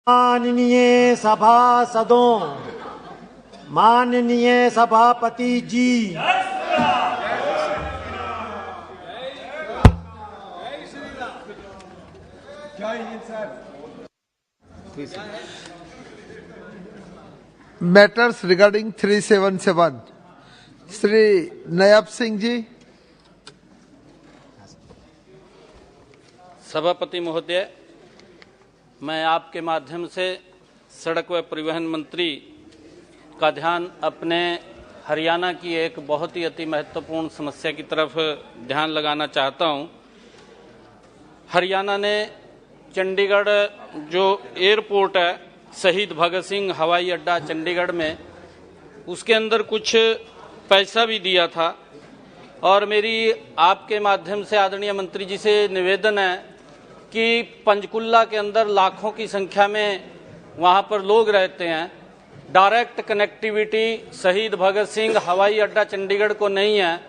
माननीय सभासदों, माननीय सभापति जी, मैटर्स रिगार्डिंग 377 श्री नयाब सिंह जी। सभापति महोदय, मैं आपके माध्यम से सड़क व परिवहन मंत्री का ध्यान अपने हरियाणा की एक बहुत ही अति महत्वपूर्ण समस्या की तरफ ध्यान लगाना चाहता हूं। हरियाणा ने चंडीगढ़ जो एयरपोर्ट है, शहीद भगत सिंह हवाई अड्डा चंडीगढ़ में, उसके अंदर कुछ पैसा भी दिया था और मेरी आपके माध्यम से आदरणीय मंत्री जी से निवेदन है कि पंचकुला के अंदर लाखों की संख्या में वहां पर लोग रहते हैं। डायरेक्ट कनेक्टिविटी शहीद भगत सिंह हवाई अड्डा चंडीगढ़ को नहीं है,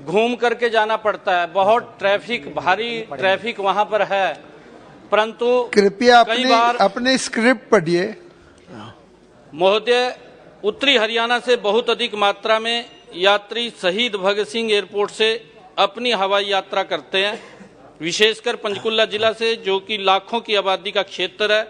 घूम करके जाना पड़ता है। बहुत ट्रैफिक, भारी ट्रैफिक वहां पर है, परंतु कृपया अपने स्क्रिप्ट पढ़िए। महोदय, उत्तरी हरियाणा से बहुत अधिक मात्रा में यात्री शहीद भगत सिंह एयरपोर्ट से अपनी हवाई यात्रा करते हैं, विशेषकर पंचकुला जिला से, जो कि लाखों की आबादी का क्षेत्र है।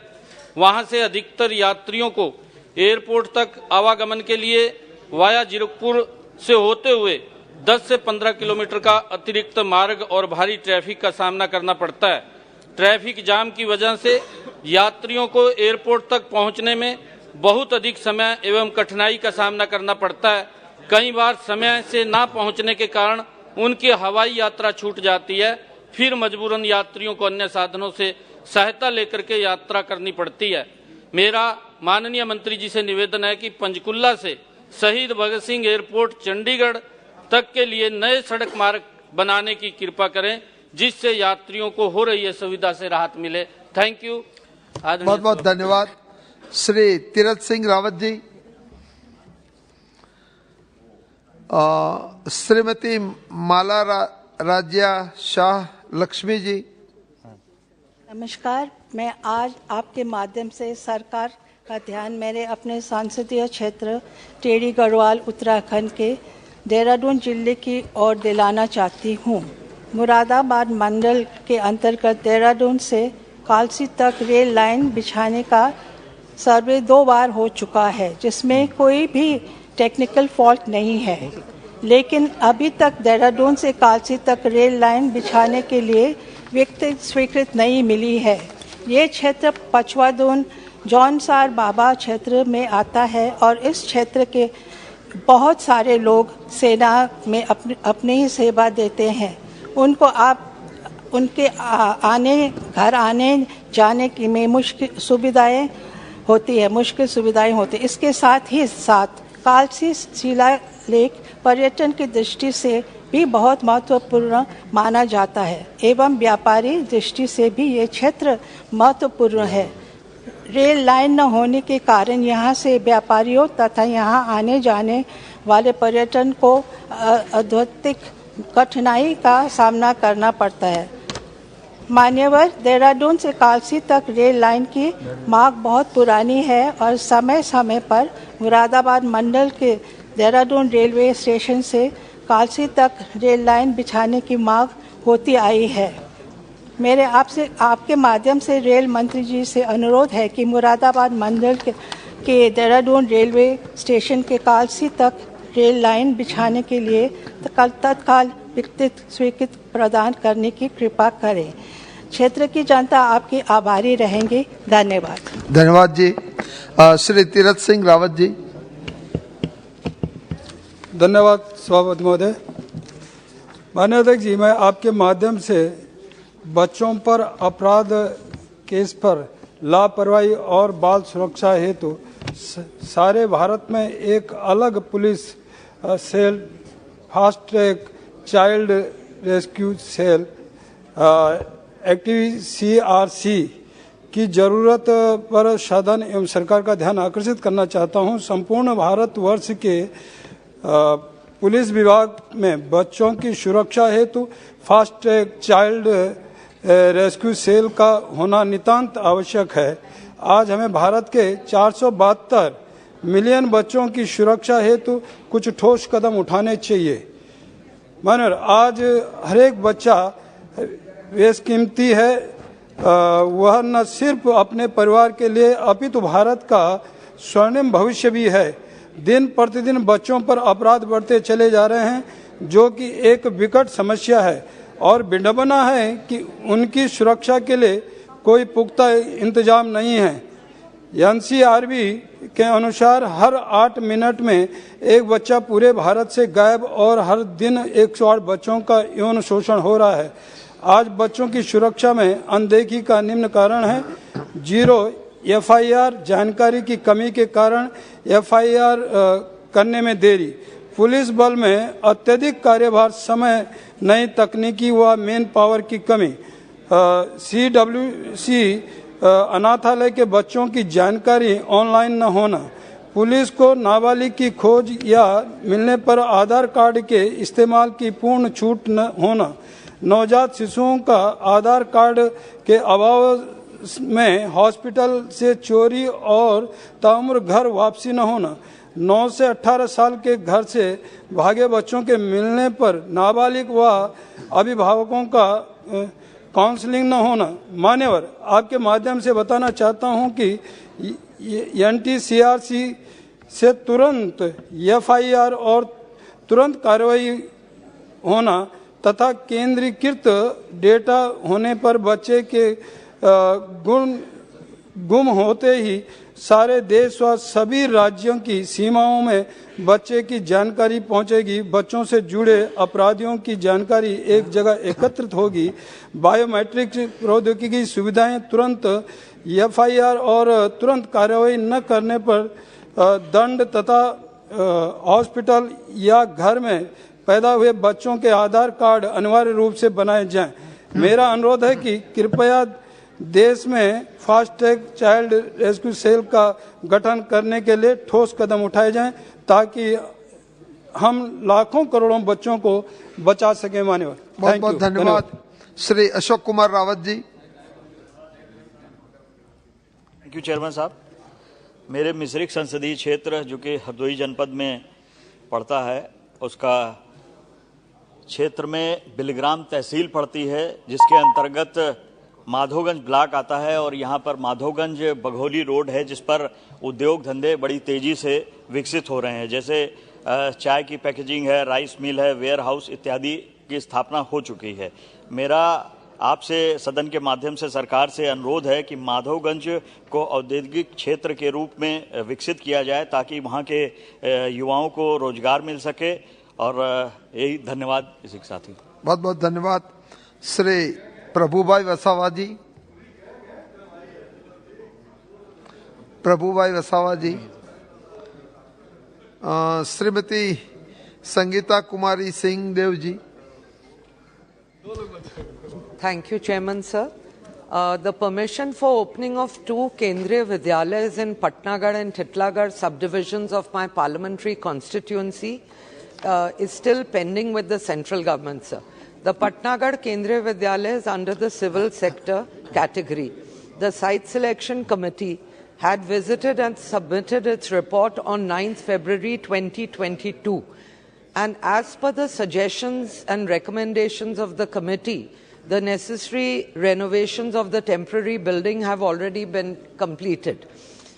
वहां से अधिकतर यात्रियों को एयरपोर्ट तक आवागमन के लिए वाया जीरकपुर से होते हुए 10 से 15 किलोमीटर का अतिरिक्त मार्ग और भारी ट्रैफिक का सामना करना पड़ता है। ट्रैफिक जाम की वजह से यात्रियों को एयरपोर्ट तक पहुंचने में बहुत अधिक समय एवं कठिनाई का सामना करना पड़ता है। कई बार समय से ना पहुंचने के कारण उनकी हवाई यात्रा छूट जाती है, फिर मजबूरन यात्रियों को अन्य साधनों से सहायता लेकर के यात्रा करनी पड़ती है। मेरा माननीय मंत्री जी से निवेदन है कि पंचकुला से शहीद भगत सिंह एयरपोर्ट चंडीगढ़ तक के लिए नए सड़क मार्ग बनाने की कृपा करें, जिससे यात्रियों को हो रही असुविधा से राहत मिले। Thank you. बहुत बहुत धन्यवाद। श्री तीरथ सिंह रावत जी। श्रीमती माला राज्या शाह लक्ष्मी जी। नमस्कार। मैं आज आपके माध्यम से सरकार का ध्यान मेरे अपने संसदीय क्षेत्र टेढ़ी गढ़वाल उत्तराखंड के देहरादून जिले की ओर दिलाना चाहती हूँ। मुरादाबाद मंडल के अंतर्गत देहरादून से कालसी तक रेल लाइन बिछाने का सर्वे 2 बार हो चुका है, जिसमें कोई भी टेक्निकल फॉल्ट नहीं है, लेकिन अभी तक देहरादून से कालसी तक रेल लाइन बिछाने के लिए स्वीकृति नहीं मिली है। ये क्षेत्र पचवादून जौनसार बाबा क्षेत्र में आता है और इस क्षेत्र के बहुत सारे लोग सेना में अपनी ही सेवा देते हैं। उनको उनके घर आने जाने की में मुश्किल सुविधाएं होती है। इसके साथ ही साथ कालसी शिलालेख पर्यटन की दृष्टि से भी बहुत महत्वपूर्ण माना जाता है एवं व्यापारी दृष्टि से भी ये क्षेत्र महत्वपूर्ण है। रेल लाइन न होने के कारण यहाँ से व्यापारियों तथा यहाँ आने जाने वाले पर्यटन को अत्यधिक कठिनाई का सामना करना पड़ता है। मान्यवर, देहरादून से कालसी तक रेल लाइन की मांग बहुत पुरानी है और समय समय पर मुरादाबाद मंडल के देहरादून रेलवे स्टेशन से कालसी तक रेल लाइन बिछाने की मांग होती आई है। मेरे आपके माध्यम से रेल मंत्री जी से अनुरोध है कि मुरादाबाद मंडल के देहरादून रेलवे स्टेशन के कालसी तक रेल लाइन बिछाने के लिए तत्काल स्वीकृति प्रदान करने की कृपा करें। क्षेत्र की जनता आपकी आभारी रहेंगी। धन्यवाद। धन्यवाद जी। श्री तीरथ सिंह रावत जी। धन्यवाद सभापति महोदय। माननीय अध्यक्ष जी, मैं आपके माध्यम से बच्चों पर अपराध केस पर लापरवाही और बाल सुरक्षा हेतु सारे भारत में एक अलग police cell, fast track child rescue cell, active CRC की जरूरत पर सदन एवं सरकार का ध्यान आकर्षित करना चाहता हूं। संपूर्ण भारतवर्ष के पुलिस विभाग में बच्चों की सुरक्षा हेतु fast track child rescue cell का होना नितांत आवश्यक है। आज हमें भारत के 472 मिलियन बच्चों की सुरक्षा हेतु कुछ ठोस कदम उठाने चाहिए। मानव आज हर एक बच्चा बेशकीमती है। वह न सिर्फ अपने परिवार के लिए अपितु भारत का स्वर्णिम भविष्य भी है। दिन प्रतिदिन बच्चों पर अपराध बढ़ते चले जा रहे हैं, जो कि एक विकट समस्या है और विडंबना है कि उनकी सुरक्षा के लिए कोई पुख्ता इंतजाम नहीं है। एनसीआरबी के अनुसार हर 8 मिनट में एक बच्चा पूरे भारत से गायब और हर दिन 108 बच्चों का यौन शोषण हो रहा है। आज बच्चों की सुरक्षा में अनदेखी का निम्न कारण है। 0 एफआईआर, जानकारी की कमी के कारण एफआईआर करने में देरी, पुलिस बल में अत्यधिक कार्यभार, समय, नई तकनीकी व मैन पावर की कमी, CWC अनाथालय के बच्चों की जानकारी ऑनलाइन न होना, पुलिस को नाबालिग की खोज या मिलने पर आधार कार्ड के इस्तेमाल की पूर्ण छूट न होना, नवजात शिशुओं का आधार कार्ड के अभाव में हॉस्पिटल से चोरी और ताउम्र घर वापसी न होना, 9 से 18 साल के घर से भागे बच्चों के मिलने पर नाबालिग व अभिभावकों का काउंसलिंग न होना। मान्यवर, आपके माध्यम से बताना चाहता हूं कि NTCRC से तुरंत एफआईआर और तुरंत कार्रवाई होना तथा केंद्रीकृत डेटा होने पर बच्चे के गुम होते ही सारे देश व सभी राज्यों की सीमाओं में बच्चे की जानकारी पहुंचेगी। बच्चों से जुड़े अपराधियों की जानकारी एक जगह एकत्रित होगी। बायोमेट्रिक प्रौद्योगिकी सुविधाएं तुरंत एफआईआर और तुरंत कार्रवाई न करने पर दंड तथा हॉस्पिटल या घर में पैदा हुए बच्चों के आधार कार्ड अनिवार्य रूप से बनाए जाएं। मेरा अनुरोध है कि कृपया देश में fast track child rescue cell का गठन करने के लिए ठोस कदम उठाए जाएं, ताकि हम लाखों करोड़ों बच्चों को बचा सकें। मान्यवर, बहुत बहुत धन्यवाद। Shri Ashok Kumar Rawat ji. Thank you chairman साहब। मेरे मिश्रिक संसदीय क्षेत्र जो कि हरदोई जनपद में पड़ता है, उसका क्षेत्र में बिलग्राम तहसील पड़ती है, जिसके अंतर्गत माधोगंज ब्लॉक आता है और यहाँ पर माधोगंज बघोली रोड है, जिस पर उद्योग धंधे बड़ी तेजी से विकसित हो रहे हैं। जैसे चाय की पैकेजिंग है, राइस मिल है, वेयर हाउस इत्यादि की स्थापना हो चुकी है। मेरा आपसे सदन के माध्यम से सरकार से अनुरोध है कि माधोगंज को औद्योगिक क्षेत्र के रूप में विकसित किया जाए, ताकि वहाँ के युवाओं को रोजगार मिल सके। और यही धन्यवाद। इसी के साथ ही बहुत बहुत धन्यवाद। श्री प्रभुभाई वसावा जी। प्रभुभाई वसावा जी। Shrimati Sangeeta Kumari Singh Dev ji. Thank you, Chairman, sir. The permission for opening of 2 Kendriya Vidyalayas in Patnagarh and Titlagarh subdivisions of my parliamentary constituency is still pending with the central government, sir. The Patnagarh Kendriya Vidyalaya is under the civil sector category. The site selection committee had visited and submitted its report on 9th February 2022. And as per the suggestions and recommendations of the committee, the necessary renovations of the temporary building have already been completed.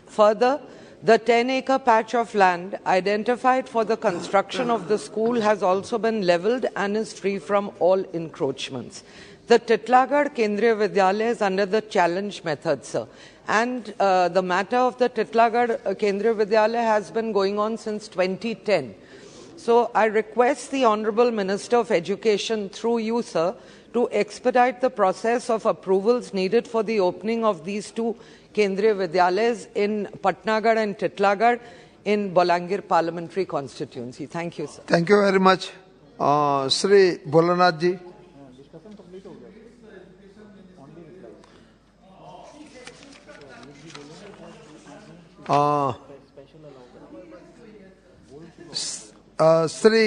Further, the 10-acre patch of land identified for the construction of the school has also been levelled and is free from all encroachments. The Titlagarh Kendriya Vidyalaya is under the challenge method, sir. And the matter of the Titlagarh Kendriya Vidyalaya has been going on since 2010. So I request the Honourable Minister of Education, through you, sir, to expedite the process of approvals needed for the opening of these 2 Kendriya Vidyalayas in Patnagarh and Titlagarh in Bolangir parliamentary constituency. Thank you, sir. Thank you very much. Shri Bholanath ji. Shri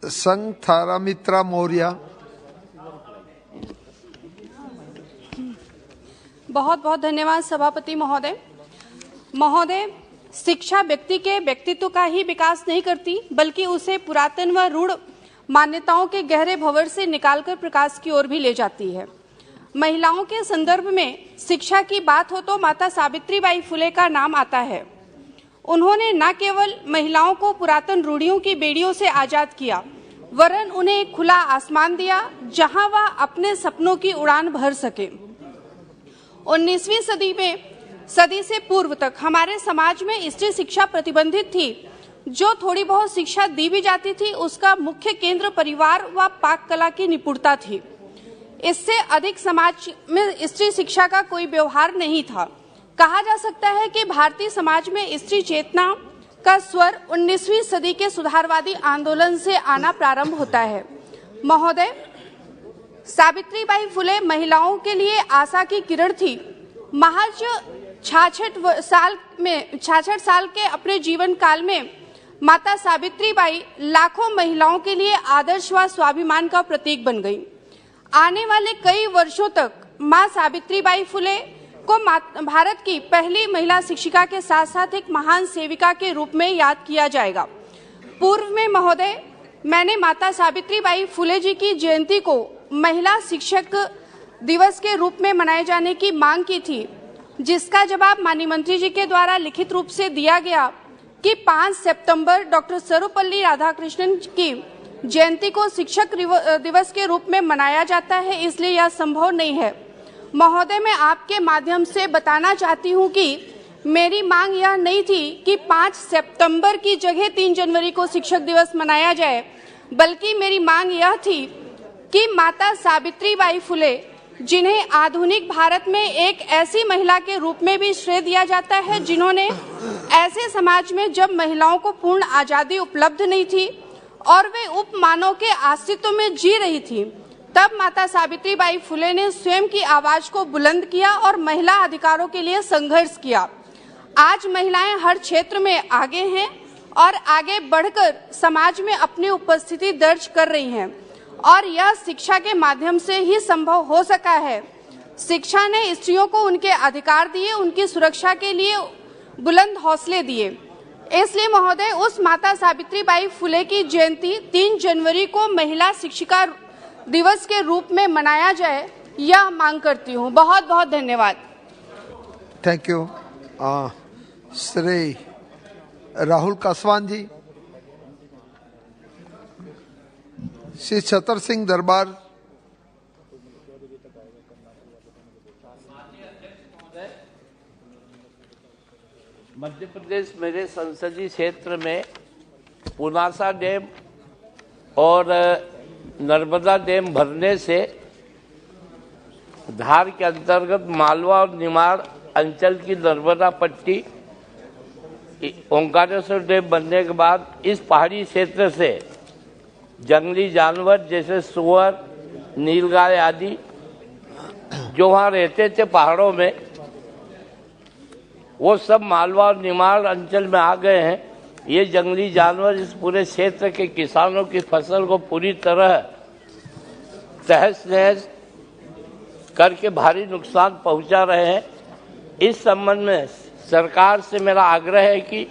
संघ थारामित्रा मौर्य। बहुत बहुत धन्यवाद सभापति महोदय। महोदय, शिक्षा व्यक्ति के व्यक्तित्व का ही विकास नहीं करती, बल्कि उसे पुरातन व रूढ़ मान्यताओं के गहरे भंवर से निकालकर प्रकाश की ओर भी ले जाती है। महिलाओं के संदर्भ में शिक्षा की बात हो तो माता सावित्रीबाई फुले का नाम आता है। उन्होंने न केवल महिलाओं को पुरातन रूढ़ियों की बेड़ियों से आजाद किया, वरन उन्हें एक खुला आसमान दिया जहां वह अपने सपनों की उड़ान भर सके। 19वीं सदी से पूर्व तक हमारे समाज में स्त्री शिक्षा प्रतिबंधित थी। जो थोड़ी बहुत शिक्षा दी भी जाती थी, उसका मुख्य केंद्र परिवार व पाक कला की निपुणता थी। इससे अधिक समाज में स्त्री शिक्षा का कोई व्यवहार नहीं था। कहा जा सकता है कि भारतीय समाज में स्त्री चेतना का स्वर 19वीं सदी के सुधारवादी आंदोलन से आना प्रारंभ होता है। महोदय, सावित्रीबाई फुले महिलाओं के लिए आशा की किरण थी। महज 66 साल के अपने जीवन काल में माता सावित्रीबाई लाखों महिलाओं के लिए आदर्श व स्वाभिमान का प्रतीक बन गई। आने वाले कई वर्षों तक मां सावित्रीबाई फुले को भारत की पहली महिला शिक्षिका के साथ साथ एक महान सेविका के रूप में याद किया जाएगा। पूर्व में महोदय, मैंने माता सावित्रीबाई फुले जी की जयंती को महिला शिक्षक दिवस के रूप में मनाए जाने की मांग की थी, जिसका जवाब माननीय मंत्री जी के द्वारा लिखित रूप से दिया गया कि 5 सितंबर डॉक्टर सर्वपल्ली राधाकृष्णन की जयंती को शिक्षक दिवस के रूप में मनाया जाता है, इसलिए यह संभव नहीं है। महोदय, मैं आपके माध्यम से बताना चाहती हूं कि मेरी मांग यह नहीं थी कि 5 सितंबर की जगह 3 जनवरी को शिक्षक दिवस मनाया जाए, बल्कि मेरी मांग यह थी कि माता सावित्रीबाई फुले, जिन्हें आधुनिक भारत में एक ऐसी महिला के रूप में भी श्रेय दिया जाता है जिन्होंने ऐसे समाज में जब महिलाओं को पूर्ण आजादी उपलब्ध नहीं थी और वे उपमानव के अस्तित्व में जी रही थी, तब माता सावित्रीबाई फुले ने स्वयं की आवाज को बुलंद किया और महिला अधिकारों के लिए संघर्ष किया। आज महिलाएं हर क्षेत्र में आगे हैं और आगे बढ़कर समाज में अपनी उपस्थिति दर्ज कर रही हैं, और यह शिक्षा के माध्यम से ही संभव हो सका है। शिक्षा ने स्त्रियों को उनके अधिकार दिए, उनकी सुरक्षा के लिए बुलंद हौसले दिए। इसलिए महोदय, उस माता सावित्रीबाई फुले की जयंती 3 जनवरी को महिला शिक्षिका दिवस के रूप में मनाया जाए, यह मांग करती हूँ। बहुत बहुत धन्यवाद। Thank you. श्री राहुल कासवान जी, श्री छतर सिंह दरबार। मध्य प्रदेश मेरे संसदीय क्षेत्र में पुनासा डैम और नर्मदा डैम भरने से धार के अंतर्गत मालवा और निमाड़ अंचल की नर्मदा पट्टी, ओंकारेश्वर डैम बनने के बाद इस पहाड़ी क्षेत्र से जंगली जानवर जैसे सुअर, नीलगाय आदि जो वहाँ रहते थे पहाड़ों में, वो सब मालवा और निमाड़ अंचल में आ गए हैं। ये जंगली जानवर इस पूरे क्षेत्र के किसानों की फसल को पूरी तरह तहस नहस करके भारी नुकसान पहुंचा रहे हैं। इस संबंध में सरकार से मेरा आग्रह है कि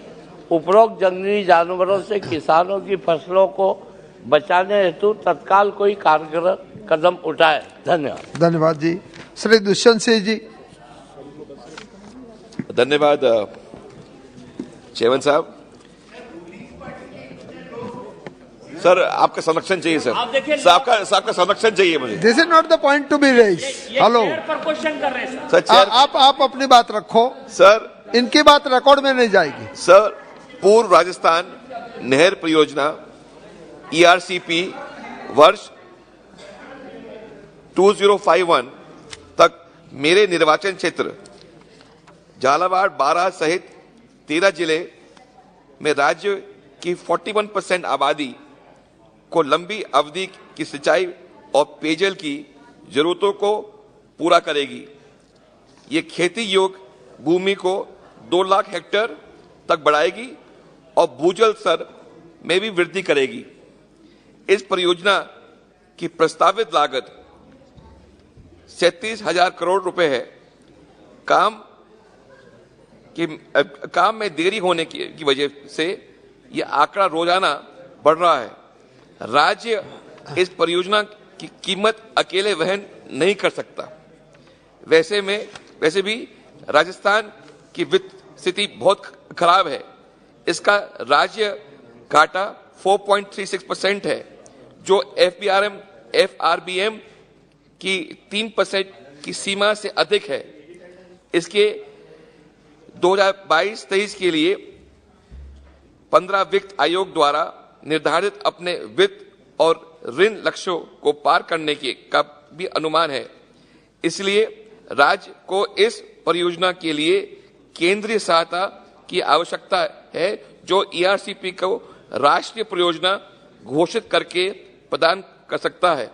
उपरोक्त जंगली जानवरों से किसानों की फसलों को बचाने हेतु तत्काल कोई कारगर कदम उठाए। धन्यवाद। धन्यवाद जी। श्री दुष्यंत सिंह जी। धन्यवाद चेयरमैन साहब। सर, आपका संरक्षण चाहिए सर। आपका संरक्षण चाहिए मुझे। This is not the point to be raise. Hello पर क्वेश्चन कर रहे हैं सर। चेयर आप अपनी बात रखो सर। इनकी बात रिकॉर्ड में नहीं जाएगी सर। पूर्व राजस्थान नहर परियोजना ERCP वर्ष 2051 तक मेरे निर्वाचन क्षेत्र झालावाड़, बारां सहित 13 जिले में राज्य की 41% आबादी को लंबी अवधि की सिंचाई और पेयजल की जरूरतों को पूरा करेगी। ये खेती योग्य भूमि को 2 लाख हेक्टेयर तक बढ़ाएगी और भूजल स्तर में भी वृद्धि करेगी। इस परियोजना की प्रस्तावित लागत 37,000 करोड़ रुपए है। काम में देरी होने की वजह से यह आंकड़ा रोजाना बढ़ रहा है। राज्य इस परियोजना की कीमत अकेले वहन नहीं कर सकता। वैसे भी राजस्थान की वित्त स्थिति बहुत खराब है। इसका राज्य घाटा 4.36% है, जो FRBM की 3% की सीमा से अधिक है। इसके 2022-23 के लिए 15 वित्त आयोग द्वारा निर्धारित अपने वित्त और ऋण लक्ष्यों को पार करने का भी अनुमान है। इसलिए राज्य को इस परियोजना के लिए केंद्रीय सहायता की आवश्यकता है, जो ERCP को राष्ट्रीय परियोजना घोषित करके प्रदान कर सकता है।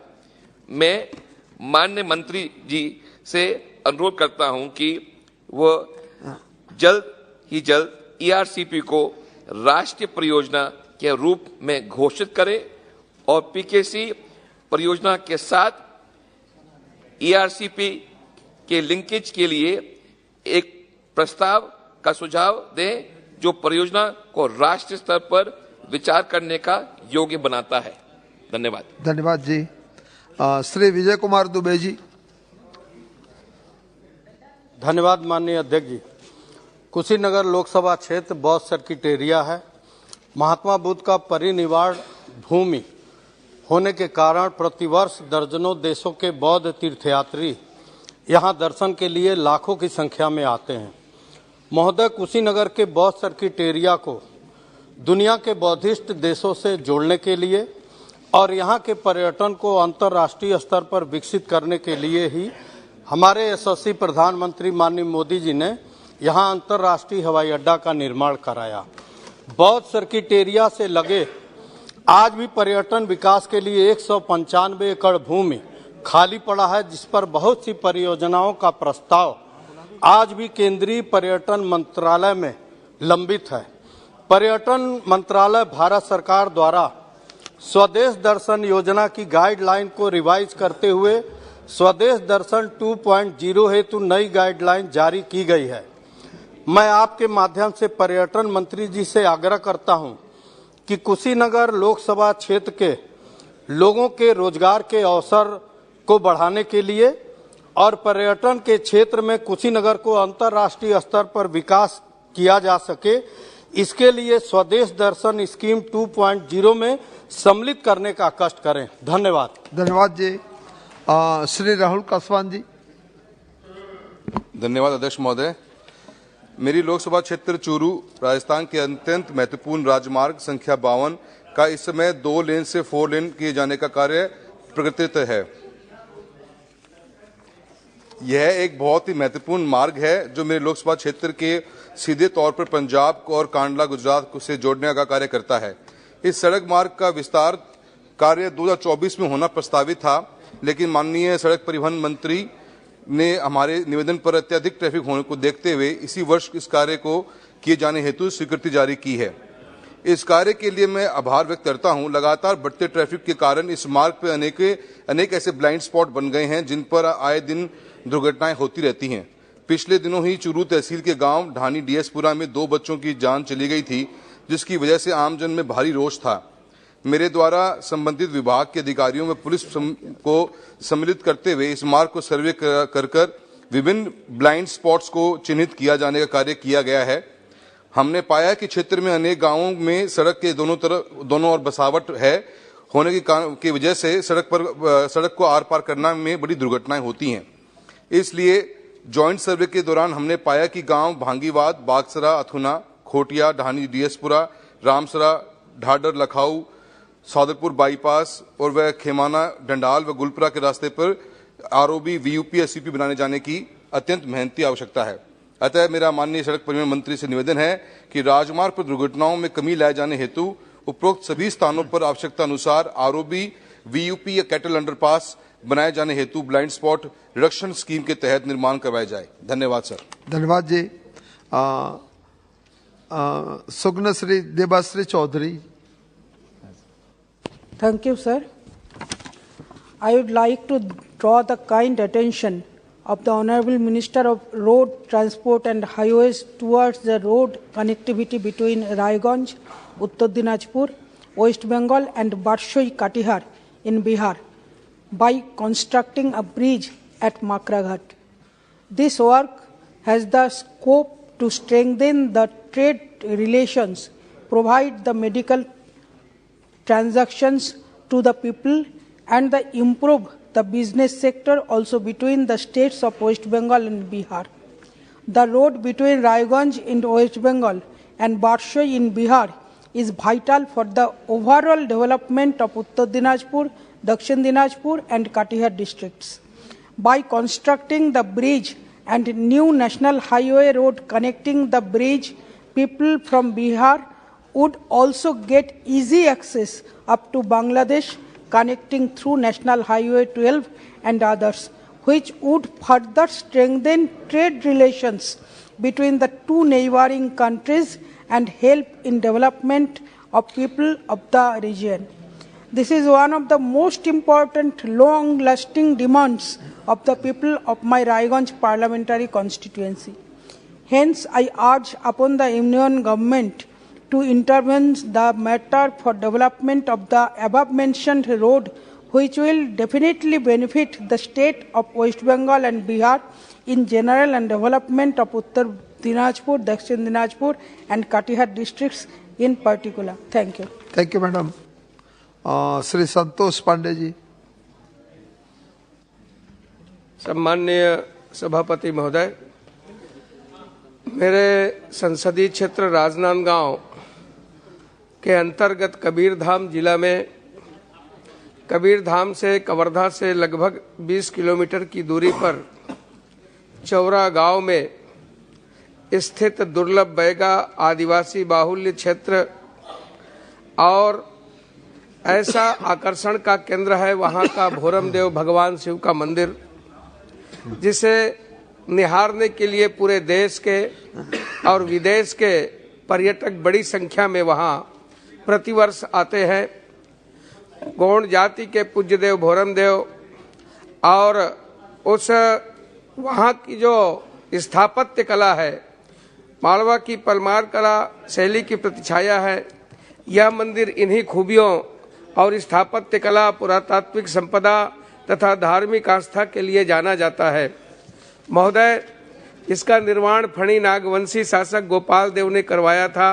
मैं माननीय मंत्री जी से अनुरोध करता हूं कि वह जल्द ही जल्द ERCP को राष्ट्रीय परियोजना के रूप में घोषित करे और PKC परियोजना के साथ ERCP के लिंकेज के लिए एक प्रस्ताव का सुझाव दें, जो परियोजना को राष्ट्रीय स्तर पर विचार करने का योग्य बनाता है। धन्यवाद। धन्यवाद जी। श्री विजय कुमार दुबे जी। धन्यवाद माननीय अध्यक्ष जी। कुशीनगर लोकसभा क्षेत्र बौद्ध सर्किट एरिया है। महात्मा बुद्ध का परिनिर्वाण भूमि होने के कारण प्रतिवर्ष दर्जनों देशों के बौद्ध तीर्थयात्री यहां दर्शन के लिए लाखों की संख्या में आते हैं। महोदय, कुशीनगर के बौद्ध सर्किट एरिया को दुनिया के बौद्धिस्ट देशों से जोड़ने के लिए और यहां के पर्यटन को अंतर्राष्ट्रीय स्तर पर विकसित करने के लिए ही हमारे यशस्वी प्रधानमंत्री माननीय मोदी जी ने यहां अंतर्राष्ट्रीय हवाई अड्डा का निर्माण कराया। बौद्ध सर्किट एरिया से लगे आज भी पर्यटन विकास के लिए 195 एकड़ भूमि खाली पड़ा है, जिस पर बहुत सी परियोजनाओं का प्रस्ताव आज भी केंद्रीय पर्यटन मंत्रालय में लंबित है। पर्यटन मंत्रालय भारत सरकार द्वारा स्वदेश दर्शन योजना की गाइडलाइन को रिवाइज करते हुए स्वदेश दर्शन 2.0 हेतु नई गाइडलाइन जारी की गई है। मैं आपके माध्यम से पर्यटन मंत्री जी से आग्रह करता हूं कि कुशीनगर लोकसभा क्षेत्र के लोगों के रोजगार के अवसर को बढ़ाने के लिए और पर्यटन के क्षेत्र में कुशीनगर को अंतर्राष्ट्रीय स्तर पर विकास किया जा सके, इसके लिए स्वदेश दर्शन स्कीम 2.0 में सम्मिलित करने का कष्ट करें। धन्यवाद। धन्यवाद जी। श्री राहुल कसवान जी। धन्यवाद अध्यक्ष महोदय। मेरी लोकसभा क्षेत्र चूरू राजस्थान के अत्यंत महत्वपूर्ण राजमार्ग संख्या 52 का इस समय 2 लेन से 4 लेन किए जाने का कार्य प्रगतित है। यह एक बहुत ही महत्वपूर्ण मार्ग है जो मेरे लोकसभा क्षेत्र के सीधे तौर पर पंजाब और कांडला गुजरात से जोड़ने का कार्य करता है। इस सड़क मार्ग का विस्तार कार्य 2024 में होना प्रस्तावित था, लेकिन माननीय सड़क परिवहन मंत्री ने हमारे निवेदन पर अत्यधिक ट्रैफिक होने को देखते हुए इसी वर्ष इस कार्य को किए जाने हेतु स्वीकृति जारी की है। इस कार्य के लिए मैं आभार व्यक्त करता हूं। लगातार बढ़ते ट्रैफिक के कारण इस मार्ग पर अनेक ऐसे ब्लाइंड स्पॉट बन गए हैं जिन पर आए दिन दुर्घटनाएं होती रहती हैं। पिछले दिनों ही चूरू तहसील के गांव ढानी डीएसपुरा में 2 बच्चों की जान चली गई थी, जिसकी वजह से आमजन में भारी रोष था। मेरे द्वारा संबंधित विभाग के अधिकारियों में पुलिस को सम्मिलित करते हुए इस मार्ग को सर्वे कर विभिन्न ब्लाइंड स्पॉट्स को चिन्हित किया जाने का कार्य किया गया है। हमने पाया कि क्षेत्र में अनेक गांवों में सड़क के दोनों ओर बसावट है होने की वजह से सड़क को आर पार करना में बड़ी दुर्घटनाएं होती हैं। इसलिए जॉइंट सर्वे के दौरान हमने पाया कि गांव भांगीवाद, बागसरा, अथुना, खोटिया, ढानी डीएसपुरा, रामसरा, ढाडर, लखाऊ, सौदरपुर बाईपास और वह खेमाना, डंडाल व गुलपुरा के रास्ते पर आरओबी, वीयूपी, एससीपी बनाने जाने की अत्यंत मेहनती आवश्यकता है। अतः मेरा माननीय सड़क परिवहन मंत्री से निवेदन है कि राजमार्ग पर दुर्घटनाओं में कमी लाए जाने हेतु उपरोक्त सभी स्थानों पर आवश्यकता अनुसार आरओबी, वीयूपी या कैटल अंडरपास बनाए जाने हेतु ब्लाइंड स्पॉट रिडक्शन स्कीम के तहत निर्माण करवाया जाए। धन्यवाद सर। धन्यवाद जी। सुग्नश्री Debasree Chaudhary. Thank you, sir. I would like to draw the kind attention of the Honorable Minister of Road Transport and Highways towards the road connectivity between Raiganj, Uttar Dinajpur, West Bengal and Barshoi Katihar in Bihar by constructing a bridge at Makraghat. This work has the scope to strengthen the trade relations, provide the medical transactions to the people and improve the business sector also between the states of West Bengal and Bihar. The road between Raiganj in West Bengal and Barshoi in Bihar is vital for the overall development of Uttar Dinajpur, Dakshin Dinajpur and Katihar districts. By constructing the bridge and new national highway road connecting the bridge, people from Bihar would also get easy access up to Bangladesh, connecting through National Highway 12 and others, which would further strengthen trade relations between the two neighboring countries and help in development of people of the region. This is one of the most important long-lasting demands of the people of my Raiganj parliamentary constituency. Hence, I urge upon the Union government to intervene the matter for development of the above-mentioned road, which will definitely benefit the state of West Bengal and Bihar in general and development of Uttar Dinajpur, Dakshin Dinajpur and Katihar districts in particular. Thank you. Thank you, madam. Shri Santosh Pandey ji. सम्माननीय सभापति महोदय, मेरे संसदीय क्षेत्र राजनांदगांव के अंतर्गत कबीरधाम जिला में कबीरधाम से कवर्धा से लगभग 20 किलोमीटर की दूरी पर चौरा गांव में स्थित दुर्लभ बैगा आदिवासी बाहुल्य क्षेत्र और ऐसा आकर्षण का केंद्र है वहां का भोरमदेव भगवान शिव का मंदिर, जिसे निहारने के लिए पूरे देश के और विदेश के पर्यटक बड़ी संख्या में वहां प्रतिवर्ष आते हैं। गौड़ जाति के पूज्य देव भोरमदेव और उस वहां की जो स्थापत्य कला है, मालवा की पलमार कला शैली की प्रतिछाया है। यह मंदिर इन्हीं खूबियों और स्थापत्य कला, पुरातात्विक संपदा तथा धार्मिक आस्था के लिए जाना जाता है। महोदय, इसका निर्माण फणी नागवंशी शासक गोपाल देव ने करवाया था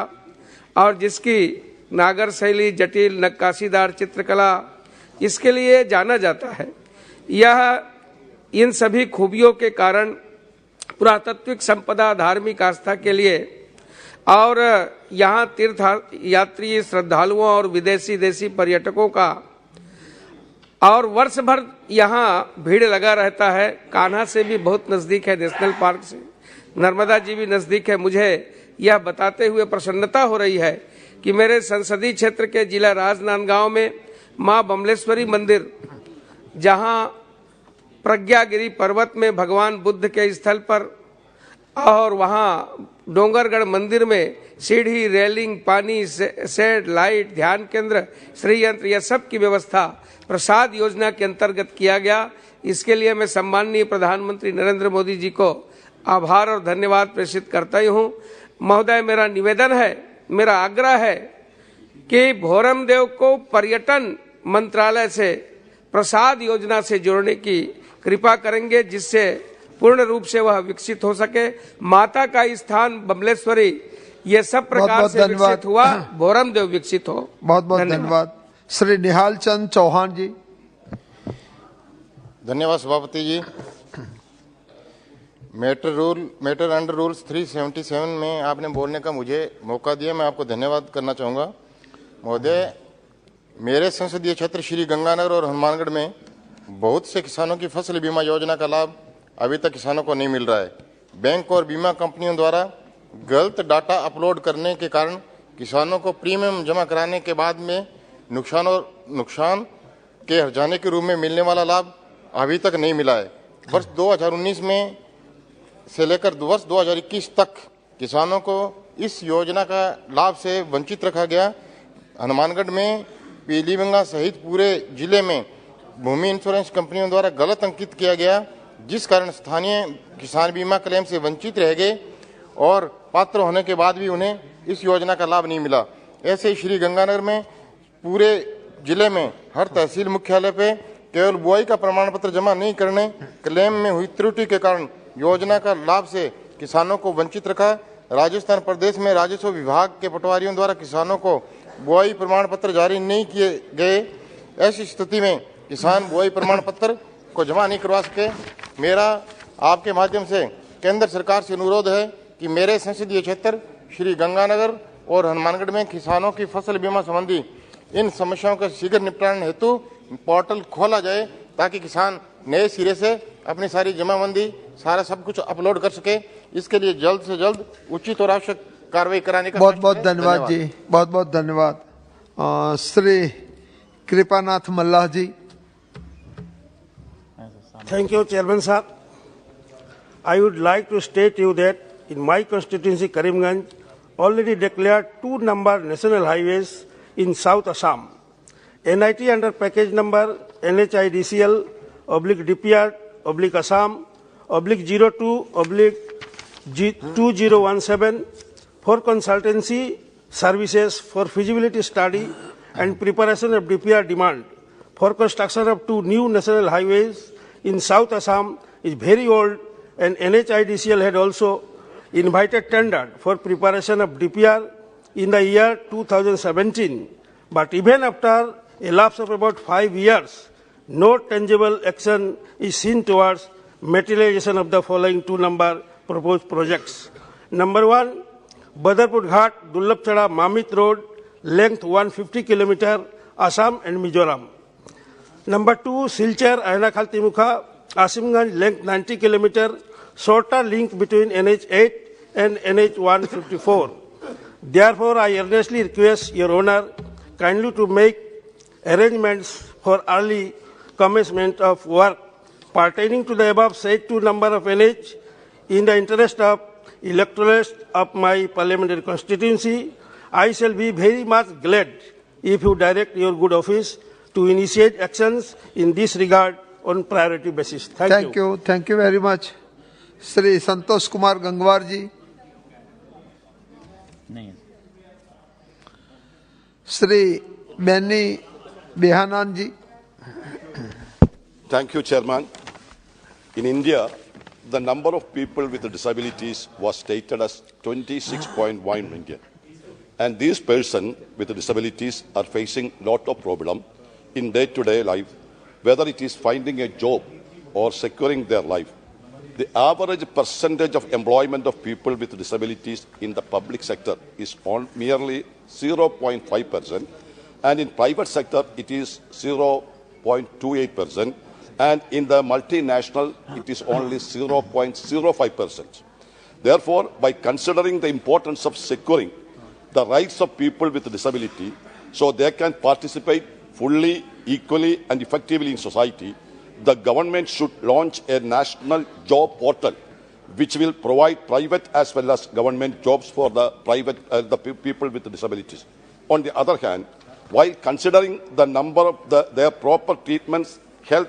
और जिसकी नागर शैली, जटिल नक्काशीदार चित्रकला इसके लिए जाना जाता है। यह इन सभी खूबियों के कारण पुरातात्विक संपदा, धार्मिक आस्था के लिए और यहाँ तीर्थ यात्री, श्रद्धालुओं और विदेशी देशी पर्यटकों का और वर्ष भर यहाँ भीड़ लगा रहता है। कान्हा से भी बहुत नजदीक है, नेशनल पार्क से नर्मदा जी भी नजदीक है। मुझे यह बताते हुए प्रसन्नता हो रही है कि मेरे संसदीय क्षेत्र के जिला राजनांदगांव में मां बमलेश्वरी मंदिर, जहां प्रज्ञागिरी पर्वत में भगवान बुद्ध के स्थल पर और वहां डोंगरगढ़ मंदिर में सीढ़ी, रेलिंग, पानी, शेड, लाइट, ध्यान केंद्र, श्री यंत्र, यह सब की व्यवस्था प्रसाद योजना के अंतर्गत किया गया। इसके लिए मैं सम्माननीय प्रधानमंत्री नरेंद्र मोदी जी को आभार और धन्यवाद प्रेषित करता ही हूँ। महोदय, मेरा निवेदन है, मेरा आग्रह है कि भोरमदेव को पर्यटन मंत्रालय से प्रसाद योजना से जोड़ने की कृपा करेंगे, जिससे पूर्ण रूप से वह विकसित हो सके। माता का स्थान बमलेश्वरी, ये सब प्रकार से विकसित हुआ, भोरमदेव विकसित हो। बहुत बहुत धन्यवाद। श्री निहाल चंद चौहान जी। धन्यवाद सभापति जी। मैटर अंडर रूल्स 377 में आपने बोलने का मुझे मौका दिया, मैं आपको धन्यवाद करना चाहूँगा। महोदय, मेरे संसदीय क्षेत्र श्री गंगानगर और हनुमानगढ़ में बहुत से किसानों की फसल बीमा योजना का लाभ अभी तक किसानों को नहीं मिल रहा है। बैंक और बीमा कंपनियों द्वारा गलत डाटा अपलोड करने के कारण किसानों को प्रीमियम जमा कराने के बाद में नुकसान के हर्जाने के रूप में मिलने वाला लाभ अभी तक नहीं मिला है। वर्ष 2019 में से लेकर वर्ष 2021 तक किसानों को इस योजना का लाभ से वंचित रखा गया। हनुमानगढ़ में पीलीभंगा सहित पूरे जिले में भूमि इंश्योरेंस कंपनियों द्वारा गलत अंकित किया गया जिस कारण स्थानीय किसान बीमा क्लेम से वंचित रह गए और पात्र होने के बाद भी उन्हें इस योजना का लाभ नहीं मिला। ऐसे ही श्री गंगानगर में पूरे जिले में हर तहसील मुख्यालय पे केवल बुआई का प्रमाण पत्र जमा नहीं करने, क्लेम में हुई त्रुटि के कारण योजना का लाभ से किसानों को वंचित रखा। राजस्थान प्रदेश में राजस्व विभाग के पटवारियों द्वारा किसानों को बुआई प्रमाण पत्र जारी नहीं किए गए। ऐसी स्थिति में किसान बुआई प्रमाण पत्र को जमा नहीं करवा सके। मेरा आपके माध्यम से केंद्र सरकार से अनुरोध है कि मेरे संसदीय क्षेत्र श्री गंगानगर और हनुमानगढ़ में किसानों की फसल बीमा संबंधी इन समस्याओं का शीघ्र निपटान हेतु पोर्टल खोला जाए ताकि किसान नए सिरे से अपनी सारी जमाबंदी सारा सब कुछ अपलोड कर सके। इसके लिए जल्द से जल्द उचित और आवश्यक कार्रवाई कराने का बहुत बहुत धन्यवाद जी, बहुत बहुत धन्यवाद। श्री कृपानाथ मल्लाह जी। Thank you, Chairman sir. I would like to state you that in my constituency, Karimganj, already declared 2 number national highways in South Assam. NIT under package number NHIDCL/DPR/Assam/02/2017 for consultancy services for feasibility study and preparation of DPR demand for construction of 2 new national highways in South Assam is very old, and NHIDCL had also invited tender for preparation of DPR in the year 2017. But even after a lapse of about 5 years, no tangible action is seen towards materialization of the following 2 number proposed projects. Number 1, Badarpur Ghat, Dullabchada, Mamit Road, length 150 km, Assam and Mizoram. Number 2, Silchar, Ainakal Timukha, Asimganj, length 90 km, shorter link between NH8 and NH154. Therefore, I earnestly request Your Honor kindly to make arrangements for early commencement of work pertaining to the above said 2 number of NH in the interest of electorate of my parliamentary constituency. I shall be very much glad if you direct your good office to initiate actions in this regard on priority basis. Thank you. Thank you very much. Shri Santosh Kumar Gangwar ji. Shri Benny Behanan ji. Thank you, Chairman. In India, the number of people with disabilities was stated as 26.1 million. And these persons with disabilities are facing a lot of problems in day-to-day life, whether it is finding a job or securing their life. The average percentage of employment of people with disabilities in the public sector is on merely 0.5%, and in private sector it is 0.28%, and in the multinational it is only 0.05%. Therefore, by considering the importance of securing the rights of people with disability so they can participate fully, equally and effectively in society, the government should launch a national job portal which will provide private as well as government jobs for the people with disabilities. On the other hand, while considering the number of their proper treatments, health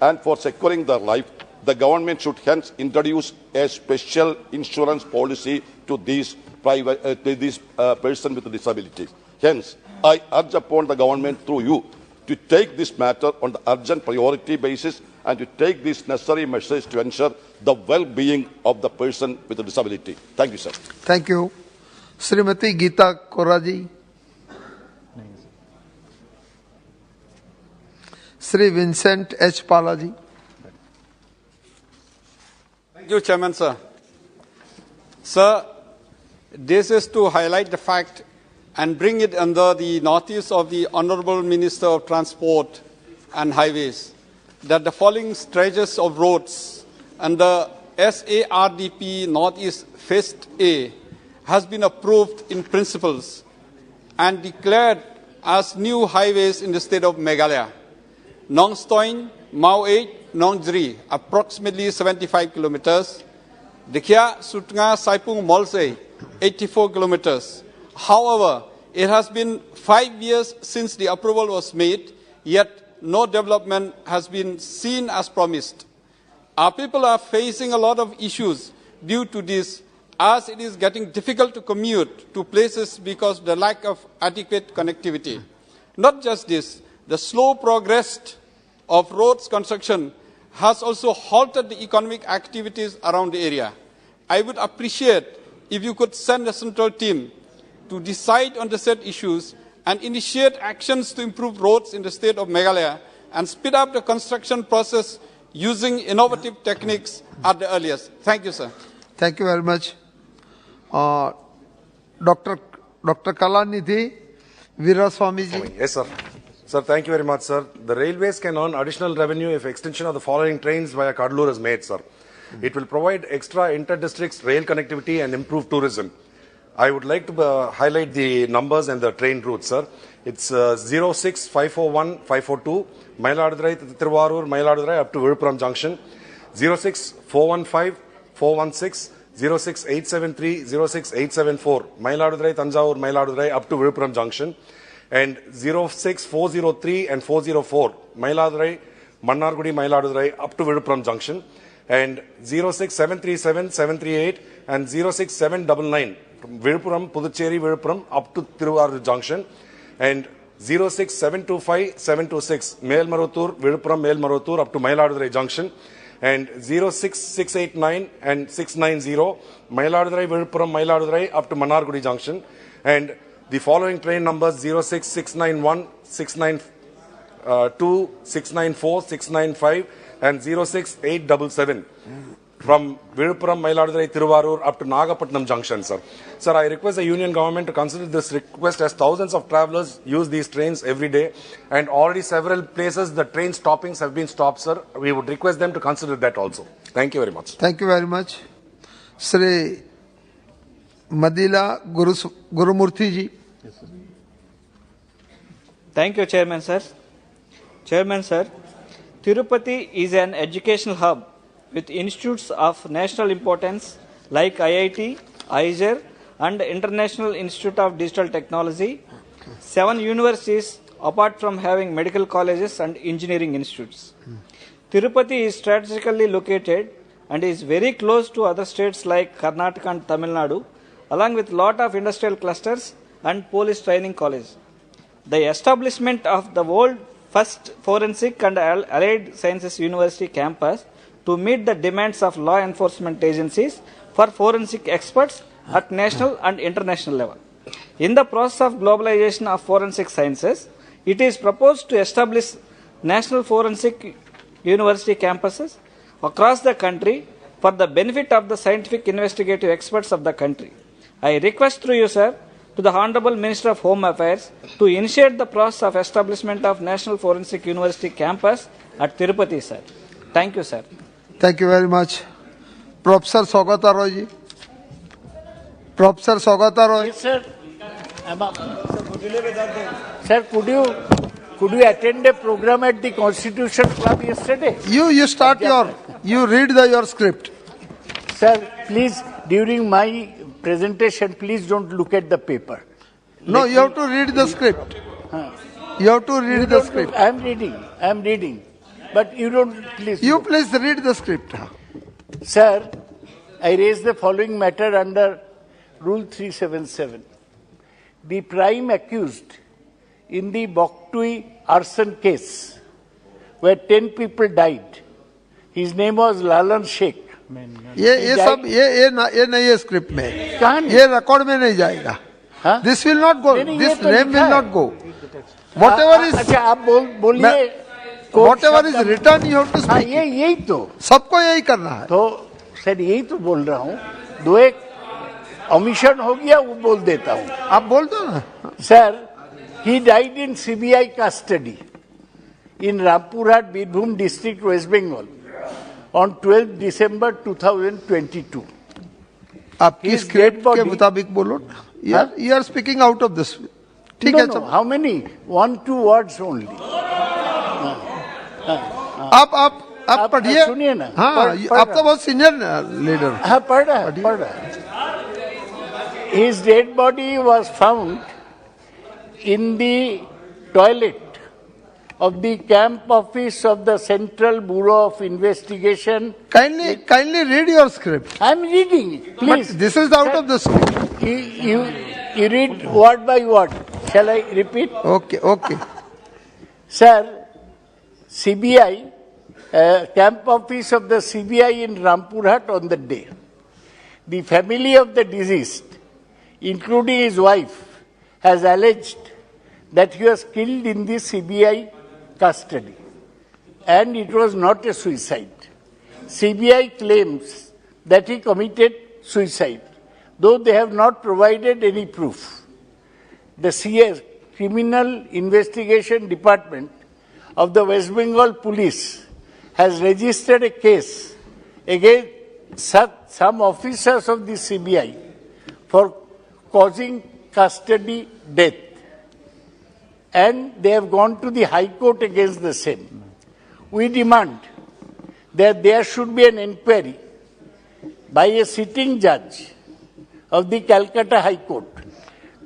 and for securing their life, the government should hence introduce a special insurance policy to these persons with disabilities. Hence, I urge upon the government through you to take this matter on the urgent priority basis and to take these necessary measures to ensure the well-being of the person with a disability. Thank you, sir. Thank you. Srimati Geeta Koraji. Sri Vincent H. Palaji. Thank you, Chairman, sir. Sir, this is to highlight the fact and bring it under the notice of the Honourable Minister of Transport and Highways that the following stretches of roads under SARDP Northeast Phase A has been approved in principles and declared as new highways in the state of Meghalaya. Nong Stoin, Mao 8, Nong Jri, approximately 75 kilometers. Dikhya, Sutnga, Saipung, Molse, 84 kilometers. However, it has been 5 years since the approval was made, yet no development has been seen as promised. Our people are facing a lot of issues due to this, as it is getting difficult to commute to places because of the lack of adequate connectivity. Not just this, the slow progress of roads construction has also halted the economic activities around the area. I would appreciate if you could send a central team to decide on the said issues and initiate actions to improve roads in the state of Meghalaya and speed up the construction process using innovative techniques at the earliest. Thank you, sir. Thank you very much. Dr. Kalanidhi Veeraswamiji. Yes, sir. Sir, thank you very much, sir. The railways can earn additional revenue if extension of the following trains via Kadalur is made, sir. It will provide extra inter-districts rail connectivity and improve tourism. I would like to highlight the numbers and the train routes, sir. It's 06541-542, Mayiladuthurai, Mayiladuthurai up to Viluppuram Junction, 06415-416, 06873, 06874, Mayiladuthurai, Tanjavur, up to Viluppuram Junction, and 06403 and 404, Mayiladuthurai, Mannargudi, Mayiladuthurai, up to Viluppuram Junction, and 06737, 738, and 06799, from Viluppuram, Puducherry, Viluppuram, up to Thiruvarur Junction, and 06725, 726, Melmaruthur, Viluppuram, Melmaruthur, up to Mayiladuthurai Junction, and 06689 and 690, Mayiladuthurai, Viluppuram, Mayiladuthurai, up to Mannargudi Junction, and the following train numbers 06691, 692, 694, 695, and 06877 from Viluppuram, Mayiladuthurai, Thiruvarur up to Nagapattinam Junction, sir. Sir, I request the Union Government to consider this request as thousands of travellers use these trains every day, and already several places the train stoppings have been stopped, sir. We would request them to consider that also. Thank you very much. Thank you very much. Sri Madila Gurumurthy ji. Thank you, Chairman, sir. Chairman, sir, Tirupati is an educational hub with institutes of national importance like IIT, IISER, and International Institute of Digital Technology, 7 universities apart from having medical colleges and engineering institutes. Tirupati is strategically located and is very close to other states like Karnataka and Tamil Nadu, along with lot of industrial clusters and police training college. The establishment of the world first forensic and allied sciences university campus to meet the demands of law enforcement agencies for forensic experts at national and international level. In the process of globalization of forensic sciences, it is proposed to establish national forensic university campuses across the country for the benefit of the scientific investigative experts of the country. I request through you, sir, to the Honorable Minister of Home Affairs to initiate the process of establishment of National Forensic University campus at Tirupati, sir. Thank you, sir. Thank you very much. Professor Saugata Roy ji. Professor Saugata Roy. Yes, sir. Sir, could you attend a program at the Constitution Club yesterday? You start you read your script. Sir, please, during my presentation, please don't look at the paper. No, you have to read the script. You have to read the script. I am reading. But you don't, please. You please read the script. Sir, I raise the following matter under Rule 377. The prime accused in the Boktui arson case, where 10 people died, his name was Lalan Sheikh. ये नहीं है script में, ये record में नहीं जाएगा. This will not go. This name will not go. Whatever is. अच्छा आप बोलिए. Whatever is written, you have to speak. यही तो. सबको यही करना है. तो सर यही तो बोल रहा हूँ. दो एक omission हो गया वो बोल देता हूँ. आप बोल दो ना. Sir, he died in CBI custody in Rampurhat, Birbhum district, West Bengal, on 12 December 2022. आपकी स्क्रिप्ट के मुताबिक बोलो. You are speaking out of this. ठीक है. No, how many? 1-2 words only. आप पढ़िए. सुनिए ना. हाँ, आप तो बहुत सीनियर लीडर. हाँ, पढ़ रहा है. His dead body was found in the toilet of the camp office of the Central Bureau of Investigation. Kindly read your script. I am reading it, please. But this is out of the script. You read word by word. Shall I repeat? Okay. Sir, CBI, camp office of the CBI in Rampurhat on the day. The family of the deceased, including his wife, has alleged that he was killed in the CBI custody and it was not a suicide. CBI claims that he committed suicide, though they have not provided any proof. The CS, Criminal Investigation Department of the West Bengal Police, has registered a case against some officers of the CBI for causing custody death. And they have gone to the High Court against the same. We demand that there should be an inquiry by a sitting judge of the Calcutta High Court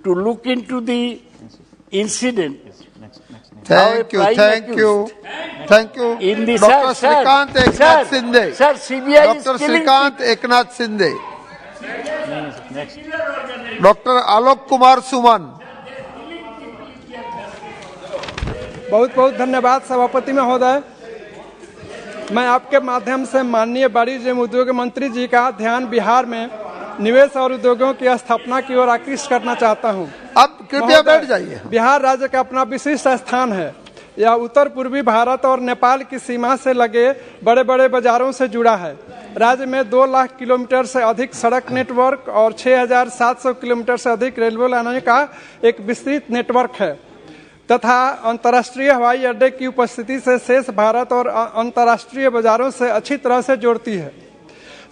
to look into the incident. Thank you. In the Dr. Srikant Eknath Shinde. Sir, CBI is Dr. killing Srikant Eknath Shinde. Dr. Alok Kumar Suman. बहुत बहुत धन्यवाद सभापति महोदय। मैं आपके माध्यम से माननीय वाणिज्य एवं उद्योग मंत्री जी का ध्यान बिहार में निवेश और उद्योगों की स्थापना की ओर आकृष्ट करना चाहता हूं। अब कृपया बैठ जाइए। बिहार राज्य का अपना विशिष्ट स्थान है। यह उत्तर पूर्वी भारत और नेपाल की सीमा से लगे बड़े बड़े बाजारों से जुड़ा है। राज्य में 2 लाख किलोमीटर से अधिक सड़क नेटवर्क और 6,700 किलोमीटर से अधिक रेलवे लाइनों का एक विस्तृत नेटवर्क है तथा अंतर्राष्ट्रीय हवाई अड्डे की उपस्थिति से शेष भारत और अंतर्राष्ट्रीय बाजारों से अच्छी तरह से जोड़ती है।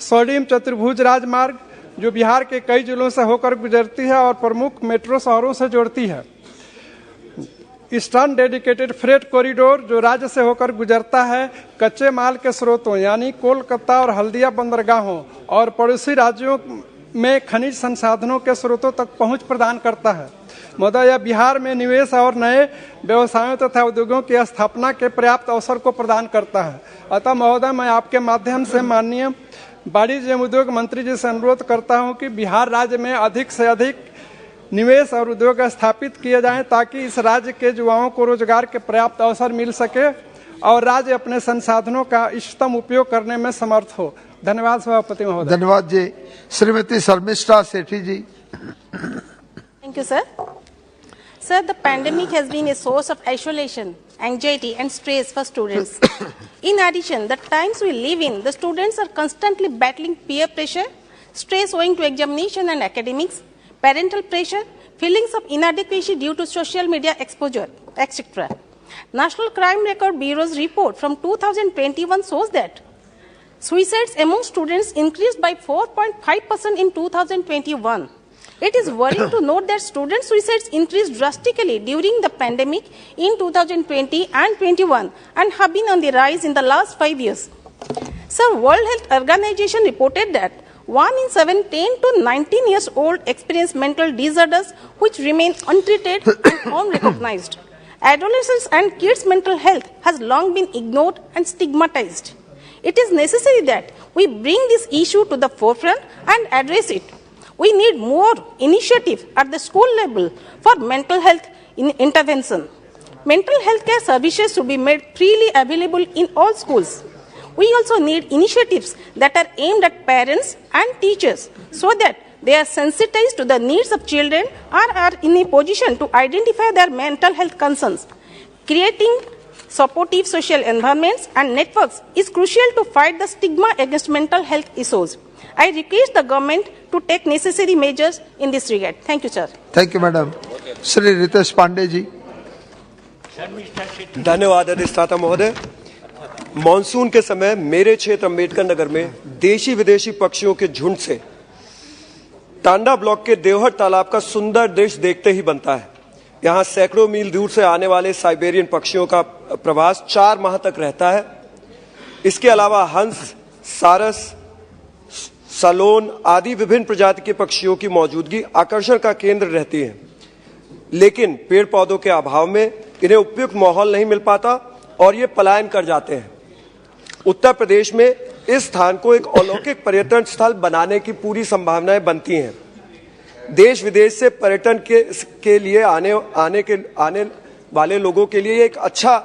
स्वर्णिम चतुर्भुज राजमार्ग जो बिहार के कई जिलों से होकर गुजरती है और प्रमुख मेट्रो शहरों से जोड़ती है। ईस्टर्न डेडिकेटेड फ्रेट कॉरिडोर जो राज्य से होकर गुजरता है कच्चे माल के स्रोतों यानी कोलकाता और हल्दिया बंदरगाहों और पड़ोसी राज्यों में खनिज संसाधनों के स्रोतों तक पहुंच प्रदान करता है। महोदय, बिहार में निवेश और नए व्यवसायों तथा उद्योगों की स्थापना के पर्याप्त अवसर को प्रदान करता है। अतः महोदय, मैं आपके माध्यम से माननीय वाणिज्य एवं उद्योग मंत्री जी से अनुरोध करता हूं कि बिहार राज्य में अधिक से अधिक निवेश और उद्योग स्थापित किए जाएं ताकि इस राज्य के युवाओं को रोजगार के पर्याप्त अवसर मिल सके और राज्य अपने संसाधनों का इष्टतम उपयोग करने में समर्थ हो। धन्यवाद सभापति महोदय। धन्यवाद जी। श्रीमती शर्मिष्ठा सेठी जी। Thank you, sir. Sir, the pandemic has been a source of isolation, anxiety and stress for students. In addition, the times we live in, the students are constantly battling peer pressure, stress owing to examination and academics, parental pressure, feelings of inadequacy due to social media exposure, etc. National Crime Record Bureau's report from 2021 shows that suicides among students increased by 4.5% in 2021. It is worrying to note that student suicides increased drastically during the pandemic in 2020 and 21 and have been on the rise in the last 5 years. So, World Health Organization reported that 1 in 7 10 to 19 years old experience mental disorders which remain untreated and unrecognized. Adolescents and kids' mental health has long been ignored and stigmatized. It is necessary that we bring this issue to the forefront and address it. We need more initiative at the school level for mental health intervention. Mental health care services should be made freely available in all schools. We also need initiatives that are aimed at parents and teachers so that they are sensitized to the needs of children or are in a position to identify their mental health concerns. Creating supportive social environments and networks is crucial to fight the stigma against mental health issues. I request the government to take necessary measures in this regard. Thank you, sir. Thank you, madam. Shri Ritesh Pandey ji. धन्यवाद अधिष्ठाता महोदय। Monsoon के समय मेरे क्षेत्र अम्बेडकर नगर में देशी विदेशी पक्षियों के झुंड से टांडा ब्लॉक के देवहर तालाब का सुंदर दृश्य देखते ही बनता है। यहाँ सैकड़ों मील दूर से आने वाले साइबेरियन पक्षियों का प्रवास 4 माह तक रहता है। इसके अलावा हंस, सारस, सलोन आदि विभिन्न प्रजाति के पक्षियों की मौजूदगी आकर्षण का केंद्र रहती है, लेकिन पेड़ पौधों के अभाव में इन्हें उपयुक्त माहौल नहीं मिल पाता और ये पलायन कर जाते हैं। उत्तर प्रदेश में इस स्थान को एक अलौकिक पर्यटन स्थल बनाने की पूरी संभावनाएं बनती हैं। देश विदेश से पर्यटन के लिए आने वाले लोगों के लिए एक अच्छा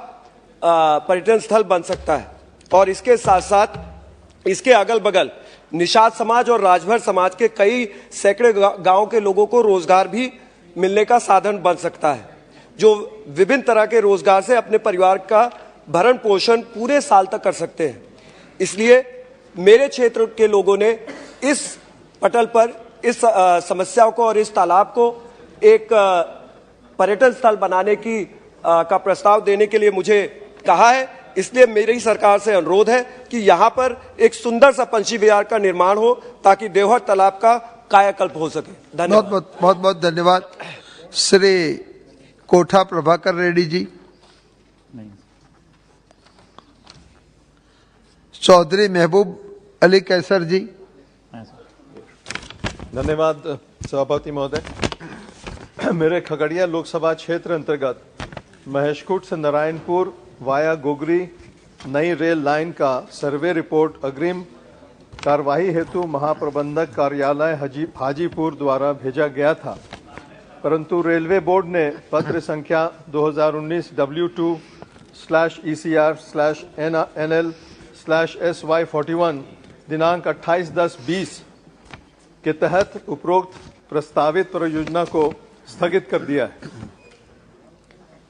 पर्यटन स्थल बन सकता है और इसके साथ साथ इसके अगल बगल निषाद समाज और राजभर समाज के कई सैकड़े गांव के लोगों को रोजगार भी मिलने का साधन बन सकता है, जो विभिन्न तरह के रोजगार से अपने परिवार का भरण पोषण पूरे साल तक कर सकते हैं। इसलिए मेरे क्षेत्र के लोगों ने इस पटल पर इस समस्या को और इस तालाब को एक पर्यटन स्थल बनाने का प्रस्ताव देने के लिए मुझे कहा है। इसलिए मेरी सरकार से अनुरोध है कि यहाँ पर एक सुंदर सा पंछी विहार का निर्माण हो ताकि देवहर तालाब का कायाकल्प हो सके। धन्यवाद। बहुत बहुत धन्यवाद। श्री कोठा प्रभाकर रेड्डी जी। चौधरी महबूब अली कैसर जी। धन्यवाद सभापति महोदय। मेरे खगड़िया लोकसभा क्षेत्र अंतर्गत महेशखूट से नारायणपुर वाया गोगरी नई रेल लाइन का सर्वे रिपोर्ट अग्रिम कार्यवाही हेतु महाप्रबंधक कार्यालय हाजीपुर द्वारा भेजा गया था, परंतु रेलवे बोर्ड ने पत्र संख्या 2019 W2/ECR/NL/SY41 दिनांक 28/10/20 के तहत उपरोक्त प्रस्तावित परियोजना को स्थगित कर दिया है।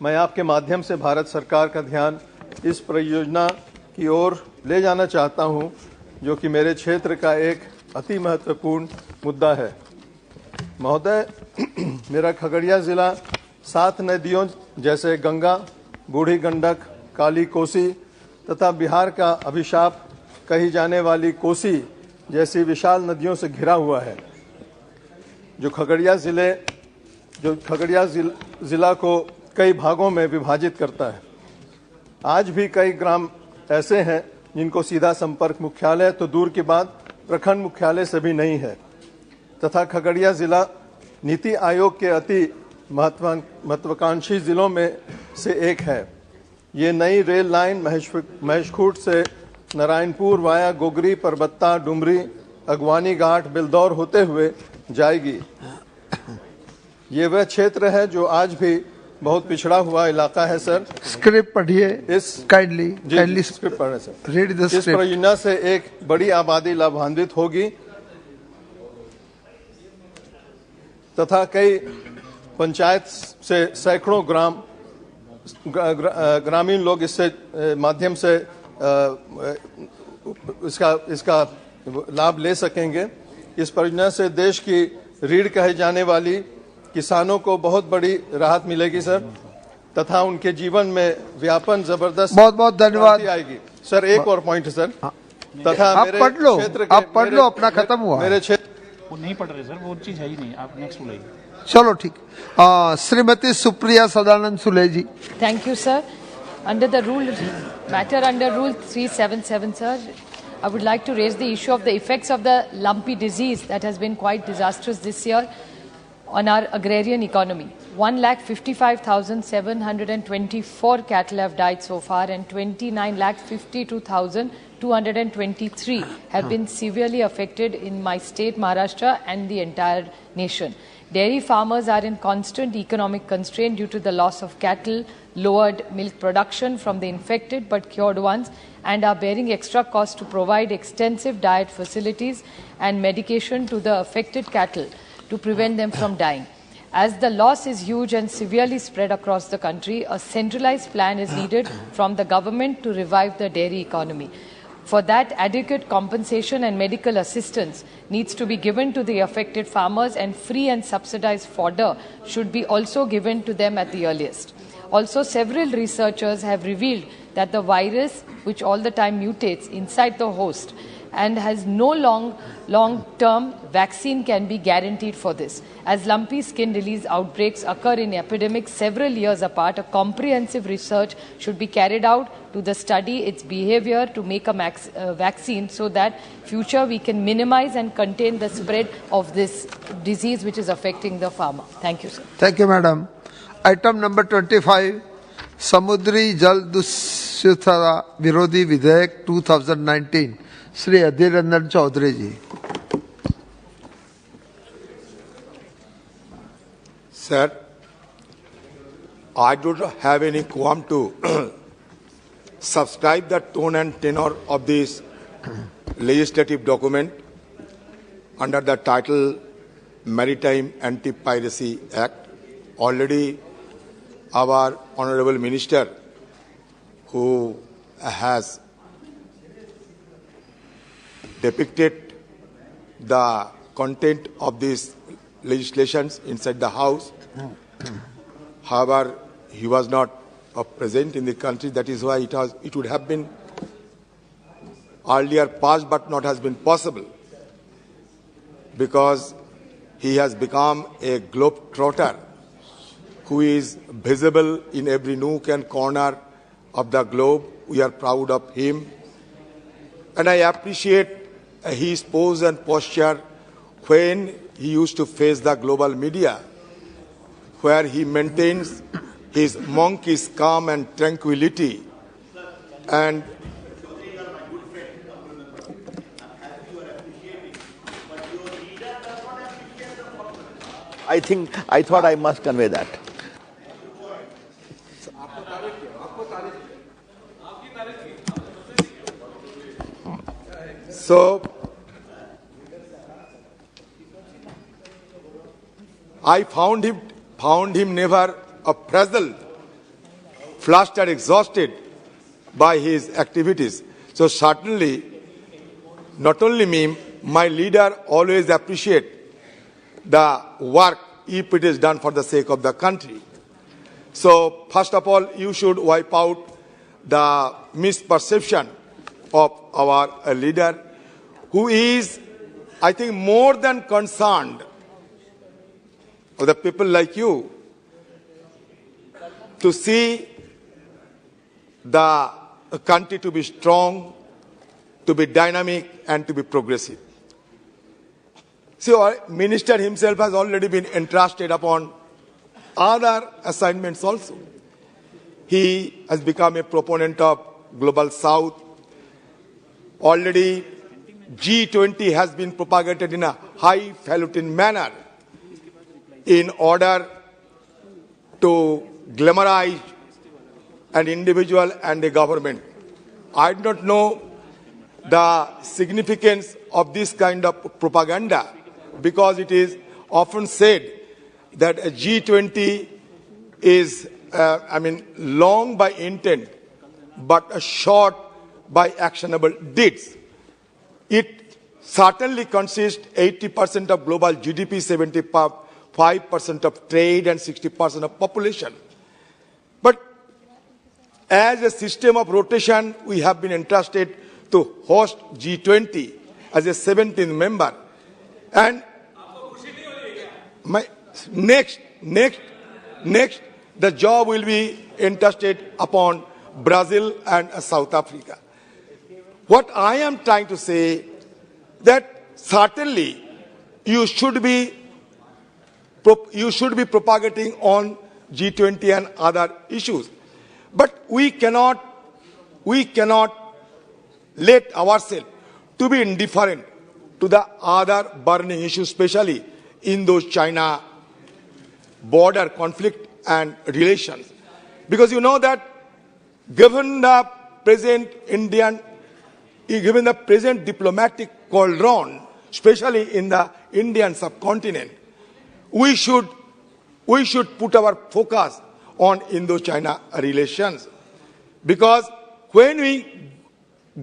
मैं आपके माध्यम से भारत सरकार का ध्यान इस परियोजना की ओर ले जाना चाहता हूं, जो कि मेरे क्षेत्र का एक अति महत्वपूर्ण मुद्दा है। महोदय, मेरा खगड़िया जिला 7 नदियों जैसे गंगा, बूढ़ी गंडक, काली कोसी तथा बिहार का अभिशाप कही जाने वाली कोसी जैसी विशाल नदियों से घिरा हुआ है, जो खगड़िया जिला को कई भागों में विभाजित करता है। आज भी कई ग्राम ऐसे हैं जिनको सीधा संपर्क मुख्यालय तो दूर की बात प्रखंड मुख्यालय से भी नहीं है, तथा खगड़िया जिला नीति आयोग के अति महत्वाकांक्षी जिलों में से एक है। ये नई रेल लाइन महेशखूट से नारायणपुर वाया गोगरी, परबत्ता, डुमरी, अगवानी घाट, बिलदौर होते हुए जाएगी। ये वह क्षेत्र है जो आज भी बहुत पिछड़ा हुआ इलाका है। सर, स्क्रिप्ट पढ़िए इस काइंडली स्क्रिप्ट पढ़े सर। रीड द इस स्क्रिप्ट। परियोजना से एक बड़ी आबादी लाभान्वित होगी तथा कई पंचायत से सैकड़ों ग्रामीण लोग इससे माध्यम से इसका लाभ ले सकेंगे। इस परियोजना से देश की रीढ़ कहे जाने वाली किसानों को बहुत बड़ी राहत मिलेगी सर, तथा उनके जीवन में व्यापन जबरदस्त बहुत बहुत धन्यवाद आएगी। सर, एक और पॉइंट सर, तथा आप पढ़ लो अपना खत्म हुआ। मेरे क्षेत्र वो नहीं पढ़ रहे सर, वो चीज है ही नहीं। आप नेक्स्ट बोलिए। चलो ठीक। श्रीमती सुप्रिया सदानंद सुले जी। Thank you, sir. Under the matter under Rule 377, sir, I would like to raise the issue of the effects of the lumpy disease that has been quite disastrous this year on our agrarian economy. 1,55,724 cattle have died so far, and 29,52,223 have been severely affected in my state, Maharashtra, and the entire nation. Dairy farmers are in constant economic constraint due to the loss of cattle, lowered milk production from the infected but cured ones, and are bearing extra costs to provide extensive diet facilities and medication to the affected cattle to prevent them from dying. As the loss is huge and severely spread across the country, a centralized plan is needed from the government to revive the dairy economy. For that, adequate compensation and medical assistance needs to be given to the affected farmers, and free and subsidized fodder should be also given to them at the earliest. Also, several researchers have revealed that the virus, which all the time mutates inside the host and has no long-term vaccine, can be guaranteed for this. As lumpy skin disease outbreaks occur in epidemics several years apart, a comprehensive research should be carried out to study its behavior to make a vaccine, so that future we can minimize and contain the spread of this disease which is affecting the farmer. Thank you, sir. Thank you, madam. Item number 25, समुद्री जल दूषितता विरोधी विधेयक 2019, श्री अधीर रंजन चौधरी जी। Sir, I don't have any qualm to subscribe the tone and tenor of this legislative document under the title Maritime Anti-Piracy Act. Already our Honorable Minister, who has depicted the content of these legislations inside the House. However, he was not present in the country. That is why it would have been earlier passed, but not has been possible, because he has become a globetrotter who is visible in every nook and corner of the globe. We are proud of him. And I appreciate his pose and posture when he used to face the global media, where he maintains his monkey's calm and tranquility. And I thought I must convey that. So, I found him never frazzled, flustered, exhausted by his activities. So certainly, not only me, my leader always appreciate the work if it is done for the sake of the country. So first of all, you should wipe out the misperception of our leader, who is, I think, more than concerned of the people like you to see the country to be strong, to be dynamic, and to be progressive. See, our minister himself has already been entrusted upon other assignments also. He has become a proponent of Global South. Already G20 has been propagated in a highfalutin manner in order to glamorize an individual and a government. I do not know the significance of this kind of propaganda, because it is often said that a G20 is, long by intent, but short by actionable deeds. It certainly consists 80% of global GDP, 75% of trade, and 60% of population. But as a system of rotation, we have been entrusted to host G20 as a 17th member. And next, the job will be entrusted upon Brazil and South Africa. What I am trying to say, that certainly you should be propagating on G20 and other issues. But we cannot let ourselves to be indifferent to the other burning issues, especially in those China border conflict and relations. Because you know that given the present diplomatic cauldron, especially in the Indian subcontinent, we should put our focus on Indo-China relations. Because when we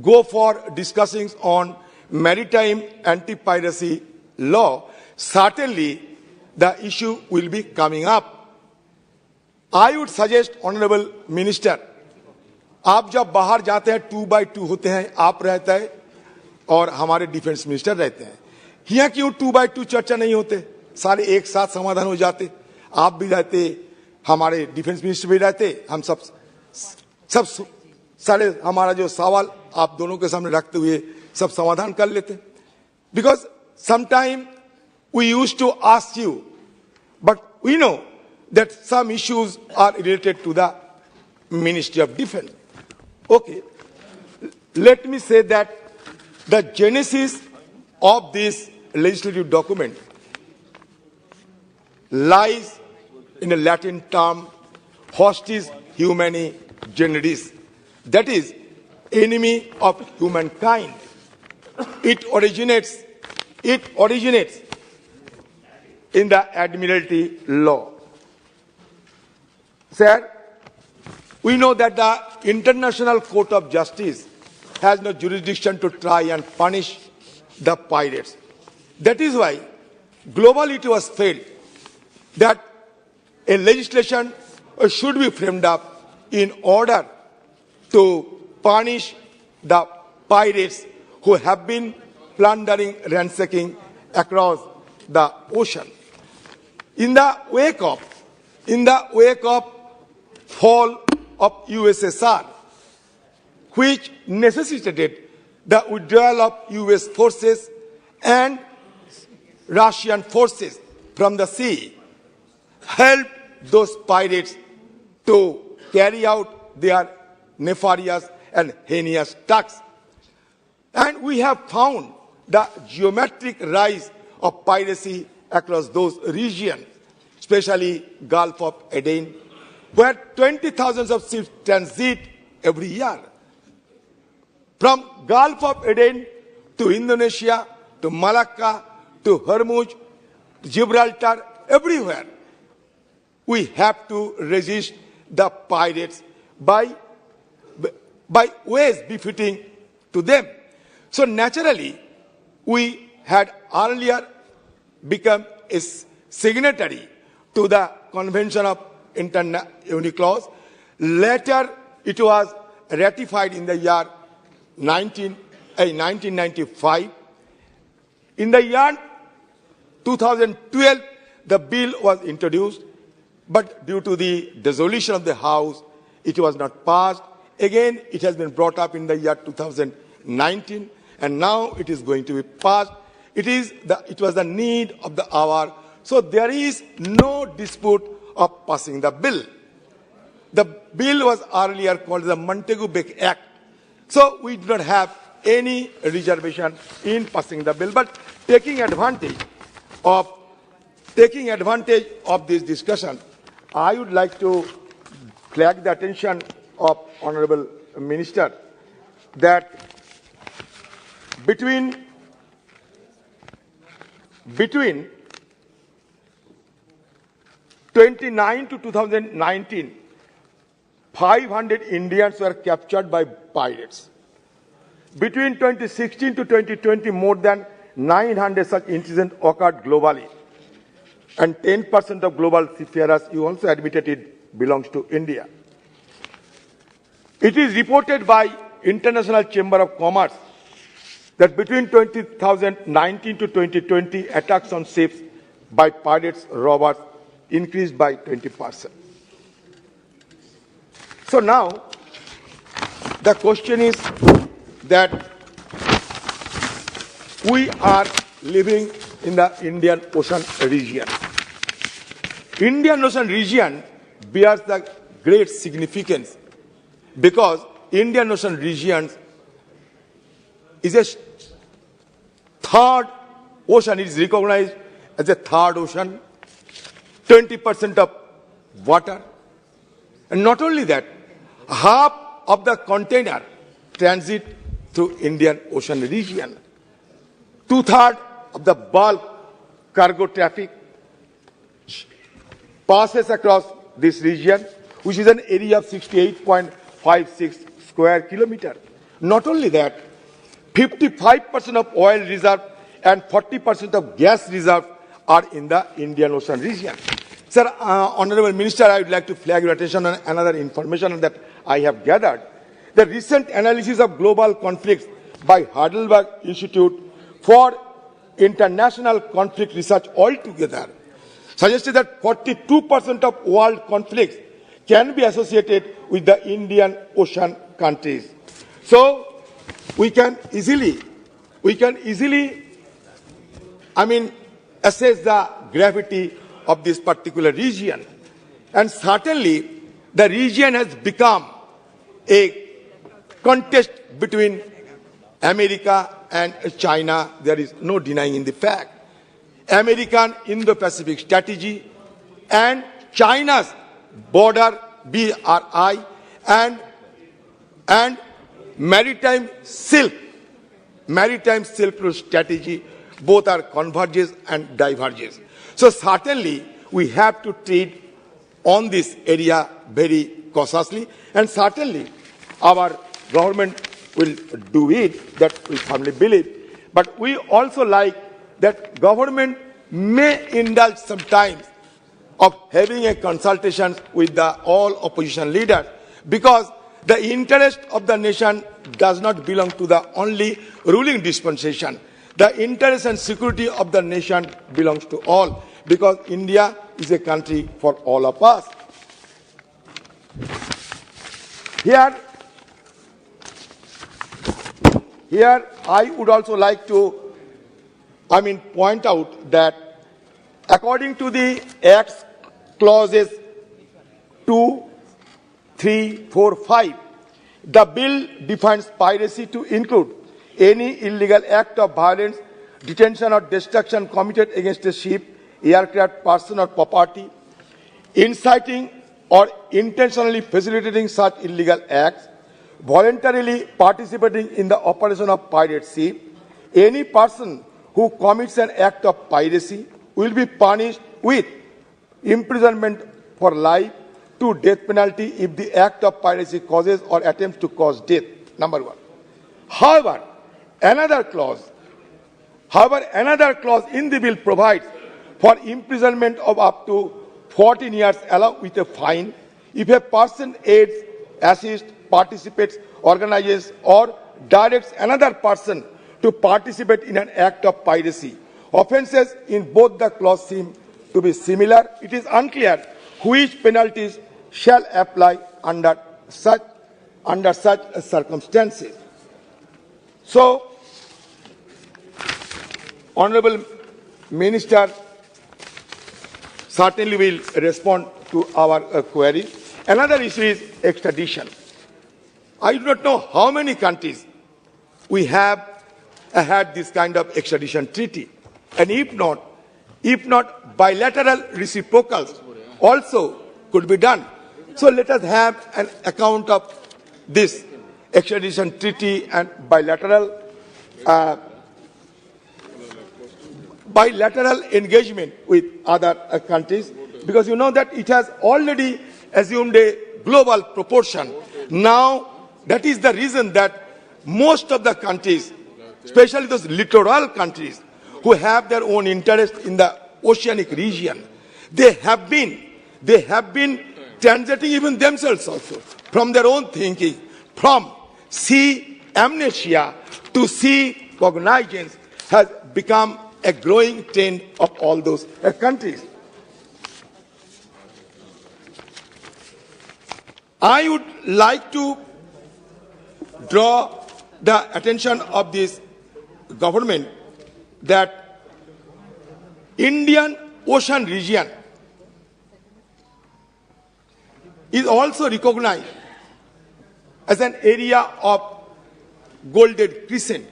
go for discussing on maritime anti-piracy law, certainly the issue will be coming up. I would suggest, Honorable Minister, आप जब बाहर जाते हैं 2x2 होते हैं, आप रहते हैं और हमारे डिफेंस मिनिस्टर रहते हैं, यहाँ क्यों 2x2 चर्चा नहीं होते, सारे एक साथ समाधान हो जाते, आप भी रहते, हमारे डिफेंस मिनिस्टर भी रहते, हम सब सारे हमारा जो सवाल आप दोनों के सामने रखते हुए सब समाधान कर लेते. Because sometime we used to ask you, but we know that some issues are related to the Ministry of Defense. Okay, let me say that the genesis of this legislative document lies in a Latin term, hostis humani generis, that is, enemy of humankind. It originates in the Admiralty law. Sir, we know that the International Court of Justice has no jurisdiction to try and punish the pirates. That is why globally it was felt that a legislation should be framed up in order to punish the pirates who have been plundering, ransacking across the ocean. In the wake of fall of USSR, which necessitated the withdrawal of US forces and Russian forces from the sea, helped those pirates to carry out their nefarious and heinous tasks. And we have found the geometric rise of piracy across those regions, especially Gulf of Aden, where 20,000 of ships transit every year. From Gulf of Aden to Indonesia, to Malacca, to Hormuz, Gibraltar, everywhere, we have to resist the pirates by ways befitting to them. So naturally, we had earlier become a signatory to the Convention of UNICLOS. Later, it was ratified in the year 1995. In the year 2012, the bill was introduced, but due to the dissolution of the House, it was not passed. Again, it has been brought up in the year 2019, and now it is going to be passed. It was the need of the hour, so there is no dispute of passing the bill. The bill was earlier called the Montagu-Beck Act, so we do not have any reservation in passing the bill. But taking advantage of this discussion, I would like to flag the attention of Honorable Minister that between 29 to 2019, 500 Indians were captured by pirates. Between 2016 to 2020, more than 900 such incidents occurred globally. And 10% of global seafarers, you also admitted it, belongs to India. It is reported by International Chamber of Commerce that between 2019 to 2020, attacks on ships by pirates, robbers, increased by 20%. So now, the question is that we are living in the Indian Ocean region. Indian Ocean region bears the great significance because Indian Ocean region is a third ocean. It is recognized as a third ocean, 20% of water. And not only that, half of the container transit through Indian Ocean region. 2/3 of the bulk cargo traffic passes across this region, which is an area of 68.56 square kilometers. Not only that, 55% of oil reserve and 40% of gas reserve are in the Indian Ocean region. Sir, Honorable Minister, I would like to flag your attention on another information that I have gathered. The recent analysis of global conflicts by Heidelberg Institute for International Conflict Research altogether suggested that 42% of world conflicts can be associated with the Indian Ocean countries. So we can easily, assess the gravity of this particular region. And certainly, the region has become a contest between America and China. There is no denying in the fact. American Indo-Pacific strategy and China's border BRI and maritime silk route strategy, both are converges and diverges. So certainly we have to treat on this area very cautiously, and certainly our government will do it, that we firmly believe. But we also like that government may indulge sometimes of having a consultation with all opposition leaders, because the interest of the nation does not belong to the only ruling dispensation. The interest and security of the nation belongs to all, because India is a country for all of us. Here I would also like to point out that according to the Act's clauses 2, 3, 4, 5, the bill defines piracy to include any illegal act of violence, detention or destruction committed against a ship, aircraft, person or property, inciting or intentionally facilitating such illegal acts, voluntarily participating in the operation of pirate ship. Any person who commits an act of piracy will be punished with imprisonment for life to death penalty if the act of piracy causes or attempts to cause death. Number one. However, another clause in the bill provides for imprisonment of up to 14 years along with a fine if a person aids, assists, participates, organizes or directs another person to participate in an act of piracy. Offences in both the clauses seem to be similar. It is unclear which penalties shall apply under such circumstances. So, Honorable Minister certainly will respond to our query. Another issue is extradition. I do not know how many countries we have had this kind of extradition treaty, and if not bilateral reciprocals also could be done. So let us have an account of this extradition treaty and bilateral engagement with other countries, because you know that it has already assumed a global proportion. Now, that is the reason that most of the countries, especially those littoral countries who have their own interest in the oceanic region, they have been transiting even themselves also from their own thinking, from sea amnesia to sea cognizance has become a growing trend of all those countries. I would like to draw the attention of this government that Indian Ocean region is also recognized as an area of golden crescent,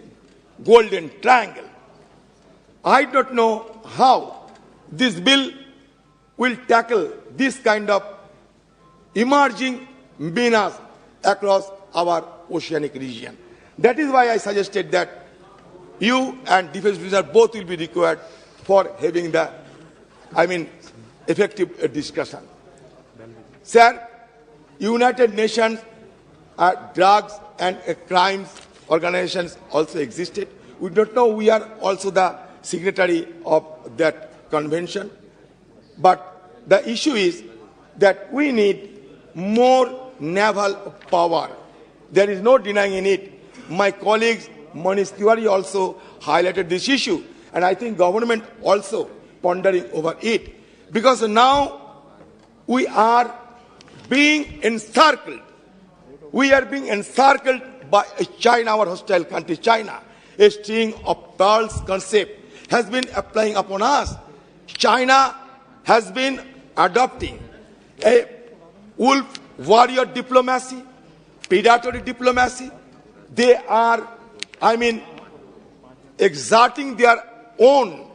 golden triangle. I don't know how this bill will tackle this kind of emerging menace across our oceanic region. That is why I suggested that you and Defense Minister both will be required for having the, effective discussion. Sir, United Nations drugs and crimes organizations also existed. We don't know we are also the signatory of that convention. But the issue is that we need more naval power. There is no denying in it. My colleagues, Manish Tiwari, also highlighted this issue. And I think government also pondering over it. Because now we are being encircled. We are being encircled by China, our hostile country, China. A string of pearls concept has been applying upon us. China has been adopting a wolf warrior diplomacy, predatory diplomacy. They are, exerting their own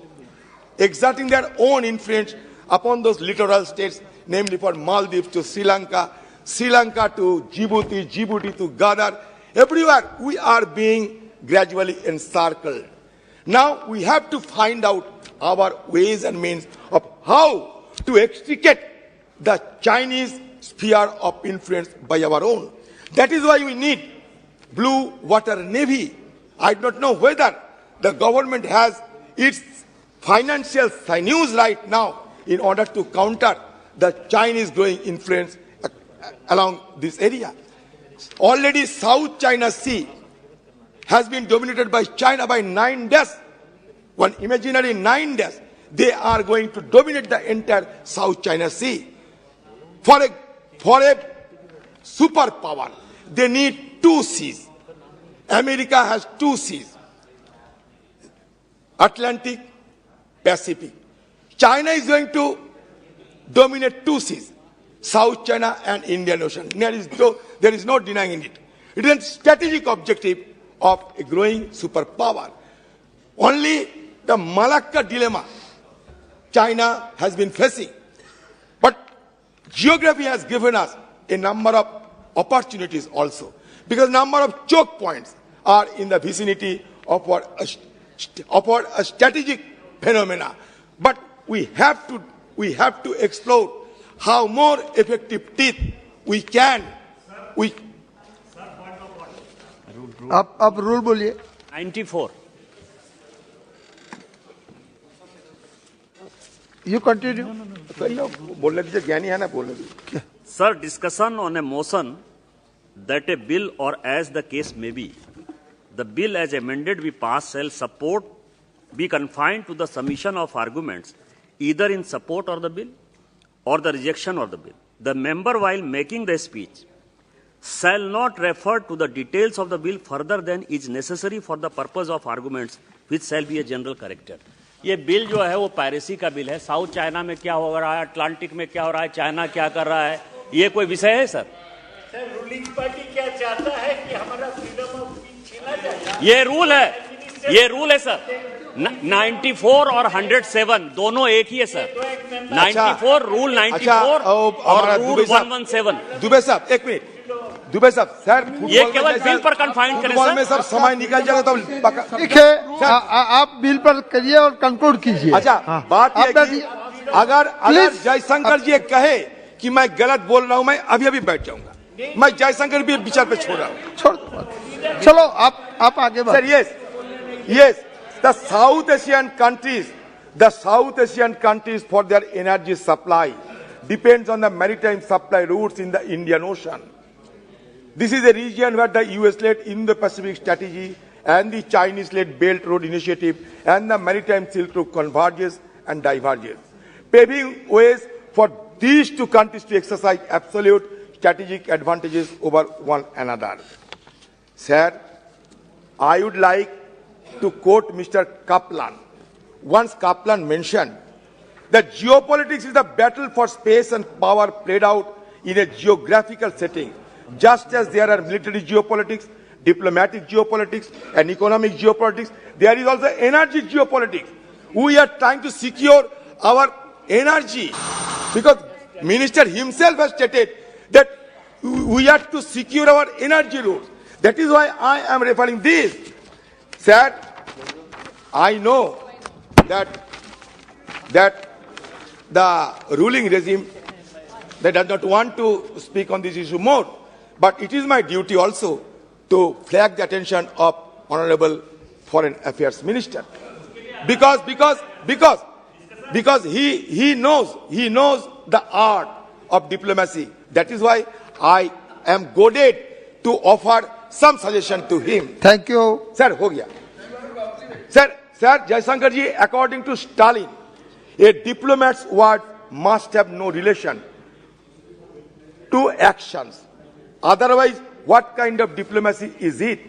influence upon those littoral states, namely for Maldives to Sri Lanka, Sri Lanka to Djibouti, Djibouti to Gadar. Everywhere we are being gradually encircled. Now we have to find out our ways and means of how to extricate the Chinese sphere of influence by our own. That is why we need Blue Water Navy. I don't know whether the government has its financial sinews right now in order to counter the Chinese growing influence along this area. Already South China Sea has been dominated by China by 9 days. One imaginary 9 days. They are going to dominate the entire South China Sea. For a superpower, they need 2 seas. America has 2 seas. Atlantic, Pacific. China is going to dominate 2 seas. South China and Indian Ocean. There is no denying it. It is a strategic objective of a growing superpower. Only the Malacca dilemma China has been facing. But geography has given us a number of opportunities also. Because number of choke points are in the vicinity of a strategic phenomena. But we have to explore how more effective teeth we can. आप rule बोलिए. 94. You continue. बोलने दीजिए, ज्ञानी है ना, बोलने दीजिए. Sir, discussion on a motion that a bill or as the case may be, the bill as amended be passed shall support be confined to the submission of arguments either in support of the bill or the rejection of the bill. The member, while making the speech, shall not refer to the details of the bill further than is necessary for the purpose of arguments which shall be a general character. ये bill जो है वो piracy का bill है. South China में क्या हो रहा है, अटलांटिक में क्या हो रहा है, चाइना क्या कर रहा है, ये कोई विषय है सर? सर, रूलिंग पार्टी क्या चाहता है कि हमारा फ्रीडम ऑफ स्पीच छीना जाए? ये रूल है सर. 94 और 107 दोनों एक ही है सर. 94 रूल 94 और रूल 117. दुबे साहब, एक मिनट. दुबे साहब, सर, ये केवल बिल पर कन्फाइंड करें सर. में सब समय निकल जाएगा तो ठीक है, आप बिल पर करिए और कंक्लूड कीजिए. अच्छा, बात यह कि अगर जयशंकर जी कहे कि मैं गलत बोल रहा हूं, मैं अभी बैठ जाऊंगा. मैं जयशंकर भी विचार पे छोड़ रहा हूं. चलो आप आगे बढ़. Sir, yes, the South Asian countries for their energy supply depends on the maritime supply routes in the Indian Ocean. This is a region where the US-led Indo-Pacific strategy and the Chinese-led Belt Road Initiative and the maritime Silk Road converges and diverges, paving ways for these two countries to exercise absolute strategic advantages over one another. Sir, I would like to quote Mr. Kaplan. Once Kaplan mentioned that geopolitics is the battle for space and power played out in a geographical setting. Just as there are military geopolitics, diplomatic geopolitics, and economic geopolitics, there is also energy geopolitics. We are trying to secure our energy because Minister himself has stated that we have to secure our energy routes. That is why I am referring this. Sir, I know that the ruling regime, they does not want to speak on this issue more. But it is my duty also to flag the attention of Honorable Foreign Affairs Minister, because he knows the art of diplomacy. That is why I am goaded to offer some suggestion to him. Thank you. Sir, ho gaya. Sir, Jaishankar ji, according to Stalin, a diplomat's word must have no relation to actions. Otherwise, what kind of diplomacy is it?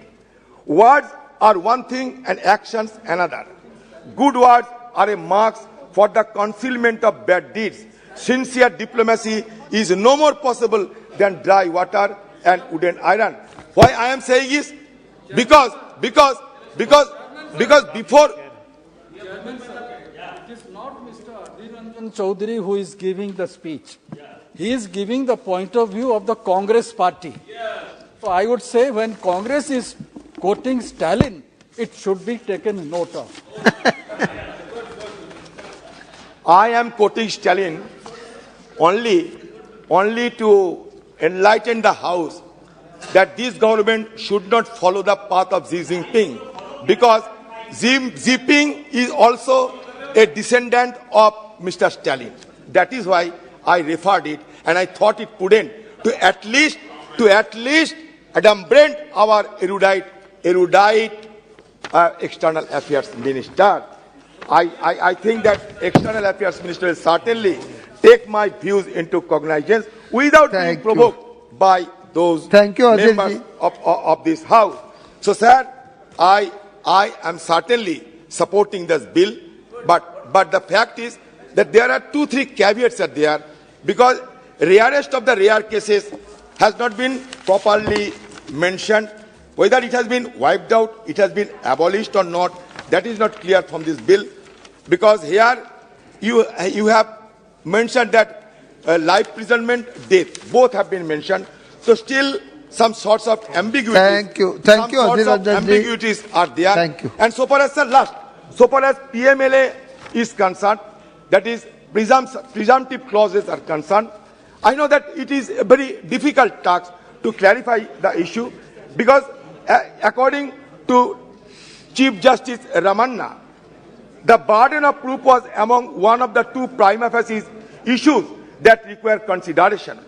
Words are one thing and actions another. Good words are a mark for the concealment of bad deeds. sincere diplomacy is no more possible than dry water and wooden iron. Why I am saying is because before. It is not Mr. Adhir Ranjan Chaudhary who is giving the speech. He is giving the point of view of the Congress party. So I would say when Congress is quoting Stalin, it should be taken note of. I am quoting Stalin only to enlighten the House that this government should not follow the path of Xi Jinping, because Xi Jinping is also a descendant of Mr. Stalin. That is why I referred it, and I thought it prudent to at least adumbrate our erudite external affairs minister. I think that external affairs minister will certainly take my views into cognizance without being provoked by those members of this house. So, sir, I am certainly supporting this bill, but the fact is that there are 2-3 caveats are there, because rarest of the rare cases has not been properly mentioned. Whether it has been wiped out, it has been abolished or not, that is not clear from this bill, because here you have mentioned that life imprisonment, death, both have been mentioned. So still some sorts of ambiguities. Thank you, ambiguities are there. Thank you. And so far as PMLA is concerned, that is presumptive clauses are concerned, I know that it is a very difficult task to clarify the issue, because according to Chief Justice Ramanna, the burden of proof was among one of the 2 prima facie issues that require consideration.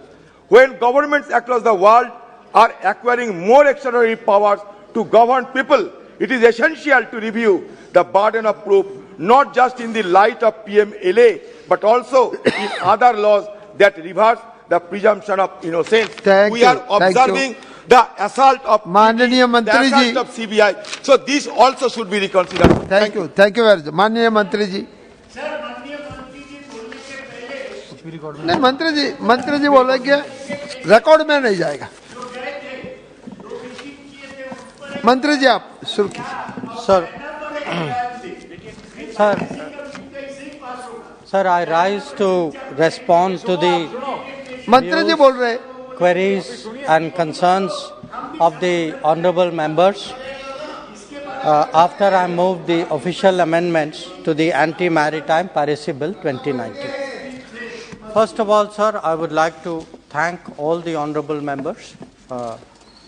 When governments across the world are acquiring more extraordinary powers to govern people, it is essential to review the burden of proof, not just in the light of PMLA, but also in other laws that reverse the presumption of innocence. We are observing the assault of CBI. So this also should be reconsidered. Thank you very much. माननीय मंत्री जी. नहीं, मंत्री जी बोलेंगे, record में नहीं जाएगा. मंत्री जी आप शुरू कीजिए. Sir, I rise to respond to the queries and concerns of the honourable members after I moved the official amendments to the Anti-Maritime Piracy Bill 2019. First of all, sir, I would like to thank all the honourable members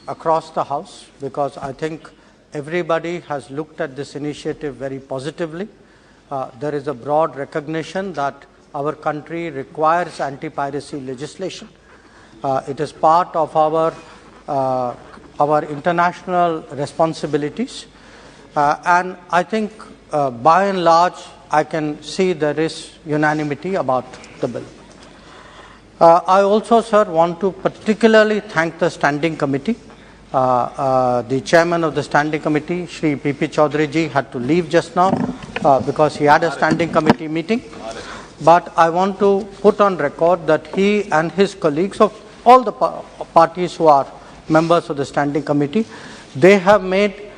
across the House, because I think everybody has looked at this initiative very positively. There is a broad recognition that our country requires anti-piracy legislation. It is part of our international responsibilities, and I think by and large I can see there is unanimity about the bill. I also, sir, want to particularly thank the Standing Committee. The chairman of the Standing Committee, Shri P.P. Chaudhary ji, had to leave just now because he had a Standing Committee meeting. But I want to put on record that he and his colleagues of all the parties who are members of the Standing Committee, they have made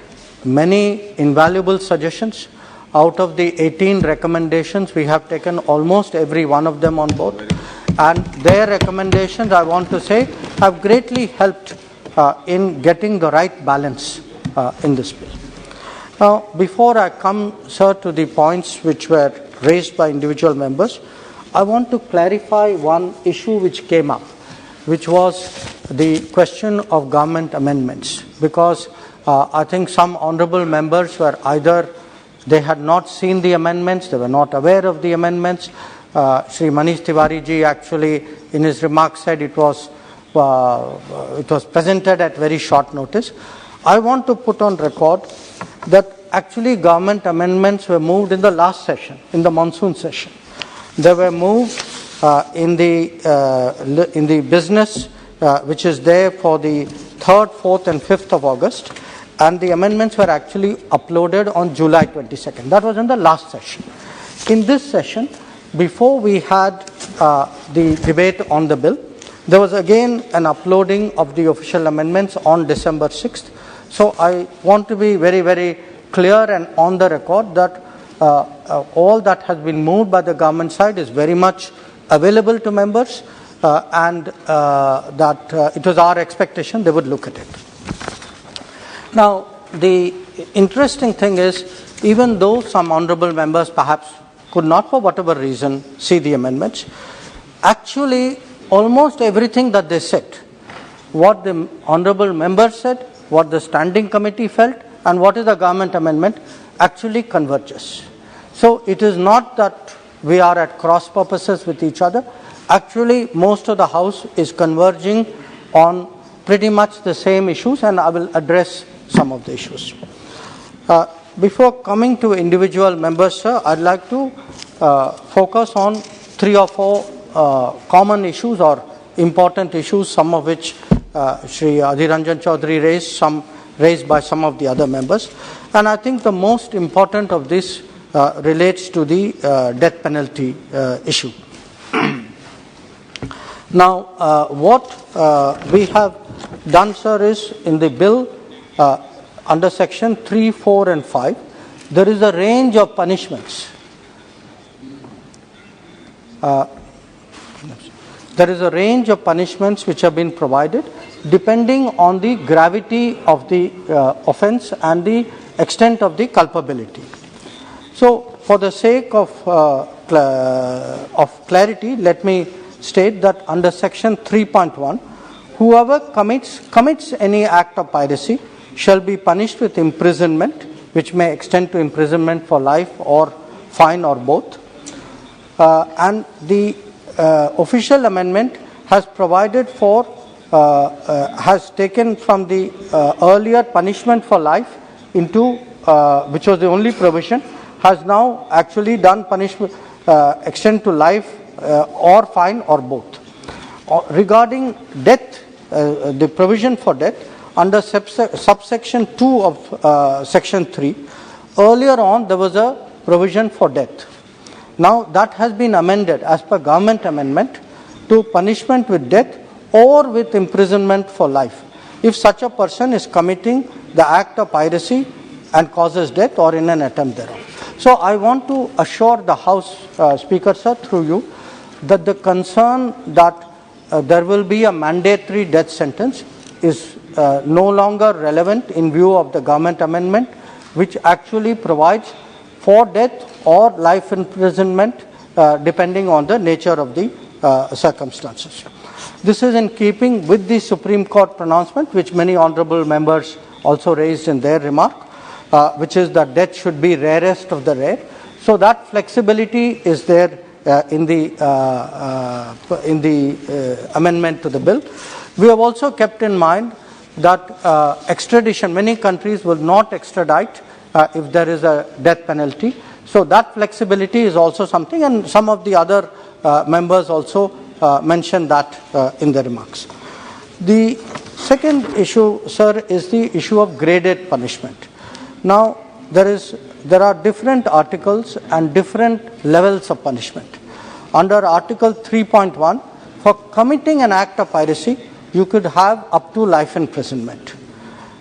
many invaluable suggestions. Out of the 18 recommendations, we have taken almost every one of them on board. And their recommendations, I want to say, have greatly helped in getting the right balance in this bill. Now, before I come, sir, to the points which were raised by individual members, I want to clarify one issue which came up, which was the question of government amendments, because I think some honourable members were either they had not seen the amendments, they were not aware of the amendments. Shri Manish Tiwari ji actually in his remarks said it was presented at very short notice. I want to put on record that actually government amendments were moved in the last session, in the monsoon session. They were moved in the business which is there for the 3rd, 4th and 5th of August, and the amendments were actually uploaded on July 22nd. That was in the last session. In this session, before we had the debate on the bill. There was again an uploading of the official amendments on December 6th. So I want to be very, very clear and on the record that all that has been moved by the government side is very much available to members and that it was our expectation they would look at it. Now, the interesting thing is, even though some honourable members perhaps could not for whatever reason see the amendments, actually almost everything that they said, what the honourable members said, what the standing committee felt, and what is the government amendment actually converges. So it is not that we are at cross purposes with each other. Actually, most of the House is converging on pretty much the same issues, and I will address some of the issues. Before coming to individual members, sir, I'd like to focus on 3 or 4 common issues or important issues, some of which Shri Adhir Ranjan Chaudhary raised, some raised by some of the other members. And I think the most important of this relates to the death penalty issue. Now, what we have done, sir, is in the bill under section 3, 4 and 5, there is a range of punishments. There is a range of punishments which have been provided depending on the gravity of the offence and the extent of the culpability. So, for the sake of clarity, let me state that under section 3.1, whoever commits any act of piracy shall be punished with imprisonment, which may extend to imprisonment for life or fine or both. And the official amendment has provided for, has taken from the earlier punishment for life into, which was the only provision, has now actually done punishment, extend to life or fine or both. Regarding death, the provision for death, under subsection 2 of section 3, earlier on there was a provision for death. Now that has been amended as per government amendment to punishment with death or with imprisonment for life, if such a person is committing the act of piracy and causes death or in an attempt thereof. So I want to assure the House Speaker, sir, through you, that the concern that there will be a mandatory death sentence is no longer relevant in view of the government amendment, which actually provides for death or life imprisonment depending on the nature of the circumstances. This is in keeping with the Supreme Court pronouncement, which many honourable members also raised in their remark, which is that death should be rarest of the rare. So that flexibility is there in the amendment to the bill. We have also kept in mind that extradition, many countries will not extradite if there is a death penalty. So that flexibility is also something, and some of the other members also mentioned that in their remarks. The second issue, sir, is the issue of graded punishment. Now, there are different articles and different levels of punishment. Under Article 3.1, for committing an act of piracy, you could have up to life imprisonment.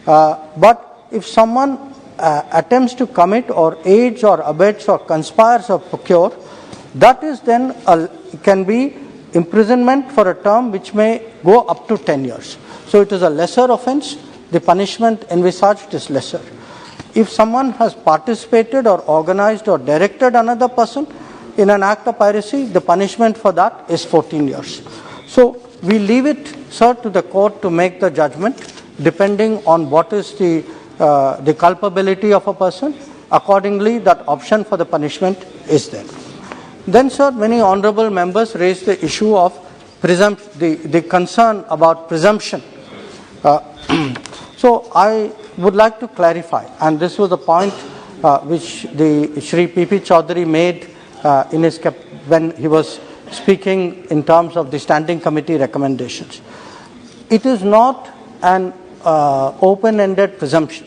But if someone attempts to commit or aids or abets or conspires or procure, that is then can be imprisonment for a term which may go up to 10 years. So it is a lesser offence, the punishment envisaged is lesser. If someone has participated or organized or directed another person in an act of piracy, the punishment for that is 14 years. So we leave it, sir, to the court to make the judgment depending on what is the culpability of a person. Accordingly, that option for the punishment is there. Then, sir, many honourable members raised the issue of the concern about presumption. So I would like to clarify, and this was a point which the Shri P.P. Chaudhary made in his when he was speaking in terms of the standing committee recommendations. It is not an open-ended presumption.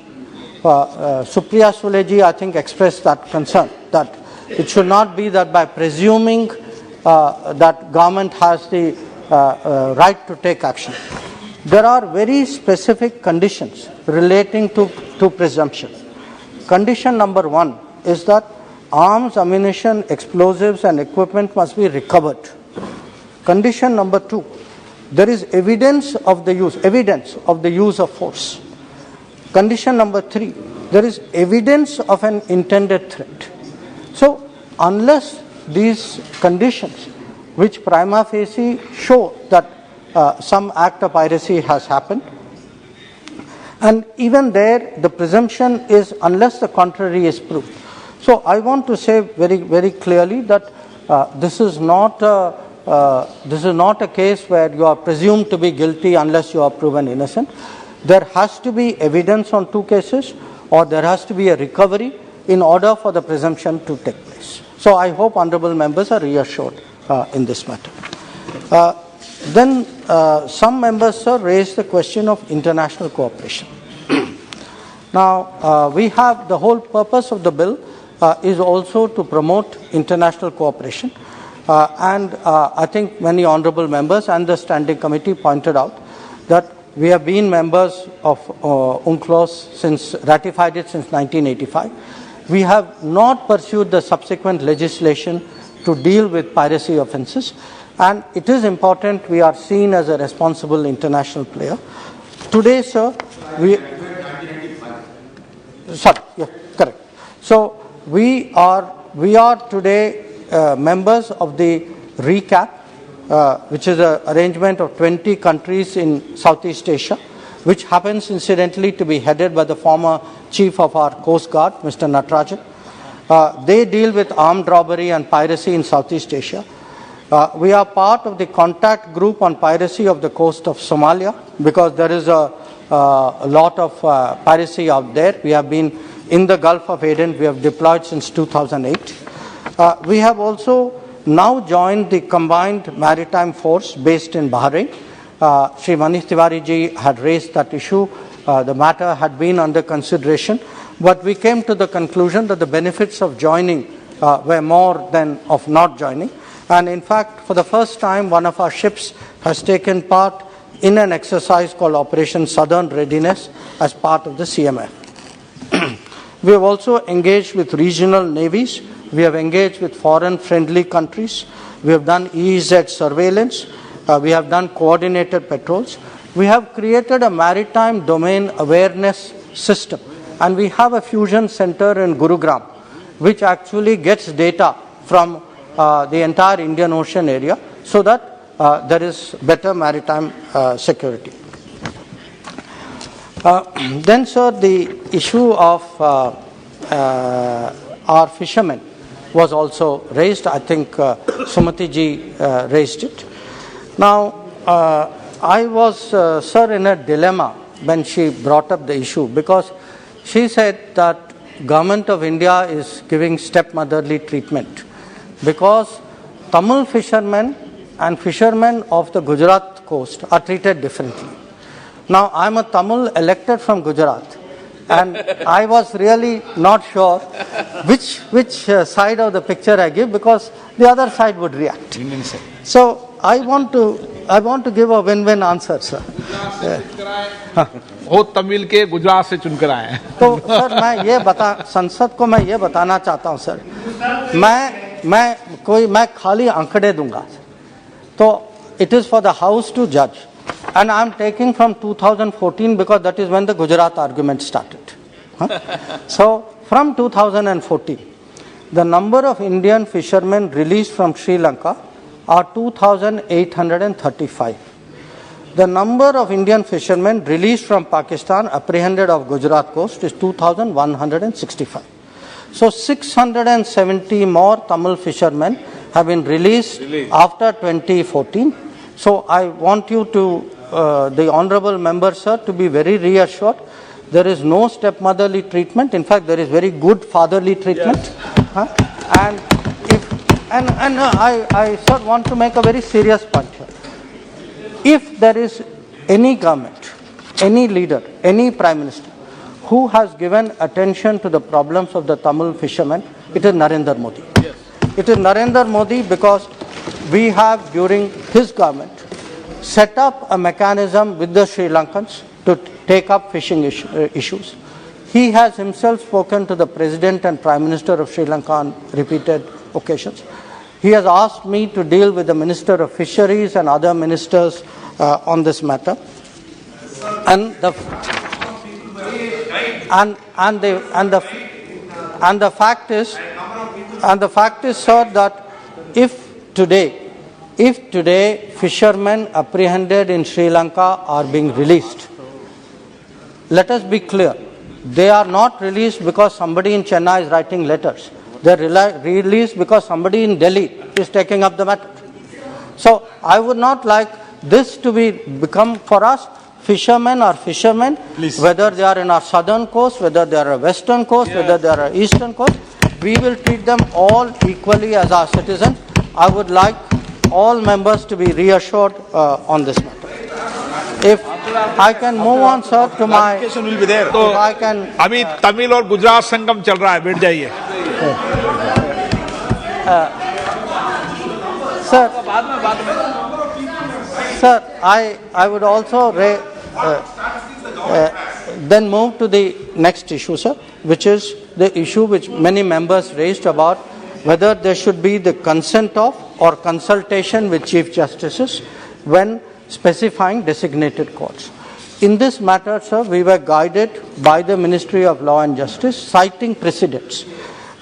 Supriya Sule ji, I think, expressed that concern, that it should not be that by presuming that government has the right to take action. There are very specific conditions relating to presumption. Condition number 1 is that arms, ammunition, explosives and equipment must be recovered. Condition number 2, there is evidence of the use of force. Condition number 3, there is evidence of an intended threat. So, unless these conditions, which prima facie show that some act of piracy has happened, and even there the presumption is unless the contrary is proved. So, I want to say very, very clearly that this is not a case where you are presumed to be guilty unless you are proven innocent. There has to be evidence on 2 cases, or there has to be a recovery in order for the presumption to take place. So I hope honourable members are reassured in this matter. Then some members, sir, raised the question of international cooperation. Now, we have the whole purpose of the bill is also to promote international cooperation. And I think many honourable members and the standing committee pointed out that we have been members of UNCLOS ratified it since 1985. We have not pursued the subsequent legislation to deal with piracy offences, and it is important we are seen as a responsible international player. Today, sir, correct. So we are today members of the RECAP, which is an arrangement of 20 countries in Southeast Asia, which happens incidentally to be headed by the former chief of our Coast Guard, Mr. Natarajan. They deal with armed robbery and piracy in Southeast Asia. We are part of the contact group on piracy of the coast of Somalia, because there is a lot of piracy out there. We have been in the Gulf of Aden. We have deployed since 2008. We have also now joined the combined maritime force based in Bahrain. Shri Manish Tiwari ji had raised that issue. The matter had been under consideration, but we came to the conclusion that the benefits of joining were more than of not joining. And in fact, for the first time, one of our ships has taken part in an exercise called Operation Southern Readiness as part of the CMF. We have also engaged with regional navies. We have engaged with foreign friendly countries. We have done EEZ surveillance. We have done coordinated patrols. We have created a maritime domain awareness system. And we have a fusion center in Gurugram, which actually gets data from the entire Indian Ocean area, so that there is better maritime security. Then, sir, the issue of our fishermen was also raised. I think Sumati ji raised it. Now, I was, sir, in a dilemma when she brought up the issue, because she said that Government of India is giving stepmotherly treatment because Tamil fishermen and fishermen of the Gujarat coast are treated differently. Now, I am a Tamil elected from Gujarat, and I was really not sure which side of the picture I give, because the other side would react. So I want to give a win-win answer, sir. वो तमिल के गुजरात से चुनकर आए हैं। तो sir संसद को मैं ये बताना चाहता हूँ सर, मैं खाली आंकड़े दूंगा, तो it is for the house to judge, and I am taking from 2014 because that is when the Gujarat argument started. So from 2014, the number of Indian fishermen released from Sri Lanka are 2,835. The number of Indian fishermen released from Pakistan apprehended off Gujarat coast is 2,165. So 670 more Tamil fishermen have been released after 2014. So I want you to, the honourable member, sir, to be very reassured. There is no stepmotherly treatment. In fact, there is very good fatherly treatment. Yes. And I sir, want to make a very serious point here. If there is any government, any leader, any prime minister who has given attention to the problems of the Tamil fishermen, it is Narendra Modi. Yes. It is Narendra Modi, because we have, during his government, set up a mechanism with the Sri Lankans to take up fishing issues. He has himself spoken to the President and Prime Minister of Sri Lanka on repeated occasions. He has asked me to deal with the Minister of Fisheries and other ministers on this matter. And the fact is, sir, that if today fishermen apprehended in Sri Lanka are being released, let us be clear, they are not released because somebody in Chennai is writing letters. They are released because somebody in Delhi is taking up the matter. So I would not like this to become for us. Fishermen are fishermen, whether they are in our southern coast, whether they are a western coast, whether they are a eastern coast. We will treat them all equally as our citizens. I would like all members to be reassured on this matter. If I can move on, sir, to my... will be there. So I can... अभी तमिल और गुजरात संगम चल रहा है, बैठ जाइए. Sir, I would also then move to the next issue, sir, which is the issue which many members raised about whether there should be the consent of or consultation with Chief Justices when specifying designated courts. In this matter, sir, we were guided by the Ministry of Law and Justice, citing precedents.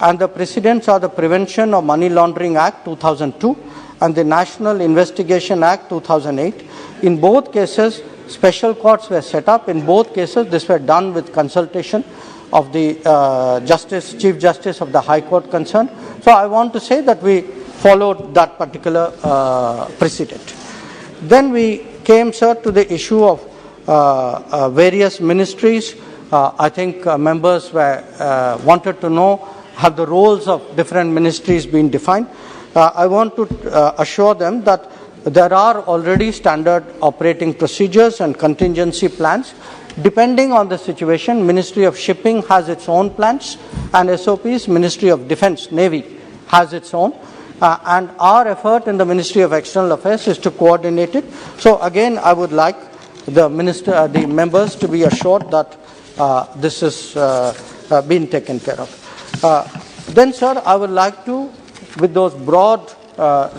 And the precedents are the Prevention of Money Laundering Act 2002 and the National Investigation Act 2008. In both cases, special courts were set up. In both cases, this were done with consultation of the Chief Justice of the High Court concerned. So I want to say that we followed that particular precedent. Then we came, sir, to the issue of various ministries. I think members wanted to know, have the roles of different ministries been defined? I want to assure them that there are already standard operating procedures and contingency plans. Depending on the situation, Ministry of Shipping has its own plans and SOPs, Ministry of Defence, Navy has its own. And our effort in the Ministry of External Affairs is to coordinate it. So again, I would like the members to be assured that this is being taken care of. Then, sir, I would like to, with those broad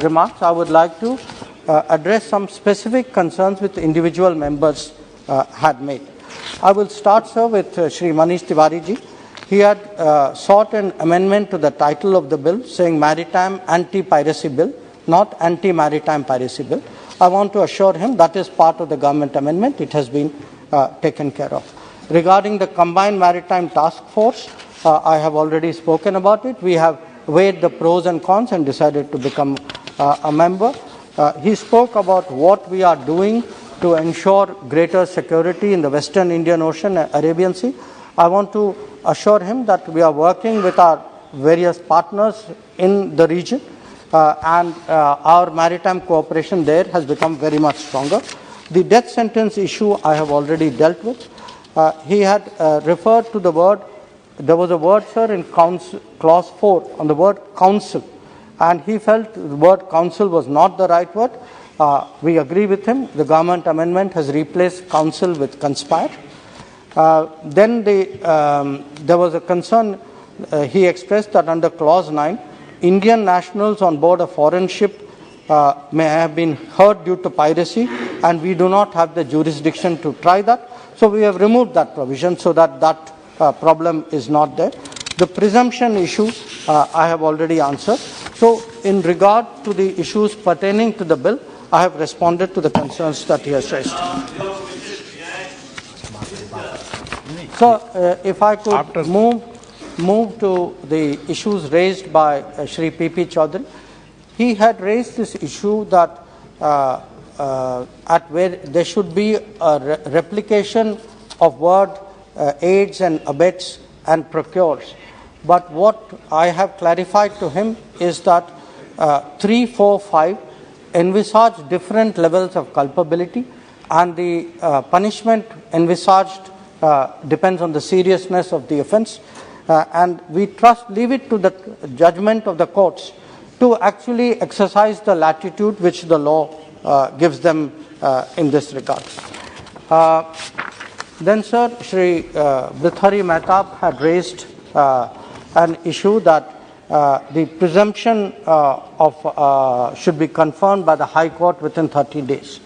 remarks, I would like to address some specific concerns which individual members had made. I will start, sir, with Shri Manish Tiwari ji. He had sought an amendment to the title of the bill saying Maritime Anti-Piracy Bill, not Anti-Maritime Piracy Bill. I want to assure him that is part of the government amendment. It has been taken care of. Regarding the Combined Maritime Task Force, I have already spoken about it. We have weighed the pros and cons and decided to become a member. He spoke about what we are doing to ensure greater security in the Western Indian Ocean and Arabian Sea. I want to assure him that we are working with our various partners in the region and our maritime cooperation there has become very much stronger. The death sentence issue I have already dealt with. He had referred to the word, there was a word, sir, in clause 4 on the word counsel, and he felt the word counsel was not the right word. We agree with him. The government amendment has replaced counsel with conspire. Then there was a concern he expressed that under clause 9, Indian nationals on board a foreign ship may have been hurt due to piracy, and we do not have the jurisdiction to try that. So we have removed that provision so that that problem is not there. The presumption issue I have already answered. So in regard to the issues pertaining to the bill, I have responded to the concerns that he has raised. So if I could move to the issues raised by Shri P.P. Chaudhary. He had raised this issue that at where there should be a replication of word aids and abets and procures. But what I have clarified to him is that 3, 4, 5 envisage different levels of culpability, and the punishment envisaged depends on the seriousness of the offence, and we leave it to the judgment of the courts to actually exercise the latitude which the law gives them in this regard. Then, sir, Shri Brithari Mehtab had raised an issue that the presumption should be confirmed by the High Court within 30 days.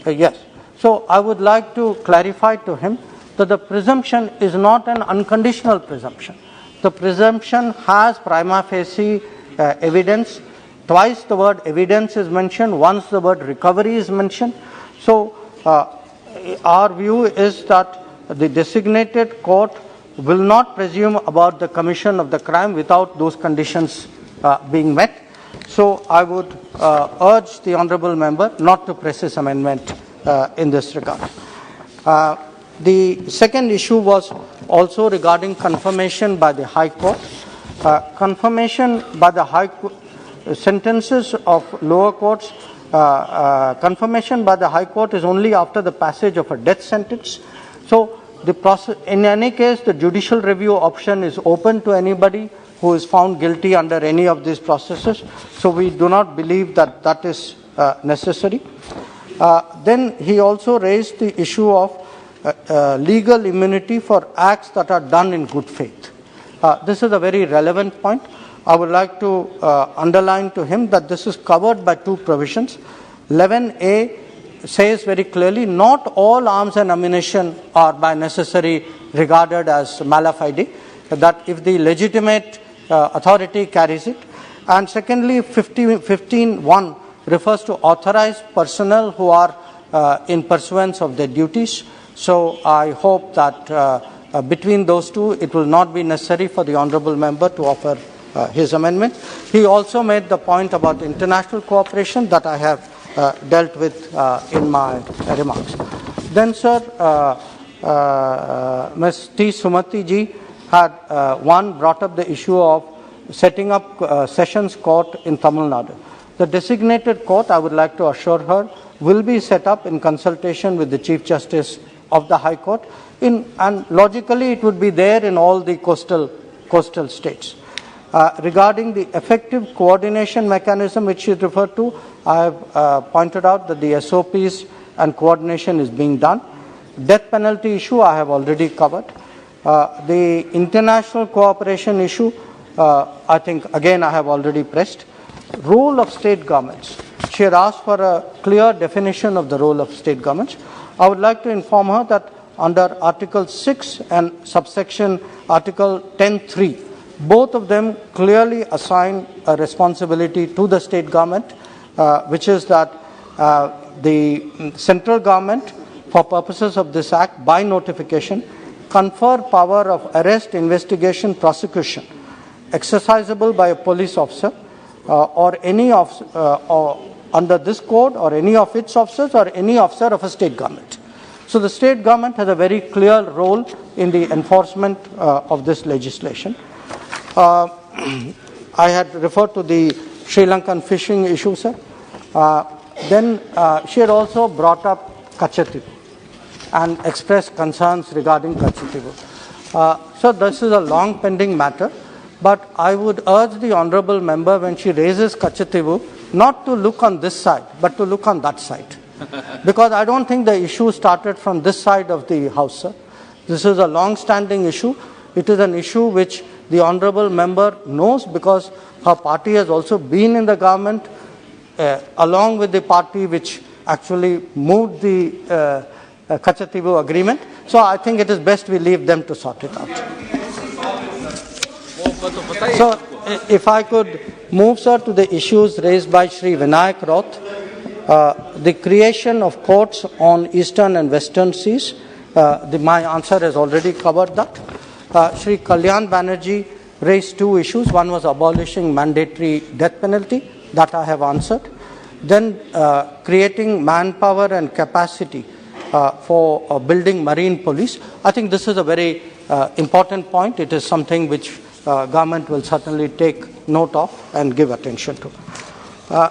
Yes. So I would like to clarify to him that the presumption is not an unconditional presumption. The presumption has prima facie evidence. Twice the word evidence is mentioned, once the word recovery is mentioned. So our view is that the designated court will not presume about the commission of the crime without those conditions being met. So I would urge the honourable member not to press his amendment in this regard. The second issue was also regarding confirmation by the High Court. Confirmation by the High Court, sentences of lower courts, confirmation by the High Court is only after the passage of a death sentence. So the process, in any case, the judicial review option is open to anybody who is found guilty under any of these processes. So we do not believe that that is necessary. Then he also raised the issue of legal immunity for acts that are done in good faith. This is a very relevant point. I would like to underline to him that this is covered by two provisions. 11A says very clearly, not all arms and ammunition are by necessary regarded as mala fide, that if the legitimate authority carries it. And secondly, 15.1 refers to authorized personnel who are in pursuance of their duties. So I hope that between those two, it will not be necessary for the honourable member to offer his amendment. He also made the point about international cooperation that I have dealt with in my remarks. Then, sir, Ms. T. Sumati ji had brought up the issue of setting up Sessions Court in Tamil Nadu. The designated court, I would like to assure her, will be set up in consultation with the Chief Justice of the High Court, and logically it would be there in all the coastal states. Regarding the effective coordination mechanism which she referred to, I have pointed out that the SOPs and coordination is being done. Death penalty issue I have already covered. The international cooperation issue, I think again I have already pressed. Role of state governments. She had asked for a clear definition of the role of state governments. I would like to inform her that under Article 6 and subsection Article 10.3, both of them clearly assign a responsibility to the state government, which is that the central government, for purposes of this Act, by notification, confer power of arrest, investigation, prosecution, exercisable by a police officer or any under this code, or any of its officers, or any officer of a state government. So the state government has a very clear role in the enforcement of this legislation. I had referred to the Sri Lankan fishing issue, sir. Then she had also brought up Kachativu and expressed concerns regarding Kachativu. So this is a long pending matter, but I would urge the honourable member, when she raises Kachativu, not to look on this side, but to look on that side. Because I don't think the issue started from this side of the House, sir. This is a long-standing issue. It is an issue which the honourable member knows, because her party has also been in the government along with the party which actually moved the Kachativu agreement. So I think it is best we leave them to sort it out. So if I could move, sir, to the issues raised by Shri Vinayak Roth. The creation of courts on eastern and western seas. My answer has already covered that. Shri Kalyan Banerjee raised two issues. One was abolishing mandatory death penalty. That I have answered. Then creating manpower and capacity for building marine police. I think this is a very important point. It is something which government will certainly take note of and give attention to.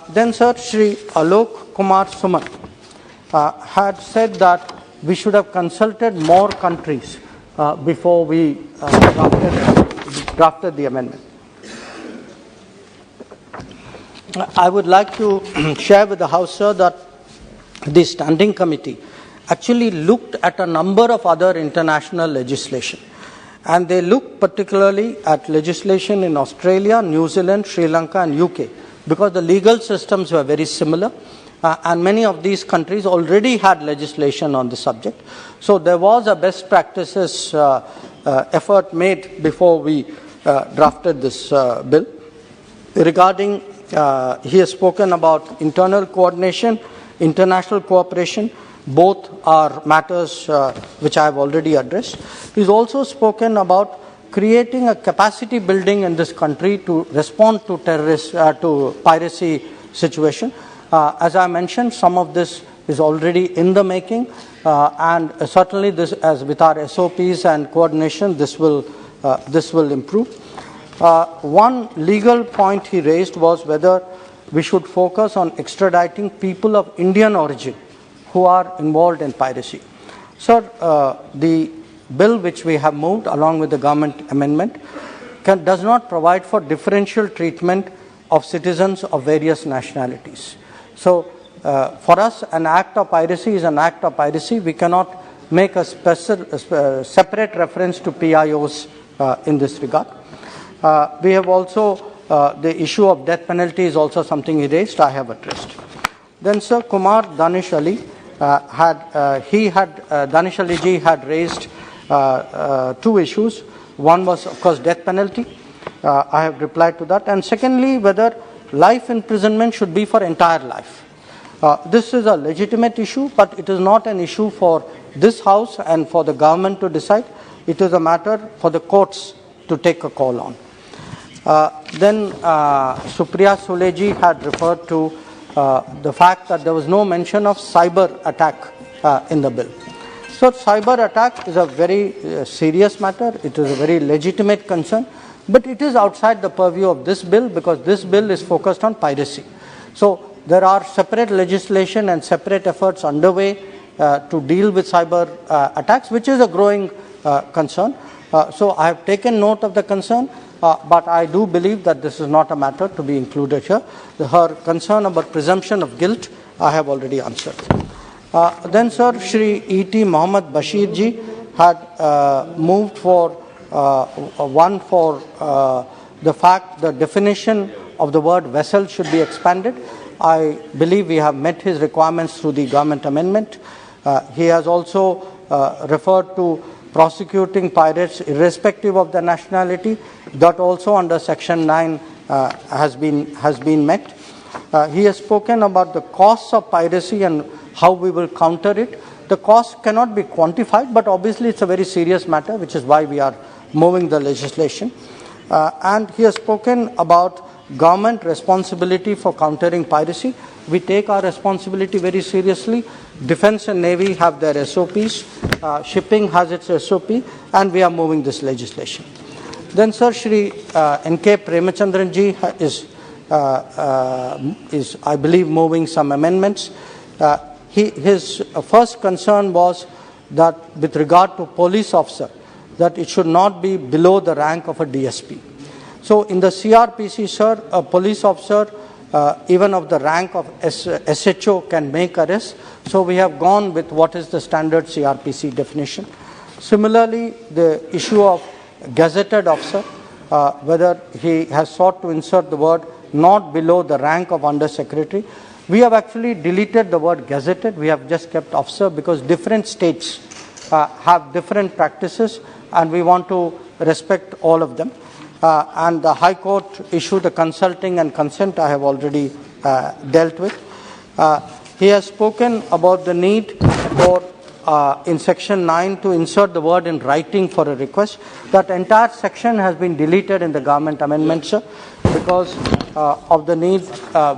Then, sir, Shri Alok Kumar Suman had said that we should have consulted more countries before we drafted the amendment. I would like to share with the House, sir, that the Standing Committee actually looked at a number of other international legislation. And they looked particularly at legislation in Australia, New Zealand, Sri Lanka and UK, because the legal systems were very similar. And many of these countries already had legislation on the subject. So there was a best practices effort made before we drafted this bill. Regarding, he has spoken about internal coordination, international cooperation. Both are matters which I have already addressed. He's also spoken about creating a capacity building in this country to respond to to piracy situation. As I mentioned, some of this is already in the making, and certainly this, as with our SOPs and coordination, this will improve. One legal point he raised was whether we should focus on extraditing people of Indian origin who are involved in piracy. Sir, the bill which we have moved along with the government amendment does not provide for differential treatment of citizens of various nationalities. So for us, an act of piracy is an act of piracy. We cannot make a separate reference to PIOs in this regard. We have also, the issue of death penalty is also something he raised, I have addressed. Then Sir Kumar Danish Ali Danish Ali ji had raised two issues. One was, of course, death penalty. I have replied to that. And secondly, whether life imprisonment should be for entire life. This is a legitimate issue, but it is not an issue for this House and for the government to decide. It is a matter for the courts to take a call on. Then Supriya Sule ji had referred to the fact that there was no mention of cyber attack in the bill. So cyber attack is a very serious matter. It is a very legitimate concern, but it is outside the purview of this bill because this bill is focused on piracy. So there are separate legislation and separate efforts underway to deal with cyber attacks, which is a growing concern. So I have taken note of the concern, but I do believe that this is not a matter to be included here. Her concern about presumption of guilt, I have already answered. Then, sir, Shri E.T. Mohammad Bashir ji had moved for one for the fact the definition of the word vessel should be expanded. I believe we have met his requirements through the government amendment. He has also referred to prosecuting pirates irrespective of the nationality. That also under Section 9 has been met. He has spoken about the costs of piracy and how we will counter it. The cost cannot be quantified, but obviously it's a very serious matter, which is why we are moving the legislation. And he has spoken about government responsibility for countering piracy. We take our responsibility very seriously. Defense and Navy have their SOPs. Shipping has its SOP, and we are moving this legislation. Then, sir, Shri N.K. Premachandran ji is, I believe, moving some amendments. His first concern was that with regard to police officer, that it should not be below the rank of a DSP. So in the CRPC, sir, a police officer, even of the rank of SHO, can make arrest. So we have gone with what is the standard CRPC definition. Similarly, the issue of gazetted officer, whether he has sought to insert the word not below the rank of under secretary. We have actually deleted the word gazetted. We have just kept officer because different states have different practices and we want to respect all of them. And the High Court issued the consulting and consent I have already dealt with. He has spoken about the need for in section 9 to insert the word in writing for a request. That entire section has been deleted in the government amendment, sir, because of the need.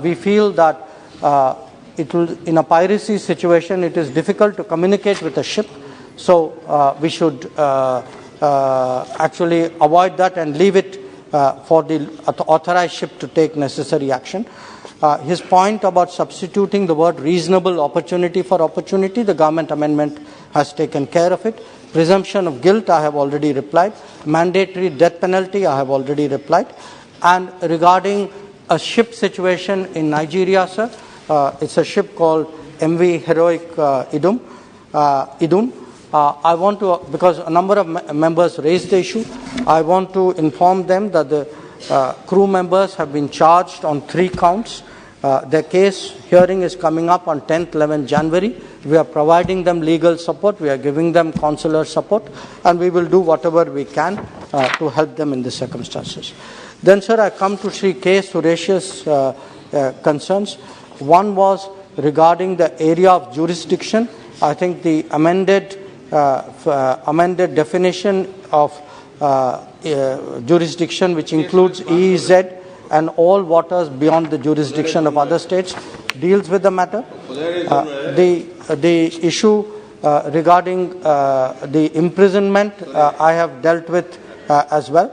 We feel that it will, in a piracy situation, it is difficult to communicate with a ship. So we should actually avoid that and leave it for the authorized ship to take necessary action. His point about substituting the word reasonable opportunity for opportunity, the government amendment has taken care of it. Presumption of guilt, I have already replied. Mandatory death penalty, I have already replied. And regarding a ship situation in Nigeria, sir. It's a ship called MV Heroic Idun. I want to, because a number of members raised the issue, I want to inform them that the crew members have been charged on 3 counts. Their case hearing is coming up on 10th, 11th January. We are providing them legal support, we are giving them consular support, and we will do whatever we can to help them in the circumstances. Then, sir, I come to Sri K. Suresh's concerns. One was regarding the area of jurisdiction. I think the amended definition of jurisdiction, which includes EEZ and all waters beyond the jurisdiction of other states, deals with the matter. The issue regarding the imprisonment, I have dealt with as well.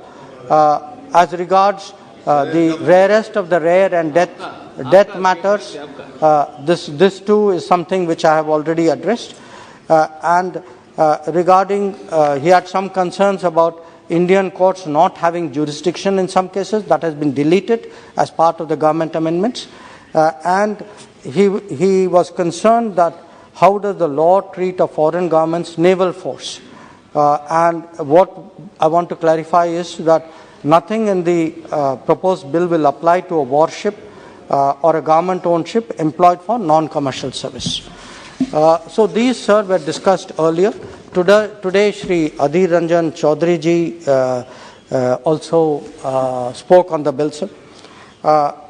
As regards the rarest of the rare and death matters, this too is something which I have already addressed. And regarding, he had some concerns about Indian courts not having jurisdiction in some cases. That has been deleted as part of the government amendments. And he was concerned that how does the law treat a foreign government's naval force? And what I want to clarify is that nothing in the proposed bill will apply to a warship or a government-owned ship employed for non-commercial service. So these, sir, were discussed earlier. Today Shri Adhir Ranjan Chaudhary ji also spoke on the bill, sir.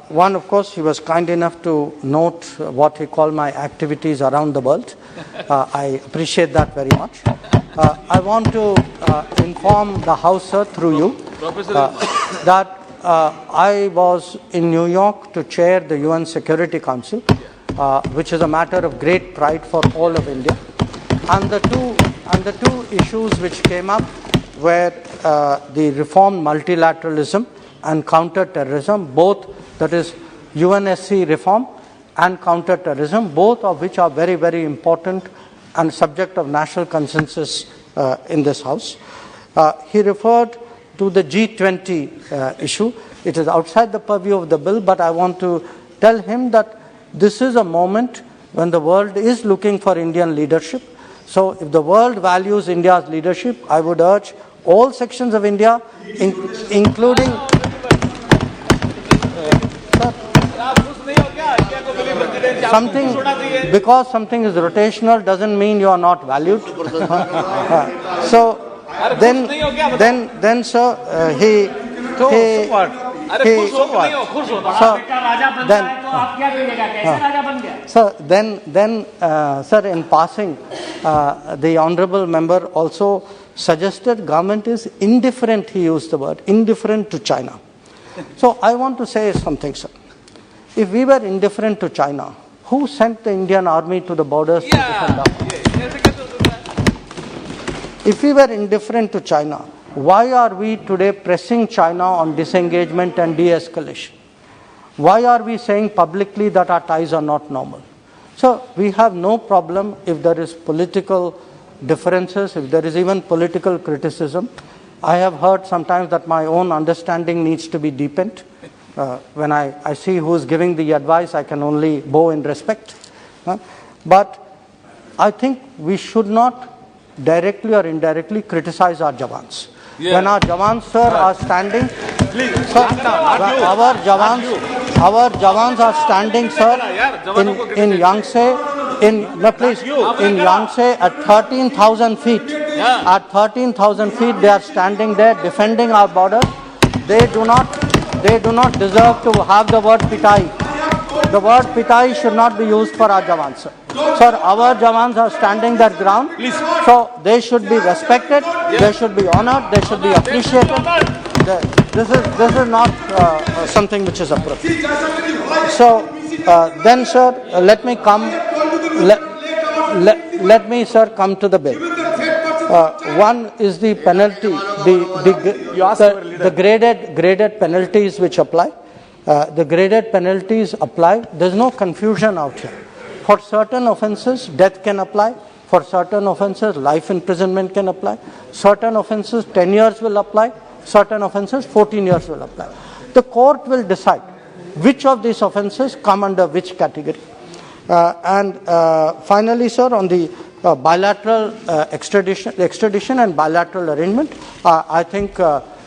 One, of course, he was kind enough to note what he called my activities around the world. I appreciate that very much. I want to inform the House, sir, through you, that I was in New York to chair the UN Security Council, which is a matter of great pride for all of India. And the two issues which came up were the reformed multilateralism and counter-terrorism, both, that is UNSC reform and counter-terrorism, both of which are very, very important and subject of national consensus in this House. He referred to the G20 issue. It is outside the purview of the bill, but I want to tell him that this is a moment when the world is looking for Indian leadership. So if the world values India's leadership, I would urge all sections of India, including... because something is rotational doesn't mean you are not valued. So then sir, sir, in passing, the honourable member also suggested government is indifferent, he used the word, indifferent to China. So I want to say something, sir. If we were indifferent to China, who sent the Indian army to the borders to defend our borders? If we were indifferent to China, why are we today pressing China on disengagement and de-escalation? Why are we saying publicly that our ties are not normal? So we have no problem if there is political differences, if there is even political criticism. I have heard sometimes that my own understanding needs to be deepened. When I see who is giving the advice, I can only bow in respect. But I think we should not directly or indirectly criticize our Jawans. Yeah. When our Jawans, sir, are standing, sir, our Jawans are standing, sir, in Yangtze, in Yangtze at 13,000 feet. Yeah. At 13,000 feet, they are standing there defending our border. They do not deserve to have the word pitai. The word pitai should not be used for our Jawans, sir. Sir, our Jawans are standing their ground, so they should be respected, they should be honored, they should be appreciated. This is not something which is appropriate. So then, sir, let me come to the bill. One is the penalty, the graded penalties which apply. The graded penalties apply. There's no confusion out here. For certain offences, death can apply. For certain offences, life imprisonment can apply. Certain offences, 10 years will apply. Certain offences, 14 years will apply. The court will decide which of these offences come under which category. Finally, sir, on the bilateral extradition and bilateral arrangement, I think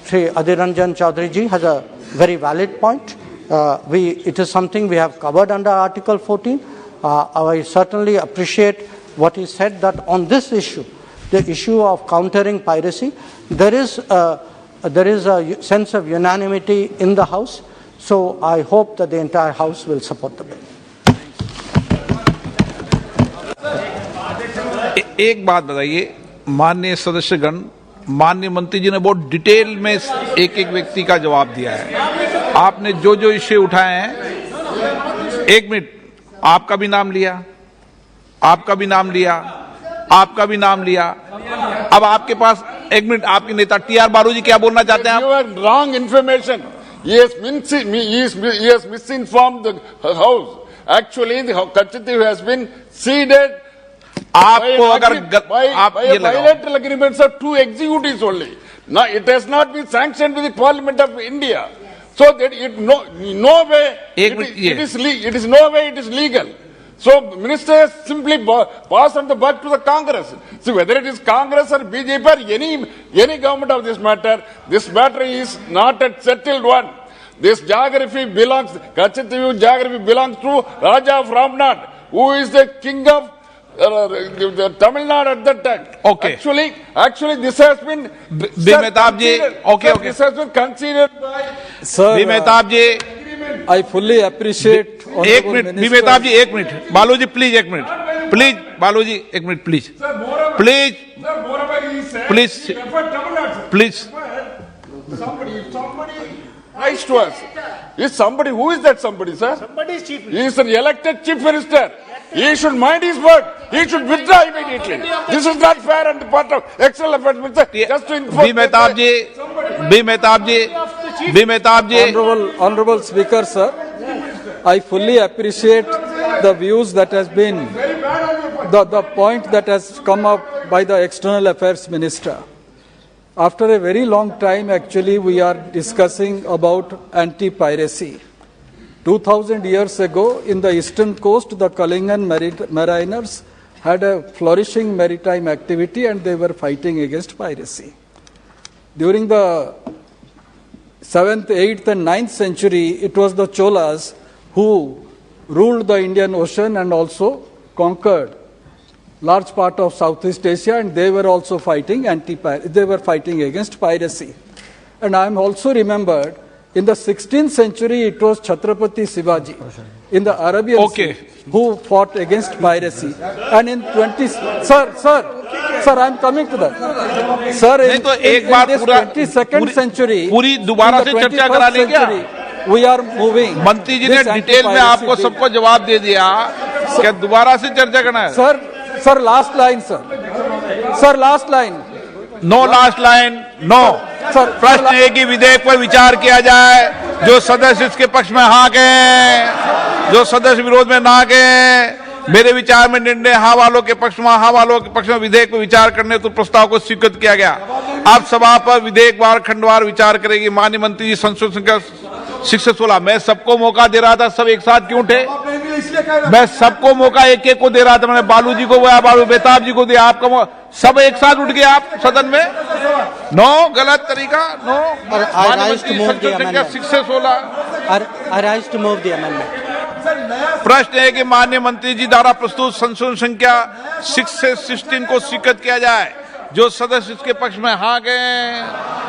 Sri Adhir Ranjan Chaudhary ji has a very valid point. It is something we have covered under Article 14. I certainly appreciate what he said, that on this issue, the issue of countering piracy, there is a sense of unanimity in the House. So I hope that the entire House will support the bill. एक बात बताइए, माननीय सदस्यगण, माननीय मंत्री जी ने बहुत detail में एक एक व्यक्ति का जवाब दिया है। आपने जो जो इश्यू उठाए हैं, एक मिनट, आपका भी नाम लिया, आपका भी नाम लिया, आपका भी नाम लिया। अब आपके पास एक मिनट, आपके नेता टी.आर. बालू जी क्या बोलना चाहते हैं? You are wrong information. He has misinformed the House. Actually, the Kachati has been ceded. आपको अगर आप by bilateral agreements of two executives only. Now, it has not been sanctioned with the Parliament of India. So that no way it is legal. So ministers simply pass on the buck to the Congress. See, whether it is Congress or BJP or any government of this matter is not a settled one. This geography belongs, Kachativu geography belongs to Raja of Ramnad, who is the king of Tamil Nadu at that time. Okay. Actually, this has been. Mehtab ji, okay. This has been considered by. Sir, Mehtab ji, I fully appreciate. एक minute, Mehtab जी एक minute, बालू जी please एक minute, please बालू जी एक minute please, please. Somebody writes to us. Is somebody, who is that somebody, sir? Somebody is chief minister. He is an elected chief minister. He should mind his word. He should withdraw immediately. This is not fair on the part of external affairs minister. Just to inform. Mehtab ji. Honorable Speaker, sir, I fully appreciate the views that has been, the point that has come up by the External Affairs Minister. After a very long time, actually, we are discussing about anti-piracy. 2000 years ago, in the eastern coast, the Kalingan mariners had a flourishing maritime activity and they were fighting against piracy. During the 7th, 8th and 9th century, it was the Cholas who ruled the Indian Ocean and also conquered large part of Southeast Asia, and they were also fighting against piracy. And I am also remembered in the 16th century it was Chhatrapati Shivaji in the Arabian Sea who fought against piracy. And in Sir, I am coming to that. Sir, in this 22nd century, पूरी दोबारा से चर्चा करा लें क्या? We are moving. मंत्री जी ने detail में आपको सबको जवाब दे दिया, क्या दोबारा से चर्चा करना है? Sir, last line, sir. Sir, last line. No last line, no. प्रश्न है कि विधेयक पर विचार किया जाए, जो सदस्य इसके पक्ष में हाँ कहें, जो सदस्य विरोध में ना कहें। मेरे विचार में निर्णय हाँ वालों के पक्ष में विधेयक पर विचार करने तो प्रस्ताव को स्वीकृत किया गया। अब सभा पर विधेयकवार खंडवार विचार करेगी। माननीय मंत्री जी, संशोधन संख्या 616। मैं सबको मौका दे रहा था, सब एक साथ क्यों उठे? मैं सबको मौका एक एक को दे रहा था। मैंने बालू जी को बोला, बालू मेहताब जी को दिया, आपका सब एक साथ उठ गए आप सदन में। नो, गलत तरीका, नो। प्रश्न है कि माननीय मंत्री जी द्वारा प्रस्तुत संशोधन संख्या 6 से 16 को स्वीकृत किया जाए। जो सदस्य इसके पक्ष में हाँ कहें,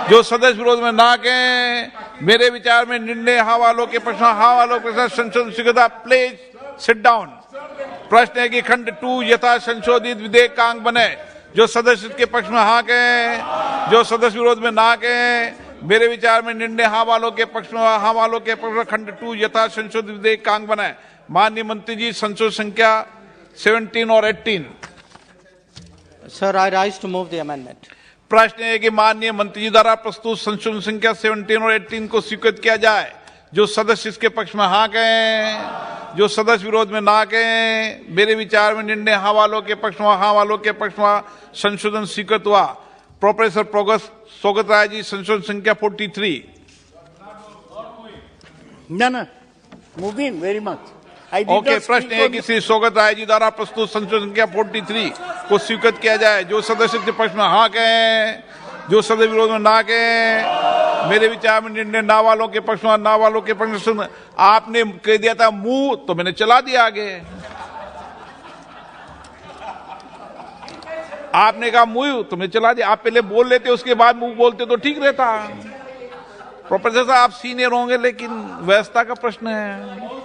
जो सदस्य विरोध में ना कहें। मेरे विचार में निर्णय हाँ वालों के पक्ष में हाँ वालों के साथ संशोधन स्वीकृत। Please sit down. प्रश्न है कि खंड 2 यथा संशोधित विधेयक का अंग बने। जो सदस्य इसके पक्ष में हाँ कहें, जो सदस्य विरोध में ना कहें। मेरे विचार में निर्णय हाँ वालों के पक्ष में हाँ वालों के पक्ष में खंड 2 यथा संशोधित विधेयक का अंग बने। माननीय मंत्री जी, संशोधन संख्या 17 और 18। Sir, I rise to move the amendment. प्रश्न है कि माननीय मंत्री जी द्वारा प्रस्तुत संशोधन संख्या 17 और 18 को स्वीकृत किया जाए। जो सदस्य इसके पक्ष में हाँ कहें, जो सदस्य विरोध में ना कहें। मेरे विचार में निर्णय हाँ वालों के पक्ष में हाँ वालों के पक्ष में संशोधन स्वीकृत हुआ। प्रोफेसर प्रोगस स्वागत राय जी, संशोधन संख्या 43। No. moving very much. Okay, प्रश्न है कि श्री सोगत राय जी द्वारा प्रस्तुत संशोधन संख्या 43 को स्वीकृत किया जाए। जो सदस्य के पक्ष में हाँ कहें, जो सदस्य विरोध में ना कहें। मेरे विचार में निर्णय ना वालों के पक्ष में, ना वालों के पक्ष में। आपने कह दिया था मुंह, तो मैंने चला दिया आगे। आपने कहा मुंह, तो मैं चला दिया। आप पहले बोल लेते, उसके बाद मुंह बोलते तो ठीक रहता। प्रोफेसर साहब आप सीनियर होंगे, लेकिन व्यवस्था का प्रश्न है।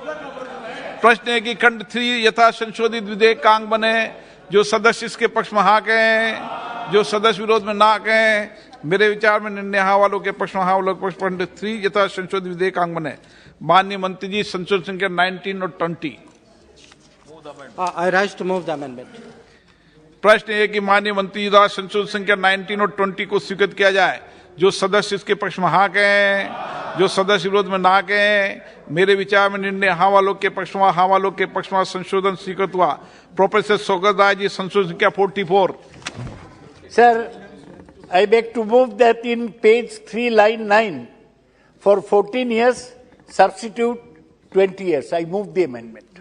प्रश्न है कि खंड 3 यथा संशोधित विधेयक का अंग बने। जो सदस्य इसके पक्ष में हाँ कहें, जो सदस्य विरोध में ना कहें। मेरे विचार में निर्णय हाँ वालों के पक्ष में, हाँ वालों के पक्ष में। खंड 3 यथा संशोधित विधेयक का अंग बने। माननीय मंत्री जी, संशोधन संख्या 19 और 20। I rise to move the amendment. प्रश्न है कि माननीय मंत्री जी द्वारा संशोधन संख्या 19 और 20 को स्वीकृत किया जाए। जो सदस्य इसके पक्ष में हाँ कहें, जो सदस्य विरोध में ना कहें। मेरे विचार में निर्णय हाँ वालों के पक्ष में, हाँ वालों के पक्ष में संशोधन स्वीकृत हुआ। प्रोफेसर सोगत राय जी, संशोधन संख्या 44। Sir, I beg to move that in page 3, line 9, for 14 years, substitute 20 years. I move the amendment.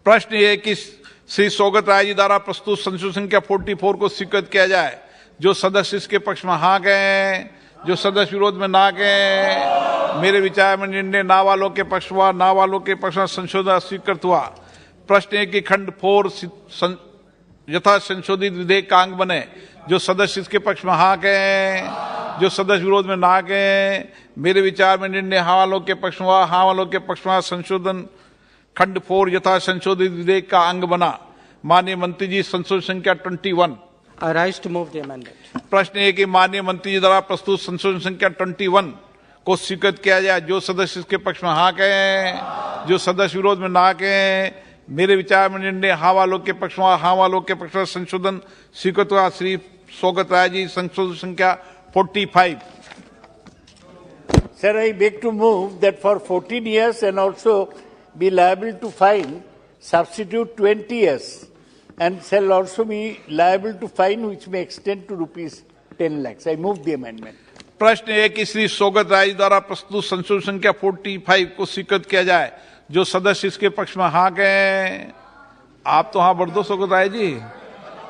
प्रश्न ये कि श्री सोगत राय जी द्वारा प्रस्तुत संशोधन संख्या 44 को स्वीकृत किया जाए। जो सदस्य इसके पक्ष में हाँ कहें, जो सदस्य विरोध में ना कहें। मेरे विचार में निर्णय ना वालों के पक्ष में, ना वालों के पक्ष में संशोधन स्वीकृत हुआ। प्रश्न है कि खंड 4 यथा संशोधित विधेयक का अंग बने। जो सदस्य इसके पक्ष में हाँ कहें, जो सदस्य विरोध में ना कहें। मेरे विचार में निर्णय हाँ वालों के पक्ष में, हाँ वालों के पक्ष में संशोधन। खंड 4 यथा संशोधित विधेयक का अंग बना। माननीय मंत्री जी, संशोधन संख्या 21। I rise to move the amendment. प्रश्न है कि माननीय मंत्री जी द्वारा प्रस्तुत संशोधन संख्या 21 को स्वीकृत किया जाए। जो सदस्य इसके पक्ष में हाँ कहें, जो सदस्य विरोध में ना कहें। मेरे विचार में निर्णय हाँ वालों के पक्ष में, हाँ वालों के पक्ष में संशोधन स्वीकृत हुआ। श्री सोगत राय जी, संशोधन संख्या 45। Sir, I beg to move that for 14 years and also be liable to fine, substitute 20 years. And shall also be liable to fine which may extend to rupees 10 lakhs. I move the amendment. प्रश्न है कि श्री सोगत राय जी द्वारा प्रस्तुत संशोधन संख्या 45 को स्वीकृत किया जाए। जो सदस्य इसके पक्ष में हाँ कहें। आप तो हाँ बढ़ दो सोगत राय जी।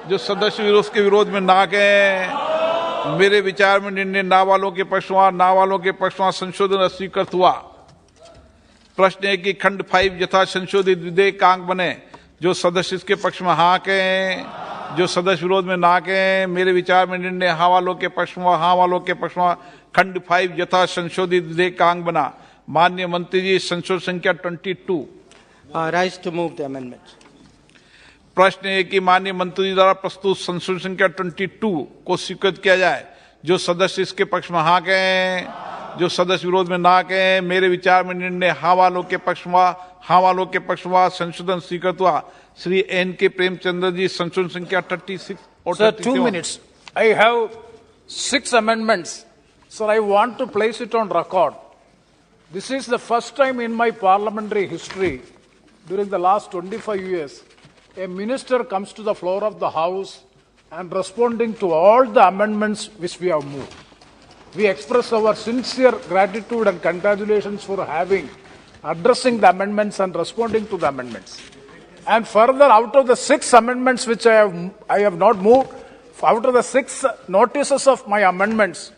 जो सदस्य के विरोध में ना कहें। मेरे विचार में निर्णय ना वालों के पक्ष में, ना वालों के पक्ष में संशोधन स्वीकृत हुआ। प्रश्न है कि खंड 5 यथा संशोधित विधेयक का अंग बने। जो सदस्य इसके पक्ष में हाँ कहें, जो सदस्य विरोध में ना कहें। मेरे विचार में निर्णय हाँ वालों के पक्ष में, हाँ वालों के पक्ष में। खंड 5 यथा संशोधित विधेयक का अंग बना। माननीय मंत्री जी, संशोधन संख्या 22। Rise to move the amendment. प्रश्न है कि माननीय मंत्री जी द्वारा प्रस्तुत संशोधन संख्या 22 को स्वीकृत किया जाए। जो सदस्य इसके पक्ष में हाँ कहें, जो सदस्य विरोध में ना कहें। मेरे विचार में निर्णय हाँ वालों के पक्ष में, हाँ वालों के पक्ष में संशोधन स्वीकृत हुआ। श्री N.K. प्रेमचंद्र जी, संशोधन संख्या 36 और 37। Sir, 2 minutes. I have 6 amendments. Sir, I want to place it on record. This is the first time in my parliamentary history, during the last 25 years, a minister comes to the floor of the House and responding to all the amendments which we have moved. We express our sincere gratitude and congratulations for addressing the amendments and responding to the amendments. And further, out of the 6 amendments which I have not moved, out of the 6 notices of my amendments,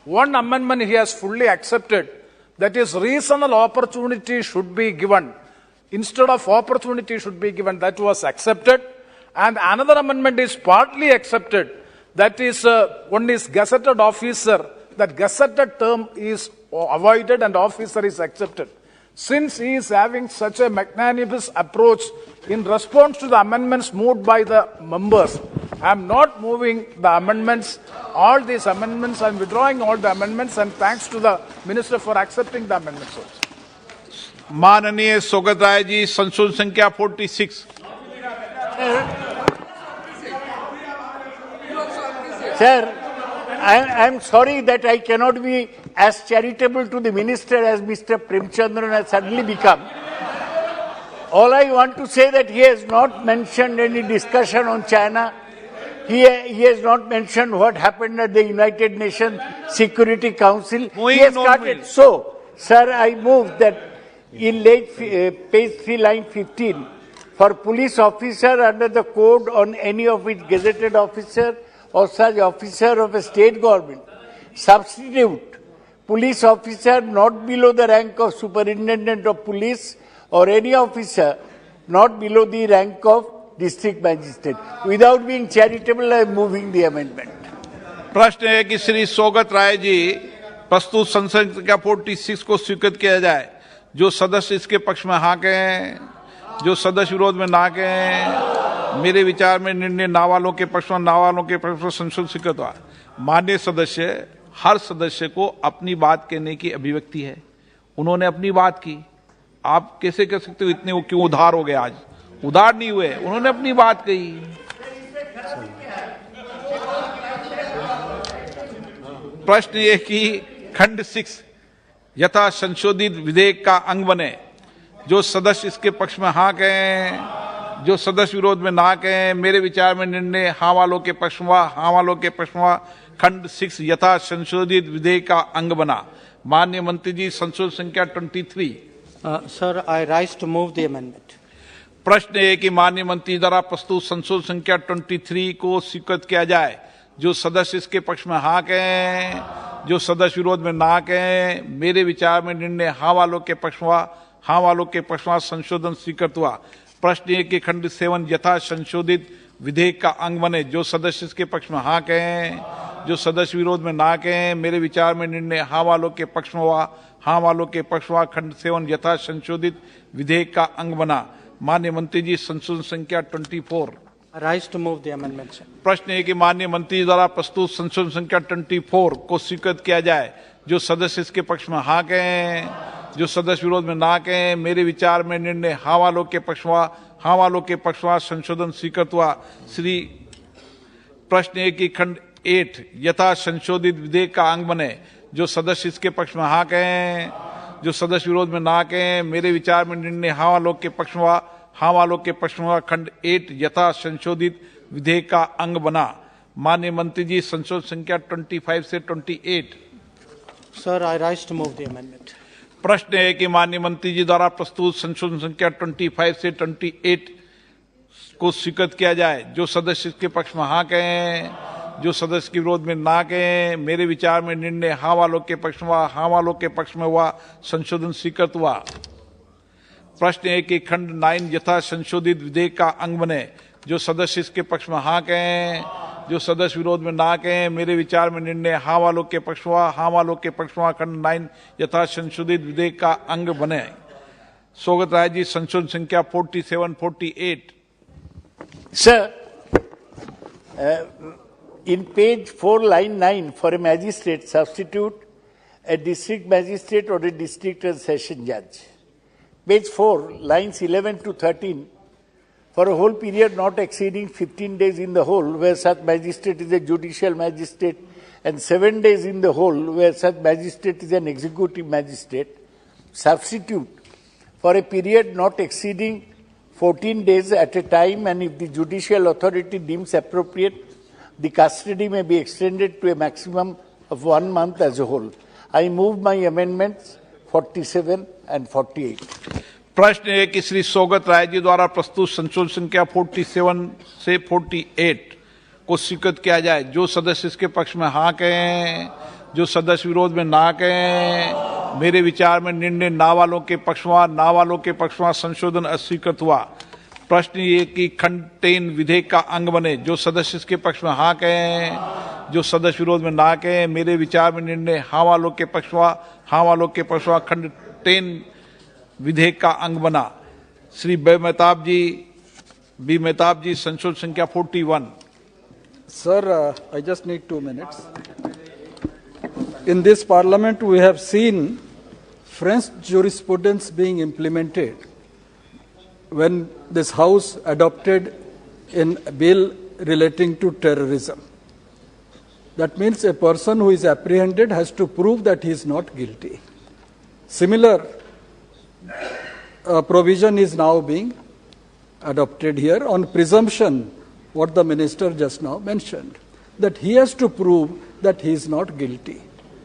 one amendment he has fully accepted, that is reasonable opportunity should be given. Instead of opportunity should be given, that was accepted. And another amendment is partly accepted, that is one is gazetted officer, that gazetted term is avoided and officer is accepted. Since he is having such a magnanimous approach in response to the amendments moved by the members, I am not moving the amendments, all these amendments, I am withdrawing all the amendments, and thanks to the Minister for accepting the amendments also. माननीय सोगत राय जी, संशोधन संख्या 46। Sir, I am sorry that I cannot be as charitable to the minister as Mr. Premchandran has suddenly become. All I want to say that he has not mentioned any discussion on China. He has not mentioned what happened at the United Nations Security Council. He has started. So, sir, I move that in page 3, line 15, for police officer under the code on any of its gazetted officer or such officer of a state government, substitute police officer not below the rank of superintendent of police or any officer not below the rank of district magistrate. Without being charitable, I am moving the amendment. प्रश्न है कि श्री सौगत राय जी प्रस्तुत संशोधन संख्या 46 को स्वीकृत किया जाए। जो सदस्य इसके पक्ष में हाँ कहें, जो सदस्य विरोध में ना कहें। मेरे विचार में निर्णय ना वालों के पक्ष में, ना वालों के पक्ष में संशोधन स्वीकृत हुआ। माननीय सदस्य, हर सदस्य को अपनी बात कहने की अभिव्यक्ति है। उन्होंने अपनी बात की। आप कैसे कह सकते हो इतने वो क्यों उधार हो गए? आज उधार नहीं हुए, उन्होंने अपनी बात कही। प्रश्न ये कि खंड 6 यथा संशोधित विधेयक का अंग बने। जो सदस्य इसके पक्ष में हाँ कहें, जो सदस्य विरोध में ना कहें। मेरे विचार में निर्णय हाँ वालों के पक्ष में, हाँ वालों के पक्ष में खंड 6 यथा संशोधित विधेयक का अंग बना। माननीय मंत्री जी, संशोधन संख्या 23। Sir, I rise to move the amendment. प्रश्न है कि माननीय मंत्री द्वारा प्रस्तुत संशोधन संख्या 23 को स्वीकृत किया जाए। जो सदस्य इसके पक्ष में हाँ कहें, जो सदस्य विरोध में ना कहें। मेरे विचार में निर्णय हाँ वालों के पक्ष में, हाँ वालों के पक्ष में संशोधन स्वीकृत हुआ। प्रश्न है कि खंड 7 यथा संशोधित विधेयक का अंग बने। जो सदस्य इसके पक्ष में हाँ कहें, जो सदस्य विरोध में ना कहें। मेरे विचार में निर्णय हाँ वालों के पक्ष में हुआ, हाँ वालों के पक्ष में खंड 7 यथा संशोधित विधेयक का अंग बना। माननीय मंत्री जी, संशोधन संख्या 24। Rise to move the amendment, sir. प्रश्न है कि माननीय मंत्री द्वारा प्रस्तुत संशोधन संख्या 24 को स्वीकृत किया जाए। जो सदस्य इसके पक्ष में हाँ कहें, जो सदस्य विरोध में ना कहें। मेरे विचार में निर्णय हाँ वालों के पक्ष में, हाँ वालों के पक्ष में संशोधन स्वीकृत हुआ। श्री प्रश्न है कि खंड 8 यथा संशोधित विधेयक का अंग बने। जो सदस्य इसके पक्ष में हाँ कहें, जो सदस्य विरोध में ना कहें। मेरे विचार में निर्णय हाँ वालों के पक्ष में, हाँ वालों के पक्ष में खंड 8 यथा संशोधित विधेयक का अंग बना। माननीय मंत्री जी, संशोधन संख्या 25 से 28। Sir, I rise to move the amendment. प्रश्न है कि माननीय मंत्री जी द्वारा प्रस्तुत संशोधन संख्या 25 से 28 को स्वीकृत किया जाए। जो सदस्य इसके पक्ष में हाँ कहें, जो सदस्य के विरोध में ना कहें। मेरे विचार में निर्णय हाँ वालों के पक्ष में, हाँ वालों के पक्ष में हुआ संशोधन स्वीकृत हुआ। प्रश्न है कि खंड 9 यथा संशोधित विधेयक का अंग बने। जो सदस्य इसके पक्ष में हाँ कहें, जो सदस्य विरोध में ना कहें। मेरे विचार में निर्णय हाँ वालों के पक्ष में, हाँ वालों के पक्ष में खंड 9 यथा संशोधित विधेयक का अंग बने। सौगत राय जी, संशोधन संख्या 47-48। Sir, in page 4, line 9, for a magistrate, substitute a district magistrate or a district and session judge. Page 4, lines 11 to 13, for a whole period not exceeding 15 days in the whole, where such magistrate is a judicial magistrate, and 7 days in the whole, where such magistrate is an executive magistrate, substitute for a period not exceeding 14 days at a time, and if the judicial authority deems appropriate, the custody may be extended to a maximum of 1 month as a whole. I move my amendments 47 and 48. प्रश्न है कि श्री सौगत राय जी द्वारा प्रस्तुत संशोधन संख्या 47 से 48 को स्वीकृत किया जाए। जो सदस्य इसके पक्ष में हाँ कहें, जो सदस्य विरोध में ना कहें। मेरे विचार में निर्णय ना वालों के पक्ष में, ना वालों के पक्ष में संशोधन अस्वीकृत हुआ। प्रश्न ये कि खंड 10 विधेयक का अंग बने। जो सदस्य इसके पक्ष में हाँ कहें, जो सदस्य विरोध में ना कहें। मेरे विचार में निर्णय हाँ वालों के पक्ष में, हाँ वालों के पक्ष में खंड 10 विधेयक का अंग बना। श्री बी मेहताब जी, संशोधन संख्या 41। Sir, I just need 2 minutes. In this parliament, we have seen French jurisprudence being implemented when this house adopted a bill relating to terrorism. That means a person who is apprehended has to prove that he is not guilty. Similar provision is now being adopted here on presumption, what the minister just now mentioned, that he has to prove that he is not guilty.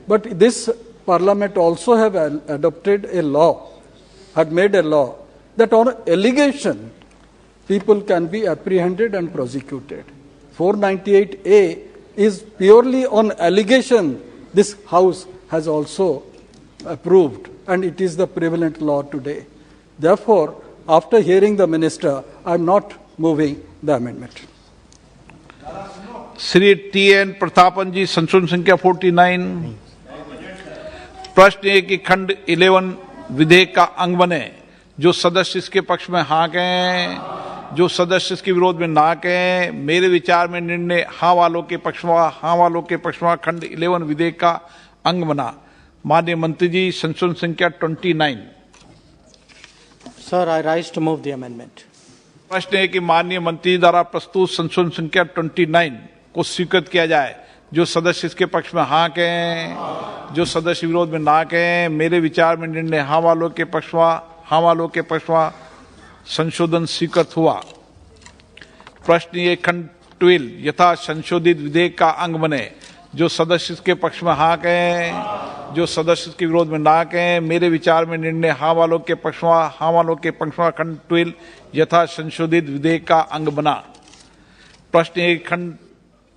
But this parliament also have adopted a law had made a law that on allegation, people can be apprehended and prosecuted. 498A is purely on allegation. This House has also approved, and it is the prevalent law today. Therefore, after hearing the Minister, I am not moving the amendment. Shri T N. Prathapan ji, संशोधन संख्या 49। प्रश्न है कि खंड 11 विधेयक का अंग बने। जो सदस्य इसके पक्ष में हाँ कहें, जो सदस्य इसके विरोध में ना कहें। मेरे विचार में निर्णय हाँ वालों के पक्ष में, हाँ वालों के पक्ष में खंड 11 विधेयक का अंग बना। माननीय मंत्री जी, संशोधन संख्या 29। Sir, I rise to move the amendment. प्रश्न है कि माननीय मंत्री द्वारा प्रस्तुत संशोधन संख्या 29 को स्वीकृत किया जाए। जो सदस्य इसके पक्ष में हाँ कहें, जो सदस्य विरोध में ना कहें। मेरे विचार में निर्णय हाँ वालों के पक्ष में, हाँ वालों के पक्ष में संशोधन स्वीकृत हुआ। प्रश्न ये खंड 12 यथा संशोधित विधेयक का अंग बने। जो सदस्य इसके पक्ष में हाँ कहें, जो सदस्य इसके विरोध में ना कहें। मेरे विचार में निर्णय हाँ वालों के पक्ष में, हाँ वालों के पक्ष में खंड 12 यथा संशोधित विधेयक का अंग बना। प्रश्न एक खंड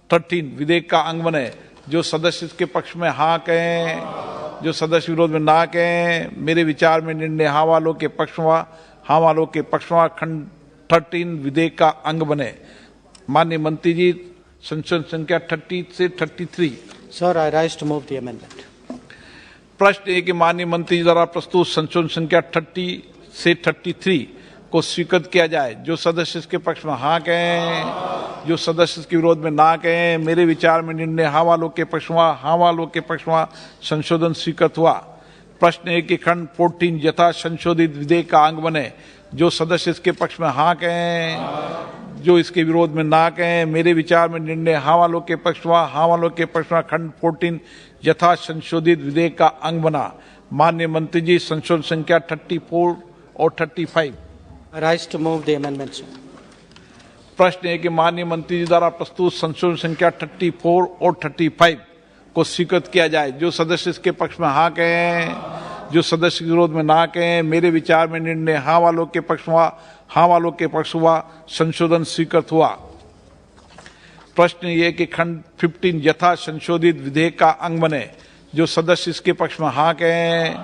13 विधेयक का अंग बने। जो सदस्य इसके पक्ष में हाँ कहें, जो सदस्य विरोध में ना कहें। मेरे विचार में निर्णय हाँ वालों के पक्ष में, हाँ वालों के पक्ष में खंड 13 विधेयक का अंग बने। माननीय मंत्री जी, संशोधन संख्या 30 से 33। Sir, I rise to move the amendment. प्रश्न है कि माननीय मंत्री जी द्वारा प्रस्तुत संशोधन संख्या 30 से 33 को स्वीकृत किया जाए। जो सदस्य इसके पक्ष में हाँ कहें, जो सदस्य इसके विरोध में ना कहें। मेरे विचार में निर्णय हाँ वालों के पक्ष में, हाँ वालों के पक्ष में संशोधन स्वीकृत हुआ। प्रश्न है कि खंड 14 यथा संशोधित विधेयक का अंग बने। जो सदस्य इसके पक्ष में हाँ कहें, जो इसके विरोध में ना कहें। मेरे विचार में निर्णय हाँ वालों के पक्ष में, हाँ वालों के पक्ष में खंड 14 यथा संशोधित विधेयक का अंग बना। माननीय मंत्री जी, संशोधन संख्या 34 और 35। I rise to move the amendment, sir. प्रश्न है कि माननीय मंत्री जी द्वारा प्रस्तुत संशोधन संख्या 34 और 35 को स्वीकृत किया जाए। जो सदस्य इसके पक्ष में हाँ कहें, जो सदस्य के विरोध में ना कहें। मेरे विचार में निर्णय हाँ वालों के पक्ष में, हाँ वालों के पक्ष हुआ संशोधन स्वीकृत हुआ। प्रश्न ये कि खंड 15 यथा संशोधित विधेयक का अंग बने। जो सदस्य इसके पक्ष में हाँ कहें,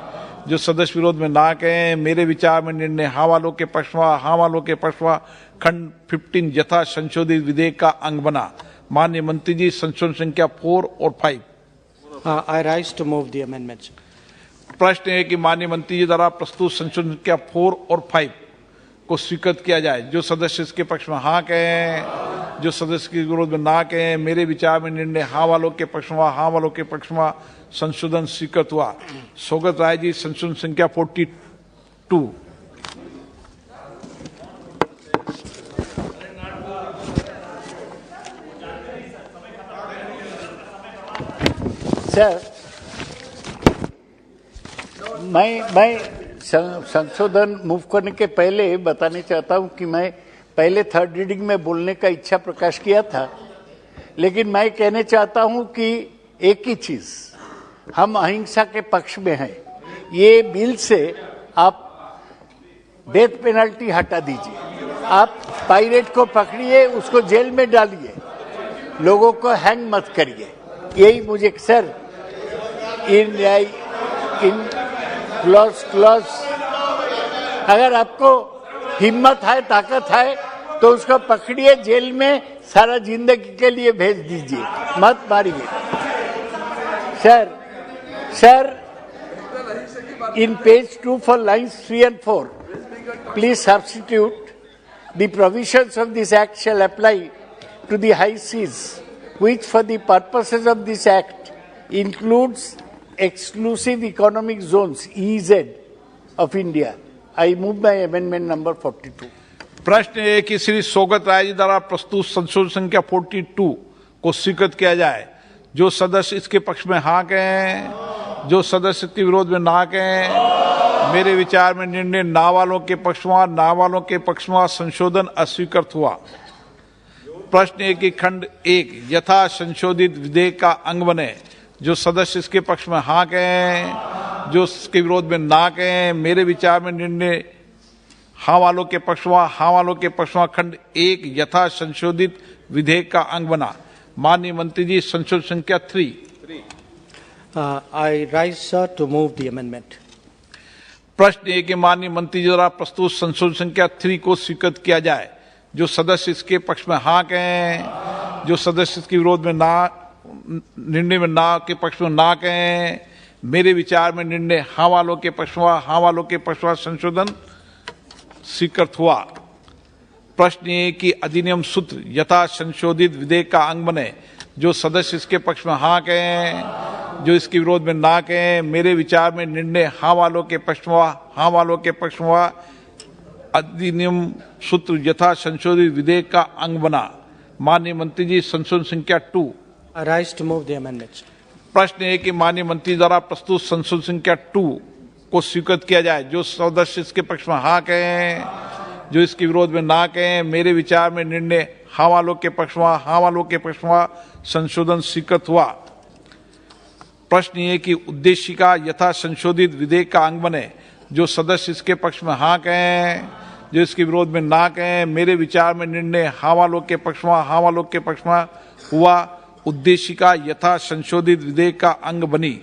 जो सदस्य विरोध में ना कहें। मेरे विचार में निर्णय हाँ वालों के पक्ष में, हाँ वालों के पक्ष में खंड 15 यथा संशोधित विधेयक का अंग बना। माननीय मंत्री जी, संशोधन संख्या 4 और 5। I rise to move the amendment, sir. प्रश्न है कि माननीय मंत्री जी द्वारा प्रस्तुत संशोधन संख्या 4 और 5 को स्वीकृत किया जाए। जो सदस्य इसके पक्ष में हाँ कहें, जो सदस्य के विरोध में ना कहें। मेरे विचार में निर्णय हाँ वालों के पक्ष में, हाँ वालों के पक्ष में संशोधन स्वीकृत हुआ। सौगत राय जी, संशोधन संख्या 42। सर, मैं संशोधन मूव करने के पहले बताने चाहता हूं कि मैं पहले थर्ड रीडिंग में बोलने का इच्छा प्रकाश किया था, लेकिन मैं कहने चाहता हूं कि एक ही चीज, हम अहिंसा के पक्ष में हैं। ये बिल से आप डेथ पेनल्टी हटा दीजिए। आप पायरेट को पकड़िए, उसको जेल में डालिए, लोगों को हैंग मत करिए। यही मुझे सर इन क्लॉज अगर आपको हिम्मत है, ताकत है, तो उसको पकड़िए, जेल में सारा जिंदगी के लिए भेज दीजिए, मत मारिए। Sir in page 2 for lines 3 and 4, please substitute the provisions of this act shall apply to the high seas, which for the purposes of this act includes exclusive economic zones EEZ of India. I move my amendment number 42. प्रश्न है कि श्री सौगत राय जी द्वारा प्रस्तुत संशोधन संख्या 42 को स्वीकृत किया जाए। जो सदस्य इसके पक्ष में हाँ कहें, जो सदस्य के विरोध में ना कहें। मेरे विचार में निर्णय ना वालों के पक्ष में, ना वालों के पक्ष में संशोधन अस्वीकृत हुआ। प्रश्न है कि खंड 1 यथा संशोधित विधेयक का अंग बने। जो सदस्य इसके पक्ष में हाँ कहें, जो इसके विरोध में ना कहें। मेरे विचार में निर्णय हाँ वालों के पक्ष में, हाँ वालों के पक्ष में खंड 1 यथा संशोधित विधेयक का अंग बना। माननीय मंत्री जी, संशोधन संख्या 3। I rise, sir, to move the amendment. प्रश्न है कि माननीय मंत्री जी द्वारा प्रस्तुत संशोधन संख्या 3 को स्वीकृत किया जाए। जो सदस्य इसके पक्ष में हाँ कहें, जो सदस्य इसके विरोध में ना, निर्णय में ना के पक्ष में ना कहें। मेरे विचार में निर्णय हाँ वालों के पक्ष में, हाँ वालों के पक्ष में संशोधन स्वीकृत हुआ। प्रश्न ये कि अधिनियम सूत्र यथा संशोधित विधेयक का अंग बने। जो सदस्य इसके पक्ष में हाँ कहें, जो इसके विरोध में ना कहें। मेरे विचार में निर्णय हाँ वालों के पक्ष में, हाँ वालों के पक्ष में अधिनियम सूत्र यथा संशोधित विधेयक का अंग बना। माननीय मंत्री जी, संशोधन संख्या 2। I rise to move the amendment. प्रश्न है कि माननीय मंत्री द्वारा प्रस्तुत संशोधन संख्या 2 को स्वीकृत किया जाए। जो सदस्य इसके पक्ष में हाँ कहें, जो इसके विरोध में ना कहें। मेरे विचार में निर्णय हाँ वालों के पक्ष में, हाँ वालों के पक्ष में संशोधन स्वीकृत हुआ। प्रश्न ये कि उद्देशिका यथा संशोधित विधेयक का अंग बने। जो सदस्य इसके पक्ष में हाँ कहें, जो इसके विरोध में ना कहें। मेरे विचार में निर्णय हाँ वालों के पक्ष में, हाँ वालों के पक्ष में हुआ। उद्देशिका यथा संशोधित विधेयक का अंग बनी।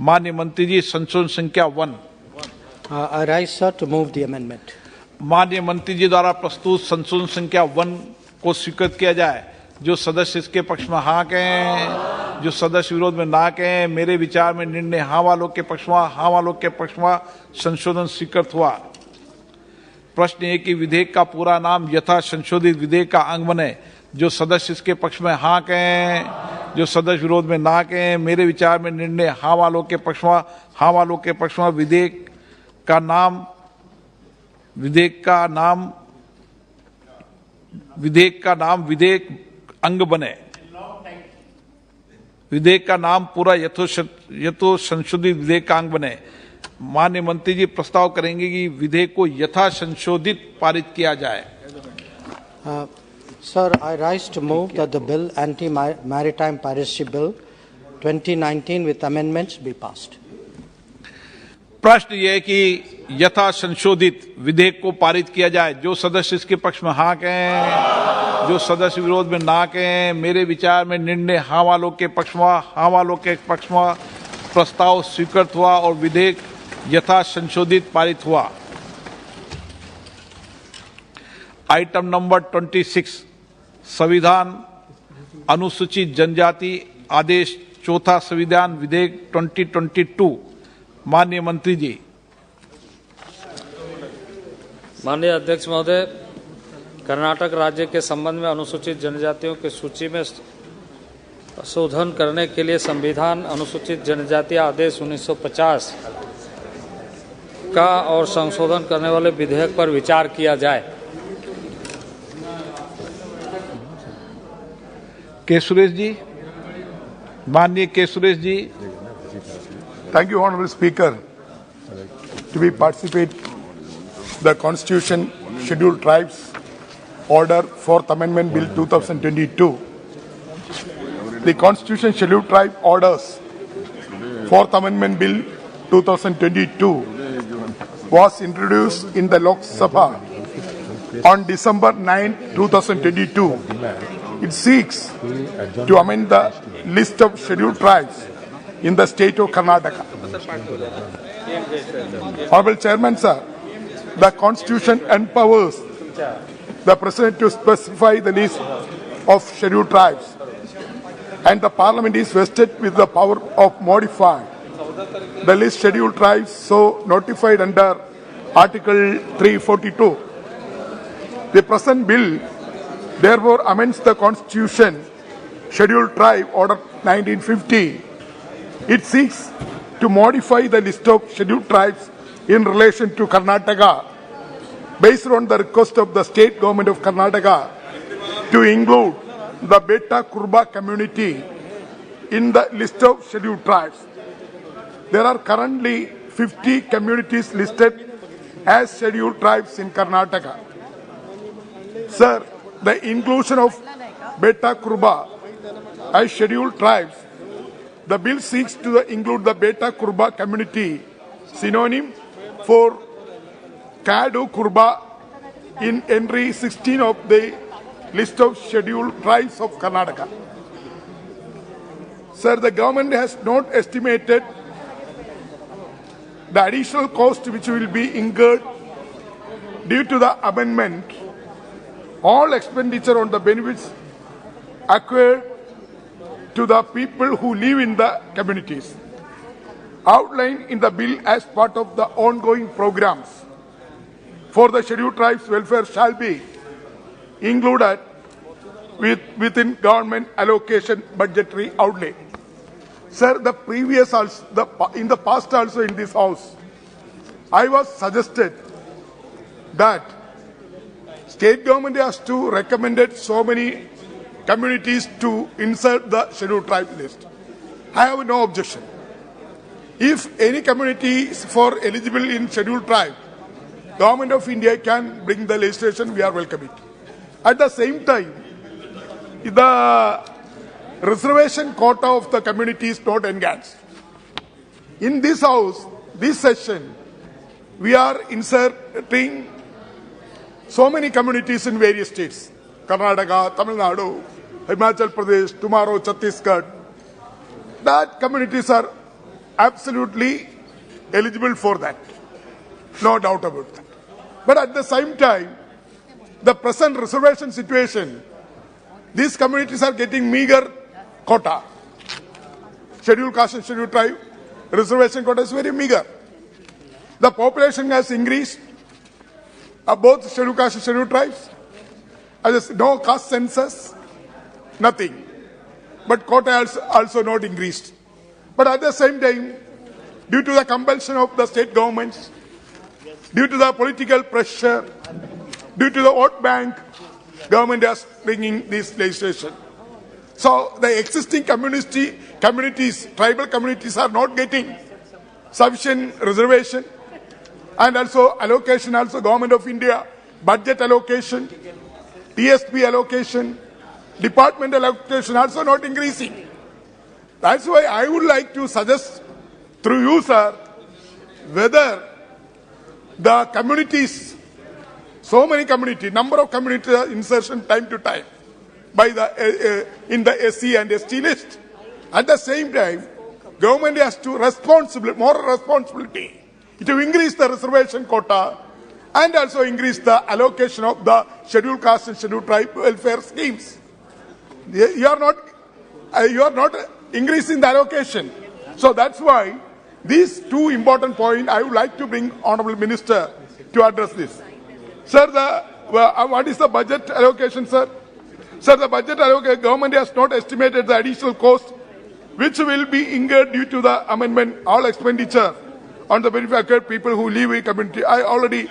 माननीय मंत्री जी, संशोधन संख्या 1। I rise, sir, to move the amendment. माननीय मंत्री जी द्वारा प्रस्तुत संशोधन संख्या 1 को स्वीकृत किया जाए। जो सदस्य इसके पक्ष में हाँ कहें, जो सदस्य विरोध में ना कहें। मेरे विचार में निर्णय हाँ वालों के पक्ष में, हाँ वालों के पक्ष में संशोधन स्वीकृत हुआ। प्रश्न है कि विधेयक का पूरा नाम यथा संशोधित विधेयक का अंग बने। जो सदस्य इसके पक्ष में हाँ कहें, जो सदस्य विरोध में ना कहें। मेरे विचार में निर्णय हाँ वालों के पक्ष में, हाँ वालों के पक्ष में विधेयक का नाम विधेयक अंग बने। विधेयक का नाम पूरा यथो संशोधित विधेयक का अंग बने। माननीय मंत्री जी प्रस्ताव करेंगे कि विधेयक को यथा संशोधित पारित किया जाए। Sir, I rise to move that the bill, Anti-Maritime Piracy Bill 2019 with amendments be passed. प्रश्न यह कि यथा संशोधित विधेयक को पारित किया जाए। जो सदस्य इसके पक्ष में हाँ कहें, जो सदस्य विरोध में ना कहें। मेरे विचार में निर्णय हाँ वालों के पक्ष में, हाँ वालों के पक्ष में प्रस्ताव स्वीकृत हुआ और विधेयक यथा संशोधित पारित हुआ। आइटम नंबर 26, संविधान अनुसूचित जनजाति आदेश 4था संविधान विधेयक 2022। माननीय मंत्री जी। माननीय अध्यक्ष महोदय, कर्नाटक राज्य के संबंध में अनुसूचित जनजातियों की सूची में संशोधन करने के लिए संविधान अनुसूचित जनजाति आदेश 1950 का और संशोधन करने वाले विधेयक पर विचार किया जाए। के सुरेश जी, माननीय के Suresh ji. Thank you, Honorable Speaker. To be participate the Constitution Scheduled Tribes Order 4th Amendment Bill 2022. The Constitution Scheduled Tribe Orders 4th Amendment Bill 2022 was introduced in the Loksabha on December 9, 2022. It seeks to amend the list of scheduled tribes in the state of Karnataka. Honorable Chairman, sir, the Constitution empowers the President to specify the list of scheduled tribes, and the Parliament is vested with the power of modifying the list scheduled tribes so notified under Article 342. The present bill therefore amends the Constitution Scheduled Tribe Order 1950. It seeks to modify the list of scheduled tribes in relation to Karnataka based on the request of the state government of Karnataka to include the Beta Kurba community in the list of scheduled tribes. There are currently 50 communities listed as scheduled tribes in Karnataka. Sir, the inclusion of Beta Kurba as scheduled tribes, the bill seeks to include the Beta Kurba community synonym for Kadu Kurba in entry 16 of the list of scheduled tribes of Karnataka. Sir, the government has not estimated the additional cost which will be incurred due to the amendment. All expenditure on the benefits acquired to the people who live in the communities, outlined in the bill as part of the ongoing programs for the scheduled tribes welfare, shall be included within government allocation budgetary outlay. Sir, in the past also in this house, I was suggested that state government has to recommend so many communities to insert the scheduled tribe list. I have no objection. If any community is for eligible in scheduled tribe, Government of India can bring the legislation, we are welcoming. At the same time, the reservation quota of the community is not enhanced. In this house, this session, we are inserting so many communities in various states. Karnataka, Tamil Nadu, Himachal Pradesh, tomorrow Chhattisgarh. That communities are absolutely eligible for that. No doubt about that. But at the same time, the present reservation situation, these communities are getting meager quota. Scheduled caste and scheduled tribe, reservation quota is very meager. The population has increased, both scheduled caste and scheduled tribes. No caste census, nothing. But quota also not increased. But at the same time, due to the compulsion of the state governments, due to the political pressure, due to the vote bank, government is bringing this legislation. So the existing communities, tribal communities are not getting sufficient reservation and also allocation, also Government of India, budget allocation, TSP allocation, departmental allocation also not increasing. That's why I would like to suggest through you, sir, whether the communities, so many communities, number of communities are insertion time to time by the in the SC and ST list. At the same time, government has to more responsibility to increase the reservation quota and also increase the allocation of the scheduled caste and scheduled tribe welfare schemes. You are not increasing the allocation. So that's why these two important points I would like to bring Honorable Minister to address this. Sir, what is the budget allocation, sir? Sir, the budget allocation, government has not estimated the additional cost which will be incurred due to the amendment, all expenditure on the benefit people who live in community. I already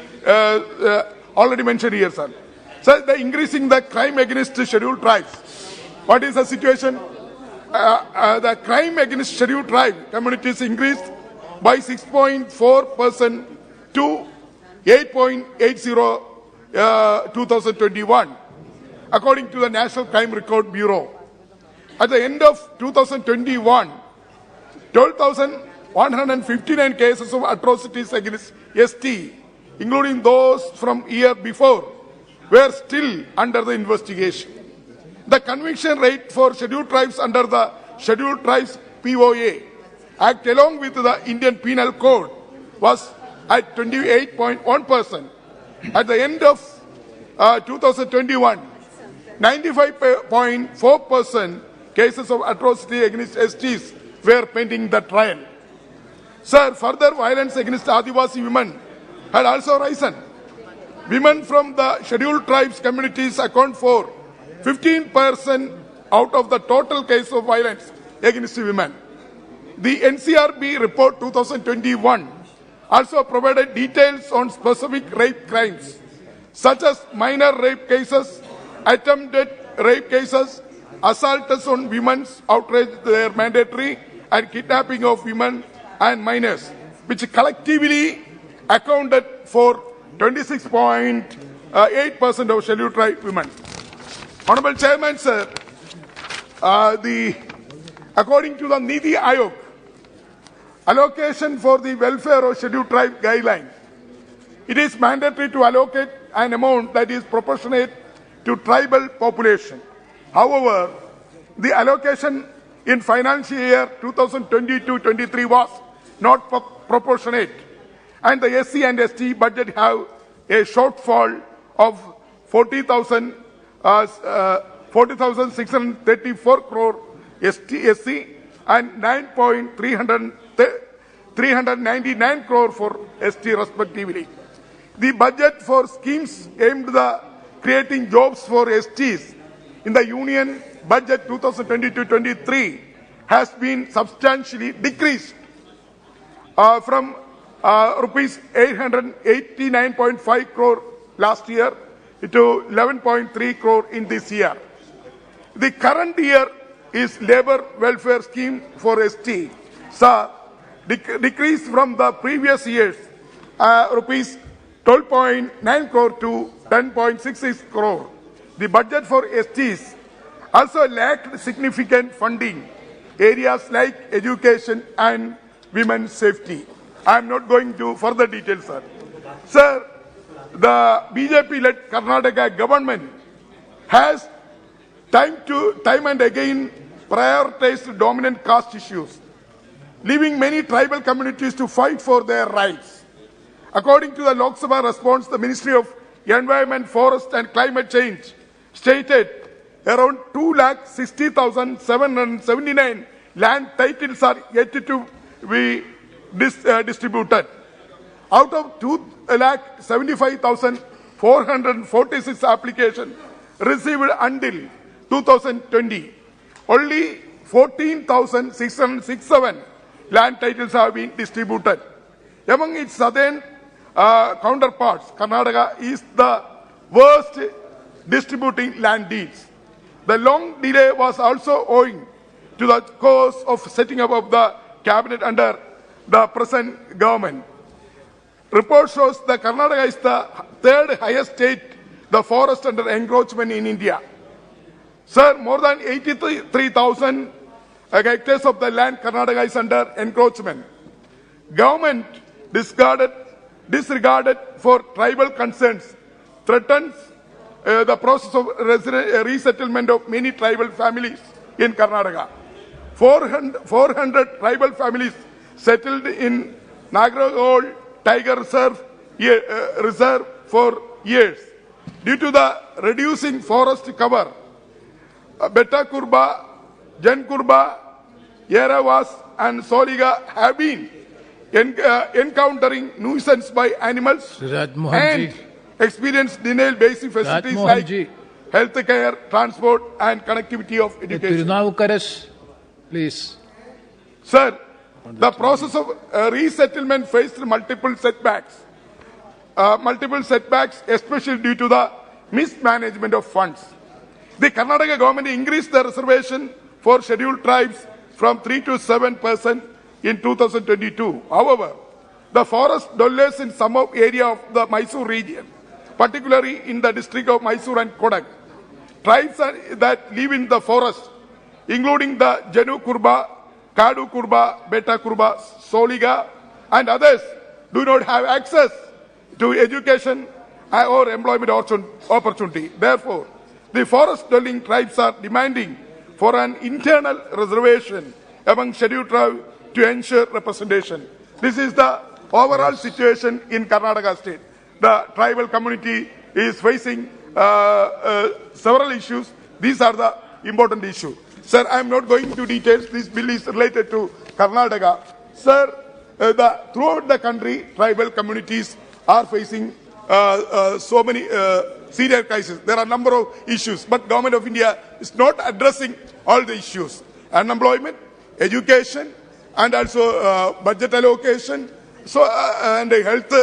mentioned here, sir. Sir, the increasing the crime against scheduled tribes. What is the situation? The crime against scheduled tribe communities increased by 6.4% to 8.80 2021, according to the National Crime Record Bureau. At the end of 2021, 12,159 cases of atrocities against ST, including those from year before, were still under the investigation. The conviction rate for scheduled tribes under the Scheduled Tribes POA Act along with the Indian Penal Code was at 28.1%. At the end of 2021, 95.4% cases of atrocity against STs were pending the trial. Sir, further violence against Adivasi women had also risen. Women from the scheduled tribes communities account for 15% out of the total case of violence against women. The NCRB report 2021 also provided details on specific rape crimes, such as minor rape cases, attempted rape cases, assaults on women, outrage their mandatory, and kidnapping of women and minors, which collectively accounted for 26.8% of scheduled tribe women. Honorable Chairman, sir, according to the Niti Aayog, Allocation for the welfare of scheduled tribe guideline. It is mandatory to allocate an amount that is proportionate to tribal population. However, the allocation in financial year 2022-23 was not proportionate, and the SC and ST budget have a shortfall of 40,634 crore SC and 9.399 crore for ST respectively. The budget for schemes aimed at creating jobs for STs in the Union Budget 2022-23 has been substantially decreased from rupees 889.5 crore last year to 11.3 crore in this year. The current year is Labour Welfare Scheme for ST, so decreased from the previous years rupees 12.9 crore to 10.66 crore. The budget for STs also lacked significant funding areas like education and women's safety. I am not going to further details, sir. Sir, the BJP-led Karnataka government has time and again prioritized dominant caste issues, leaving many tribal communities to fight for their rights. According to the Loksabha response, the Ministry of Environment, Forest and Climate Change stated around 2,60,779 land titles are yet to be distributed. Out of 2,75,446 applications received until 2020, only 14,667 land titles have been distributed. Among its southern counterparts, Karnataka is the worst distributing land deeds. The long delay was also owing to the course of setting up of the cabinet under the present government. Report shows that Karnataka is the third highest state, the forest under encroachment in India. Sir, more than 83,000 hectares of the land Karnataka is under encroachment. Government disregarded for tribal concerns threatens the process of resettlement of many tribal families in Karnataka. 400 tribal families settled in Nagarhole Tiger Reserve for years. Due to the reducing forest cover, Betta Kurba, Jan Kurba, Yeravas and Soliga have been encountering nuisance by animals and experience denial basic facilities like health care, transport and connectivity of education. Please. Sir, the process of resettlement faced multiple setbacks, especially due to the mismanagement of funds. The Karnataka government increased the reservation for scheduled tribes from 3 to 7% in 2022. However, the forest dwellers in some area of the Mysore region, particularly in the district of Mysore and Kodak, tribes that live in the forest, including the Janu Kurba, Kadu Kurba, Betta Kurba, Soliga, and others, do not have access to education or employment opportunity. Therefore, the forest-dwelling tribes are demanding for an internal reservation among scheduled tribes to ensure representation. This is the overall situation in Karnataka state. The tribal community is facing several issues. These are the important issues. Sir, I am not going into details. This bill is related to Karnataka. Sir, throughout the country, tribal communities are facing so many serious crises. There are a number of issues, but Government of India is not addressing all the issues. Unemployment, education, and also budget allocation, and health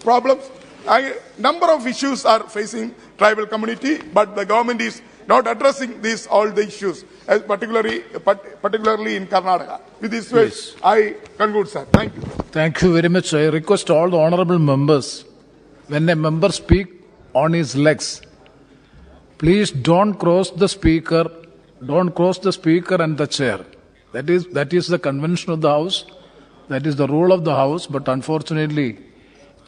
problems. A number of issues are facing tribal community, but the government is not addressing all the issues, particularly in Karnataka. With this way, I conclude, sir. Thank you. Thank you very much. I request all the honourable members, when a member speaks on his legs, please don't cross the speaker. Don't cross the speaker and the chair. That is the convention of the House. That is the rule of the House, but unfortunately,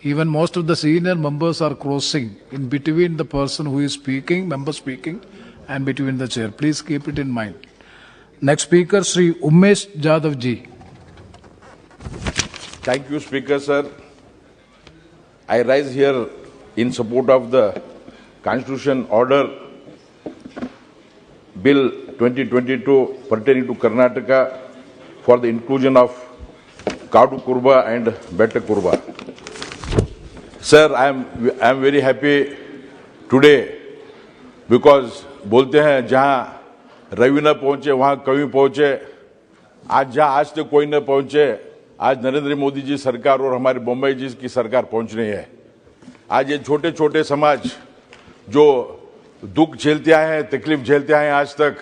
even most of the senior members are crossing in between the person who is speaking, member speaking, and between the chair. Please keep it in mind. Next speaker, Sri Umesh Jadhav ji. Thank you, Speaker, sir. I rise here in support of the Constitution Order Bill 2022 pertaining to Karnataka for the inclusion of Kadu Kurba and Betta Kurba. Sir, I am very happy today because बोलते हैं जहाँ रवि न पहुंचे वहाँ कवि पहुंचे. आज तक कोई न पहुंचे, आज नरेंद्र मोदी जी सरकार और हमारे बम्बई जी की सरकार पहुंच रही है. आज ये छोटे छोटे समाज जो दुख झेलते आए हैं, तकलीफ झेलते आए हैं आज तक,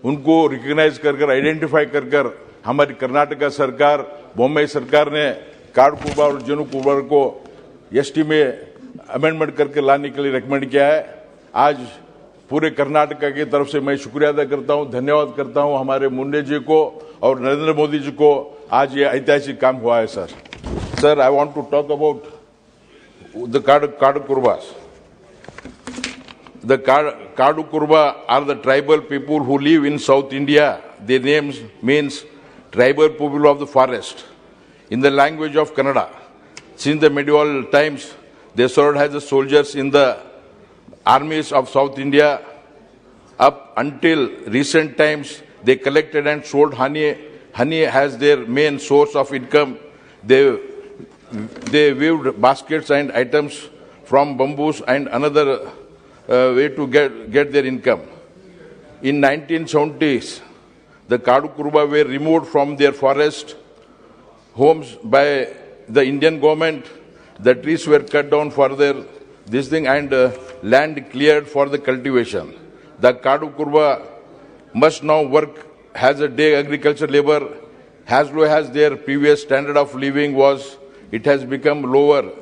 उनको रिकॉग्नाइज कर आइडेंटिफाई कर हमारी कर्नाटका सरकार, बम्बई सरकार ने काड कुर्बा और जनु कुर्बा को एसटी में अमेंडमेंट करके लाने के लिए रिकमेंड किया है. आज पूरे कर्नाटका की तरफ से मैं शुक्रिया अदा करता हूं, धन्यवाद करता हूं हमारे मुंडे जी को और नरेंद्र मोदी जी को. आज ये ऐतिहासिक काम हुआ है sir. Sir, I want to talk about the Kadu Kurbas. The Kadu Kurba are the tribal people who live in South India. Their names means tribal people of the forest in the language of Kannada. Since the medieval times, they served as the soldiers in the armies of South India. Up until recent times, they collected and sold honey. Honey has their main source of income. They weaved baskets and items from bamboos and another way to get their income. In 1970s, the Kadu Kurba were removed from their forest homes by the Indian government. The trees were cut down for this thing and land cleared for the cultivation. The Kadu Kurba must now work as a day agriculture labor. As low as their previous standard of living was, it has become lower.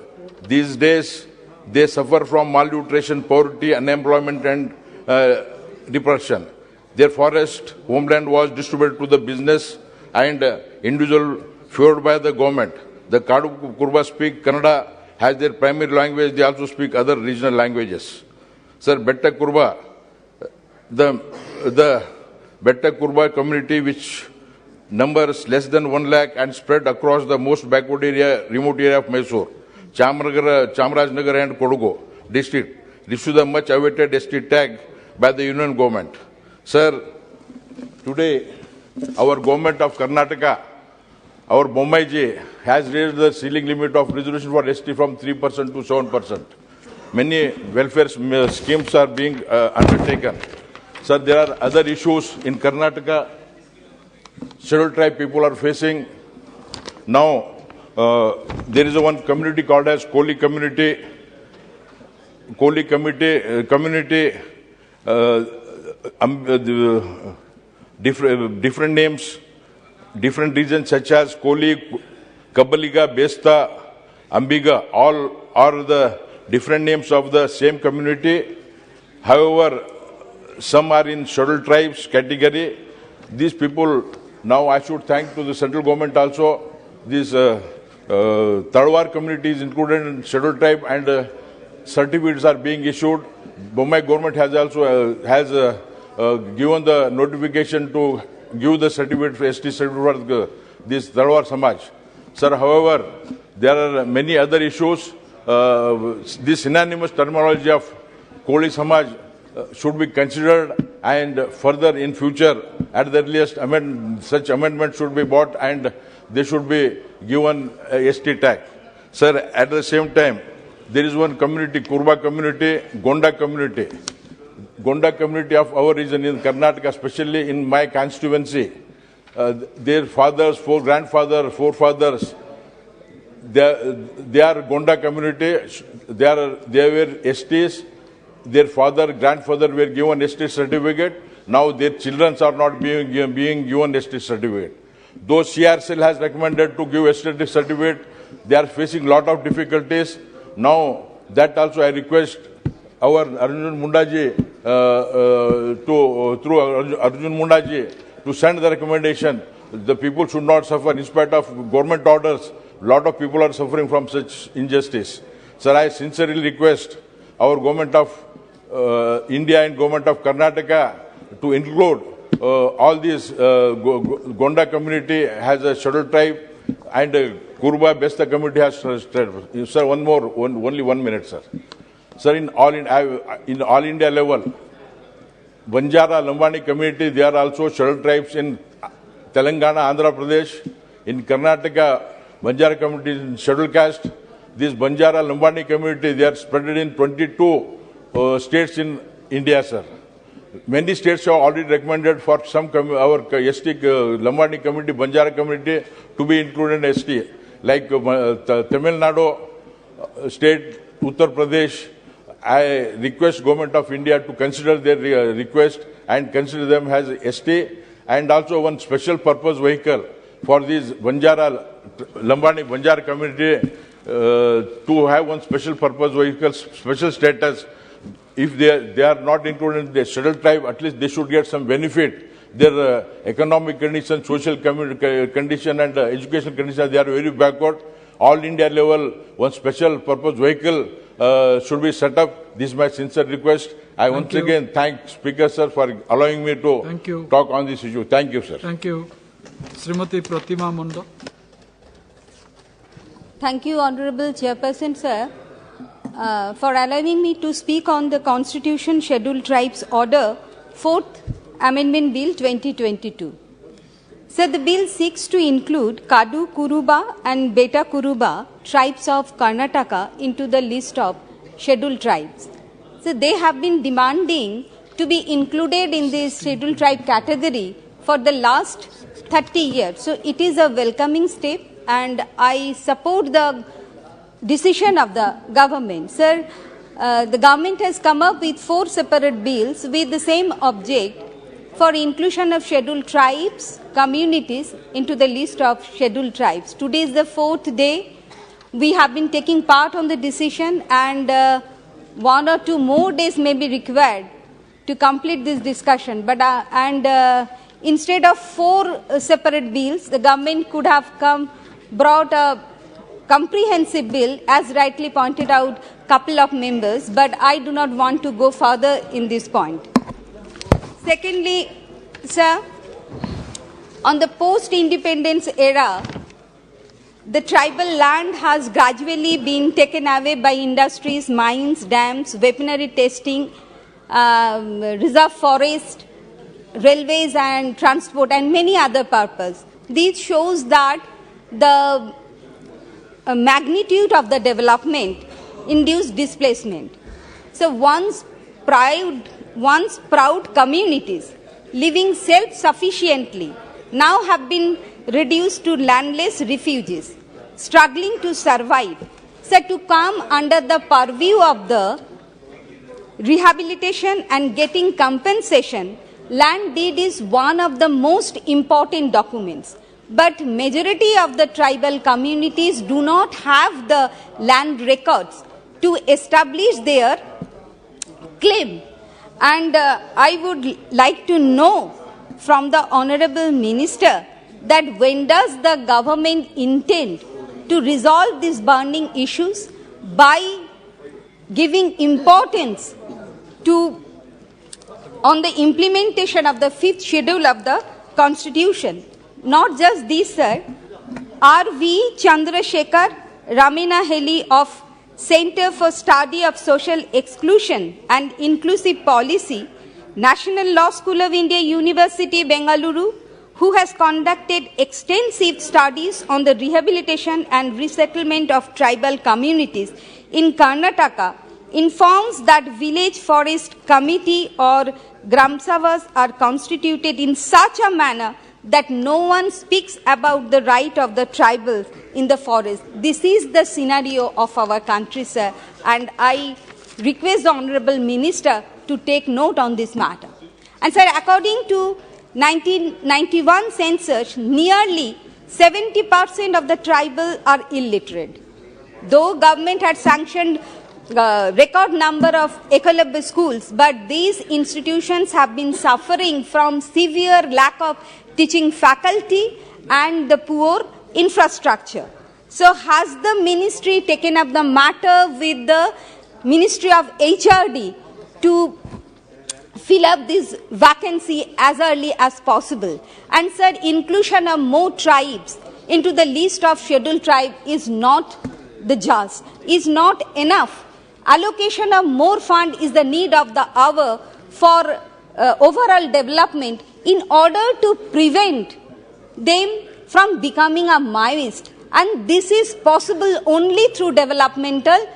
These days, they suffer from malnutrition, poverty, unemployment and depression. Their forest homeland was distributed to the business and individual favored by the government. The Kadu Kurba speak Kannada as their primary language. They also speak other regional languages. Sir, Betta Kurba, the Betta Kurba community, which numbers less than 1 lakh and spread across the most backward area, remote area of Mysore, Chamarajnagar and Kodugu district, received the much awaited ST tag by the union government. Sir, today our government of Karnataka, our Bombay ji, has raised the ceiling limit of reservation for ST from 3% to 7%. Many welfare schemes are being undertaken. Sir, there are other issues in Karnataka. Scheduled tribe people are facing. Now, there is one community called as Koli community. Koli community, different names, different regions such as Koli, Kabaliga, Besta, Ambiga, all are the different names of the same community. However, some are in scheduled tribes category. These people, now I should thank to the central government also. These Talwar community is included in scheduled tribe and certificates are being issued. Bombay government has also given the notification to give the certificate for ST certificate for this Talwar Samaj. Sir, however, there are many other issues. This synonymous terminology of Koli Samaj should be considered and further in future at the earliest such amendment should be brought and they should be given a ST tag. Sir, at the same time, there is one community, Kurba community, Gonda community. Gonda community of our region in Karnataka, especially in my constituency, their fathers, grandfathers, forefathers, they are Gonda community. They were STs. Their father, grandfather were given ST certificate. Now their children are not being given ST certificate. Though CRCL has recommended to give ST certificate, they are facing lot of difficulties. Now that also I request our Arjun Mundaji through Arjun Mundaji to send the recommendation. The people should not suffer in spite of government orders. A lot of people are suffering from such injustice. Sir, I sincerely request our government of India and government of Karnataka to include all these Gonda community has a scheduled tribe and Kuruba Besta community has sir, only 1 minute, sir. Sir, in all India level, Banjara, Lambani community, they are also scheduled tribes in Telangana, Andhra Pradesh. In Karnataka, Banjara community is in scheduled caste. This Banjara, Lambani community, they are spread in 22 states in India, sir. Many states have already recommended for some our ST Lambani community, Banjara community to be included in ST, like Tamil Nadu state, Uttar Pradesh. I request Government of India to consider their request and consider them as ST, and also one special purpose vehicle for these Banjara, Lambani Banjara community to have one special purpose vehicle, special status. If they are not included in the scheduled tribe, at least they should get some benefit. Their economic condition, social condition and education condition, they are very backward. All India level, one special purpose vehicle should be set up. This is my sincere request. I once again thank Speaker sir for allowing me to talk on this issue. Thank you, sir. Thank you. Srimati Pratima Munda. Thank you, Honorable Chairperson, sir, for allowing me to speak on the Constitution Scheduled Tribes Order, 4th Amendment Bill 2022. Sir, the bill seeks to include Kadu, Kuruba and Beta Kuruba tribes of Karnataka into the list of scheduled tribes. So they have been demanding to be included in this scheduled tribe category for the last 30 years. So it is a welcoming step, and I support the decision of the government. Sir, the government has come up with 4 separate bills with the same object for inclusion of scheduled tribes, communities into the list of scheduled tribes. Today is the 4th day. We have been taking part on the decision, and 1 or 2 more days may be required to complete this discussion. But instead of 4 separate bills, the government could have brought a comprehensive bill, as rightly pointed out couple of members, but I do not want to go further in this point. Secondly, sir, on the post-independence era, the tribal land has gradually been taken away by industries, mines, dams, weaponry testing, reserve forest, railways and transport, and many other purposes. This shows that the magnitude of the development induced displacement. So once proud communities living self-sufficiently now have been reduced to landless refugees, struggling to survive. So to come under the purview of the rehabilitation and getting compensation, land deed is one of the most important documents. But majority of the tribal communities do not have the land records to establish their claim. And I would like to know from the Honorable Minister that when does the government intend to resolve these burning issues by giving importance on the implementation of the 5th schedule of the Constitution. Not just this, sir. R.V. Chandrasekhar Ramina Heli of Center for Study of Social Exclusion and Inclusive Policy, National Law School of India, University, Bengaluru, who has conducted extensive studies on the rehabilitation and resettlement of tribal communities in Karnataka, informs that village forest committee or Gram Sabhas are constituted in such a manner that no one speaks about the right of the tribals in the forest. This is the scenario of our country, sir, and I request the Honorable Minister to take note on this matter. And sir, according to 1991 census, nearly 70% of the tribal are illiterate. Though government had sanctioned record number of Ekalabya schools, but these institutions have been suffering from severe lack of teaching faculty and the poor infrastructure. So has the ministry taken up the matter with the Ministry of HRD to fill up this vacancy as early as possible? And sir, inclusion of more tribes into the list of scheduled tribe is not is not enough. Allocation of more fund is the need of the hour for overall development in order to prevent them from becoming a maoist. And this is possible only through developmental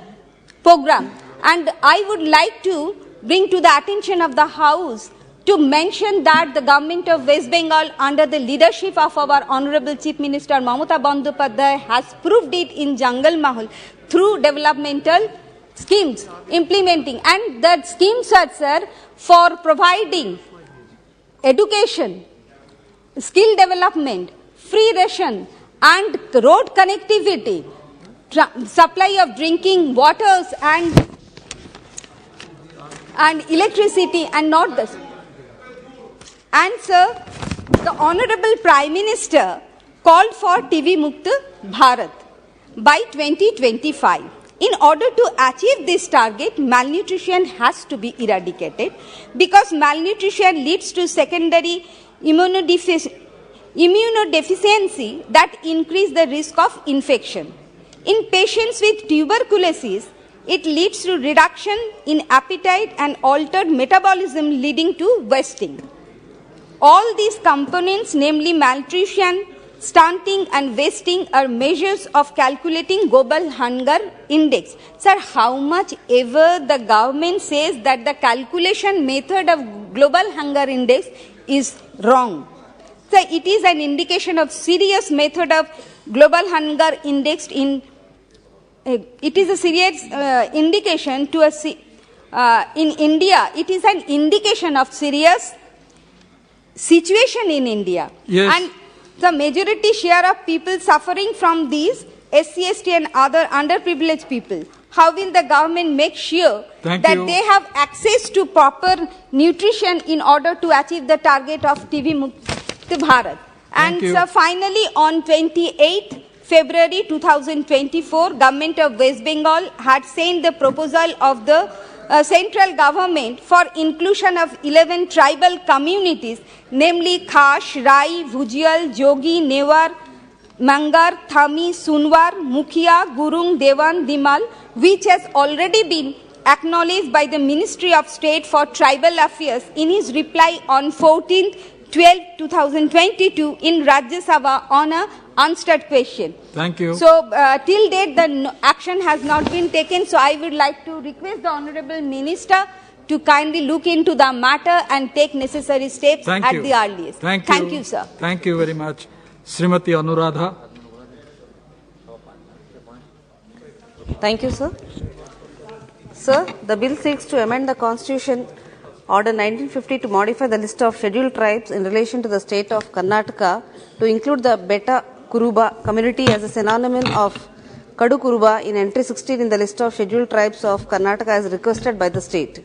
program. And I would like to bring to the attention of the House to mention that the government of West Bengal, under the leadership of our Honorable Chief Minister Mamata Bandyopadhyay, has proved it in Jungle Mahal through developmental schemes implementing. And that schemes are, sir, for providing education, skill development, free ration and road connectivity, supply of drinking waters and electricity, and not this. And sir, the Honorable Prime Minister called for TV Mukt Bharat by 2025. In order to achieve this target, malnutrition has to be eradicated, because malnutrition leads to secondary immunodeficiency that increase the risk of infection. In patients with tuberculosis, it leads to reduction in appetite and altered metabolism, leading to wasting. All these components, namely malnutrition, stunting and wasting, are measures of calculating global hunger index. Sir, how much ever the government says that the calculation method of global hunger index is wrong. So it is an indication of serious method of global hunger index in it is a serious indication to a in India. It is an indication of serious situation in India. Yes. And the majority share of people suffering from these SC, ST and other underprivileged people. How will the government make sure that they have access to proper nutrition in order to achieve the target of TV Mukt Bharat? And so finally, on 28th February 2024, Government of West Bengal had sent the proposal of the central government for inclusion of 11 tribal communities, namely Khash, Rai, Bhujial, Jogi, Newar, Mangar, Thami, Sunwar, Mukhia, Gurung, Dewan, Dimal, which has already been acknowledged by the Ministry of State for Tribal Affairs in his reply on 14/12/2022 in Rajya Sabha on a answered question. Thank you. So, till date, the action has not been taken. So, I would like to request the Honorable Minister to kindly look into the matter and take necessary steps the earliest. Thank you, sir. Thank you very much. Srimati Anuradha. Thank you, sir. Sir, the bill seeks to amend the Constitution Order 1950 to modify the list of scheduled tribes in relation to the state of Karnataka to include the Beta Kuruba community as a synonym of Kadu Kuruba in entry 16 in the list of scheduled tribes of Karnataka as requested by the state.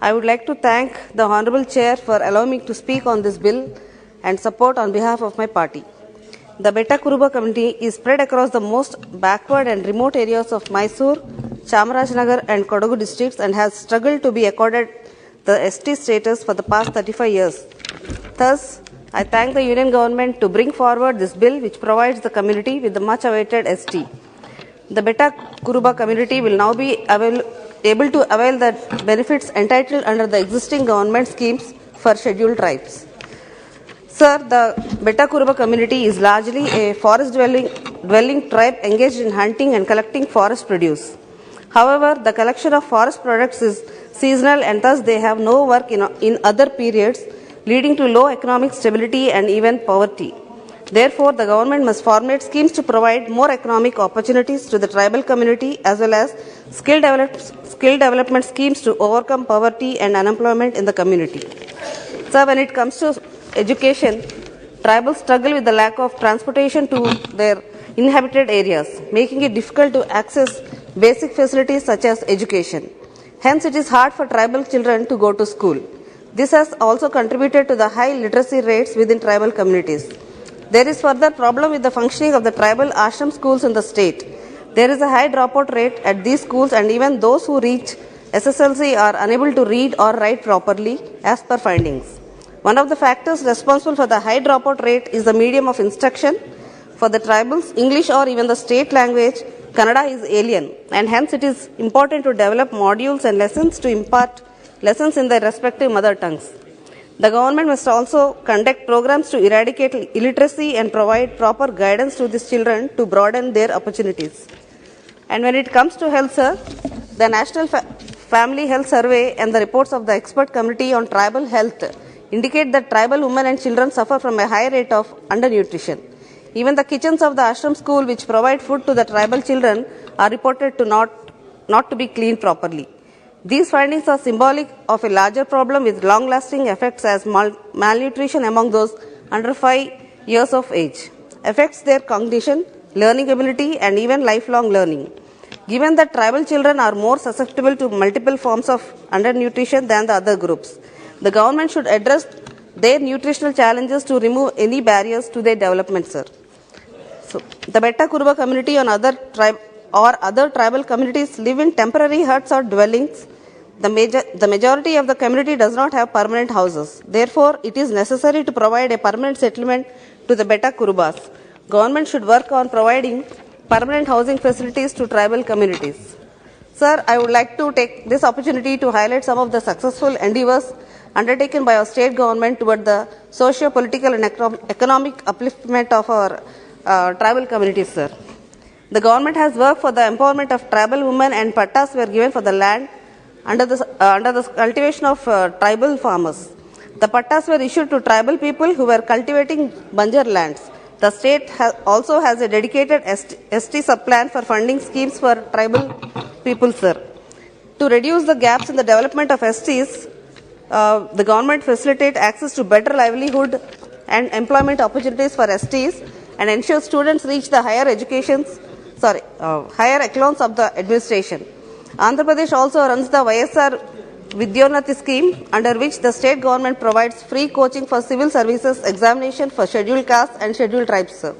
I would like to thank the Honorable Chair for allowing me to speak on this bill and support on behalf of my party. The Beta Kuruba community is spread across the most backward and remote areas of Mysore, Chamarajanagar and Kodagu districts and has struggled to be accorded the ST status for the past 35 years. Thus, I thank the Union Government to bring forward this bill which provides the community with the much awaited ST. The Beta Kuruba community will now be able to avail the benefits entitled under the existing government schemes for scheduled tribes. Sir, the Beta Kuruba community is largely a forest dwelling tribe engaged in hunting and collecting forest produce. However, the collection of forest products is seasonal and thus they have no work in other periods, leading to low economic stability and even poverty. Therefore, the government must formulate schemes to provide more economic opportunities to the tribal community as well as skill development schemes to overcome poverty and unemployment in the community. So, when it comes to education, tribals struggle with the lack of transportation to their inhabited areas, making it difficult to access basic facilities such as education. Hence, it is hard for tribal children to go to school. This has also contributed to the high literacy rates within tribal communities. There is further problem with the functioning of the tribal ashram schools in the state. There is a high dropout rate at these schools, and even those who reach SSLC are unable to read or write properly as per findings. One of the factors responsible for the high dropout rate is the medium of instruction. For the tribals, English or even the state language, Kannada is alien, and hence it is important to develop modules and lessons to impart lessons in their respective mother tongues. The government must also conduct programs to eradicate illiteracy and provide proper guidance to these children to broaden their opportunities. And when it comes to health, sir, the National Family Health Survey and the reports of the expert committee on tribal health indicate that tribal women and children suffer from a high rate of undernutrition. Even the kitchens of the ashram school, which provide food to the tribal children, are reported to not to be cleaned properly. These findings are symbolic of a larger problem with long-lasting effects, as malnutrition among those under 5 years of age affects their cognition, learning ability, and even lifelong learning. Given that tribal children are more susceptible to multiple forms of undernutrition than the other groups, the government should address their nutritional challenges to remove any barriers to their development, sir. So, the Betta Kuruba community on other tribal communities live in temporary huts or dwellings. The majority of the community does not have permanent houses. Therefore, it is necessary to provide a permanent settlement to the Betta Kurubas. Government should work on providing permanent housing facilities to tribal communities. Sir, I would like to take this opportunity to highlight some of the successful endeavors undertaken by our state government toward the socio-political and economic upliftment of our tribal communities, sir. The government has worked for the empowerment of tribal women, and pattas were given for the land under the cultivation of tribal farmers. The pattas were issued to tribal people who were cultivating banjar lands. The state also has a dedicated ST sub-plan for funding schemes for tribal people, sir. To reduce the gaps in the development of STs, the government facilitate access to better livelihood and employment opportunities for STs and ensure students reach the higher echelons of the administration. Andhra Pradesh also runs the YSR Vidyonati scheme, under which the state government provides free coaching for civil services examination for scheduled castes and scheduled tribes, sir.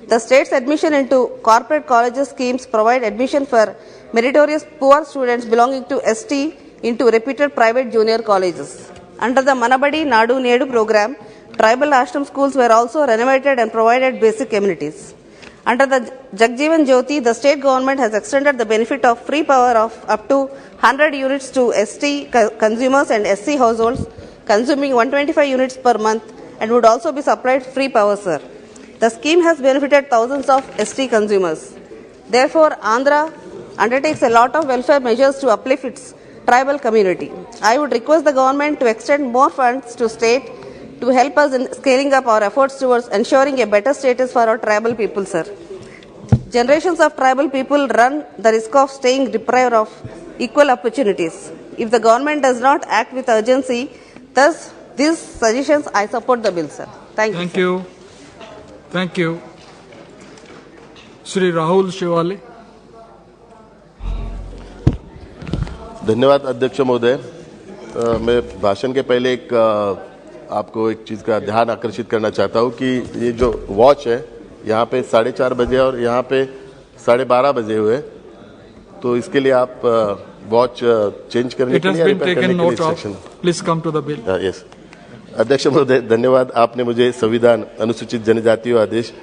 The state's admission into corporate colleges schemes provide admission for meritorious poor students belonging to ST into reputed private junior colleges. Under the Manabadi Nadu Nedu program, tribal ashram schools were also renovated and provided basic amenities. Under the Jagjeevan Jyoti, the state government has extended the benefit of free power of up to 100 units to ST consumers and SC households consuming 125 units per month, and would also be supplied free power, sir. The scheme has benefited thousands of ST consumers. Therefore, Andhra undertakes a lot of welfare measures to uplift its tribal community. I would request the government to extend more funds to state to help us in scaling up our efforts towards ensuring a better status for our tribal people, sir. Generations of tribal people run the risk of staying deprived of equal opportunities. If the government does not act with urgency, thus these suggestions, I support the bill, sir. Thank you. Thank you. Shri Rahul Shivale. धन्यवाद अध्यक्ष महोदय। मैं भाषण के पहले आपको एक चीज़ का ध्यान आकर्षित करना चाहता हूँ कि ये जो वॉच है यहाँ पे 4:30 बजे और यहाँ पे 12:30 बजे हुए, तो इसके लिए आप वॉच चेंज करने के लिए instruction please come to the bill. Yes अध्यक्ष महोदय, धन्यवाद। आपने मुझे संविधान अनुसूचित जनजातियों आदेश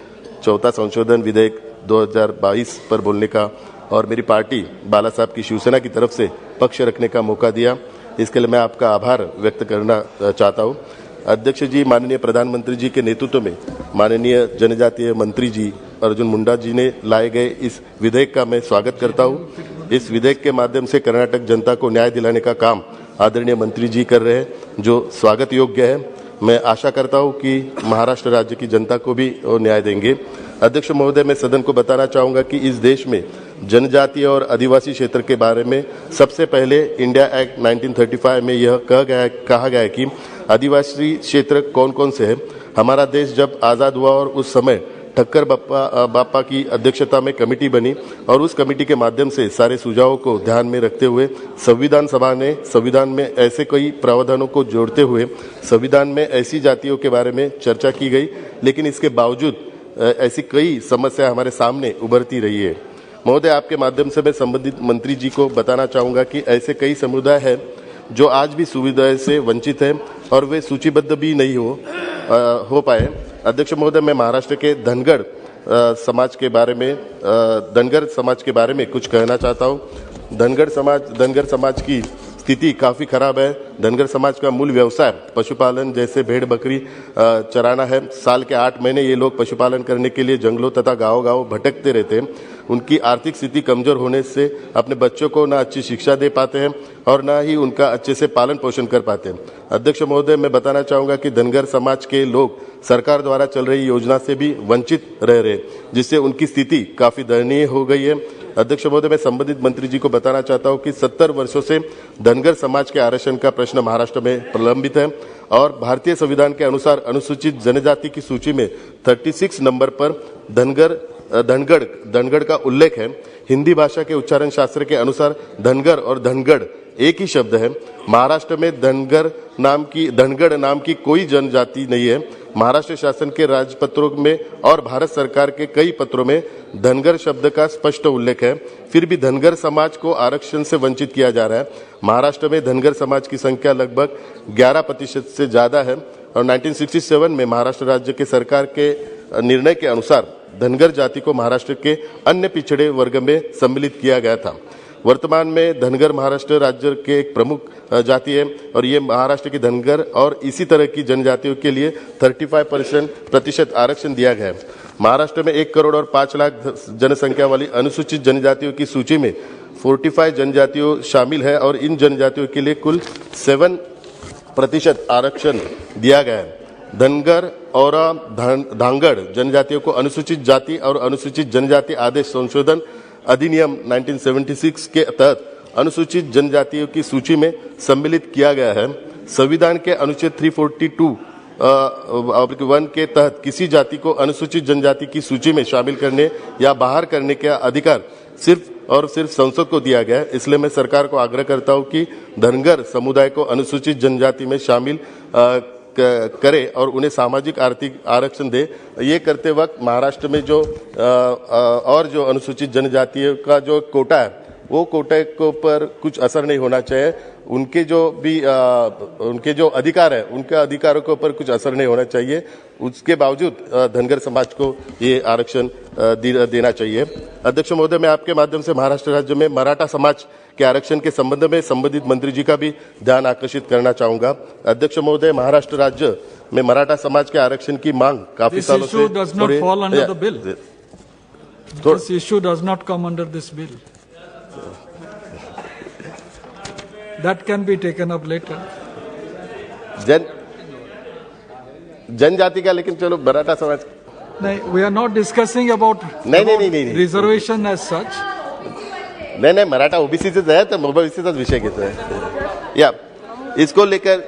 4 संशोधन विधेयक 2022 पर बोलने का और मेरी पार्टी बाला साहब की शिवसेना की तरफ से पक्ष रखने का मौका दिया। इसके लिए मैं आपका आभार व्यक्त करना चाहता हूँ। अध्यक्ष जी, माननीय प्रधानमंत्री जी के नेतृत्व में माननीय जनजातीय मंत्री जी अर्जुन मुंडा जी ने लाए गए इस विधेयक का मैं स्वागत करता हूँ। इस विधेयक के माध्यम से कर्नाटक जनता को न्याय दिलाने का काम आदरणीय मंत्री जी कर रहे हैं, जो स्वागत योग्य है। मैं आशा करता हूँ कि महाराष्ट्र राज्य की जनता को भी न्याय देंगे। अध्यक्ष महोदय, मैं सदन को बताना चाहूँगा कि इस देश में जनजातीय और आदिवासी क्षेत्र के बारे में सबसे पहले इंडिया एक्ट 1935 में यह कहा गया है कि आदिवासी क्षेत्र कौन कौन से हैं। हमारा देश जब आज़ाद हुआ और उस समय ठक्कर बापा की अध्यक्षता में कमेटी बनी और उस कमेटी के माध्यम से सारे सुझावों को ध्यान में रखते हुए संविधान सभा ने संविधान में ऐसे कई प्रावधानों को जोड़ते हुए संविधान में ऐसी जातियों के बारे में चर्चा की गई, लेकिन इसके बावजूद ऐसी कई समस्या हमारे सामने उभरती रही है। महोदय, आपके माध्यम से मैं संबंधित मंत्री जी को बताना चाहूँगा कि ऐसे कई समुदाय हैं जो आज भी सुविधाएं से वंचित हैं और वे सूचीबद्ध भी नहीं हो पाए। अध्यक्ष महोदय, मैं महाराष्ट्र के धनगढ़ समाज के बारे में कुछ कहना चाहता हूँ। धनगढ़ समाज की स्थिति काफ़ी खराब है। धनगर समाज का मूल व्यवसाय पशुपालन जैसे भेड़ बकरी चराना है। साल के 8 महीने ये लोग पशुपालन करने के लिए जंगलों तथा गांव-गांव भटकते रहते हैं। उनकी आर्थिक स्थिति कमजोर होने से अपने बच्चों को ना अच्छी शिक्षा दे पाते हैं और ना ही उनका अच्छे से पालन पोषण कर पाते हैं। अध्यक्ष महोदय, मैं बताना चाहूँगा कि धनगर समाज के लोग सरकार द्वारा चल रही योजना से भी वंचित रह रहे, जिससे उनकी स्थिति काफ़ी दयनीय हो गई है। अध्यक्ष महोदय, मैं संबंधित मंत्री जी को बताना चाहता हूं कि 70 वर्षों से धनगर समाज के आरक्षण का प्रश्न महाराष्ट्र में प्रलंबित है और भारतीय संविधान के अनुसार अनुसूचित जनजाति की सूची में 36 नंबर पर धनगढ़ का उल्लेख है। हिंदी भाषा के उच्चारण शास्त्र के अनुसार धनगर और धनगढ़ एक ही शब्द है। महाराष्ट्र में धनगढ़ नाम की कोई जनजाति नहीं है। महाराष्ट्र शासन के राजपत्रों में और भारत सरकार के कई पत्रों में धनगर शब्द का स्पष्ट उल्लेख है, फिर भी धनगर समाज को आरक्षण से वंचित किया जा रहा है। महाराष्ट्र में धनगर समाज की संख्या लगभग 11% से ज्यादा है और 1967 में महाराष्ट्र राज्य के सरकार के निर्णय के अनुसार धनगर जाति को महाराष्ट्र के अन्य पिछड़े वर्ग में सम्मिलित किया गया था। वर्तमान में धनगर महाराष्ट्र राज्य के एक प्रमुख जाति है और ये महाराष्ट्र की धनगर और इसी तरह की जनजातियों के लिए 35% आरक्षण दिया गया है। महाराष्ट्र में 1 करोड़ और 5 लाख जनसंख्या वाली अनुसूचित जनजातियों की सूची में 45 जनजातियों शामिल है और इन जनजातियों के लिए कुल 7% आरक्षण दिया गया है। धनगर और धांगड़ जनजातियों को अनुसूचित जाति और अनुसूचित जनजाति आदेश संशोधन अधिनियम 1976 के तहत अनुसूचित जनजातियों की सूची में सम्मिलित किया गया है। संविधान के अनुच्छेद 342(1) के तहत किसी जाति को अनुसूचित जनजाति की सूची में शामिल करने या बाहर करने का अधिकार सिर्फ और सिर्फ संसद को दिया गया है। इसलिए मैं सरकार को आग्रह करता हूं कि धनगर समुदाय को अनुसूचित जनजाति में शामिल करे और उन्हें सामाजिक आर्थिक आरक्षण दे। ये करते वक्त महाराष्ट्र में जो अनुसूचित जनजातियों का जो कोटा है वो कोटे को पर कुछ असर नहीं होना चाहिए। उनके जो अधिकार है उनके अधिकारों के ऊपर कुछ असर नहीं होना चाहिए। उसके बावजूद धनगर समाज को ये आरक्षण देना चाहिए। अध्यक्ष महोदय, मैं आपके माध्यम से महाराष्ट्र राज्य में मराठा समाज के आरक्षण के संबंध में संबंधित मंत्री जी का भी ध्यान आकर्षित करना चाहूंगा। अध्यक्ष महोदय, महाराष्ट्र राज्य में मराठा समाज के आरक्षण की मांग काफी सालों से This issue does not come under this bill. That can be taken up later. जनजाति का, लेकिन चलो मराठा समाज नहीं, we are not discussing about reservation as such. नहीं, मराठा ओबीसी से है तो ओबीसी का विषय घेता है या इसको लेकर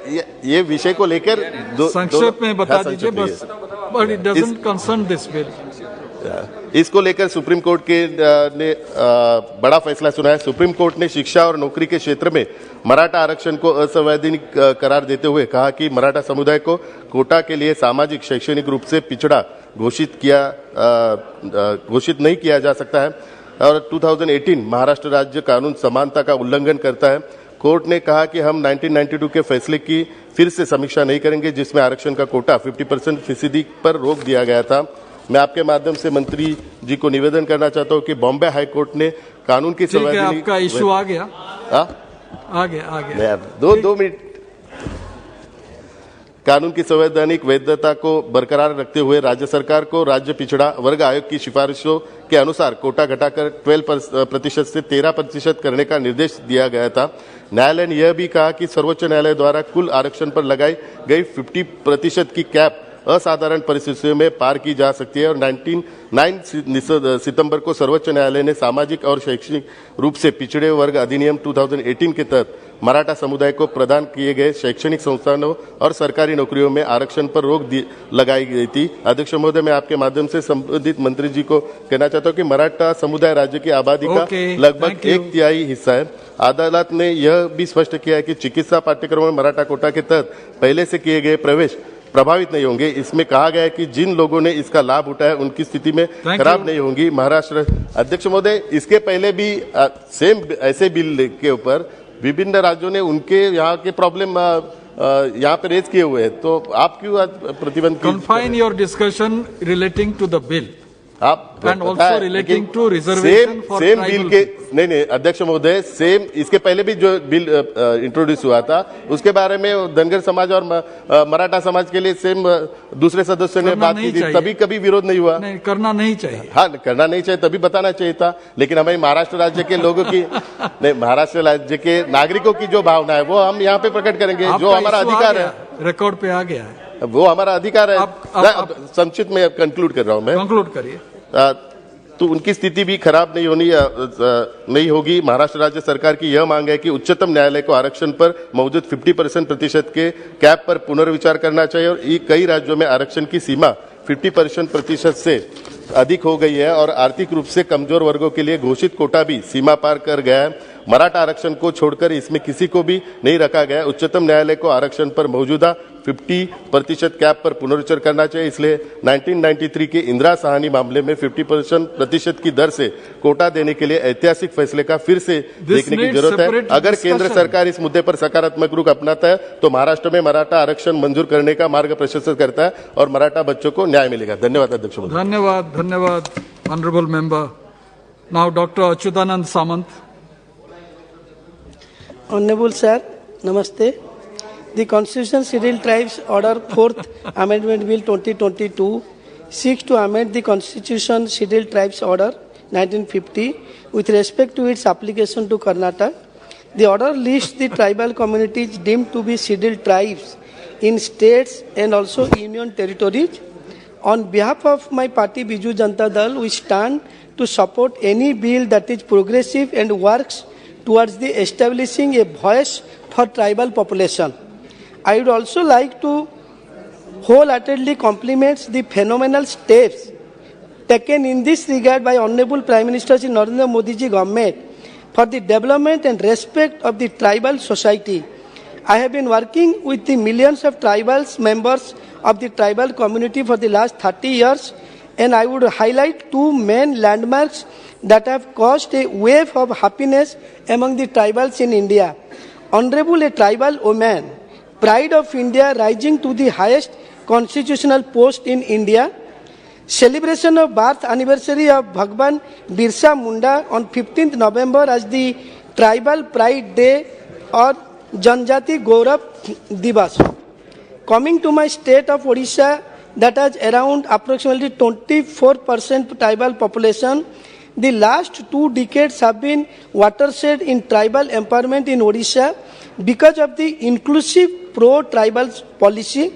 ये विषय को लेकर संक्षेप में बता दीजिए बस, but it doesn't concern this bill. इसको लेकर सुप्रीम कोर्ट ने बड़ा फैसला सुना है। सुप्रीम कोर्ट ने शिक्षा और नौकरी के क्षेत्र में मराठा आरक्षण को असंवैधानिक करार देते हुए कहा कि मराठा समुदाय को कोटा के लिए सामाजिक शैक्षणिक रूप से पिछड़ा घोषित नहीं किया जा सकता है और 2018 महाराष्ट्र राज्य कानून समानता का उल्लंघन करता है। कोर्ट ने कहा कि हम 1992 के फैसले की फिर से समीक्षा नहीं करेंगे जिसमें आरक्षण का कोटा 50% पर रोक दिया गया था। मैं आपके माध्यम से मंत्री जी को निवेदन करना चाहता हूं कि बॉम्बे हाई कोर्ट ने कानून की संवैधानिक आपका इशू आ गया दो मिनट कानून की संवैधानिक वैधता को बरकरार रखते हुए राज्य सरकार को राज्य पिछड़ा वर्ग आयोग की सिफारिशों के अनुसार कोटा घटाकर 12% से 13% करने का निर्देश दिया गया था। न्यायालय ने यह भी कहा कि सर्वोच्च न्यायालय द्वारा कुल आरक्षण पर लगाई गई 50% की कैप असाधारण परिस्थितियों में पार की जा सकती है और 9 सितंबर को सर्वोच्च न्यायालय ने सामाजिक और शैक्षणिक रूप से पिछड़े वर्ग अधिनियम 2018 के तहत मराठा समुदाय को प्रदान किए गए शैक्षणिक संस्थानों और सरकारी नौकरियों में आरक्षण पर रोक लगाई गई थी। अध्यक्ष महोदय, मैं आपके माध्यम से संबंधित मंत्री जी को कहना चाहता हूं कि मराठा समुदाय राज्य की आबादी का लगभग 1/3 हिस्सा है। अदालत ने यह भी स्पष्ट किया है कि चिकित्सा पाठ्यक्रमों में मराठा कोटा के तहत पहले से किए गए प्रवेश प्रभावित नहीं होंगे। इसमें कहा गया है कि जिन लोगों ने इसका लाभ उठाया उनकी स्थिति में खराब नहीं होंगी। महाराष्ट्र अध्यक्ष महोदय, इसके पहले भी सेम ऐसे बिल के ऊपर विभिन्न राज्यों ने उनके यहाँ के प्रॉब्लम यहाँ पे रेज किए हुए हैं, तो आप क्यों प्रतिबंध? Confine your discussion relating to the bill. आप and also relating to reservation for same tribal bill के नहीं अध्यक्ष महोदय, सेम इसके पहले भी जो बिल इंट्रोड्यूस हुआ था उसके बारे में धनगर समाज और मराठा समाज के लिए सेम दूसरे सदस्यों ने बात की थी, तभी कभी विरोध नहीं हुआ। नहीं, करना नहीं चाहिए। हाँ, करना नहीं चाहिए, तभी बताना चाहिए था। लेकिन हमें महाराष्ट्र राज्य के लोगों की नहीं, महाराष्ट्र राज्य के नागरिकों की जो भावना है वो हम यहाँ पे प्रकट करेंगे, जो हमारा अधिकार है, रिकॉर्ड पे आ गया है, वो हमारा अधिकार है। संक्षिप्त में कंक्लूड कर रहा हूं मैं। कंक्लूड करिए। तो उनकी स्थिति भी खराब नहीं होगी। महाराष्ट्र राज्य सरकार की यह मांग है कि उच्चतम न्यायालय को आरक्षण पर मौजूद 50% के कैप पर पुनर्विचार करना चाहिए और कई राज्यों में आरक्षण की सीमा 50% से अधिक हो गई है और आर्थिक रूप से कमजोर वर्गों के लिए घोषित कोटा भी सीमा पार कर गया है। मराठा आरक्षण को छोड़कर इसमें किसी को भी नहीं रखा गया। उच्चतम न्यायालय को आरक्षण पर मौजूदा 50% कैप पर पुनर्विचार करना चाहिए। इसलिए 1993 के इंदिरा साहनी मामले में 50% की दर से कोटा देने के लिए ऐतिहासिक फैसले का फिर से देखने की जरूरत है। अगर केंद्र सरकार इस मुद्दे पर सकारात्मक रुख अपनाता है तो महाराष्ट्र में मराठा आरक्षण मंजूर करने का मार्ग प्रशस्त करता है और मराठा बच्चों को न्याय मिलेगा। धन्यवाद अध्यक्ष महोदय। धन्यवाद honourable member. Now doctor Achyutananda Samanta. Honorable Sir, Namaste. The Constitution Scheduled Tribes Order 4th Amendment Bill 2022 seeks to amend the Constitution Scheduled Tribes Order 1950 with respect to its application to Karnataka. The order lists the tribal communities deemed to be scheduled tribes in states and also union territories. On behalf of my party Biju Janata Dal, we stand to support any bill that is progressive and works towards the establishing a voice for tribal population. I would also like to wholeheartedly compliment the phenomenal steps taken in this regard by Honorable Prime Minister Shri Narendra Modi ji government for the development and respect of the tribal society. I have been working with the millions of tribals members of the tribal community for the last 30 years, and I would highlight two main landmarks that have caused a wave of happiness among the tribals in India. Honorable, a tribal woman, pride of India rising to the highest constitutional post in India, celebration of birth anniversary of Bhagwan Birsa Munda on 15th November as the Tribal Pride Day or Janjati Gaurav Divas. Coming to my state of Odisha, that has around approximately 24% tribal population, the last 2 decades have been watershed in tribal empowerment in Odisha because of the inclusive pro-tribal policy.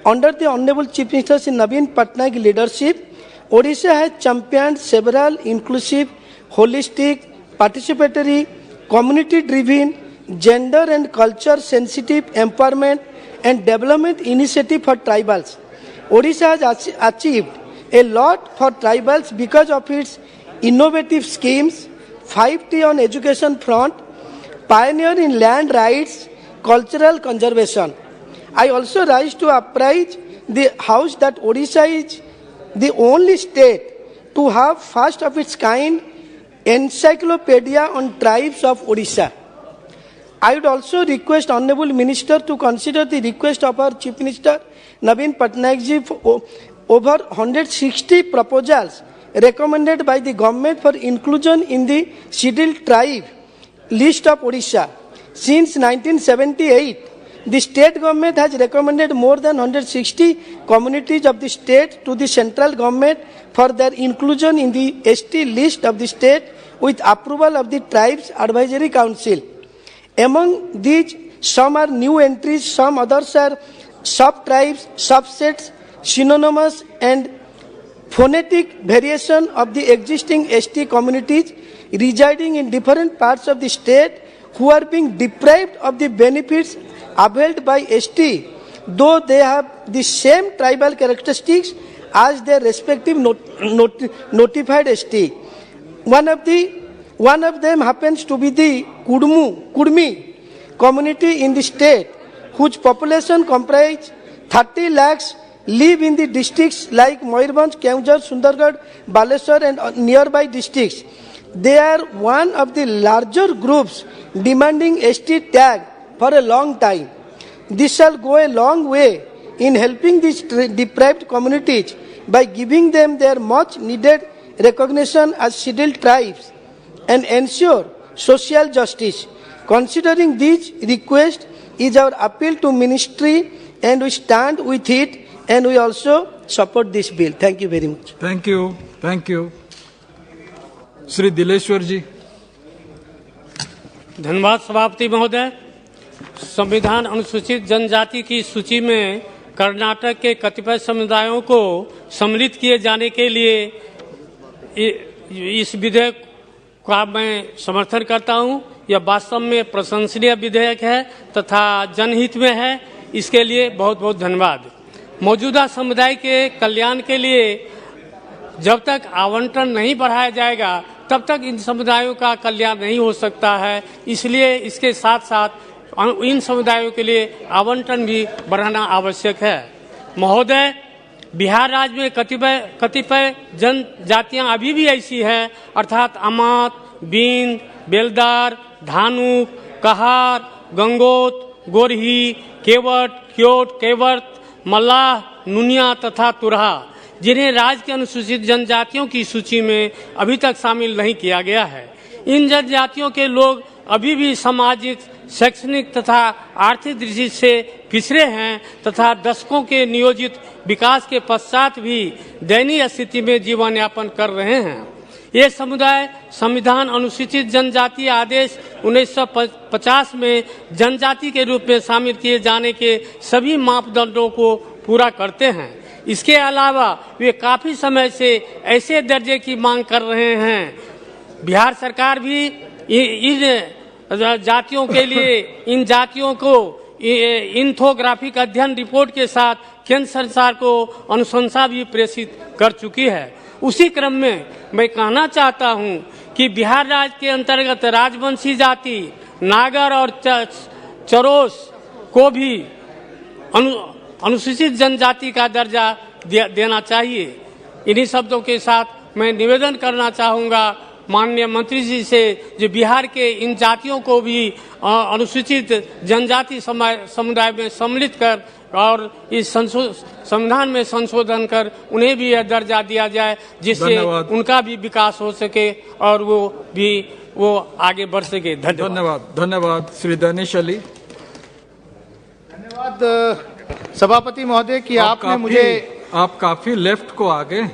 Under the Honorable Chief Minister Shri Naveen Patnaik's leadership, Odisha has championed several inclusive, holistic, participatory, community-driven, gender and culture-sensitive empowerment and development initiative for tribals. Odisha has achieved a lot for tribals because of its innovative schemes, 5T on education front, pioneer in land rights, cultural conservation. I also rise to apprise the House that Odisha is the only state to have first of its kind encyclopedia on tribes of Odisha. I would also request Honorable Minister to consider the request of our Chief Minister Naveen Patnaik ji for over 160 proposals recommended by the government for inclusion in the scheduled tribe list of Odisha. Since 1978, the state government has recommended more than 160 communities of the state to the central government for their inclusion in the ST list of the state with approval of the Tribes Advisory Council. Among these, some are new entries, some others are sub-tribes, subsets, synonymous and phonetic variation of the existing ST communities residing in different parts of the state who are being deprived of the benefits availed by ST, though they have the same tribal characteristics as their respective notified ST. One of them happens to be the Kudmi community in the state, whose population comprise 30 lakhs, live in the districts like Moyurbhanj, Keonjhar, Sundargarh, Baleswar and nearby districts. They are one of the larger groups demanding ST tag for a long time. This shall go a long way in helping these deprived communities by giving them their much needed recognition as scheduled tribes and ensure social justice. Considering these requests is our appeal to ministry, and we stand with it, and we also support this bill. Thank you very much. Thank you. Thank you. Shri Dileshwar ji. धन्यवाद सभापति महोदय। संविधान अनुसूचित जनजाति की सूची में कर्नाटक के कतिपय समुदायों को सम्मिलित किए जाने के लिए इस विधेयक का मैं समर्थन करता हूं। यह वास्तव में प्रशंसनीय विधेयक है तथा जनहित में है। इसके लिए बहुत बहुत धन्यवाद। मौजूदा समुदाय के कल्याण के लिए जब तक आवंटन नहीं बढ़ाया जाएगा तब तक इन समुदायों का कल्याण नहीं हो सकता है। इसलिए इसके साथ साथ इन समुदायों के लिए आवंटन भी बढ़ाना आवश्यक है। महोदय, बिहार राज्य में कतिपय जनजातियां अभी भी ऐसी हैं, अर्थात अमात, बींद, बेलदार, धानुक, कहार, गंगोत, गोरही, केवट, क्योट, केवर्त, मल्लाह, नुनिया तथा तुरहा, जिन्हें राज्य के अनुसूचित जनजातियों की सूची में अभी तक शामिल नहीं किया गया है। इन जनजातियों के लोग अभी भी सामाजिक, शैक्षणिक तथा आर्थिक दृष्टि से पिछड़े हैं तथा दशकों के नियोजित विकास के पश्चात भी दयनीय स्थिति में जीवन यापन कर रहे हैं। ये समुदाय संविधान अनुसूचित जनजाति आदेश 1950 में जनजाति के रूप में शामिल किए जाने के सभी मापदंडों को पूरा करते हैं। इसके अलावा वे काफी समय से ऐसे दर्जे की मांग कर रहे हैं। बिहार सरकार भी इन जातियों के लिए इन जातियों को इंफोग्राफिक अध्ययन रिपोर्ट के साथ केंद्र सरकार को अनुशंसा भी प्रेषित कर चुकी है। उसी क्रम में मैं कहना चाहता हूं कि बिहार राज्य के अंतर्गत राजवंशी जाति नागर और चरोस को भी अनुसूचित जनजाति का दर्जा देना चाहिए। इन्हीं शब्दों के साथ मैं निवेदन करना चाहूँगा माननीय मंत्री जी से, जो बिहार के इन जातियों को भी अनुसूचित जनजाति समुदाय में सम्मिलित कर और इस संविधान में संशोधन कर उन्हें भी यह दर्जा दिया जाए, जिससे उनका भी विकास हो सके और वो आगे बढ़ सके। धन्यवाद। धन्यवाद श्री दानिश अली। धन्यवाद सभापति महोदय कि आपने मुझे आप काफी लेफ्ट को आ गए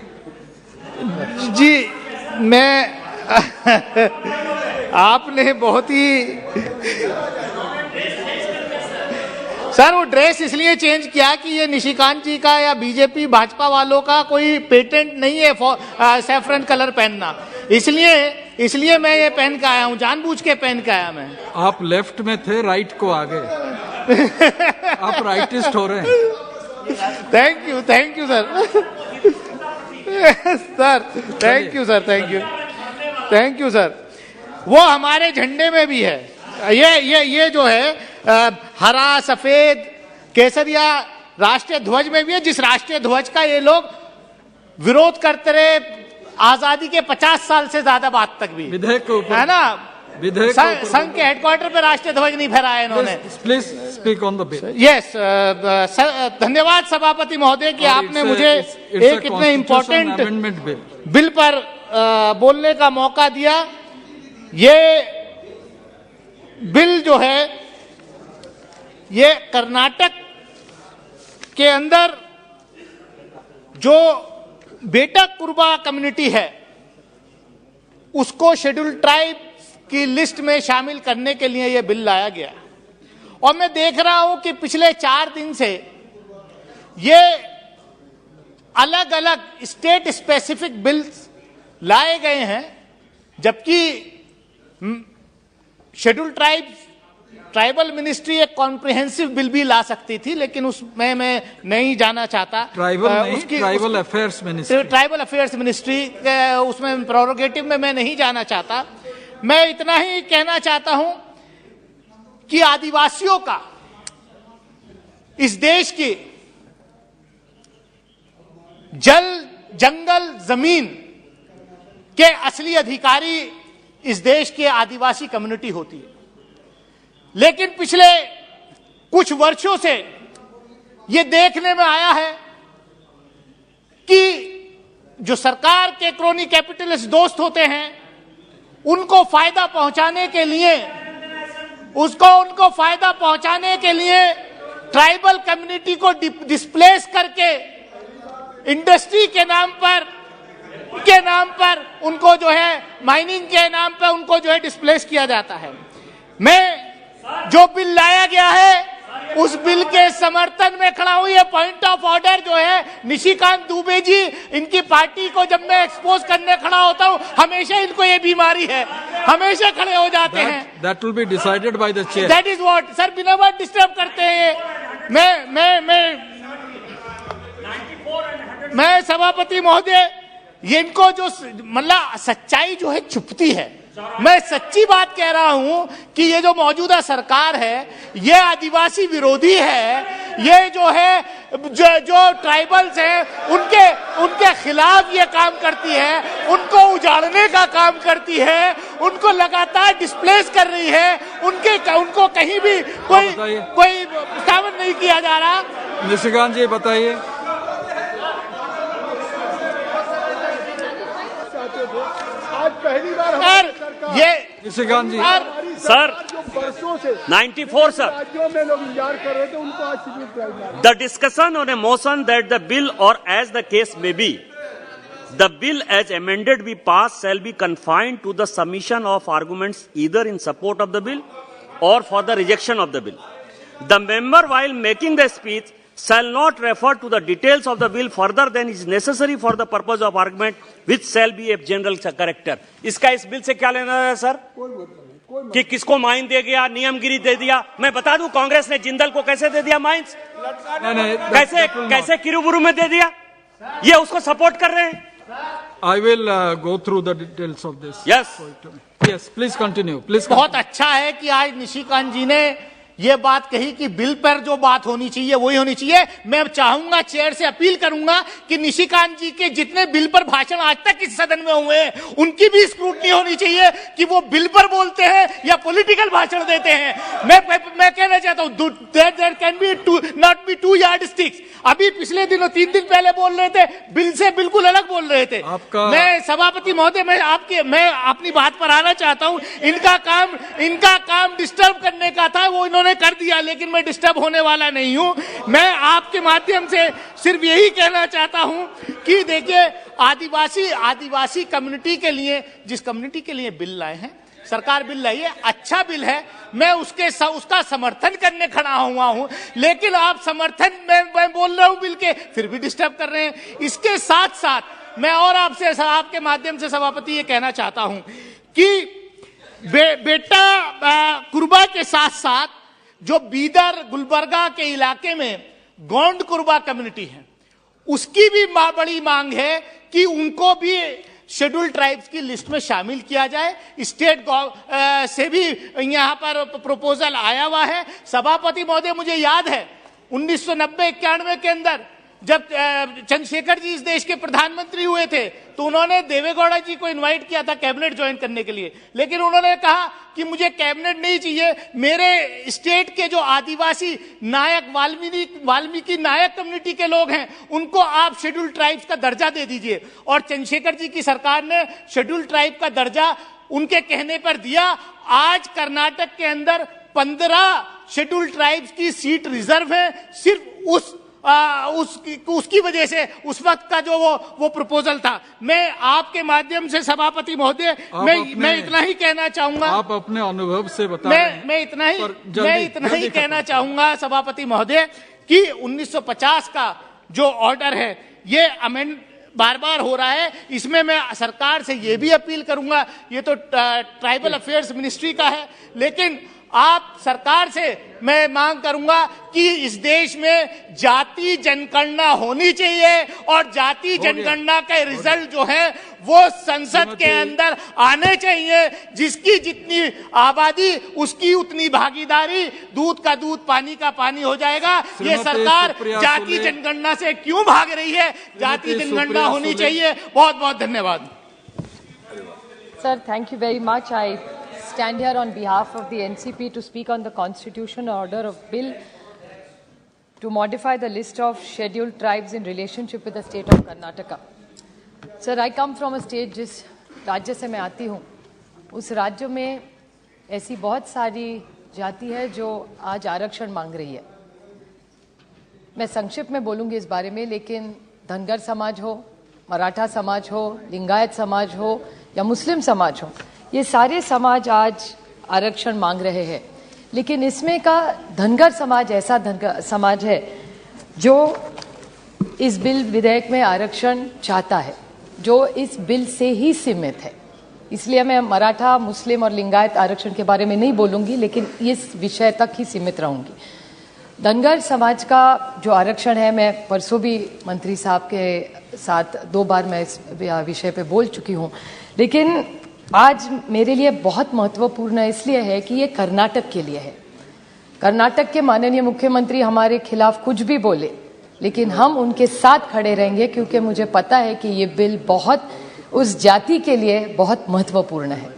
जी। मैं आपने बहुत ही सर वो ड्रेस इसलिए चेंज किया कि ये निशिकांत जी का या बीजेपी भाजपा वालों का कोई पेटेंट नहीं है सैफरन कलर पहनना, इसलिए मैं ये पहन के आया हूँ, जानबूझ के पहन के आया मैं। आप लेफ्ट में थे, राइट को आ गए। आप राइटिस्ट हो रहे हैं। Thank you sir. Sir thank you sir. वो हमारे झंडे में भी है। ये जो है हरा सफेद केसरिया राष्ट्रीय ध्वज में भी है, जिस राष्ट्रीय ध्वज का ये लोग विरोध करते रहे आजादी के 50 साल से ज्यादा बाद तक भी, विधेयक है ना। संघ के हेडक्वार्टर पे राष्ट्रीय ध्वज नहीं फहराया इन्होंने। Please speak on the bill. Yes, धन्यवाद सभापति महोदय कि आपने मुझे एक इतने इम्पोर्टेंट बिल पर बोलने का मौका दिया। ये बिल जो है ये कर्नाटक के अंदर जो बेटा कुर्बा कम्युनिटी है उसको शेड्यूल ट्राइब की लिस्ट में शामिल करने के लिए यह बिल लाया गया। और मैं देख रहा हूं कि पिछले 4 दिन से ये अलग अलग स्टेट स्पेसिफिक बिल्स लाए गए हैं, जबकि शेड्यूल ट्राइबल मिनिस्ट्री एक कॉम्प्रिहेंसिव बिल भी ला सकती थी, लेकिन उसमें मैं नहीं जाना चाहता। ट्राइबल अफेयर्स मिनिस्ट्री उसमें प्रोरोगेटिव में मैं नहीं जाना चाहता। मैं इतना ही कहना चाहता हूं कि आदिवासियों का इस देश की जल, जंगल, जमीन के असली अधिकारी इस देश के आदिवासी कम्युनिटी होती है, लेकिन पिछले कुछ वर्षों से यह देखने में आया है कि जो सरकार के क्रोनी कैपिटलिस्ट दोस्त होते हैं, उनको फायदा पहुंचाने के लिए ट्राइबल कम्युनिटी को डिस्प्लेस करके इंडस्ट्री के नाम पर उनको जो है, माइनिंग के नाम पर उनको जो है डिस्प्लेस किया जाता है। जो बिल लाया गया है उस बिल के समर्थन में खड़ा हुई है। पॉइंट ऑफ ऑर्डर जो है, निशिकांत दुबे जी, इनकी पार्टी को जब मैं एक्सपोज करने खड़ा होता हूं, हमेशा इनको ये बीमारी है, हमेशा खड़े हो जाते हैं। That will be decided by the chair. That is what, sir बिना बात डिस्टर्ब करते हैं। मैं सभापति महोदय, ये इनको जो मतलब सच्चाई जो है छुपती है। मैं सच्ची बात कह रहा हूं कि ये जो मौजूदा सरकार है, ये आदिवासी विरोधी है। ये जो है, जो ट्राइबल्स हैं, उनके खिलाफ ये काम करती है, उनको उजाड़ने का काम करती है, उनको लगातार डिस्प्लेस कर रही है। उनको कहीं भी कोई प्रोत्साहन नहीं किया जा रहा। निशिकांत जी बताइए। आज पहली बार ये निशिकांत जी सर, वर्षों से 94 सर, राज्यों में लोग इंतजार कर रहे थे, उनको आज schedule tribe. The discussion on a motion that the bill or as the case may be, the bill as amended be passed shall be confined to the submission of arguments either in support of the bill or for the rejection of the bill. The member while making the speech shall not refer to the details of the bill further than is necessary for the purpose of argument which shall be of general character. इसका इस bill से क्या लेना है sir? कि किसको mine दे गया, नियमगिरी दे दिया? मैं बता दूं, कांग्रेस ने जिंदल को कैसे दे दिया माइंस, कैसे किरुबुरु में दे दिया, ये उसको सपोर्ट कर रहे हैं। I will go through the details of this. Yes, please continue. बहुत अच्छा है कि आज निशिकांत जी ने ये बात कही कि बिल पर जो बात होनी चाहिए वही होनी चाहिए। मैं चाहूंगा, चेयर से अपील करूंगा कि निशिकांत जी के जितने बिल पर भाषण आज तक इस सदन में हुए हैं, उनकी भी स्क्रूटनी होनी चाहिए कि वो बिल पर बोलते हैं या पॉलिटिकल भाषण देते हैं। मैं कहना चाहता हूं, there can be not be two yard sticks. अभी पिछले दिनों 3 दिन पहले बोल रहे थे, बिल से बिल्कुल अलग बोल रहे थे। मैं सभापति महोदय, मैं अपनी बात पर आना चाहता हूं। इनका काम डिस्टर्ब करने का था, वो इन्होंने कर दिया, लेकिन मैं डिस्टर्ब होने वाला नहीं हूं। मैं आपके माध्यम से सिर्फ यही कहना चाहता हूं कि देखिए, आदिवासी कम्युनिटी के लिए, जिस कम्युनिटी के लिए बिल लाए हैं, सरकार बिल लाई है, अच्छा बिल है, मैं उसका समर्थन करने खड़ा हुआ हूं। लेकिन आप समर्थन मैं बोल रहा हूं बिल के, फिर भी डिस्टर्ब कर रहे हैं। इसके साथ साथ मैं और आपके माध्यम से सभापति ये कहना चाहता हूं कि बेटा कुरबा के साथ साथ जो बीदर, गुलबर्गा के इलाके में गोंड कुरबा कम्युनिटी है, उसकी भी बड़ी मांग है कि उनको भी शेड्यूल ट्राइब्स की लिस्ट में शामिल किया जाए। स्टेट से भी यहां पर प्रपोजल आया हुआ है। सभापति महोदय, मुझे याद है 1990-91 के अंदर जब चंद्रशेखर जी इस देश के प्रधानमंत्री हुए थे, तो उन्होंने देवेगौड़ा जी को इनवाइट किया था कैबिनेट ज्वाइन करने के लिए, लेकिन उन्होंने कहा कि मुझे कैबिनेट नहीं चाहिए, मेरे स्टेट के जो आदिवासी नायक, वाल्मीकि नायक कम्युनिटी के लोग हैं, उनको आप शेड्यूल ट्राइब्स का दर्जा दे दीजिए। और चंद्रशेखर जी की सरकार ने शेड्यूल ट्राइब का दर्जा उनके कहने पर दिया। आज कर्नाटक के अंदर 15 शेड्यूल ट्राइब्स की सीट रिजर्व है, सिर्फ उसकी वजह से उस वक्त का जो वो प्रपोजल था। मैं आपके माध्यम से सभापति महोदय, मैं इतना ही कहना चाहूंगा। आप अपने अनुभव से बताएं। मैं इतना ही कहना चाहूंगा सभापति महोदय कि 1950 का जो ऑर्डर है, ये बार बार हो रहा है। इसमें मैं सरकार से ये भी अपील करूंगा, ये तो ट्राइबल अफेयर्स मिनिस्ट्री का है, लेकिन आप सरकार से मैं मांग करूंगा कि इस देश में जाति जनगणना होनी चाहिए और जाति जनगणना के रिजल्ट जो है वो संसद के अंदर आने चाहिए। जिसकी जितनी आबादी उसकी उतनी भागीदारी, दूध का दूध पानी का पानी हो जाएगा। ये सरकार जाति जनगणना से क्यों भाग रही है? जाति जनगणना होनी चाहिए। बहुत बहुत धन्यवाद। Sir, thank you very much. I stand here on behalf of the NCP to speak on the constitutional order of bill to modify the list of scheduled tribes in relationship with the state of Karnataka. Sir, I come from a state जिस राज्य से मैं आती हूँ, उस राज्य में ऐसी बहुत सारी जाति है जो आज आरक्षण मांग रही है। मैं संक्षिप्त में बोलूँगी इस बारे में, लेकिन धनगर समाज हो, मराठा समाज हो, लिंगायत समाज हो या मुस्लिम समाज हो, ये सारे समाज आज आरक्षण मांग रहे हैं। लेकिन इसमें का धनगर समाज ऐसा धनगर समाज है जो इस बिल विधेयक में आरक्षण चाहता है, जो इस बिल से ही सीमित है। इसलिए मैं मराठा, मुस्लिम और लिंगायत आरक्षण के बारे में नहीं बोलूँगी, लेकिन इस विषय तक ही सीमित रहूँगी। धनगर समाज का जो आरक्षण है, मैं परसों भी मंत्री साहब के साथ 2 बार मैं इस विषय पे बोल चुकी हूँ, लेकिन आज मेरे लिए बहुत महत्वपूर्ण इसलिए है कि ये कर्नाटक के लिए है। कर्नाटक के माननीय मुख्यमंत्री हमारे खिलाफ कुछ भी बोले, लेकिन हम उनके साथ खड़े रहेंगे, क्योंकि मुझे पता है कि ये बिल बहुत उस जाति के लिए बहुत महत्वपूर्ण है।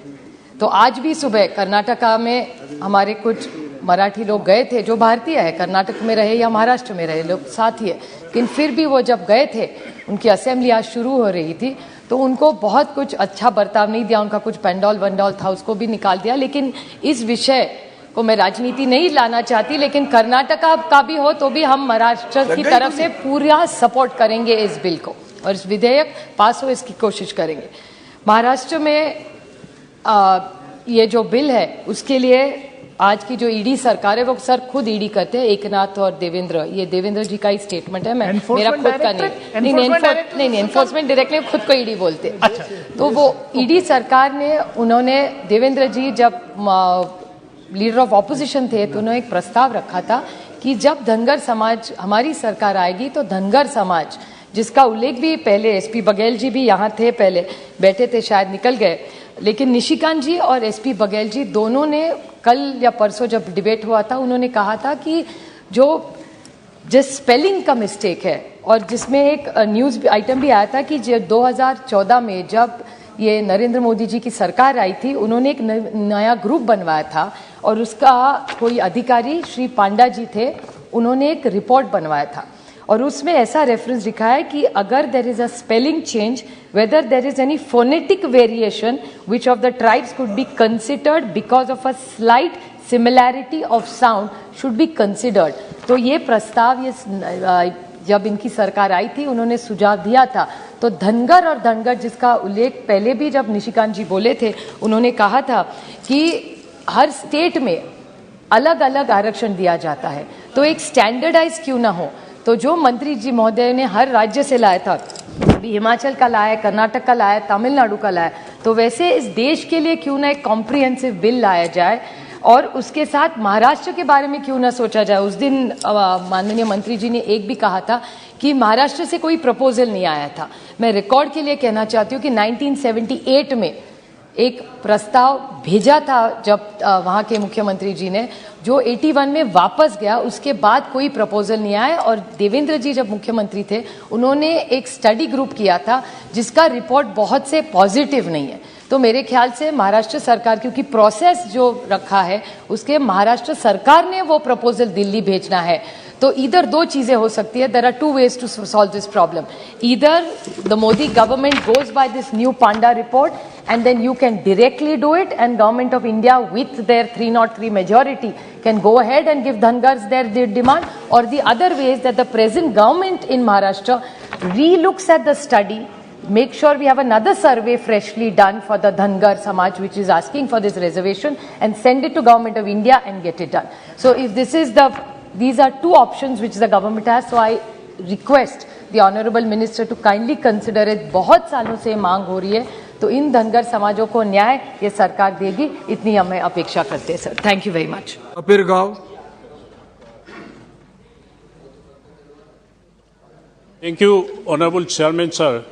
तो आज भी सुबह कर्नाटका में हमारे कुछ मराठी लोग गए थे, जो भारतीय है, कर्नाटक में रहे या महाराष्ट्र में रहे, लोग साथ ही है, लेकिन फिर भी वो जब गए थे, उनकी असेंबली आज शुरू हो रही थी, तो उनको बहुत कुछ अच्छा बर्ताव नहीं दिया, उनका कुछ पेंडॉल वंडॉल था उसको भी निकाल दिया। लेकिन इस विषय को मैं राजनीति नहीं लाना चाहती, लेकिन कर्नाटका का भी हो तो भी हम महाराष्ट्र की तरफ से पूरा सपोर्ट करेंगे इस बिल को, और इस विधेयक पास हो इसकी कोशिश करेंगे। महाराष्ट्र में ये जो बिल है उसके लिए आज की जो ईडी सरकार है, वो सर खुद ईडी करते हैं, एकनाथ और देवेंद्र, ये देवेंद्र जी का ही स्टेटमेंट है, मैं मेरा खुद का नहीं, एनफोर्समेंट डायरेक्टली खुद को ईडी बोलते। अच्छा, तो वो ईडी सरकार ने, उन्होंने देवेंद्र जी जब लीडर ऑफ ऑपोजिशन थे, तो उन्होंने एक प्रस्ताव रखा था कि जब धनगर समाज हमारी सरकार आएगी तो धनगर समाज, जिसका उल्लेख भी पहले एसपी बघेल जी भी यहाँ थे, पहले बैठे थे, शायद निकल गए, लेकिन निशिकांत जी और एसपी बघेल जी दोनों ने कल या परसों जब डिबेट हुआ था, उन्होंने कहा था कि जिस स्पेलिंग का मिस्टेक है, और जिसमें एक न्यूज़ आइटम भी आया था कि 2014 में जब ये नरेंद्र मोदी जी की सरकार आई थी, उन्होंने एक नया ग्रुप बनवाया था, और उसका कोई अधिकारी श्री पांडा जी थे, उन्होंने एक रिपोर्ट बनवाया था, और उसमें ऐसा रेफरेंस लिखा है कि अगर there is a spelling change, whether there is any phonetic variation which of the tribes could be considered because of a slight similarity of sound should be considered। तो ये प्रस्ताव ये जब इनकी सरकार आई थी, उन्होंने सुझाव दिया था। तो धनगर और धनगर जिसका उल्लेख पहले भी जब निशिकांत जी बोले थे, उन्होंने कहा था कि हर स्टेट में अलग अलग आरक्षण दिया जाता है, तो एक स्टैंडर्डाइज क्यों ना हो। तो जो मंत्री जी महोदय ने हर राज्य से लाया था, अभी हिमाचल का लाया, कर्नाटक का लाया, तमिलनाडु का लाया, तो वैसे इस देश के लिए क्यों ना एक कॉम्प्रिहेंसिव बिल लाया जाए, और उसके साथ महाराष्ट्र के बारे में क्यों ना सोचा जाए। उस दिन माननीय मंत्री जी ने एक भी कहा था कि महाराष्ट्र से कोई प्रपोजल नहीं आया था। मैं रिकॉर्ड के लिए कहना चाहती हूँ कि 1978 में एक प्रस्ताव भेजा था जब वहाँ के मुख्यमंत्री जी ने, जो 81 में वापस गया, उसके बाद कोई प्रपोजल नहीं आया। और देवेंद्र जी जब मुख्यमंत्री थे, उन्होंने एक स्टडी ग्रुप किया था जिसका रिपोर्ट बहुत से पॉजिटिव नहीं है। तो मेरे ख्याल से महाराष्ट्र सरकार, क्योंकि प्रोसेस जो रखा है उसके महाराष्ट्र सरकार ने वो प्रपोजल दिल्ली भेजना है, तो इधर 2 चीजें हो सकती है। There are 2 ways to solve this problem. Either the Modi government goes by this new Panda report and then you can directly do it, and government of India with their 303 majority can go ahead and give Dhangars their demand, or the other way is that the present government in Maharashtra re-looks at the study, make sure we have another survey freshly done for the Dhangar Samaj which is asking for this reservation, and send it to government of India and get it done. So if these are 2 options which the government has, so I request the honourable minister to kindly consider it. बहुत सालों से मांग हो रही है, तो इन धनगर समाजों को न्याय ये सरकार देगी, इतनी हमें अपेक्षा करते हैं sir. Thank you very much. अपीर गांव। Thank you honourable chairman sir.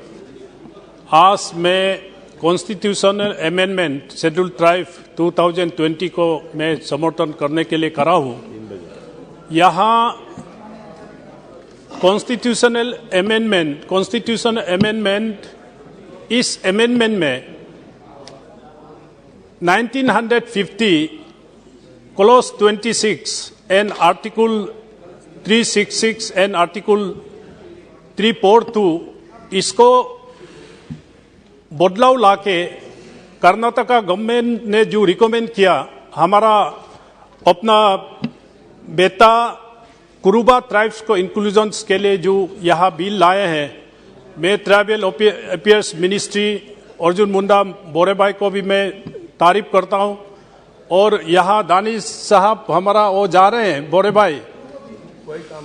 आज मैं कॉन्स्टिट्यूशनल अमेंडमेंट शेड्यूल ट्राइब 2020 को मैं समर्थन करने के लिए खड़ा हूँ। यहाँ कॉन्स्टिट्यूशन अमेंडमेंट इस अमेंडमेंट में 1950 clause 26 and article 366 and article 342 इसको बदलाव लाके कर्नाटका गवर्नमेंट ने जो रिकमेंड किया, हमारा अपना बेटा कुरुबा ट्राइब्स को इंक्लूजन्स के लिए जो यहाँ बिल लाए हैं, मैं tribal affairs ministry Arjun Munda बोरे भाई को भी मैं तारीफ करता हूँ। और यहाँ दानिश साहब हमारा वो जा रहे हैं बोरे भाई,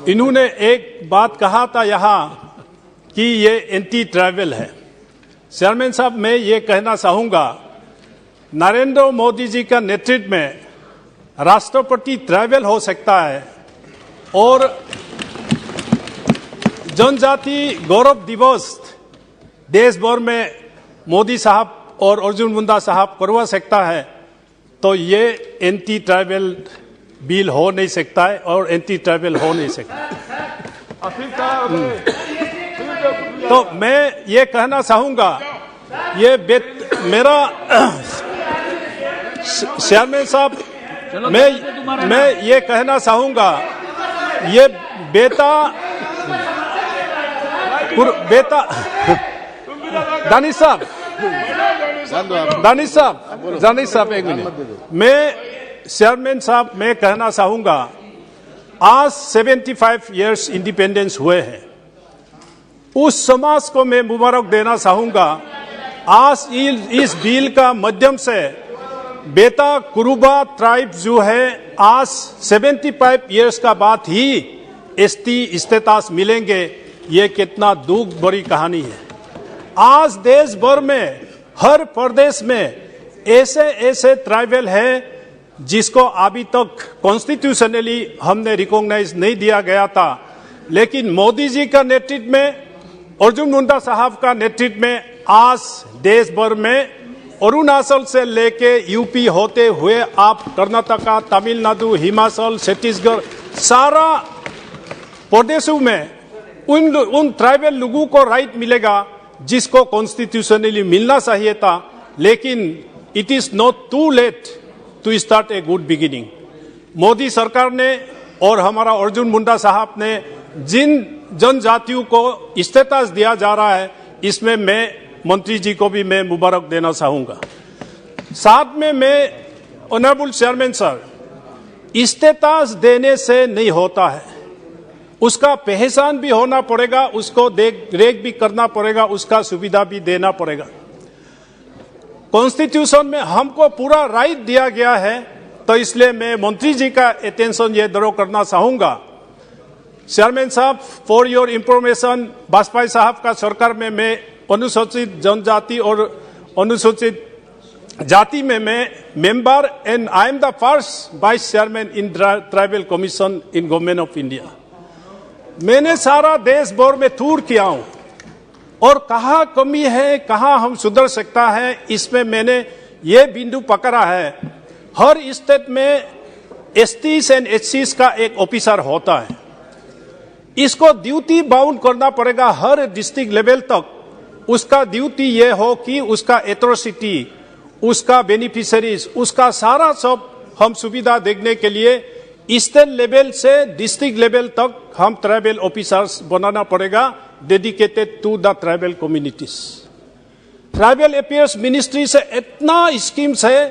इन्होंने एक बात कहा था यहाँ कि ये एंटी ट्राइबल है। चेयरमैन साहब, मैं ये कहना चाहूंगा, नरेंद्र मोदी जी का नेतृत्व में राष्ट्रपति ट्राइबल हो सकता है और जनजाति गौरव दिवस देश भर में मोदी साहब और अर्जुन मुंडा साहब करवा सकता है, तो ये एंटी ट्राइबल बिल हो नहीं सकता है और एंटी ट्राइबल हो नहीं सकता। तो मैं ये कहना चाहूंगा, ये मेरा चेयरमैन साहब, मैं ये कहना चाहूंगा, ये बेटा दानिश साहब एक मिनट, मैं चेयरमैन साहब मैं कहना चाहूंगा, आज 75 इयर्स इंडिपेंडेंस हुए हैं, उस समाज को मैं मुबारक देना चाहूंगा। आज इस बिल का माध्यम से बेटा कुरुबा ट्राइब जो है, आज 75 इयर्स का बाद ही एसटी स्टेटस मिलेंगे। ये कितना दुख भरी कहानी है। आज देश भर में हर प्रदेश में ऐसे ट्राइबल है जिसको अभी तक कॉन्स्टिट्यूशनली हमने रिकॉग्नाइज नहीं दिया गया था, लेकिन मोदी जी का नेतृत्व में, अर्जुन मुंडा साहब का नेतृत्व में आज देश भर में अरुणाचल से लेके यूपी होते हुए आप कर्नाटका, तमिलनाडु, हिमाचल, छत्तीसगढ़, सारा प्रदेशों में उन ट्राइबल लोगों को राइट मिलेगा जिसको कॉन्स्टिट्यूशनली मिलना चाहिए था। लेकिन it is not too late to start a good beginning. Modi सरकार ने और हमारा अर्जुन मुंडा साहब ने जिन जनजातियों को स्टेटस दिया जा रहा है, इसमें मैं मंत्री जी को भी मैं मुबारक देना चाहूंगा। साथ में मैं ऑनरेबल चेयरमैन सर, स्टेटस देने से नहीं होता है, उसका पहचान भी होना पड़ेगा, उसको देख रेख भी करना पड़ेगा, उसका सुविधा भी देना पड़ेगा। कॉन्स्टिट्यूशन में हमको पूरा राइट दिया गया है, तो इसलिए मैं मंत्री जी का अटेंशन ये ड्रॉ करना चाहूंगा। चेयरमैन साहब, फॉर योर इंफॉर्मेशन, वाजपेयी साहब का सरकार में मैं अनुसूचित जनजाति और अनुसूचित जाति में मैं member and I am the first vice chairman in tribal commission in government of India. मैंने सारा देश भर में टूर किया हूं और कहाँ कमी है, कहाँ हम सुधर सकता है, इसमें मैंने ये बिंदु पकड़ा है। हर स्टेट में एसटीज एंड एचसीज का एक ऑफिसर होता है, इसको ड्यूटी बाउंड करना पड़ेगा हर डिस्ट्रिक्ट लेवल तक। उसका ड्यूटी ये हो कि उसका एट्रोसिटी, उसका बेनिफिशियरीज, उसका सारा सब हम सुविधा देखने के लिए स्टेट लेवल से डिस्ट्रिक्ट लेवल तक हम ट्राइबल ऑफिसर्स बनाना पड़ेगा, dedicated to the tribal communities. Tribal affairs ministry से इतना स्कीम्स है,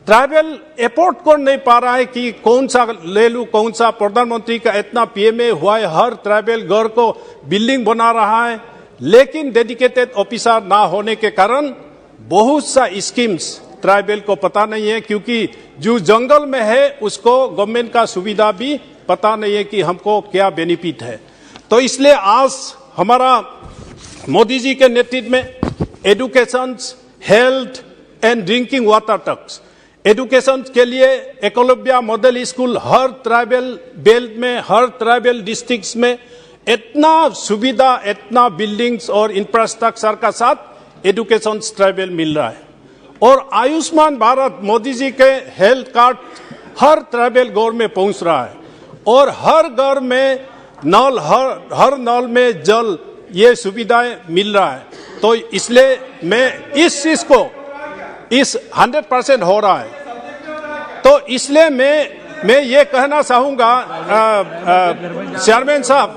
ट्राइबल एफोर्ड कर नहीं पा रहा है कि कौन सा ले लूं, कौन सा। प्रधानमंत्री का इतना पीएमए हुआ है, हर ट्राइबल घर को बिल्डिंग बना रहा है, लेकिन डेडिकेटेड ऑफिसर ना होने के कारण बहुत सा स्कीम्स ट्राइबल को पता नहीं है, क्योंकि जो जंगल में है उसको गवर्नमेंट का सुविधा भी पता नहीं है कि हमको क्या बेनिफिट है। तो इसलिए आज हमारा मोदी जी के नेतृत्व में education, health and drinking water तक, एजुकेशन के लिए एकलव्य मॉडल स्कूल हर ट्राइबल बेल्ट में, हर ट्राइबल डिस्ट्रिक्ट्स में इतना सुविधा, इतना बिल्डिंग्स और इंफ्रास्ट्रक्चर का साथ एजुकेशन ट्राइबल मिल रहा है। और आयुष्मान भारत मोदी जी के हेल्थ कार्ड हर ट्राइबल घर में पहुंच रहा है और हर घर में नल, हर नल में जल, ये सुविधाएं मिल रहा है। तो इसलिए मैं इस चीज को 100% हो रहा है। तो इसलिए मैं ये कहना चाहूंगा चेयरमैन साहब,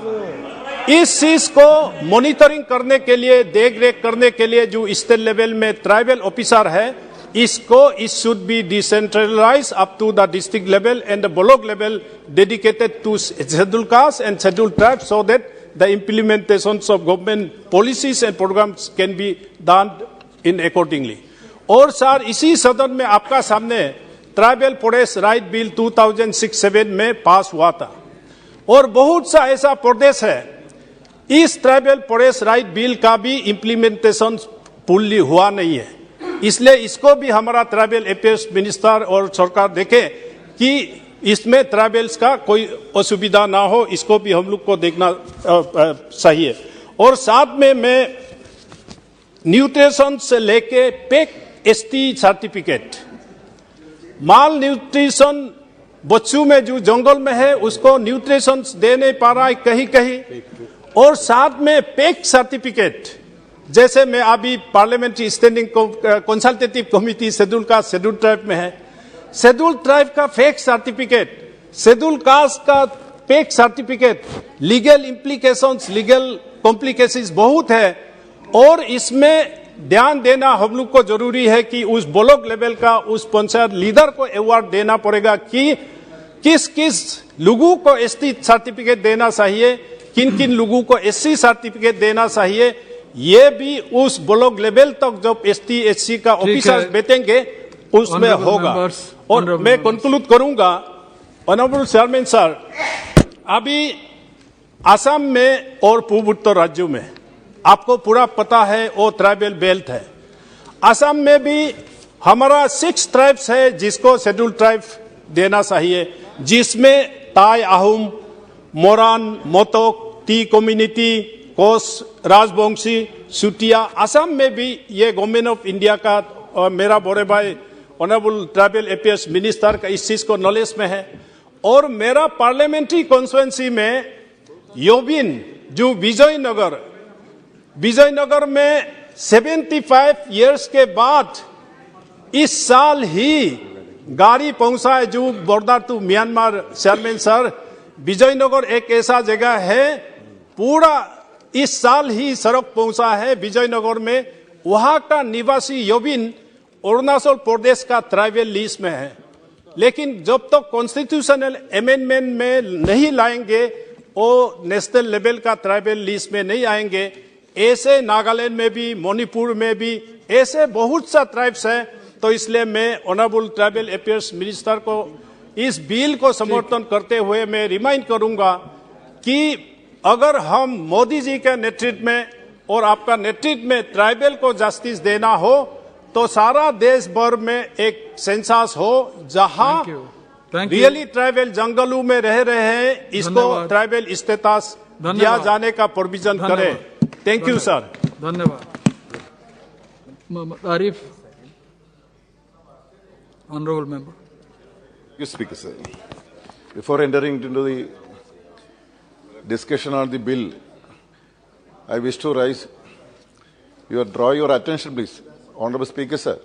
इस चीज को मॉनिटरिंग करने के लिए, देख रेख करने के लिए जो स्टेट लेवल में ट्राइबल ऑफिसर है, it should be decentralized up to the district level and the block level dedicated to scheduled castes and scheduled tribes, so that the implementations of government policies and programs can be done in accordingly. और sir, इसी सदन में आपका सामने tribal forest right bill 2006-7 में पास हुआ था और बहुत सा ऐसा प्रदेश है इस ट्राइबल फॉरेस्ट राइट बिल का भी इम्प्लीमेंटेशन फुल्ली हुआ नहीं है। इसलिए इसको भी हमारा ट्राइबल अफेयर्स मिनिस्टर और सरकार देखे कि इसमें ट्राइबल्स का कोई असुविधा ना हो, इसको भी हम लोग को देखना चाहिए। और साथ में मैं न्यूट्रिशन से लेके पेक एसटी सर्टिफिकेट, माल न्यूट्रिशन बच्चों में जो जंगल में है उसको न्यूट्रिशन दे नहीं पा रहा है कहीं कहीं, और साथ में पेक सर्टिफिकेट, जैसे मैं अभी parliamentary standing consultative committee schedule caste schedule tribe में है, शेड्यूल ट्राइब का फेक सर्टिफिकेट, शेड्यूल कास्ट का fake certificate, legal implications, legal complications बहुत है। और इसमें ध्यान देना हम लोग को जरूरी है कि उस ब्लॉक लेवल का उस पंचायत लीडर को अवार्ड देना पड़ेगा कि किस किस लोगों को एसटी सर्टिफिकेट देना चाहिए, किन किन लोगों को एससी सर्टिफिकेट देना चाहिए। ये भी उस ब्लॉक लेवल तक जब एसटी एससी का ऑफिसर्स बैठेंगे उसमें होगा। और मैं कंक्लूड करूंगा, ऑनरेबल चेयरमैन सर, अभी असम में और पूर्वोत्तर राज्यों में आपको पूरा पता है वो ट्राइबल बेल्ट है। असम में भी हमारा 6 ट्राइब्स है जिसको शेड्यूल ट्राइब देना चाहिए, जिसमें ताई, आहूम, मोरान, मोतोक, टी कम्युनिटी, कोस, राजवंशी, सुटिया। असम में भी ये गवर्नमेंट ऑफ इंडिया का मेरा बड़े भाई ऑनरेबल ट्राइबल अफेयर्स मिनिस्टर का इस चीज को नॉलेज में है। और मेरा पार्लियामेंट्री कॉन्स्टिट्यूएंसी में योबिन जो विजयनगर में 75 इयर्स के बाद इस साल ही गाड़ी पहुंचा है जो border to Myanmar. Chairman sir, Vijaynagar एक ऐसा जगह है, पूरा इस साल ही सड़क पहुंचा है विजयनगर में। वहां का निवासी योबिन अरुणाचल प्रदेश का ट्राइबल लिस्ट में है, लेकिन जब तक कॉन्स्टिट्यूशनल अमेंडमेंट में नहीं लाएंगे वो नेशनल लेवल का ट्राइबल लिस्ट में नहीं आएंगे। ऐसे नागालैंड में भी, मणिपुर में भी ऐसे बहुत सा ट्राइब्स हैं। तो इसलिए मैं ऑनरेबल ट्राइबल अफेयर्स मिनिस्टर को इस बिल को समर्थन करते हुए मैं रिमाइंड करूंगा कि अगर हम मोदी जी के नेतृत्व में और आपका नेतृत्व में ट्राइबल को जस्टिस देना हो तो सारा देश भर में एक सेंसस हो जहां रियली ट्राइबल जंगलों में रह रहे हैं, इसको ट्राइबल स्टेटस दिया जाने का प्रोविजन करें। Thank you sir. धन्यवाद। Arif, honorable member. You speak, sir. Before entering into the discussion on the bill, I wish to draw your attention, please. Honorable Speaker, sir.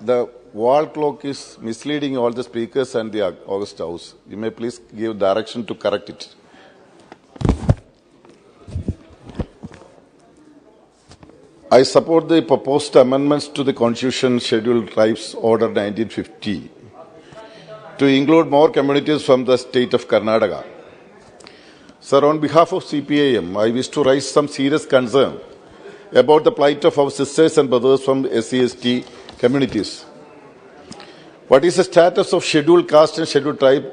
The wall clock is misleading all the speakers and the August House. You may please give direction to correct it. I support the proposed amendments to the Constitution Scheduled Tribes Order 1950 to include more communities from the state of Karnataka. Sir, on behalf of CPIM, I wish to raise some serious concern about the plight of our sisters and brothers from SC/ST communities. What is the status of scheduled caste and scheduled tribe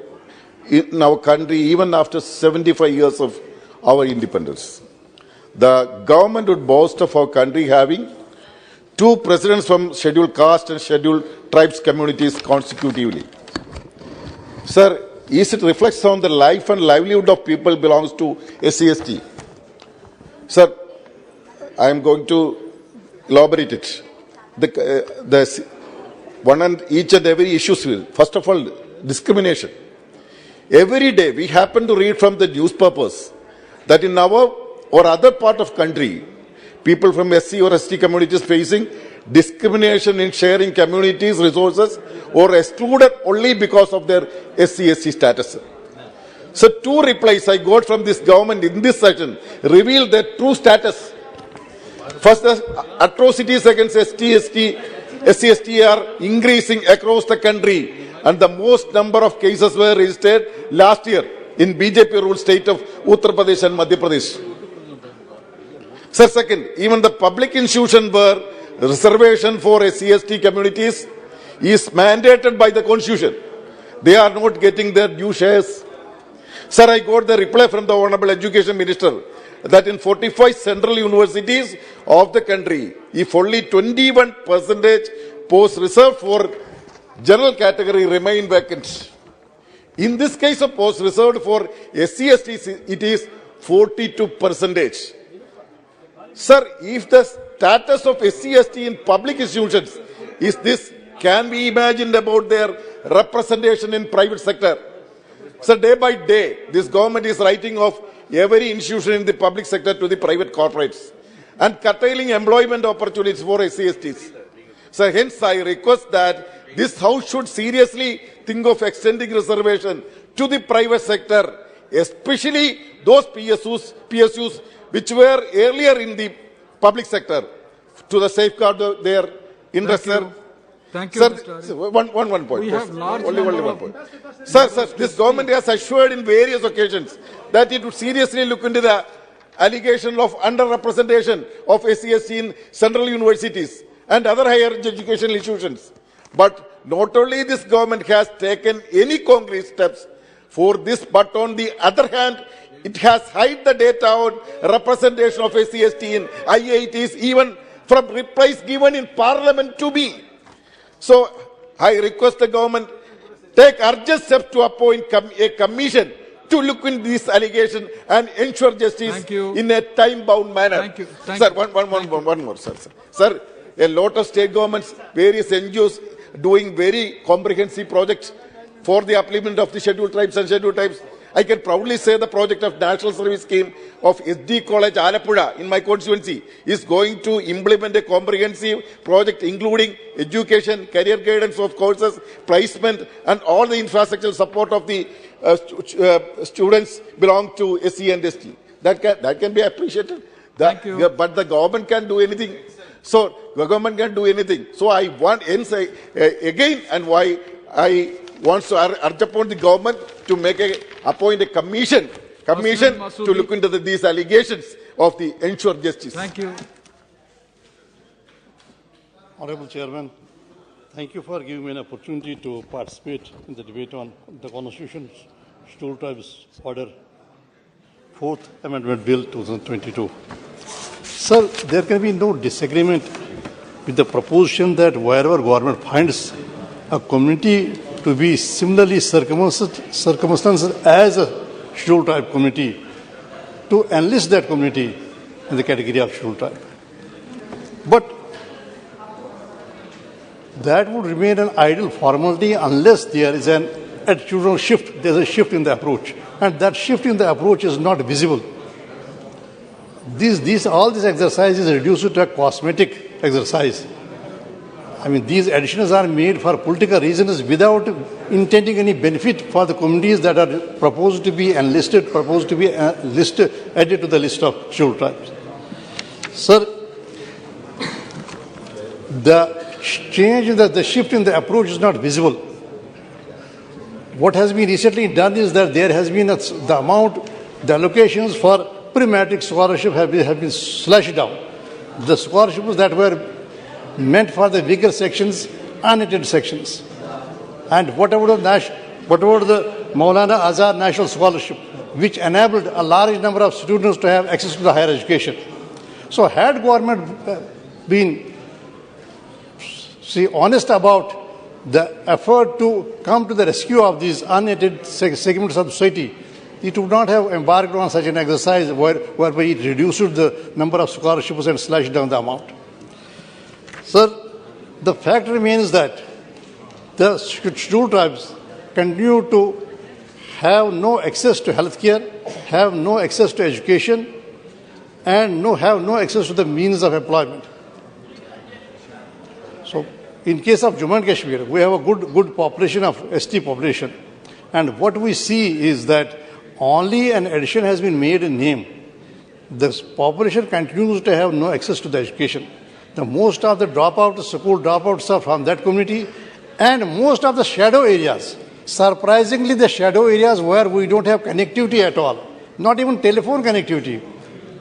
in our country even after 75 years of our independence? the government would boast of our country having 2 presidents from scheduled caste and scheduled tribes communities consecutively. Sir, is it reflects on the life and livelihood of people belongs to SC/ST? Sir, I am going to elaborate it. One and each and every issues will. First of all, discrimination. Every day we happen to read from the newspapers that in our or other part of country, people from SC or ST communities facing discrimination in sharing communities' resources or excluded only because of their SC/ST status. So 2 replies I got from this government in this session reveal their true status. First, the atrocities against SC/ST are increasing across the country, and the most number of cases were registered last year in BJP-ruled state of Uttar Pradesh and Madhya Pradesh. Sir, second, even the public institution where reservation for SC/ST communities is mandated by the constitution, they are not getting their due shares. Sir, I got the reply from the Honorable Education Minister that in 45 central universities of the country, if only 21% posts reserved for general category remain vacant. In this case of posts reserved for SC/ST, it is 42%. Sir, if the status of SC/ST in public institutions is this, can we imagine about their representation in private sector? So day by day, this government is writing off every institution in the public sector to the private corporates and curtailing employment opportunities for SC/STs. So hence I request that this House should seriously think of extending reservation to the private sector, especially those PSUs which were earlier in the public sector, to the safeguard their interests. Thank you, sir. Mr. One point. We have only one point. Sir, this government has assured in various occasions that it would seriously look into the allegation of underrepresentation of SC/ST in central universities and other higher educational institutions. But not only this government has taken any concrete steps for this, but on the other hand, it has hid the data on representation of SC/ST in IITs, even from replies given in Parliament to me. So I request the government take urgent steps to appoint a commission to look into this allegation and ensure justice in a time-bound manner. Thank you. Sir, one more, sir. Sir, a lot of state governments, various NGOs doing very comprehensive projects for the upliftment of the scheduled tribes and scheduled tribes. I can proudly say the project of National Service Scheme of SD College Alappuzha in my constituency is going to implement a comprehensive project including education, career guidance of courses, placement and all the infrastructural support of the students belong to SC and ST. That can be appreciated. Thank you. But the government can't do anything. So the government can't do anything. So I want again and why I wants to urge upon the government to appoint a commission to look into these allegations of the ensure justice. Thank you. Honorable Chairman, thank you for giving me an opportunity to participate in the debate on the Constitution Scheduled Tribes Order 4th Amendment Bill 2022. Sir, there can be no disagreement with the proposition that wherever government finds a community to be similarly circumstanced as a scheduled tribe community, to enlist that community in the category of scheduled tribe. But that would remain an idle formality unless there is an attitudinal shift. There's a shift in the approach, and that shift in the approach is not visible. All this exercise is reduced to a cosmetic exercise. I mean, these additions are made for political reasons without intending any benefit for the communities that are proposed to be enlisted, proposed to be added to the list of scheduled tribes. Sir, the change, the shift in the approach is not visible. What has been recently done is that there has been the allocations for pre-matric scholarship have been slashed down. The scholarships that were meant for the weaker sections, unaided sections. And whatever the Maulana Azhar National Scholarship, which enabled a large number of students to have access to the higher education. So had government been honest about the effort to come to the rescue of these unaided segments of society, it would not have embarked on such an exercise whereby it reduced the number of scholarships and slashed down the amount. Sir, the fact remains that the scheduled tribes continue to have no access to health care, have no access to education, and have no access to the means of employment. So, in case of Jammu and Kashmir, we have a good population of ST population. And what we see is that only an addition has been made in name. The population continues to have no access to the education. The most of the school dropouts are from that community, and most of the shadow areas, surprisingly the shadow areas where we don't have connectivity at all, not even telephone connectivity,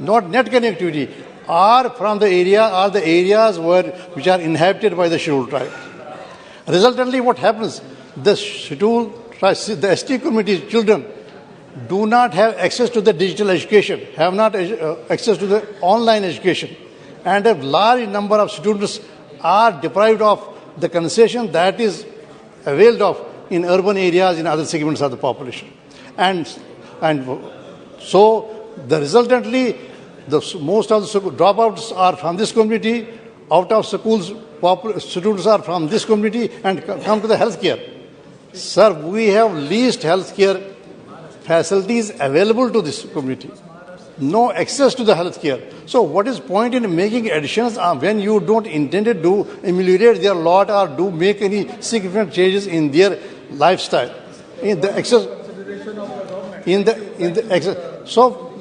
not net connectivity, are from the areas which are inhabited by the scheduled tribe. Resultantly, what happens? The scheduled tribe, the ST community children do not have access to the digital education, have not access to the online education, and a large number of students are deprived of the concession that is availed of in urban areas, in other segments of the population. And so, resultantly, most of the dropouts are from this community, out of schools, students are from this community, and come to the healthcare. Sir, we have least healthcare facilities available to this community. No access to the healthcare. So what is point in making additions when you don't intend to do ameliorate their lot or do make any significant changes in their lifestyle? In the access, so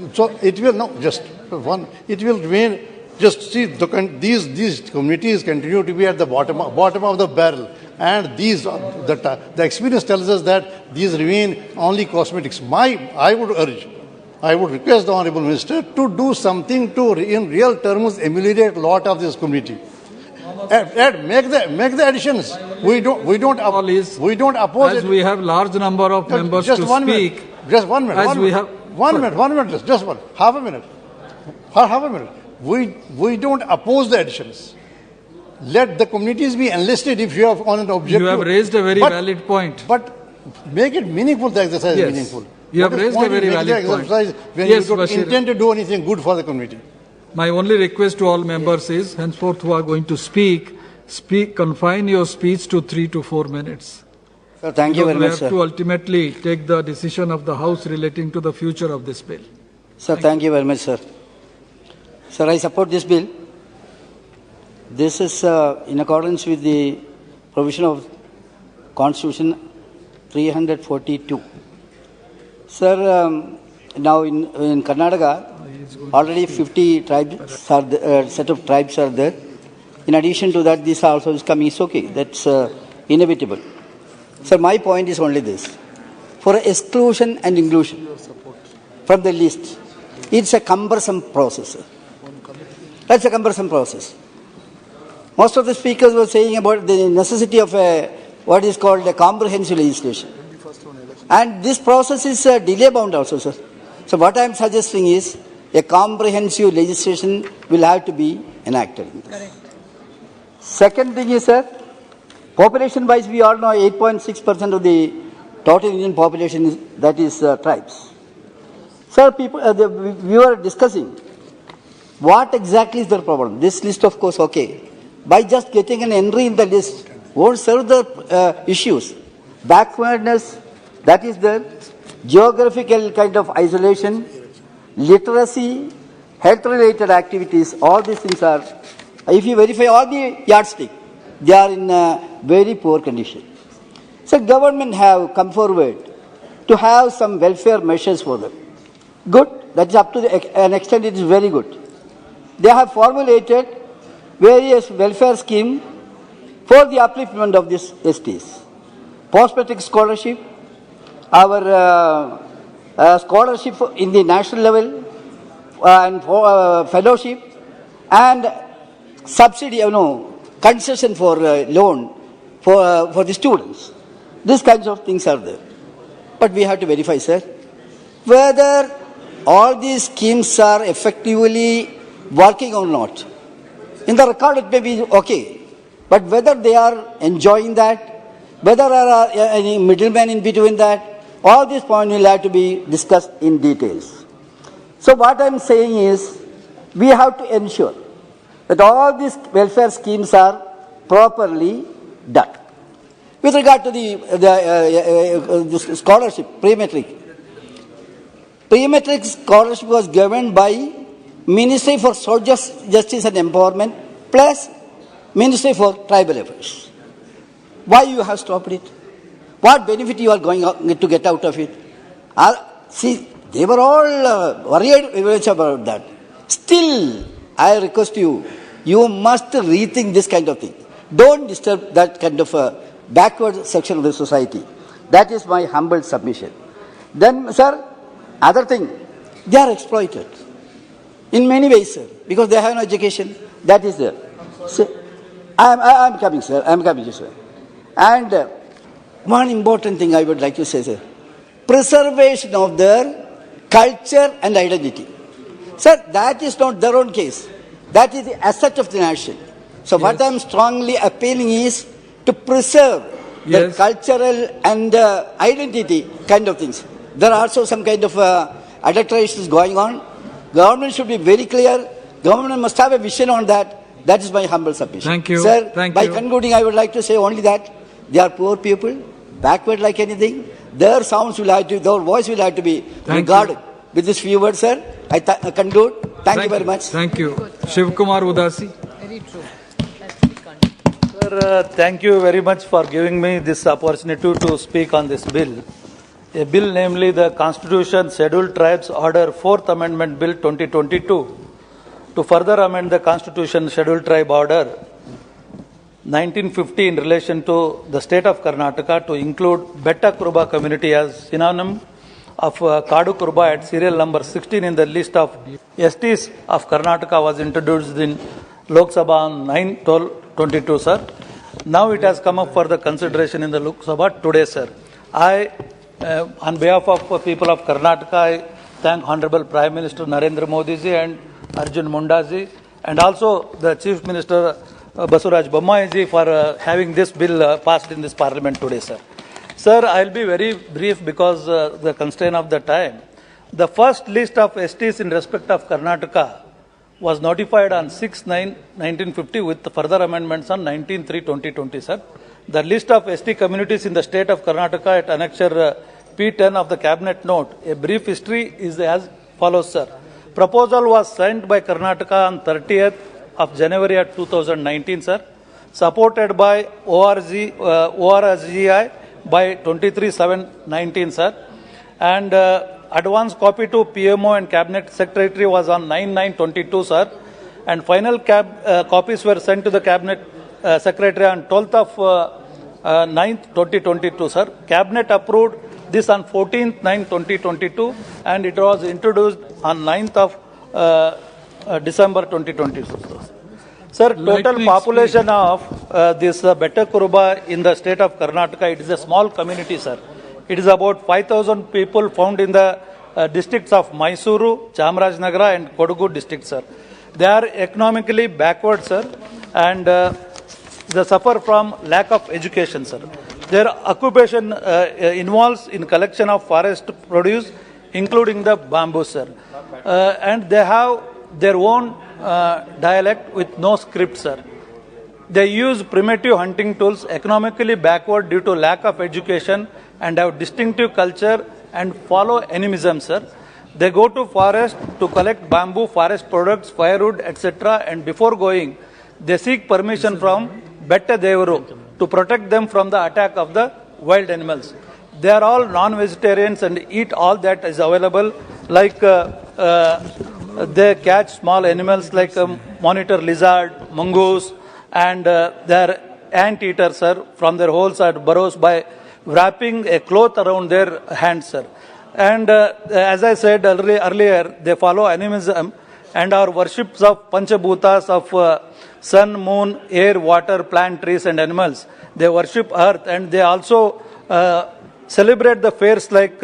it will not just one. It will remain. Just see these communities continue to be at the bottom of the barrel, and the experience tells us that these remain only cosmetics. I would request the Honourable Minister to do something to, in real terms, ameliorate a lot of this community. Make the additions. We don't oppose as it. we have large number of members just to one speak. Minute. Just 1 minute. One minute. Just half a minute. Half a minute. We don't oppose the additions. Let the communities be enlisted if you have on an objective. You have raised a very valid point. But make it meaningful. The exercise is meaningful. You have raised a very valid point. When you don't intend to do anything good for the community. My only request to all members is, henceforth who are going to speak, confine your speech to 3 to 4 minutes. Sir, thank you very much, sir. We have to ultimately take the decision of the House relating to the future of this bill. Sir, thank you very much, sir. Sir, I support this bill. This is in accordance with the provision of Constitution 342. Sir, now in Karnataka, already 50 tribes set of tribes are there. In addition to that, this also is coming. It's okay. That's inevitable. Sir, my point is only this. For exclusion and inclusion from the list, it's a cumbersome process. That's a cumbersome process. Most of the speakers were saying about the necessity of what is called a comprehensive legislation. And this process is delay bound also, sir. So what I am suggesting is a comprehensive legislation will have to be enacted. Correct. Second thing is, sir, population-wise, we all know 8.6% of the total Indian population is tribes. Sir, we were discussing what exactly is the problem. This list, of course, okay. By just getting an entry in the list won't serve the issues. Backwardness, that is there. Geographical kind of isolation, literacy, health-related activities, all these things are, if you verify all the yardsticks, they are in very poor condition. So government have come forward to have some welfare measures for them. Good, that is up to an extent it is very good. They have formulated various welfare schemes for the upliftment of these STs. Post-matric scholarship, our scholarship in the national level, and for fellowship, and subsidy, concession for loan for the students. These kinds of things are there. But we have to verify, sir. whether all these schemes are effectively working or not. In the record it may be okay, but whether they are enjoying that, whether there are any middlemen in between that, all these points will have to be discussed in details. So what I am saying is, we have to ensure that all these welfare schemes are properly done. With regard to the scholarship, pre-metric scholarship was governed by Ministry for Social Justice and Empowerment plus Ministry for Tribal Affairs. Why you have stopped it? What benefit you are going to get out of it? See, they were all worried about that. Still, I request you, you must rethink this kind of thing. Don't disturb that kind of a backward section of the society. That is my humble submission. Then, sir, other thing, they are exploited in many ways, sir, because they have no education. That is there. So, I am coming, sir. I am coming, sir. And one important thing I would like to say, sir, preservation of their culture and identity. Sir, that is not their own case. That is the asset of the nation. So what I am strongly appealing is to preserve the cultural and identity kind of things. There are also some kind of adulterations going on. Government should be very clear. Government must have a vision on that. That is my humble submission. Thank you. Sir, Thank by you. concluding, I would like to say only that they are poor people, backward like anything. Their sounds will have to, their voice will have to be regarded. With this few words, sir, I conclude. Thank you very much. Thank you. Shiv Kumar Udasi. Very true. Sir, thank you very much for giving me this opportunity to speak on this bill. A bill, namely the Constitution Scheduled Tribes Order 4th Amendment Bill 2022, to further amend the Constitution Scheduled Tribe Order 1950 in relation to the state of Karnataka to include Betta Kuruba community as synonym of Kadu Kuruba at serial number 16 in the list of STs of Karnataka was introduced in Loksabha on 9/12/22, sir. Now it has come up for the consideration in the Loksabha today, sir. I, on behalf of people of Karnataka, I thank Honorable Prime Minister Narendra Modi ji and Arjun Munda ji, and also the Chief Minister Basuraj Bommai ji for having this bill passed in this Parliament today, sir. Sir, I will be very brief because the constraint of the time. The first list of STs in respect of Karnataka was notified on 6/9/1950 with further amendments on 19/3/2020, sir. The list of ST communities in the state of Karnataka at Annexure P10 of the Cabinet Note, a brief history is as follows, sir. Proposal was sent by Karnataka on 30th of January 2019, sir. Supported by ORSGI by 23/7/19, sir. And advance copy to PMO and Cabinet Secretary was on 9/9/22, sir. And final copies were sent to the Cabinet Secretary on 12th of 9/2022, sir. Cabinet approved this on 14/9/2022 and it was introduced on 9th of December 2022. Sir, total population of this Betta Kuruba in the state of Karnataka, it is a small community, sir. It is about 5,000 people found in the districts of Mysuru, Chamarajnagara and Kodagu districts, sir. They are economically backward, sir, and they suffer from lack of education, sir. Their occupation involves in collection of forest produce, including the bamboo, sir. And they have their own dialect with no script, sir. They use primitive hunting tools, economically backward due to lack of education, and have distinctive culture and follow animism, sir. They go to forest to collect bamboo, forest products, firewood, etc. And before going, they seek permission from Betta Devaru to protect them from the attack of the wild animals. They are all non-vegetarians and eat all that is available, like they catch small animals like monitor lizard, mongoose, and they are ant-eaters, sir, from their holes or burrows by wrapping a cloth around their hands, sir. And as I said earlier, they follow animism and are worships of Panchabhutas of sun, moon, air, water, plant, trees and animals. They worship earth and they also celebrate the fairs like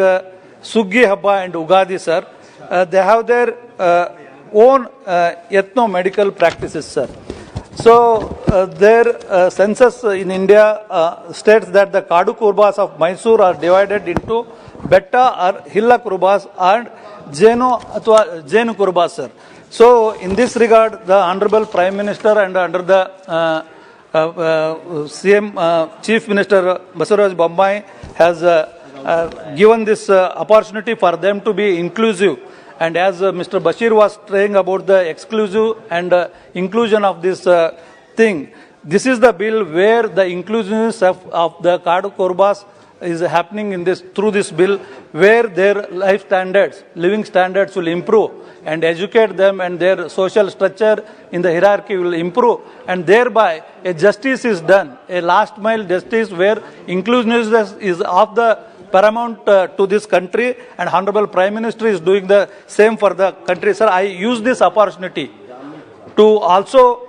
Suggi Habba and Ugadi, sir. They have their own ethno-medical practices, sir. So their census in India states that the Kadu Kurbas of Mysore are divided into Betta or Hilla Kurbas and Jenu Kurbas, sir. So in this regard, the Honorable Prime Minister and under the CM Chief Minister Basuraj Bommai has given this opportunity for them to be inclusive. And as Mr. Bashir was saying about the exclusive and inclusion of this thing, this is the bill where the inclusiveness of the Kadu Kurbas is happening in this through this bill, where their life standards, living standards will improve and educate them, and their social structure in the hierarchy will improve, and thereby a justice is done, a last mile justice where inclusiveness is of the paramount to this country, and Honorable Prime Minister is doing the same for the country. Sir, I use this opportunity to also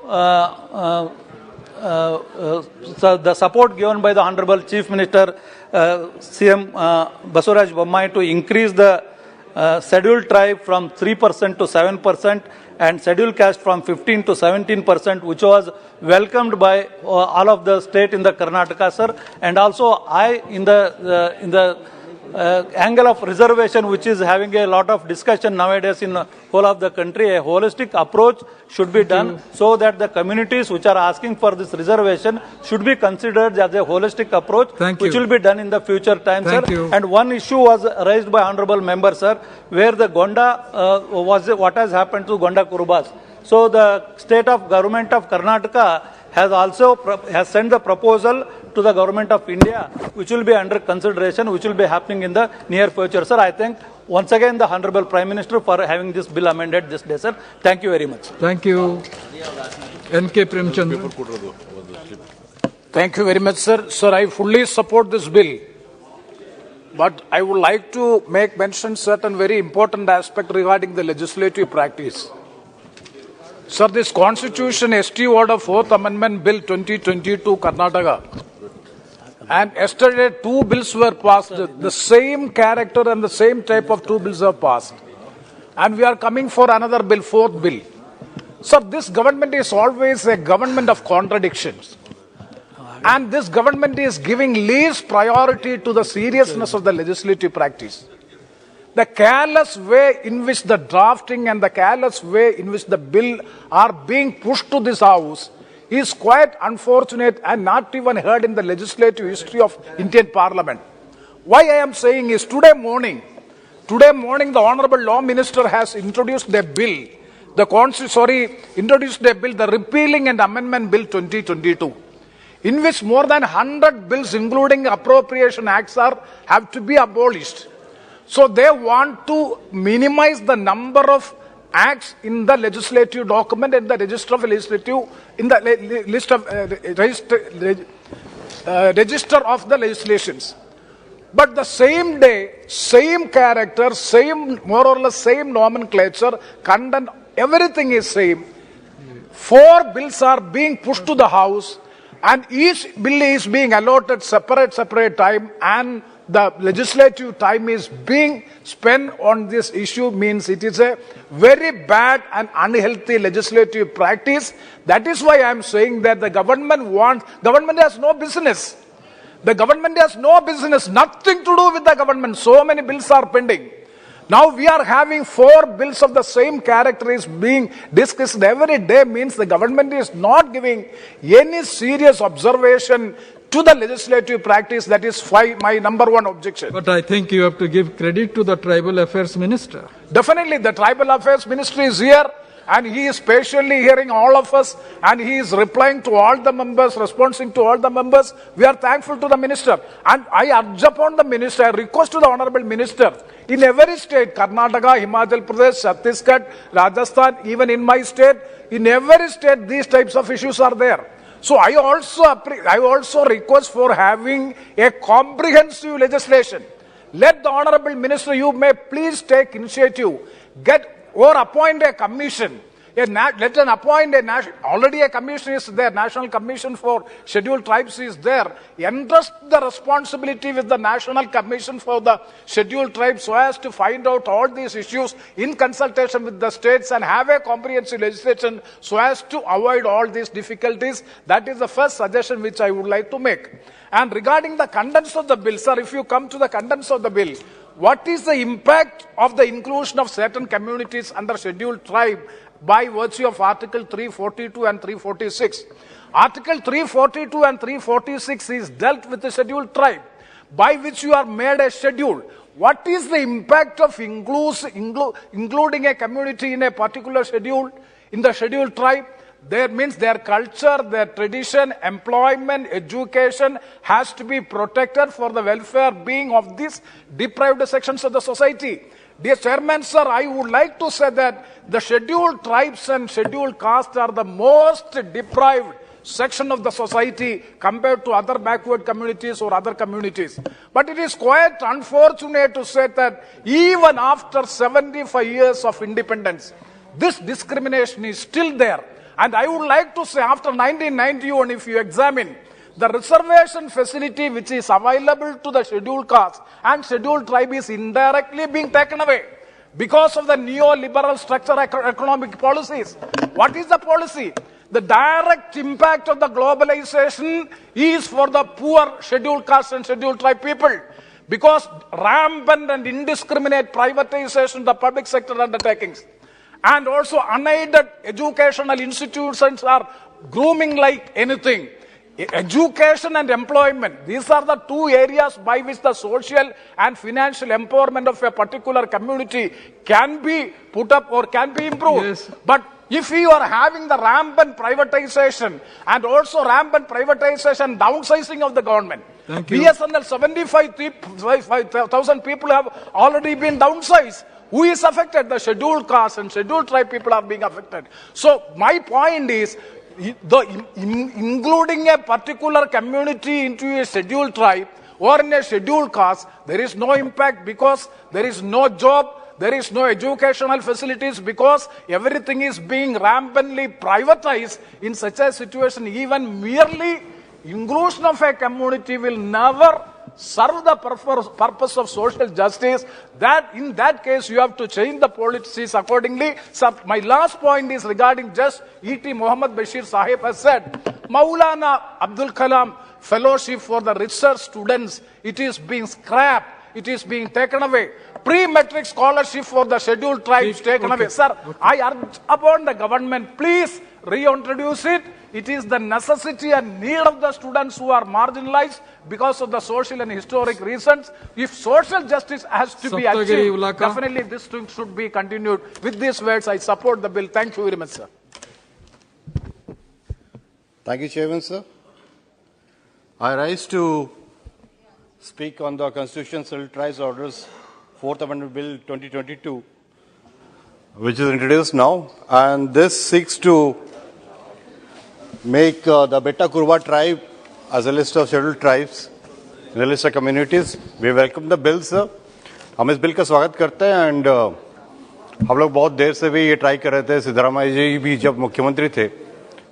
the support given by the Honorable Chief Minister CM Basuraj Bommai to increase the scheduled tribe from 3% to 7% and scheduled caste from 15 to 17%, which was welcomed by all of the state in the Karnataka, sir. And also I, in the angle of reservation, which is having a lot of discussion nowadays in the whole of the country, a holistic approach should be done so that the communities which are asking for this reservation should be considered as a holistic approach, which will be done in the future time, sir. And one issue was raised by honorable member, sir, where the Gonda what has happened to Gonda Kurbas. So the state of government of Karnataka has also sent the proposal to the government of India, which will be under consideration, which will be happening in the near future. Sir, I thank once again the Honorable Prime Minister for having this bill amended this day, sir. Thank you very much. Thank you. N.K. Premchand. Thank you very much, sir. Sir, I fully support this bill. But I would like to make mention certain very important aspect regarding the legislative practice. Sir, this Constitution ST Order 4th Amendment Bill 2022 Karnataka. And yesterday 2 bills were passed. The same character and the same type of 2 bills are passed. And we are coming for another bill, 4th bill. Sir, this government is always a government of contradictions. And this government is giving least priority to the seriousness of the legislative practice. The careless way in which the drafting and the careless way in which the bill are being pushed to this house is quite unfortunate and not even heard in the legislative history of Indian Parliament. Why I am saying is today morning the Honorable Law Minister has introduced the bill, the Repealing and Amendment Bill 2022, in which more than 100 bills, including appropriation acts, have to be abolished. So they want to minimize the number of acts in the legislative document and the register of legislative in the list of register of the legislations. But the same day, same character, same more or less same nomenclature, content, everything is same. 4 bills are being pushed to the House, and each bill is being allotted separate time, and the legislative time is being spent on this issue. Means it is a very bad and unhealthy legislative practice. That is why I am saying that the government has no business. The government has no business, nothing to do with the government. So many bills are pending. Now we are having 4 bills of the same character is being discussed every day. Means the government is not giving any serious observation to the legislative practice. That is my number one objection. But I think you have to give credit to the Tribal Affairs Minister. Definitely, the Tribal Affairs Ministry is here, and he is patiently hearing all of us, and he is replying to all the members, responding to all the members. We are thankful to the Minister. And I urge upon the Minister, I request to the Honorable Minister, in every state, Karnataka, Himachal Pradesh, Chhattisgarh, Rajasthan, even in my state, in every state, these types of issues are there. So I also request for having a comprehensive legislation. Let the Honorable Minister, you may please take initiative, get or appoint a commission Let them appoint already a commission is there, National Commission for Scheduled Tribes is there. Entrust the responsibility with the National Commission for the Scheduled Tribes so as to find out all these issues in consultation with the states and have a comprehensive legislation so as to avoid all these difficulties. That is the first suggestion which I would like to make. And regarding the contents of the bill, sir, if you come to the contents of the bill, what is the impact of the inclusion of certain communities under scheduled tribe by virtue of Article 342 and 346? Article 342 and 346 is dealt with the scheduled tribe by which you are made a schedule. What is the impact of including a community in a particular schedule, in the scheduled tribe? There means their culture, their tradition, employment, education has to be protected for the welfare being of these deprived sections of the society. Dear Chairman, sir, I would like to say that the scheduled tribes and scheduled castes are the most deprived section of the society compared to other backward communities or other communities. But it is quite unfortunate to say that even after 75 years of independence, this discrimination is still there. And I would like to say after 1991, if you examine the reservation facility which is available to the scheduled caste and scheduled tribe is indirectly being taken away because of the neoliberal structure economic policies. What is the policy? The direct impact of the globalization is for the poor scheduled caste and scheduled tribe people, because rampant and indiscriminate privatization of the public sector undertakings and also unaided educational institutions are grooming like anything. Education and employment, these are the two areas by which the social and financial empowerment of a particular community can be put up or can be improved. Yes. But if you are having the rampant privatization and also rampant privatization downsizing of the government, BSNL 75,000 people have already been downsized. Who is affected? The scheduled caste and scheduled tribe people are being affected. So my point is, including a particular community into a scheduled tribe or in a scheduled caste, there is no impact because there is no job, there is no educational facilities because everything is being rampantly privatized. In such a situation, even merely inclusion of a community will never serve the purpose of social justice. That in that case you have to change the policies accordingly. So my last point is regarding just E.T. Muhammad Bashir Sahib has said, Maulana Abdul Kalam fellowship for the research students, it is being scrapped, it is being taken away. Pre-metric scholarship for the scheduled tribes taken away. Sir, I urge upon the government, please reintroduce it. It is the necessity and need of the students who are marginalized because of the social and historic reasons. If social justice has to be achieved, definitely this thing should be continued. With these words, I support the bill. Thank you very much, sir. Thank you, Chairman, sir. I rise to speak on the Constitution Scheduled Tribes Orders 4th Amendment Bill 2022, which is introduced now. And this seeks to make the Beta Kurwa tribe as a list of scheduled tribes, in a list of communities. We welcome the bill, sir. हम इस bill का स्वागत करते हैं and हम लोग बहुत देर से भी ये ट्राई कर रहे थे. सिद्धरामैया जी भी जब मुख्यमंत्री थे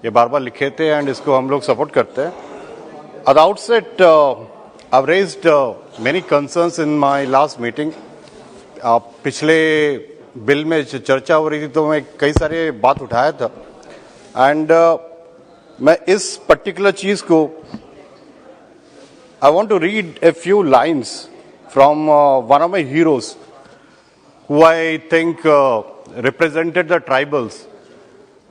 ये बार बार लिखे थे एंड इसको हम लोग सपोर्ट करते हैं. At the outset, I've raised many concerns in my last meeting. पिछले बिल में चर्चा हो रही थी तो मैं कई सारे बात उठाया था एंड मैं इस पर्टिकुलर चीज को I want to read a few lines from one of my heroes who I think represented the tribals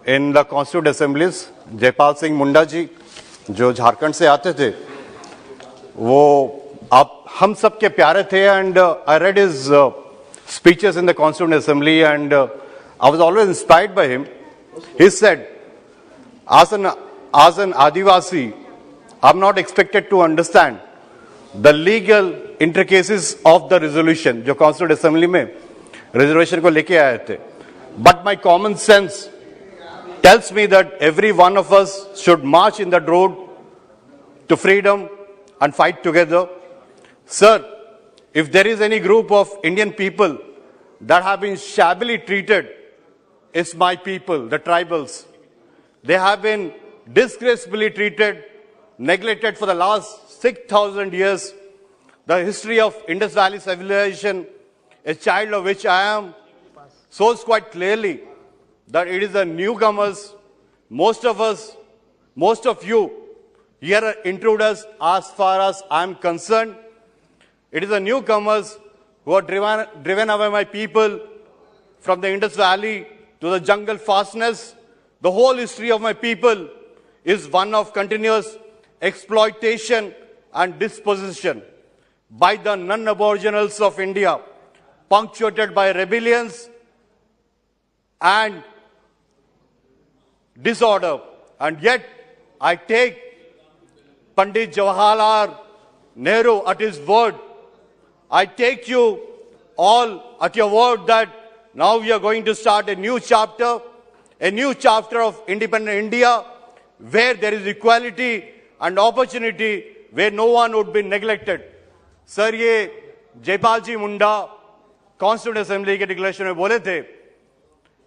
in the Constituent Assemblies. Jaipal Singh Munda ji जो झारखंड से आते थे, वो आप हम सब के प्यारे थे and I read his speeches in the Constituent Assembly and I was always inspired by him. He said, as an Adivasi, I'm not expected to understand the legal intricacies of the resolution जो Constituent Assembly में reservation को लेके आए थे. But my common sense tells me that every one of us should march in that road to freedom and fight together. Sir, if there is any group of Indian people that have been shabbily treated is my people, the tribals. They have been disgracefully treated, neglected for the last 6,000 years. The history of Indus Valley civilization, a child of which I am, shows quite clearly that it is the newcomers, most of us, most of you, here are intruders as far as I am concerned. It is the newcomers who are driven away my people from the Indus Valley to the jungle fastness. The whole history of my people is one of continuous exploitation and dispossession by the non-aboriginals of India, punctuated by rebellions and disorder. And yet, I take Pandit Jawaharlal Nehru at his word. I take you all at your word that now we are going to start a new chapter of independent India, where there is equality and opportunity, where no one would be neglected. Sir, ये जयपाल जी मुंडा constituent assembly के declaration में बोले थे.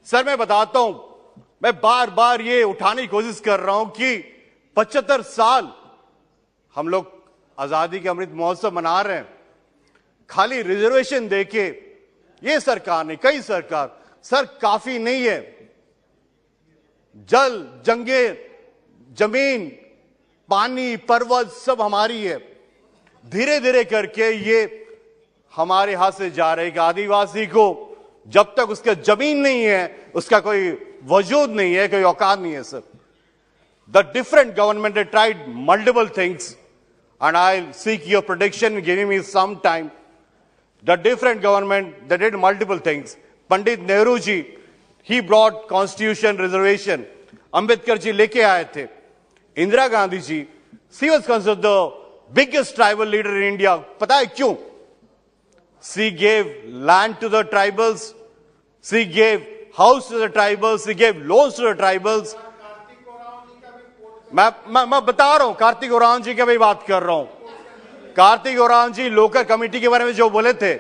Sir, मैं बताता हूं, मैं बार बार ये उठाने की कोशिश कर रहा हूं कि 75 साल हम लोग आजादी के अमृत महोत्सव मना रहे हैं. खाली रिजर्वेशन देके ये सरकार ने, कई सरकार, सर काफी नहीं है. जल, जंगे, जमीन, पानी, पर्वत सब हमारी है. धीरे धीरे करके ये हमारे हाथ से जा रहे कि आदिवासी को जब तक उसका जमीन नहीं है, उसका कोई वजूद नहीं है, कोई औकात नहीं है. Sir, the different government had tried multiple things, and I'll seek your prediction, giving me some time. The different government, they did multiple things. Pandit Nehru ji, he brought constitution reservation. Ambedkar ji leke aaye the. Indira Gandhi ji, she was considered the biggest tribal leader in India. Pata hai kyun? She gave land to the tribals. She gave house to the tribals. She gave loans to the tribals. मैं बता रहा हूं, कार्तिक उरांव जी की भी बात कर रहा हूं. कार्तिक उरांव जी लोकल कमेटी के बारे में जो बोले थे,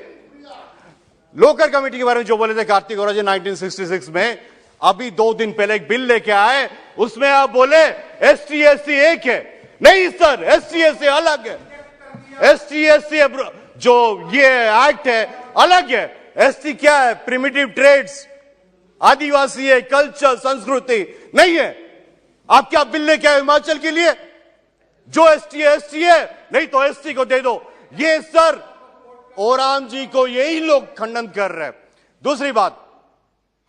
कार्तिक उरांव जी 1966 में, अभी 2 दिन पहले एक बिल लेके आए, उसमें आप बोले एसटी एससी एक है. नहीं सर, एसटी एससी अलग है. एसटी एससी जो ये एक्ट है अलग है. एसटी क्या है? प्रिमिटिव ट्रेड्स, आदिवासी है, कल्चर, संस्कृति नहीं है. आप क्या बिल लेके आए हिमाचल के लिए? जो एसटी है, नहीं तो एसटी को दे दो. ये सर ओराम जी को यही लोग खंडन कर रहे हैं. दूसरी बात,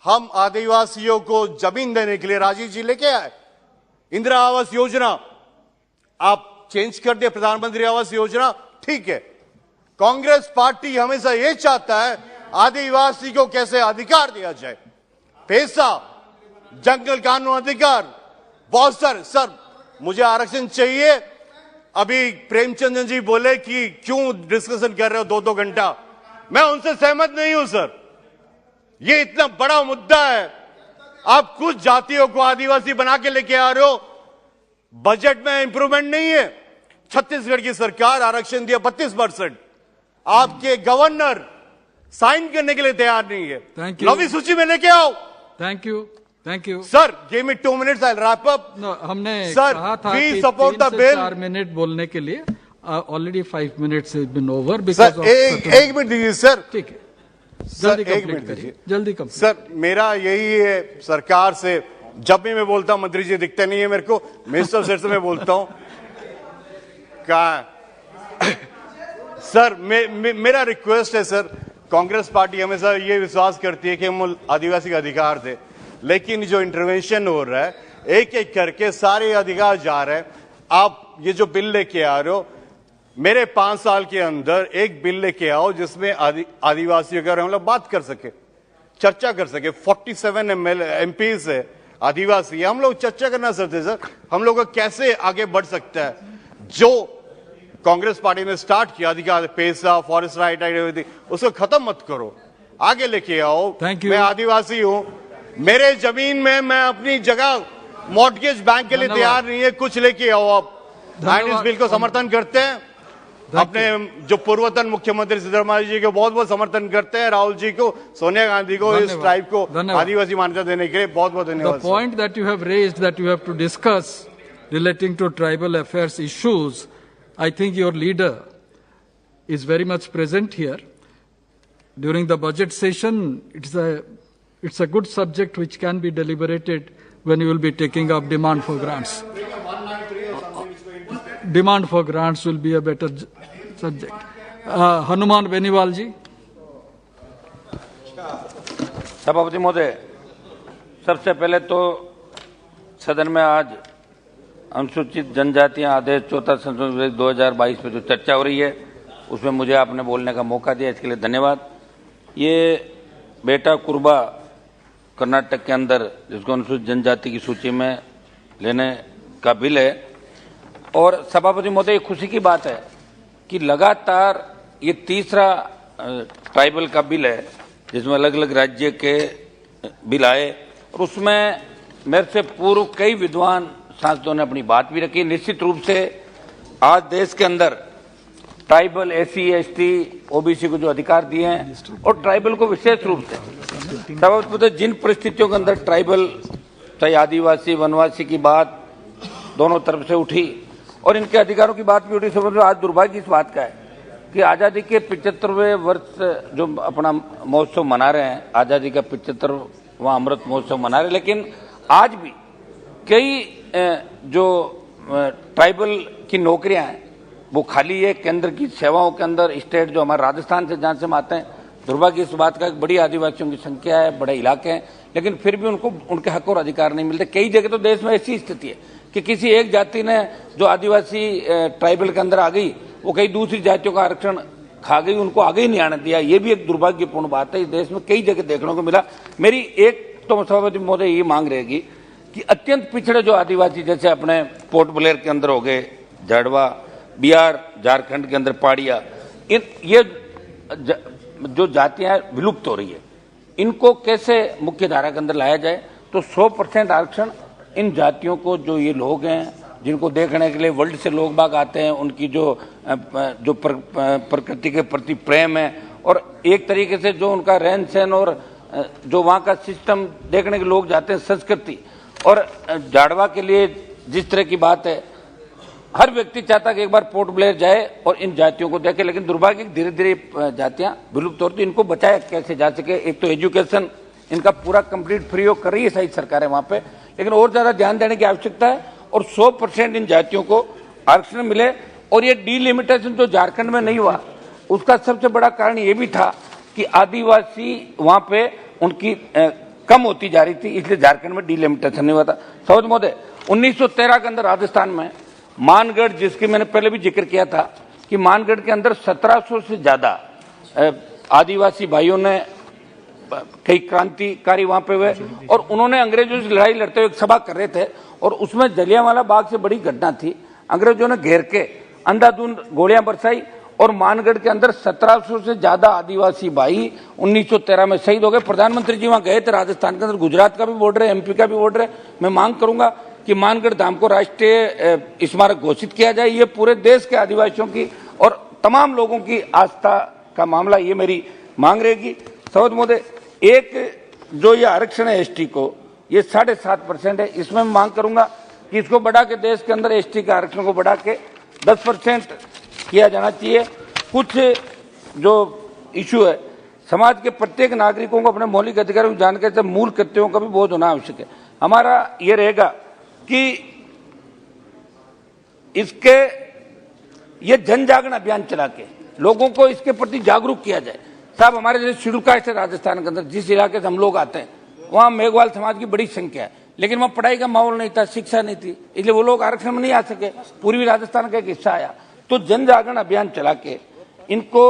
हम आदिवासियों को जमीन देने के लिए राजीव जी लेके आए. इंदिरा आवास योजना आप चेंज कर दिए, प्रधानमंत्री आवास योजना, ठीक है. कांग्रेस पार्टी हमेशा ये चाहता है आदिवासी को कैसे अधिकार दिया जाए. पैसा, जंगल कानून अधिकार, बहुत सारे. सर, मुझे आरक्षण चाहिए. अभी प्रेमचंद जी बोले कि क्यों डिस्कशन कर रहे हो 2-2 घंटा. मैं उनसे सहमत नहीं हूं सर. ये इतना बड़ा मुद्दा है. आप कुछ जातियों को आदिवासी बना के लेके आ रहे हो. बजट में इंप्रूवमेंट नहीं है. छत्तीसगढ़ की सरकार आरक्षण दिया 32%. आपके गवर्नर साइन करने के लिए तैयार नहीं है. 9वीं सूची में लेके आओ. Thank you sir. Give me 2 minutes, I'll wrap up. हमने सर, कहा था we support the bill. 4 minute बोलने के लिए already 5 minutes has been over because sir, एक मिनट दीजिए सर. ठीक है, सर, एक मिनट दीजिए. जल्दी कंप्लीट. सर, मेरा यही है सरकार से, जब भी मैं बोलता हूं मंत्री जी दिखते नहीं है मेरे को, मिनिस्टर से मैं बोलता हूं सर, मेरा रिक्वेस्ट है सर, कांग्रेस पार्टी हमेशा ये विश्वास करती है कि हम आदिवासी का अधिकार दे, लेकिन जो इंटरवेंशन हो रहा है, एक एक करके सारे अधिकार जा रहे हैं. आप ये जो बिल लेके आ रहे हो, मेरे 5 साल के अंदर एक बिल लेके आओ जिसमें आदिवासियों के बारे में हम लोग बात कर सके, चर्चा कर सके. 47 MPs है आदिवासी, हम लोग चर्चा करना चाहते सर, हम लोग कैसे आगे बढ़ सकता है. जो कांग्रेस पार्टी ने स्टार्ट किया अधिकार, पैसा, फॉरेस्ट राइट, उसको खत्म मत करो, आगे लेके आओ. मैं आदिवासी हूं, मेरे जमीन में मैं अपनी जगह मॉर्टगेज बैंक के लिए तैयार नहीं है. कुछ लेके आओ आप. इस बिल को समर्थन करते हैं. अपने जो पूर्वतन मुख्यमंत्री सिद्धरामैया जी को बहुत बहुत समर्थन करते हैं, राहुल जी को, सोनिया गांधी को, इस ट्राइब को आदिवासी मान्यता देने के लिए बहुत बहुत धन्यवाद। The point that you have raised, that you have to discuss relating to tribal affairs issues, I think your leader is very much present here. During the budget session, it's a good subject which can be deliberated when you will be taking up demand for grants. Demand for grants will be a better subject. Hanuman Beniwal ji. सभापति महोदय, सबसे पहले तो सदन में आज अनुसूचित जनजातियां आदेश 4 संशोधन विधेयक 2022 पे जो चर्चा हो रही है उसमें मुझे आपने बोलने का मौका दिया, इसके लिए धन्यवाद। ये बेटा कुर्बा कर्नाटक के अंदर जिसको अनुसूचित जनजाति की सूची में लेने का बिल है, और सभापति महोदय ये खुशी की बात है कि लगातार ये तीसरा ट्राइबल का बिल है जिसमें अलग अलग राज्य के बिल आए, और उसमें मेरे से पूर्व कई विद्वान सांसदों ने अपनी बात भी रखी। निश्चित रूप से आज देश के अंदर ट्राइबल, SC, ST, OBC को जो अधिकार दिए हैं और ट्राइबल को विशेष रूप से जिन परिस्थितियों के अंदर ट्राइबल चाहे आदिवासी वनवासी की बात दोनों तरफ से उठी और इनके अधिकारों की बात भी उठी। समझ लो आज दुर्भाग्य इस बात का है कि आज़ादी के 75वें वर्ष जो अपना महोत्सव मना रहे हैं, आज़ादी का 75वां अमृत महोत्सव मना रहे हैं, लेकिन आज भी कई जो ट्राइबल की नौकरियां हैं वो खाली है केंद्र की सेवाओं के अंदर। स्टेट जो हमारे राजस्थान से जहाँ से हम आते हैं, दुर्भाग्य इस बात का एक बड़ी आदिवासियों की संख्या है, बड़े इलाके हैं, लेकिन फिर भी उनको उनके हक और अधिकार नहीं मिलते। कई जगह तो देश में ऐसी स्थिति है कि किसी एक जाति ने जो आदिवासी ट्राइबल के अंदर आ गई वो कई दूसरी जातियों का आरक्षण खा गई, उनको आगे ही नहीं आने दिया। ये भी एक दुर्भाग्यपूर्ण बात है, इस देश में कई जगह देखने को मिला। मेरी एक तो सभापति महोदय ये मांग रहेगी कि अत्यंत पिछड़े जो आदिवासी जैसे अपने पोर्ट ब्लेयर के अंदर हो गए, जाड़वा, बिहार, झारखंड के अंदर पहाड़िया, ये जो जातियां विलुप्त हो रही है, इनको कैसे मुख्य धारा के अंदर लाया जाए। तो 100% आरक्षण इन जातियों को, जो ये लोग हैं जिनको देखने के लिए वर्ल्ड से लोग बाग आते हैं, उनकी जो प्रकृति के प्रति प्रेम है और एक तरीके से जो उनका रहन सहन और जो वहाँ का सिस्टम देखने के लोग जाते हैं, संस्कृति, और जाड़वा के लिए जिस तरह की बात है, हर व्यक्ति चाहता कि एक बार पोर्ट ब्लेयर जाए और इन जातियों को देखे, लेकिन दुर्भाग्य धीरे धीरे जातियां विलुप्त होती, इनको बचाया कैसे जा सके। एक तो एजुकेशन इनका पूरा कंप्लीट फ्री हो कर रही है सही सरकार है वहां पे, लेकिन और ज्यादा ध्यान देने की आवश्यकता है और 100% इन जातियों को आरक्षण मिले। और ये डिलिमिटेशन जो झारखंड में नहीं हुआ, उसका सबसे बड़ा कारण ये भी था कि आदिवासी वहां पे उनकी कम होती जा रही थी, इसलिए झारखंड में डिलिमिटेशन नहीं हुआ था। सौद महोदय, 1913 के अंदर राजस्थान में मानगढ़, जिसकी मैंने पहले भी जिक्र किया था कि मानगढ़ के अंदर 1700 से ज्यादा आदिवासी भाइयों ने कई क्रांतिकारी वहां पे हुए और उन्होंने अंग्रेजों से लड़ाई लड़ते हुए एक सभा कर रहे थे और उसमें जलियांवाला बाग से बड़ी घटना थी। अंग्रेजों ने घेर के अंधाधुंध गोलियां बरसाई और मानगढ़ के अंदर 1700 से ज्यादा आदिवासी भाई 1913 में शहीद हो गए। प्रधानमंत्री जी वहां गए थे राजस्थान के अंदर, गुजरात का भी बॉर्डर है, MP का भी बॉर्डर है। मैं मांग करूंगा कि मानगढ़ धाम को राष्ट्रीय स्मारक घोषित किया जाए। ये पूरे देश के आदिवासियों की और तमाम लोगों की आस्था का मामला, ये मेरी मांग रहेगी। सौद महोदय, एक जो ये आरक्षण है ST को, ये 7.5% है, इसमें मैं मांग करूंगा कि इसको बढ़ा के देश के अंदर ST के आरक्षण को बढ़ा के 10% किया जाना चाहिए। कुछ जो इशू है, समाज के प्रत्येक नागरिकों को अपने मौलिक अधिकारों की जानकारी से मूल कर्तव्यों का भी बोध होना आवश्यक है। हमारा ये रहेगा कि इसके ये जन जागरण अभियान चला के लोगों को इसके प्रति जागरूक किया जाए। साहब, हमारे जैसे शेड्यूल कास्ट है राजस्थान के अंदर, जिस इलाके से हम लोग आते हैं वहाँ मेघवाल समाज की बड़ी संख्या है, लेकिन वहाँ पढ़ाई का माहौल नहीं था, शिक्षा नहीं थी, इसलिए वो लोग आरक्षण में नहीं आ सके। पूर्वी राजस्थान का एक हिस्सा आया, तो जन जागरण अभियान चला के इनको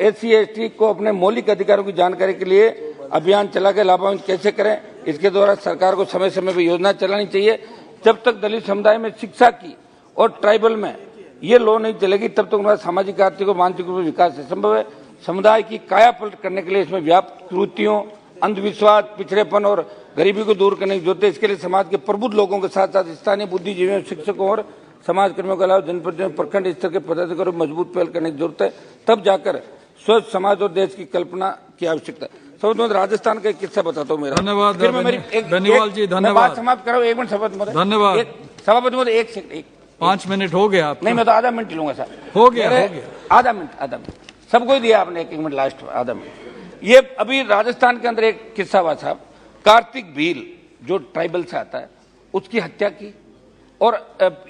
SC ST को अपने मौलिक अधिकारों की जानकारी के लिए अभियान चला के लाभान्वित कैसे करें, इसके द्वारा सरकार को समय समय पर योजना चलानी चाहिए। जब तक दलित समुदाय में शिक्षा की और ट्राइबल में ये लॉ नहीं चलेगी, तब तक उनका सामाजिक, आर्थिक और मानसिक रूप से विकास संभव है। समुदाय की काया पलट करने के लिए इसमें व्याप्त कुरीतियों, अंधविश्वास, पिछड़ेपन और गरीबी को दूर करने की जरूरत है। इसके लिए समाज के प्रबुद्ध लोगों के साथ साथ स्थानीय बुद्धिजीवियों, शिक्षकों और समाज कर्मियों के अलावा जनप्रतिनिधियों, प्रखंड स्तर के पदाधिकारियों को मजबूत पहल करने की जरूरत है, तब जाकर स्वस्थ समाज और देश की कल्पना की आवश्यकता है। सबसे राजस्थान का एक किस्सा बताता हूँ मेरा। धन्यवाद बेनीवाल जी, धन्यवाद। समाप्त करो, 1 मिनट सभापति महोदय। धन्यवाद सभापति महोदय, 1 सेकंड, 5 मिनट हो गया नहीं, मैं तो आधा मिनट लूंगा सर। हो गया आधा मिनट सबको ही दिया आपने, 1 मिनट लास्ट आधा मिनट। ये अभी राजस्थान के अंदर एक किस्सा हुआ साहब, कार्तिक भील जो ट्राइबल से आता है, उसकी हत्या की। और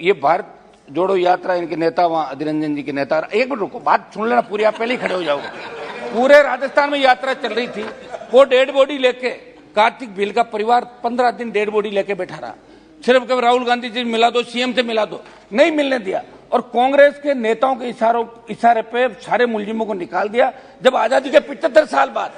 ये भारत जोड़ो यात्रा, इनके नेता वहां अधीर रंजन जी के नेता, 1 मिनट रुको, बात सुन लेना पूरी, आप पहले ही खड़े हो जाओगे। पूरे राजस्थान में यात्रा चल रही थी, वो डेड बॉडी लेके, कार्तिक भील का परिवार 15 दिन डेड बॉडी लेके बैठा रहा, सिर्फ कभी राहुल गांधी जी मिला दो, सीएम से मिला दो, नहीं मिलने दिया। और कांग्रेस के नेताओं के इशारे पे सारे मुलजिमों को निकाल दिया। जब आजादी के 75 साल बाद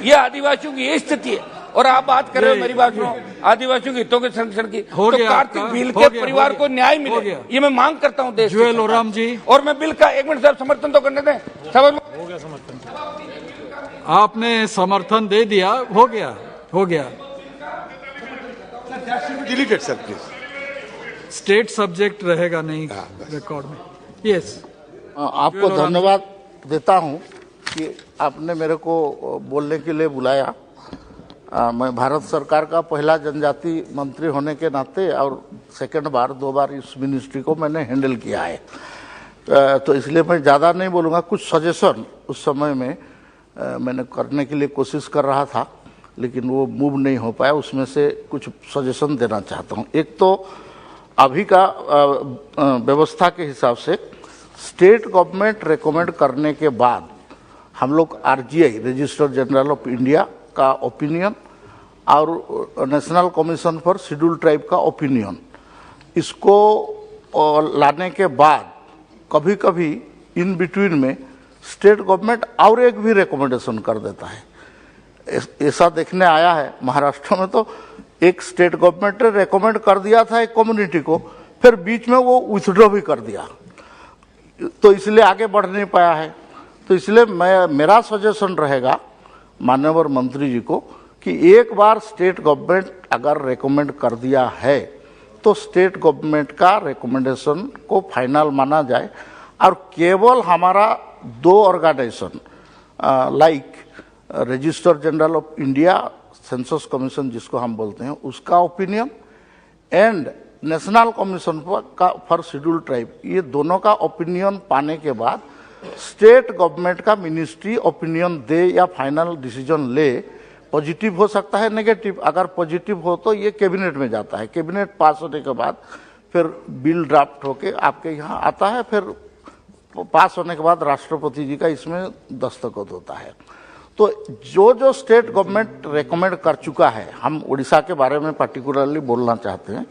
ये आदिवासियों की ये स्थिति है, और आप बात कर रहे हो, मेरी बात सुनो, आदिवासियों के हितों के संरक्षण की, तो कार्तिक भील के परिवार को न्याय मिले, ये मैं मांग करता हूँ देश जी। और मैं बिल का 1 मिनट साहब समर्थन तो करने दें। हो गया समर्थन, आपने समर्थन दे दिया, हो गया। Deleted sir please, state subject रहेगा नहीं रिकॉर्ड में। यस, आपको धन्यवाद देता हूं कि आपने मेरे को बोलने के लिए बुलाया। मैं भारत सरकार का पहला जनजाति मंत्री होने के नाते और सेकंड बार 2 बार इस मिनिस्ट्री को मैंने हैंडल किया है, तो इसलिए मैं ज़्यादा नहीं बोलूँगा। कुछ सजेशन उस समय में मैंने करने के लिए कोशिश कर रहा था, लेकिन वो मूव नहीं हो पाया। उसमें से कुछ सजेशन देना चाहता हूँ। एक तो अभी का व्यवस्था के हिसाब से स्टेट गवर्नमेंट रेकमेंड करने के बाद हम लोग RGI, register general of India का ओपिनियन और national commission for schedule tribe का ओपिनियन, इसको लाने के बाद कभी कभी इन बिटवीन में स्टेट गवर्नमेंट और एक भी रिकमेंडेशन कर देता है। ऐसा देखने आया है महाराष्ट्र में, तो एक स्टेट गवर्नमेंट ने रेकमेंड कर दिया था एक कम्युनिटी को, फिर बीच में वो विथड्रॉ भी कर दिया, तो इसलिए आगे बढ़ नहीं पाया है। तो इसलिए मेरा सजेशन रहेगा माननीय मंत्री जी को कि एक बार स्टेट गवर्नमेंट अगर रेकमेंड कर दिया है तो स्टेट गवर्नमेंट का रेकमेंडेशन को फाइनल माना जाए, और केवल हमारा 2 organisation like register general of India, census commission जिसको हम बोलते हैं, उसका opinion and national commission for schedule tribe, ये दोनों का ओपिनियन पाने के बाद स्टेट गवर्नमेंट का मिनिस्ट्री ओपिनियन दे या फाइनल डिसीजन ले। पॉजिटिव हो सकता है, नेगेटिव। अगर पॉजिटिव हो तो ये कैबिनेट में जाता है, कैबिनेट पास होने के बाद फिर बिल ड्राफ्ट होके आपके यहाँ आता है, फिर पास होने के बाद राष्ट्रपति जी का इसमें दस्तखत होता है। तो जो स्टेट गवर्नमेंट रेकमेंड कर चुका है, हम उड़ीसा के बारे में पर्टिकुलरली बोलना चाहते हैं,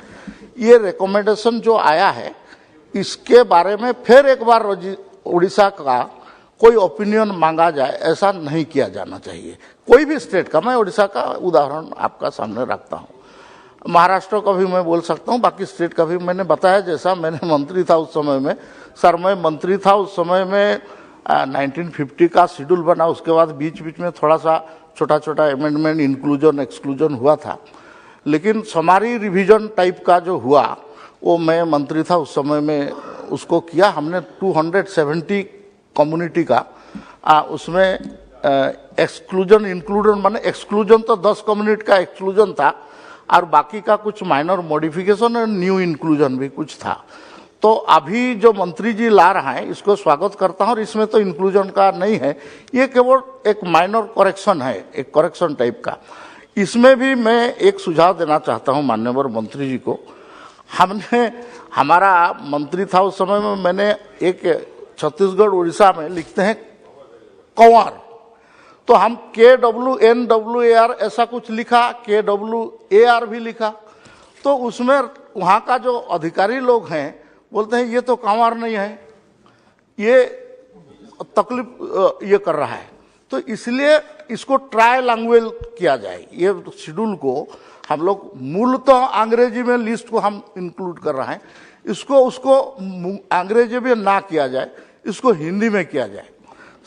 ये रेकमेंडेशन जो आया है इसके बारे में फिर एक बार उड़ीसा का कोई ओपिनियन मांगा जाए, ऐसा नहीं किया जाना चाहिए। कोई भी स्टेट का, मैं उड़ीसा का उदाहरण आपका सामने रखता हूँ, महाराष्ट्र का भी मैं बोल सकता हूँ, बाकी स्टेट का भी। मैंने बताया जैसा मैंने मंत्री था उस समय में, सर मैं मंत्री था उस समय में 1950 का शेड्यूल बना, उसके बाद बीच बीच में थोड़ा सा छोटा छोटा अमेंडमेंट, इंक्लूजन एक्सक्लूजन हुआ था, लेकिन समारी रिवीजन टाइप का जो हुआ वो मैं मंत्री था उस समय में उसको किया। हमने 270 कम्युनिटी का उसमें एक्सक्लूजन इंक्लूजन, माने एक्सक्लूजन तो 10 कम्युनिटी का एक्सक्लूजन था और बाकी का कुछ माइनर मॉडिफिकेशन और न्यू इंक्लूजन भी कुछ था। तो अभी जो मंत्री जी ला रहा है इसको स्वागत करता हूं, और इसमें तो इंक्लूजन का नहीं है, ये केवल एक माइनर करेक्शन है, एक करेक्शन टाइप का। इसमें भी मैं एक सुझाव देना चाहता हूं माननीय मंत्री जी को। हमारा मंत्री था उस समय में, मैंने एक छत्तीसगढ़ उड़ीसा में लिखते हैं कंवर, तो हम KWNWAR ऐसा कुछ लिखा, KWAR भी लिखा, तो उसमें वहाँ का जो अधिकारी लोग हैं बोलते हैं ये तो कंवर नहीं है, ये तकलीफ ये कर रहा है। तो इसलिए इसको ट्राई लैंग्वेज किया जाए, ये शेड्यूल को हम लोग मूलतः अंग्रेजी में लिस्ट को हम इंक्लूड कर रहे हैं, इसको उसको अंग्रेजी में ना किया जाए, इसको हिंदी में किया जाए।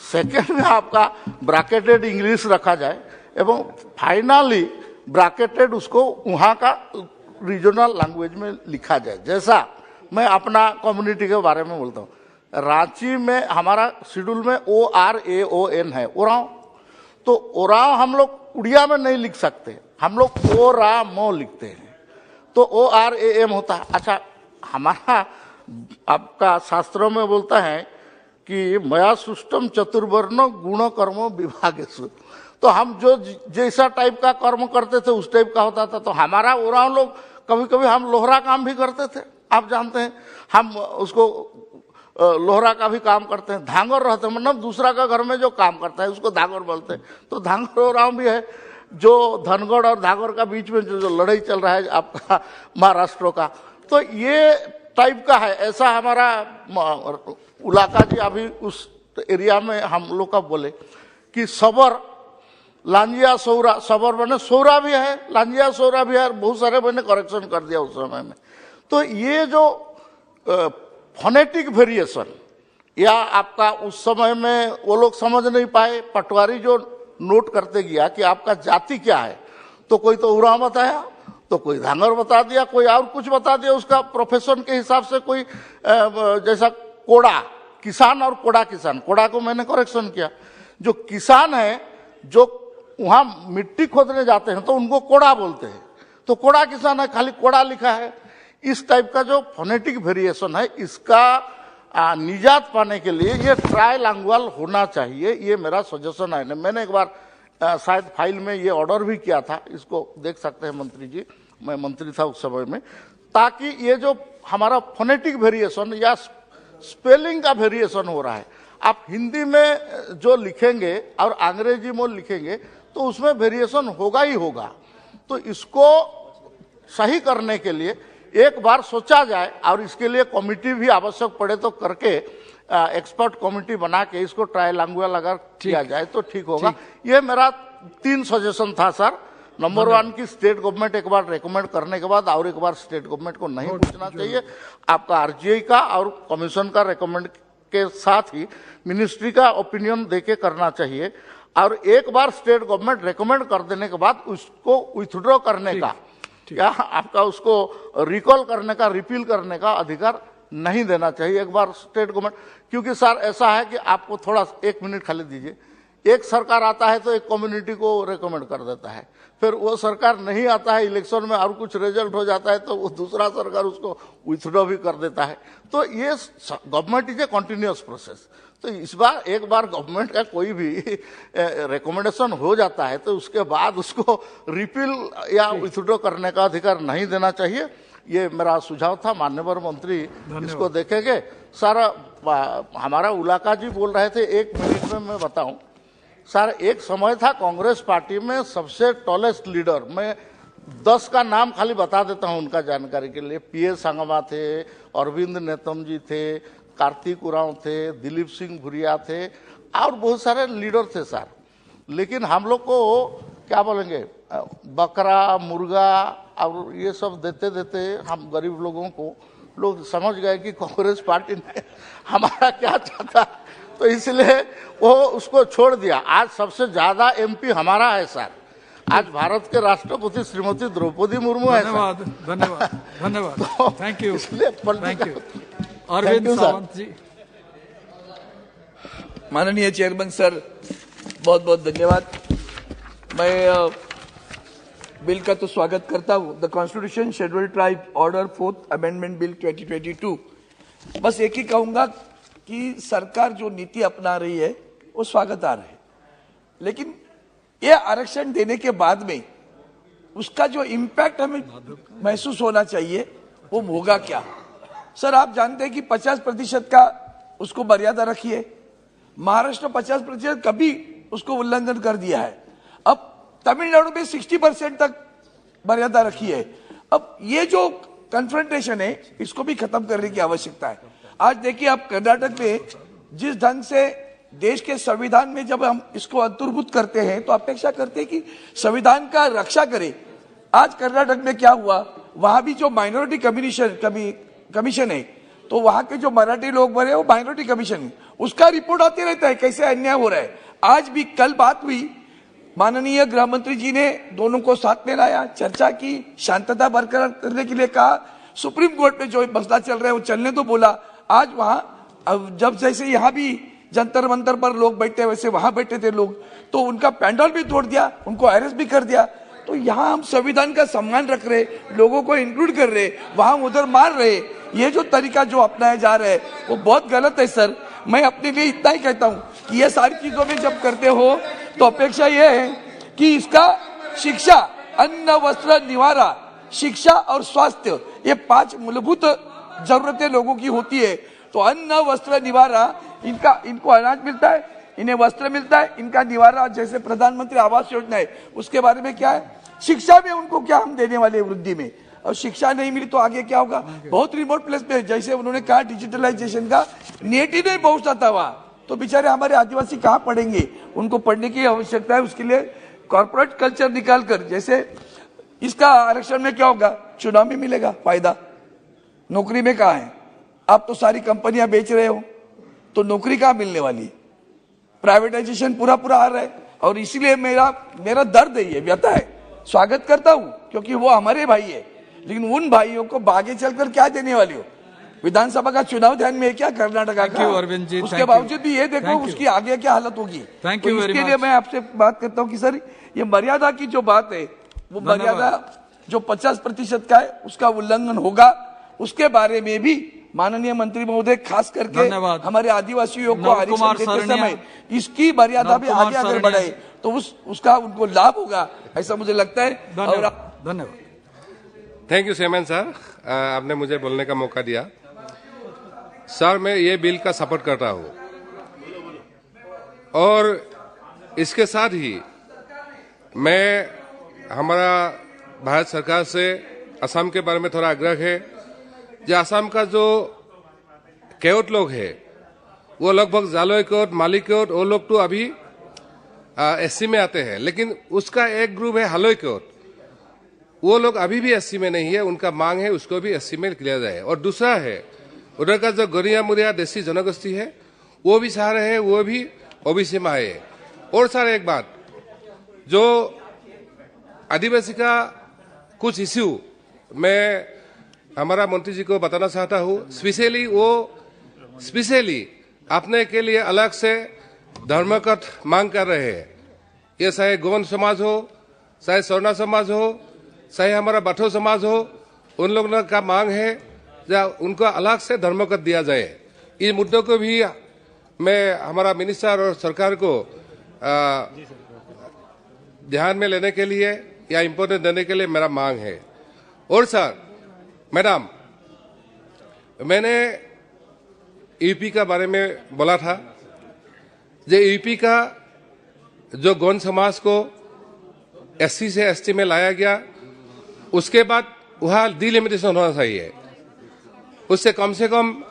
सेकेंड में आपका ब्रैकेटेड इंग्लिश रखा जाए एवं फाइनली ब्रैकेटेड उसको वहाँ का रीजनल लैंग्वेज में लिखा जाए, जैसा मैं अपना कम्युनिटी के बारे में बोलता हूँ। रांची में हमारा शेड्यूल में ORAON है, ओराव। तो ओराव हम लोग उड़िया में नहीं लिख सकते, हम लोग ओरामो लिखते हैं, तो ORAM होता है। अच्छा, हमारा आपका शास्त्रों में बोलता है कि मया सृष्टम चतुर्वर्ण गुण कर्म विभागेषु, तो हम जो जैसा टाइप का कर्म करते थे उस टाइप का होता था। तो हमारा ओराव लोग कभी कभी हम लोहरा काम भी करते थे, आप जानते हैं, हम उसको लोहरा का भी काम करते हैं। धांगर रहते हैं, मतलब दूसरा का घर में जो काम करता है उसको धांगर बोलते हैं। तो धांगर ओराव भी है। जो धनगढ़ और धांगर का बीच में जो लड़ाई चल रहा है आपका महाराष्ट्र का, तो ये टाइप का है। ऐसा हमारा इलाका जी अभी उस एरिया में हम लोग का बोले कि सबर लांजिया सौरा, सबर बने सौरा भी है, लांजिया सौरा भी है, बहुत सारे मैंने करेक्शन कर दिया उस समय में। तो ये जो फोनेटिक वेरिएशन या आपका उस समय में वो लोग समझ नहीं पाए, पटवारी जो नोट करते गया कि आपका जाति क्या है, तो कोई तो उराव बताया, तो कोई धांगर बता दिया, कोई और कुछ बता दिया उसका प्रोफेशन के हिसाब से, कोई जैसा कोड़ा किसान और कोड़ा किसान, कोड़ा को मैंने करेक्शन किया। जो किसान है जो वहाँ मिट्टी खोदने जाते हैं तो उनको कोड़ा बोलते हैं, तो कोड़ा किसान है, खाली कोड़ा लिखा है। इस टाइप का जो फोनेटिक वेरिएशन है, इसका निजात पाने के लिए ये ट्राइलैंग्युअल होना चाहिए, ये मेरा सजेशन है। मैंने एक बार शायद फाइल में ये ऑर्डर भी किया था, इसको देख सकते हैं मंत्री जी, मैं मंत्री था उस समय में, ताकि ये जो हमारा फोनेटिक वेरिएशन या स्पेलिंग का वेरिएशन हो रहा है, आप हिंदी में जो लिखेंगे और अंग्रेजी में लिखेंगे तो उसमें वेरिएशन होगा ही होगा। तो इसको सही करने के लिए एक बार सोचा जाए और इसके लिए कमेटी भी आवश्यक पड़े तो करके एक्सपर्ट कमेटी बना के इसको ट्राइलैंग्युअल अगर किया जाए तो ठीक होगा। ये मेरा 3 सजेशन था सर। नंबर 1 की स्टेट गवर्नमेंट एक बार रेकमेंड करने के बाद और एक बार स्टेट गवर्नमेंट को नहीं पूछना चाहिए, आपका RGI का और कमीशन का रेकमेंड के साथ ही मिनिस्ट्री का ओपिनियन देके करना चाहिए। और एक बार स्टेट गवर्नमेंट रेकमेंड कर देने के बाद उसको विथड्रॉ करने का या आपका उसको रिकॉल करने का, रिपील करने का अधिकार नहीं देना चाहिए एक बार स्टेट गवर्नमेंट। क्योंकि सर ऐसा है कि आपको थोड़ा 1 मिनट खाली दीजिए, एक सरकार आता है तो एक कम्युनिटी को रेकमेंड कर देता है, फिर वो सरकार नहीं आता है, इलेक्शन में और कुछ रिजल्ट हो जाता है तो वो दूसरा सरकार उसको विथड्रॉ भी कर देता है। तो ये government is a continuous process. तो इस बार एक बार गवर्नमेंट का कोई भी रिकमेंडेशन हो जाता है तो उसके बाद उसको रिपील या विथड्रॉ करने का अधिकार नहीं देना चाहिए। ये मेरा सुझाव था, माननीय मंत्री इसको देखेंगे। सर हमारा उलाका जी बोल रहे थे, 1 मिनट में मैं बताऊं सर, एक समय था कांग्रेस पार्टी में सबसे टॉलेस्ट लीडर, मैं 10 का नाम खाली बता देता हूं उनका जानकारी के लिए। PS संगमा थे, अरविंद नेतम जी थे, कार्तिक उरांव थे, दिलीप सिंह भुरिया थे और बहुत सारे लीडर थे सर। लेकिन हम लोग को क्या बोलेंगे, बकरा मुर्गा और ये सब देते देते हम गरीब लोगों को लोग समझ गए कि कांग्रेस पार्टी ने हमारा क्या चाहता, तो इसलिए वो उसको छोड़ दिया। आज सबसे ज्यादा MP हमारा है सर। आज भारत के राष्ट्रपति श्रीमती द्रौपदी मुर्मू है। धन्यवाद धन्यवाद धन्यवाद, thank you, thank you. Arvind Sawant ji. माननीय चेयरमैन सर, बहुत बहुत धन्यवाद। मैं बिल का तो स्वागत करता हूँ, the constitution schedule tribe order 4th amendment bill 2022। बस एक ही कहूंगा कि सरकार जो नीति अपना रही है वो स्वागतार्ह है, लेकिन ये आरक्षण देने के बाद में उसका जो इम्पैक्ट हमें महसूस होना चाहिए वो होगा क्या। सर आप जानते हैं कि 50% का उसको मर्यादा रखी है, महाराष्ट्र 50% कभी उसको उल्लंघन कर दिया है, अब तमिलनाडु में 60% तक मर्यादा रखी है। अब ये जो कन्फ्रंटेशन है इसको भी खत्म करने की आवश्यकता है। आज देखिए आप कर्नाटक में जिस ढंग से देश के संविधान में जब हम इसको अंतर्भूत करते हैं तो अपेक्षा करते हैं कि संविधान का रक्षा करे। आज कर्नाटक में क्या हुआ, वहां भी जो माइनॉरिटी कमीशन है तो वहां के जो मराठी लोग बने वो माइनॉरिटी कमीशन है, उसका रिपोर्ट आते रहता है कैसे अन्याय हो रहा है। आज भी कल बात हुई, माननीय गृह मंत्री जी ने दोनों को साथ में लाया, चर्चा की, शांतता बरकरार करने के लिए कहा, सुप्रीम कोर्ट में जो मसला चल रहा है वो चलने तो बोला। आज वहां जब जैसे यहाँ भी जंतर मंतर पर लोग बैठे वैसे वहां बैठे थे लोग, तो उनका पैंडल भी तोड़ दिया, उनको अरेस्ट भी कर दिया। तो यहाँ हम संविधान का सम्मान रख रहे, लोगों को इंक्लूड कर रहे, वहां उधर मार रहे। ये जो तरीका जो अपनाया जा रहा है वो बहुत गलत है सर। मैं अपने लिए इतना ही कहता हूँ कि ये सारी चीजों में जब करते हो तो अपेक्षा ये है कि इसका शिक्षा, अन्न, वस्त्र, निवारा, शिक्षा और स्वास्थ्य, ये 5 मूलभूत जरूरतें लोगों की होती है। तो अन्न, वस्त्र, निवारा, इनको अनाज मिलता है, इन्हें वस्त्र मिलता है, इनका निवारा जैसे प्रधानमंत्री आवास योजना है उसके बारे में क्या है, शिक्षा में उनको क्या हम देने वाले वृद्धि में, और शिक्षा नहीं मिली तो आगे क्या होगा। बहुत रिमोट प्लेस में जैसे उन्होंने कहा डिजिटलाइजेशन का नेट ही नहीं पहुंचता था वहां, तो बेचारे हमारे आदिवासी कहाँ पढ़ेंगे, उनको पढ़ने की आवश्यकता है। उसके लिए कॉर्पोरेट कल्चर निकाल कर, जैसे इसका आरक्षण में क्या होगा, चुनाव में मिलेगा फायदा, नौकरी में कहाँ है। आप तो सारी कंपनियां बेच रहे हो तो नौकरी कहाँ मिलने वाली है। प्राइवेटाइजेशन पूरा आ रहा है, और इसीलिए मेरा दर्द है, ये व्यथा है। स्वागत करता हूं क्योंकि वो हमारे भाई है, लेकिन उन भाइयों को आगे चलकर क्या देने वाली हो। विधानसभा का चुनाव ध्यान में है क्या कर्नाटका का, उसके बावजूद भी ये देखो उसकी आगे क्या हालत होगी। तो इसके लिए मैं आपसे बात करता हूँ कि सर ये मर्यादा की जो बात है वो मर्यादा जो 50% का है उसका उल्लंघन होगा, उसके बारे में भी माननीय मंत्री महोदय खास करके हमारे आदिवासियों को आरक्षण देते समय इसकी मर्यादा भी आगे अगर बढ़े तो उसका उनको लाभ होगा, ऐसा मुझे लगता है। धन्यवाद। थैंक यू चेयरमैन सर, आपने मुझे बोलने का मौका दिया। सर मैं ये बिल का सपोर्ट करता हूँ, और इसके साथ ही मैं हमारा भारत सरकार से असम के बारे में थोड़ा आग्रह है। जो असम का जो केवट लोग है वो लगभग जालोई केवट, माली केवट, वो लोग तो अभी एससी में आते हैं, लेकिन उसका एक ग्रुप है हालोई केवट, वो लोग अभी भी एससी में नहीं है। उनका मांग है उसको भी एससी में लिया जाए। और दूसरा है उधर का जो गोरिया मुरिया देसी जनगोष्ठी है वो भी चाह रहे हैं वो भी ओबीसी में आए। और सर एक बात, जो आदिवासी का कुछ इश्यू मैं हमारा मंत्री जी को बताना चाहता हूँ। स्पेशली अपने के लिए अलग से धर्मगत मांग कर रहे हैं। ये चाहे गौंड समाज हो, चाहे सोरना समाज हो, चाहे हमारा बठो समाज हो, उन लोगों का मांग है या उनको अलग से धर्मगत दिया जाए। इस मुद्दों को भी मैं हमारा मिनिस्टर और सरकार को ध्यान में लेने के लिए या इम्पोर्टेंस देने के लिए मेरा मांग है। और सर मैडम, मैंने यूपी का बारे में बोला था, जो यूपी का जो गौंड समाज को एससी से एसटी में लाया गया, उसके बाद वहाँ डिलिमिटेशन होना चाहिए। उससे कम से कम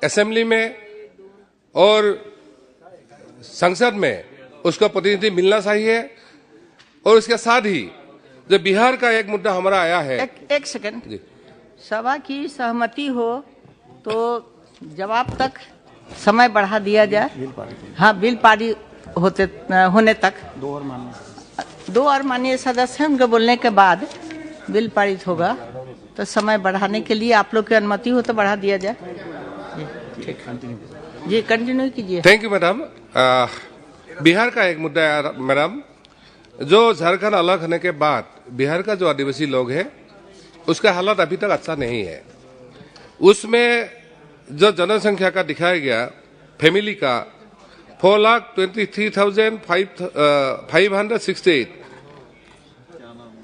असेंबली में और संसद में उसको प्रतिनिधि मिलना चाहिए। और उसके साथ ही जो बिहार का एक मुद्दा हमारा आया है, एक सेकंड, सभा की सहमति हो तो जवाब तक समय बढ़ा दिया जाए। हाँ, बिल पारित होने तक 2 और माननीय सदस्य हैं, उनके बोलने के बाद बिल पारित होगा, तो समय बढ़ाने के लिए आप लोग की अनुमति हो तो बढ़ा दिया जाए। जी कंटिन्यू कीजिए। Thank you madam. बिहार का एक मुद्दा है मैडम, जो झारखंड अलग होने के बाद बिहार का जो आदिवासी लोग हैं उसका हालत अभी तक अच्छा नहीं है। उसमें जो जनसंख्या का दिखाया गया फैमिली का 4,23,568,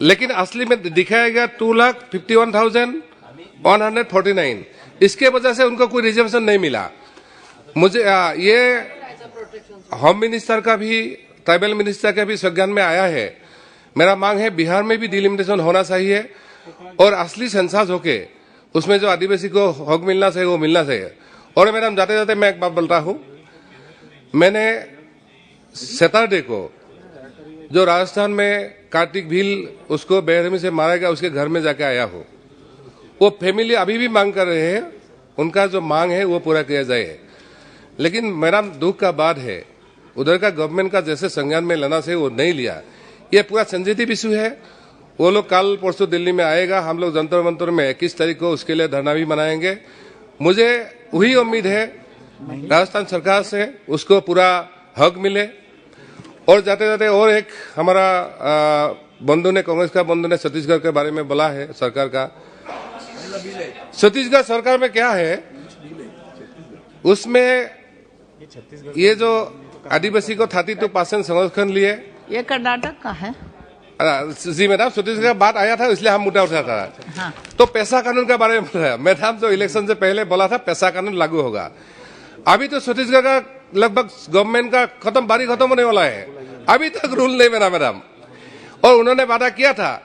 लेकिन असली में दिखाया गया 2,51,149। इसके वजह से उनको कोई रिजर्वेशन नहीं मिला। मुझे ये होम मिनिस्टर का भी ट्राइबल मिनिस्टर का भी संज्ञान में आया है। मेरा मांग है बिहार में भी डिलिमिटेशन होना चाहिए और असली सेंसस होके उसमें जो आदिवासी को हक मिलना चाहिए वो मिलना चाहिए। और मैडम जाते जाते मैं एक बात बोल रहा हूँ, मैंने सैटरडे को जो राजस्थान में कार्तिक भील उसको बेरहमी से मारा गया उसके घर में जाके आया हूँ। वो फैमिली अभी भी मांग कर रहे हैं, उनका जो मांग है वो पूरा किया जाए। लेकिन मेरा दुख का बात है उधर का गवर्नमेंट का जैसे संज्ञान में लेना चाहिए वो नहीं लिया। ये पूरा सेंसिटिव इशू है वो लोग कल परसों दिल्ली में आएगा, हम लोग जंतर मंतर में 21 तारीख को उसके लिए धरना भी मनाएंगे। मुझे वही उम्मीद है राजस्थान सरकार से उसको पूरा हक मिले। और जाते जाते और एक हमारा बंधु ने, कांग्रेस का बंधु ने छत्तीसगढ़ के बारे में बोला है सरकार का। छत्तीसगढ़ सरकार में क्या है, उसमें ये जो आदिवासी को 32% संरक्षण लिए, ये कर्नाटक का है। जी मैडम, छत्तीसगढ़ का बात आया था इसलिए हम मुद्दा उठाया था। हाँ। तो पैसा कानून के बारे में बोला मैडम, जो इलेक्शन से पहले बोला था पैसा कानून लागू होगा। अभी तो छत्तीसगढ़ का लगभग गवर्नमेंट का बारी खत्म होने वाला है, अभी तक रूल नहीं बना मैडम। और उन्होंने वादा किया था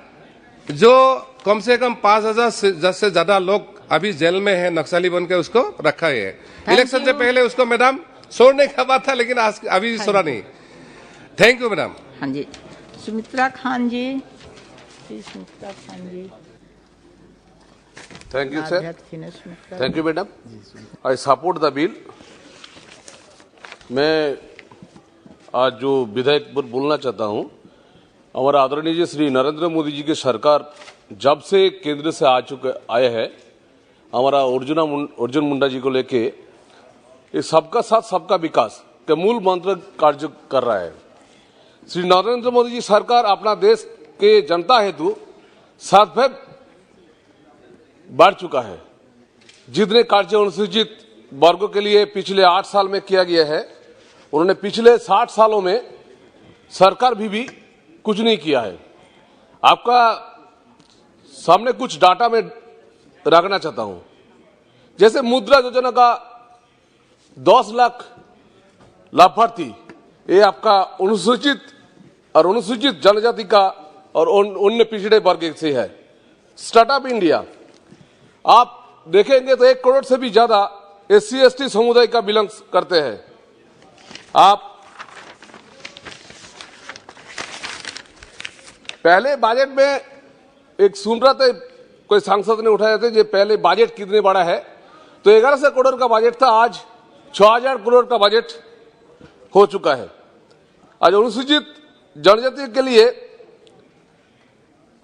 जो कम से कम 5,000 से ज्यादा लोग अभी जेल में है नक्सली बन के, उसको रखा है। इलेक्शन से पहले उसको मैडम छोड़ने का बात था, लेकिन आज अभी छोड़ा नहीं। Thank you madam. हाँ जी, सुमित्रा खान जी। सुमित्रा खान जी। Thank you, sir. Thank you, madam. I support the bill. मैं आज जो विधेयक पर बोलना चाहता हूं, हमारा आदरणीय जी श्री नरेंद्र मोदी जी की सरकार जब से केंद्र से आए हैं, हमारा अर्जुन मुंडा जी को लेके ये सबका साथ सबका विकास के मूल मंत्र कार्य कर रहा है। श्री नरेंद्र मोदी जी सरकार अपना देश के जनता हेतु साथ में बढ़ चुका है। जितने कार्य अनुसूचित वर्गों के लिए पिछले 8 साल में किया गया है, उन्होंने पिछले 60 सालों में सरकार भी कुछ नहीं किया है। आपका सामने कुछ डाटा में रखना चाहता हूं। जैसे मुद्रा योजना का 10 लाख लाभार्थी, ये आपका अनुसूचित जनजाति का और अन्य पिछड़े वर्ग से है। स्टार्टअप इंडिया आप देखेंगे तो 1 करोड़ से भी ज्यादा SC ST समुदाय का बिलोंग करते हैं। आप पहले बजट में एक सुन रहे थे, कोई सांसद ने उठाए थे, ये पहले बजट कितने बड़ा है, तो 1100 करोड़ का बजट था, आज 6000 करोड़ का बजट हो चुका है। आज अनुसूचित जनजाति के लिए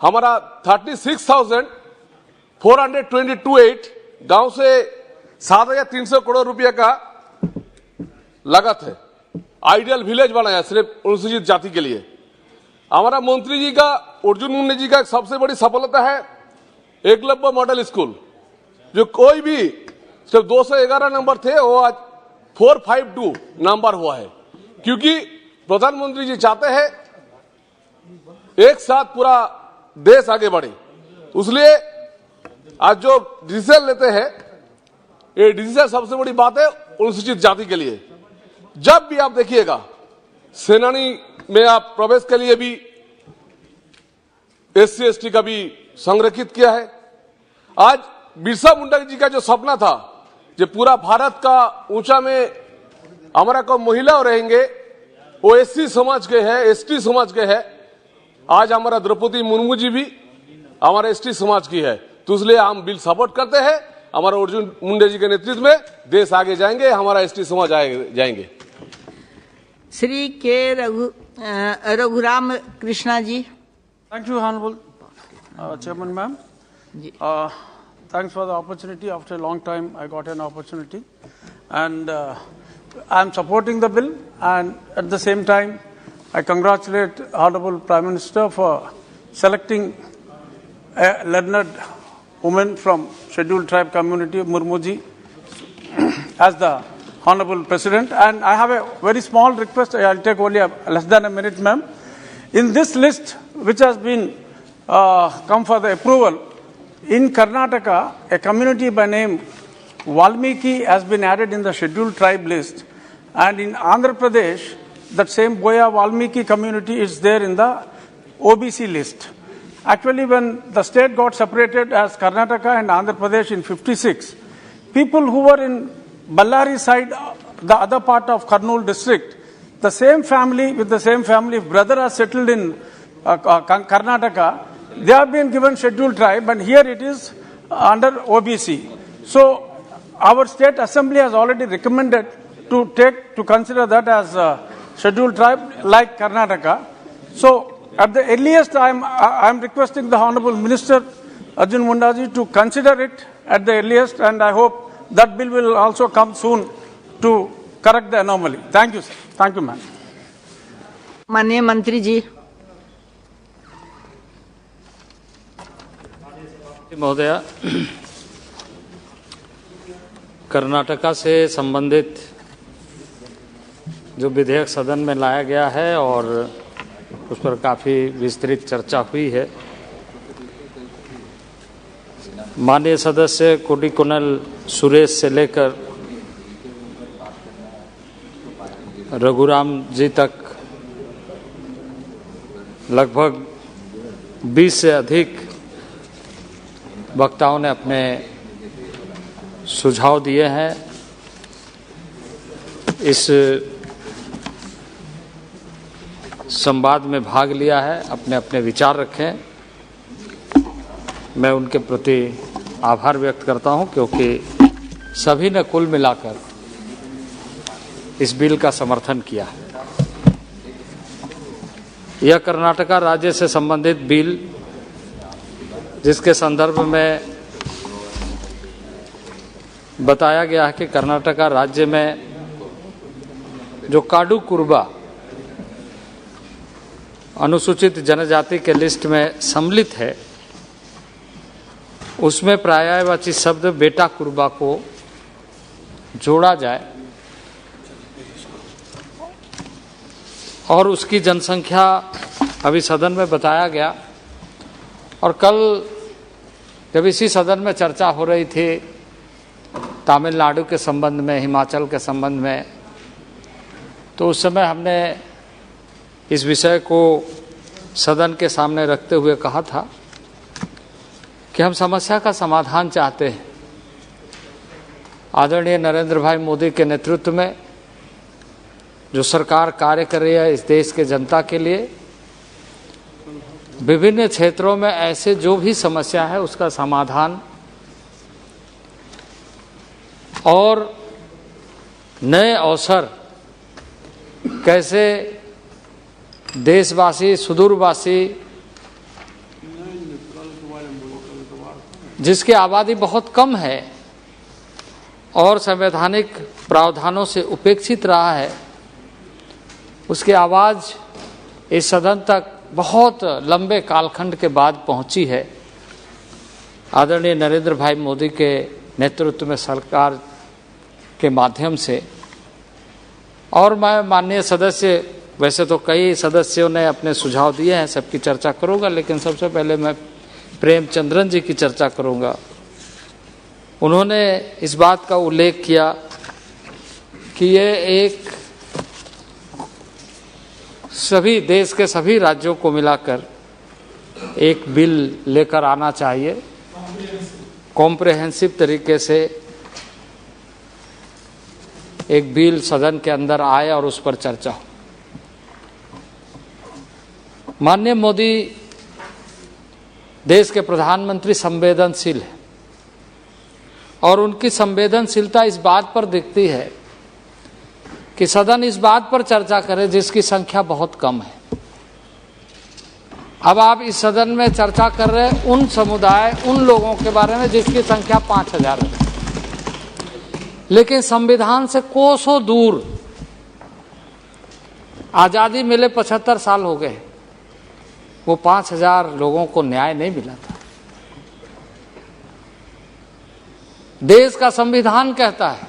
हमारा 36,422 गांव से 7,300 करोड़ रुपए का लागत है। आइडियल विलेज बनाया सिर्फ अनुसूचित जाति के लिए। हमारा मंत्री जी का, अर्जुन मुंडा जी का एक सबसे बड़ी सफलता है एकलव्य मॉडल स्कूल, जो कोई भी सिर्फ 211 नंबर थे, वो आज 452 नंबर हुआ है। क्योंकि प्रधानमंत्री जी चाहते हैं एक साथ पूरा देश आगे बढ़े, इसलिए आज जो डिसीजन लेते हैं, ये डिसीजन सबसे बड़ी बात है अनुसूचित जाति के लिए। जब भी आप देखिएगा सेनानी में आप प्रवेश के लिए भी SC ST का भी संरक्षित किया है। आज बिरसा मुंडा जी का जो सपना था, जो पूरा भारत का ऊंचा में हमारा को महिला रहेंगे, वो SC समाज के है, ST समाज के है। आज हमारा द्रौपदी मुर्मू जी भी हमारे ST समाज की है, तो इसलिए हम बिल सपोर्ट करते हैं। हमारा अर्जुन मुंडा जी के नेतृत्व में देश आगे जाएंगे, हमारा ST समाज आगे जाएंगे। श्री के Raghuram Krishna ji. Thank you, Honorable Chairman, ma'am. Thanks for the opportunity. After a long time, I got an opportunity, and I'm supporting the bill. And at the same time, I congratulate Honorable Prime Minister for selecting a learned woman from Scheduled Tribe community, Murmu ji, as the Honorable President. And I have a very small request. I'll take only less than a minute, ma'am. In this list, which has been come for the approval, in Karnataka, a community by name Valmiki has been added in the Scheduled Tribe list. And in Andhra Pradesh, that same Boya Valmiki community is there in the OBC list. Actually, when the state got separated as Karnataka and Andhra Pradesh in 56, people who were in Ballari side, the other part of Kurnool district, the same family with the same family, if brother are settled in Karnataka, they have been given Scheduled Tribe, and here it is under OBC. So our state assembly has already recommended to consider that as Scheduled Tribe like Karnataka. So At the earliest, I am requesting the Honorable Minister Arjun Mundaji to consider it at the earliest, and I hope that bill will also come soon to correct the anomaly. Thank you, sir. Thank you, ma'am. माननीय मंत्री जी। महोदय, कर्नाटका से संबंधित जो विधेयक सदन में लाया गया है और उस पर काफ़ी विस्तृत चर्चा हुई है। माननीय सदस्य कोडिकुन्नल सुरेश से लेकर रघुराम जी तक लगभग 20 से अधिक वक्ताओं ने अपने सुझाव दिए हैं। इस संवाद में भाग लिया है, अपने अपने विचार रखें। मैं उनके प्रति आभार व्यक्त करता हूं, क्योंकि सभी ने कुल मिलाकर इस बिल का समर्थन किया है। यह कर्नाटका राज्य से संबंधित बिल, जिसके संदर्भ में बताया गया है कि कर्नाटका राज्य में जो काडू कुर्बा अनुसूचित जनजाति के लिस्ट में सम्मिलित है, उसमें पर्यायवाची शब्द बेटा कुर्बा को जोड़ा जाए और उसकी जनसंख्या अभी सदन में बताया गया। और कल जब इसी सदन में चर्चा हो रही थी तमिलनाडु के संबंध में, हिमाचल के संबंध में, तो उस समय हमने इस विषय को सदन के सामने रखते हुए कहा था कि हम समस्या का समाधान चाहते हैं। आदरणीय नरेंद्र भाई मोदी के नेतृत्व में जो सरकार कार्य कर रही है इस देश के जनता के लिए, विभिन्न क्षेत्रों में ऐसे जो भी समस्या है उसका समाधान और नए अवसर कैसे देशवासी, सुदूरवासी, जिसकी आबादी बहुत कम है और संवैधानिक प्रावधानों से उपेक्षित रहा है, उसकी आवाज़ इस सदन तक बहुत लंबे कालखंड के बाद पहुंची है। आदरणीय नरेंद्र भाई मोदी के नेतृत्व में सरकार के माध्यम से। और मैं माननीय सदस्य, वैसे तो कई सदस्यों ने अपने सुझाव दिए हैं, सबकी चर्चा करूंगा, लेकिन सबसे पहले मैं प्रेमचंद्रन जी की चर्चा करूंगा। उन्होंने इस बात का उल्लेख किया कि ये एक सभी देश के सभी राज्यों को मिलाकर एक बिल लेकर आना चाहिए, कॉम्प्रिहेंसिव तरीके से एक बिल सदन के अंदर आए और उस पर चर्चा हो। माननीय मोदी देश के प्रधानमंत्री संवेदनशील है और उनकी संवेदनशीलता इस बात पर दिखती है कि सदन इस बात पर चर्चा करे जिसकी संख्या बहुत कम है। अब आप इस सदन में चर्चा कर रहे हैं उन समुदाय, उन लोगों के बारे में जिसकी संख्या 5000 है, लेकिन संविधान से कोसों दूर, आजादी मिले 75 साल हो गए, वो 5000 लोगों को न्याय नहीं मिला था। देश का संविधान कहता है,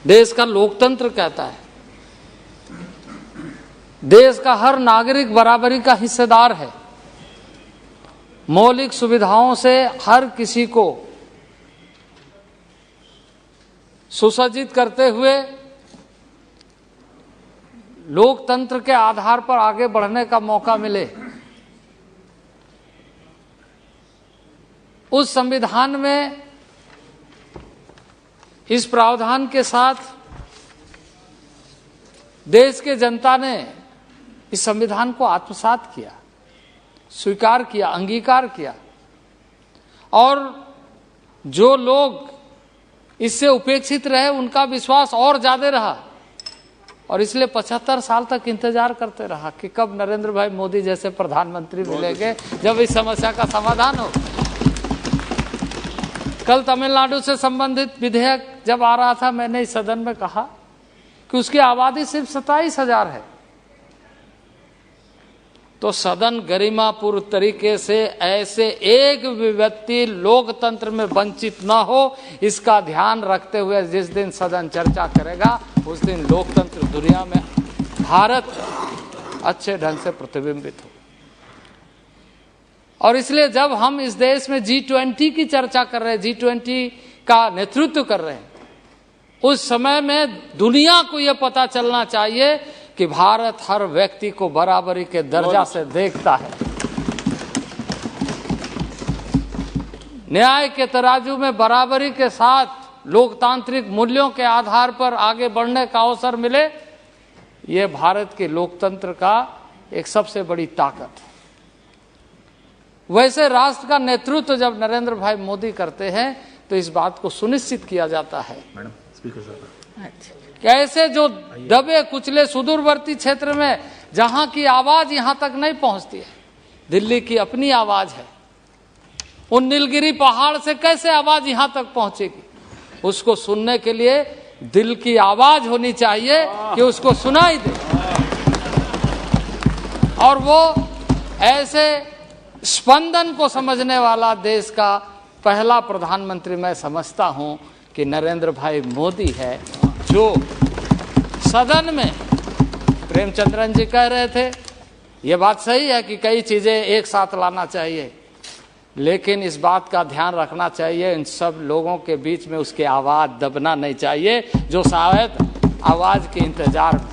देश का लोकतंत्र कहता है, देश का हर नागरिक बराबरी का हिस्सेदार है। मौलिक सुविधाओं से हर किसी को सुसज्जित करते हुए लोकतंत्र के आधार पर आगे बढ़ने का मौका मिले। उस संविधान में इस प्रावधान के साथ देश के जनता ने इस संविधान को आत्मसात किया, स्वीकार किया, अंगीकार किया, और जो लोग इससे उपेक्षित रहे उनका विश्वास और ज्यादा रहा और इसलिए 75 साल तक इंतजार करते रहा कि कब नरेंद्र भाई मोदी जैसे प्रधानमंत्री मिलेंगे जब इस समस्या का समाधान हो। कल तमिलनाडु से संबंधित विधेयक जब आ रहा था, मैंने इस सदन में कहा कि उसकी आबादी सिर्फ 27,000 है। तो सदन गरिमापूर्ण तरीके से ऐसे एक भी व्यक्ति लोकतंत्र में वंचित न हो, इसका ध्यान रखते हुए जिस दिन सदन चर्चा करेगा उस दिन लोकतंत्र दुनिया में, भारत अच्छे ढंग से प्रतिबिंबित हो। और इसलिए जब हम इस देश में G20 की चर्चा कर रहे हैं, G20 का नेतृत्व कर रहे हैं, उस समय में दुनिया को यह पता चलना चाहिए कि भारत हर व्यक्ति को बराबरी के दर्जा से देखता है। न्याय के तराजू में बराबरी के साथ लोकतांत्रिक मूल्यों के आधार पर आगे बढ़ने का अवसर मिले, ये भारत के लोकतंत्र का एक सबसे बड़ी ताकत है। वैसे राष्ट्र का नेतृत्व जब नरेंद्र भाई मोदी करते हैं तो इस बात को सुनिश्चित किया जाता है कि ऐसे जो दबे कुचले सुदूरवर्ती क्षेत्र में जहां की आवाज यहां तक नहीं पहुंचती है, दिल्ली की अपनी आवाज है, उन नीलगिरी पहाड़ से कैसे आवाज यहां तक पहुंचेगी? उसको सुनने के लिए दिल की आवाज होनी चाहिए कि उसको सुनाई दे। और वो ऐसे स्पंदन को समझने वाला देश का पहला प्रधानमंत्री मैं समझता हूं कि नरेंद्र भाई मोदी है, जो सदन में प्रेमचंद्रन जी कह रहे थे, ये बात सही है कि कई चीजें एक साथ लाना चाहिए, लेकिन इस बात का ध्यान रखना चाहिए इन सब लोगों के बीच में उसकी आवाज दबना नहीं चाहिए जो शायद आवाज के इंतजार में।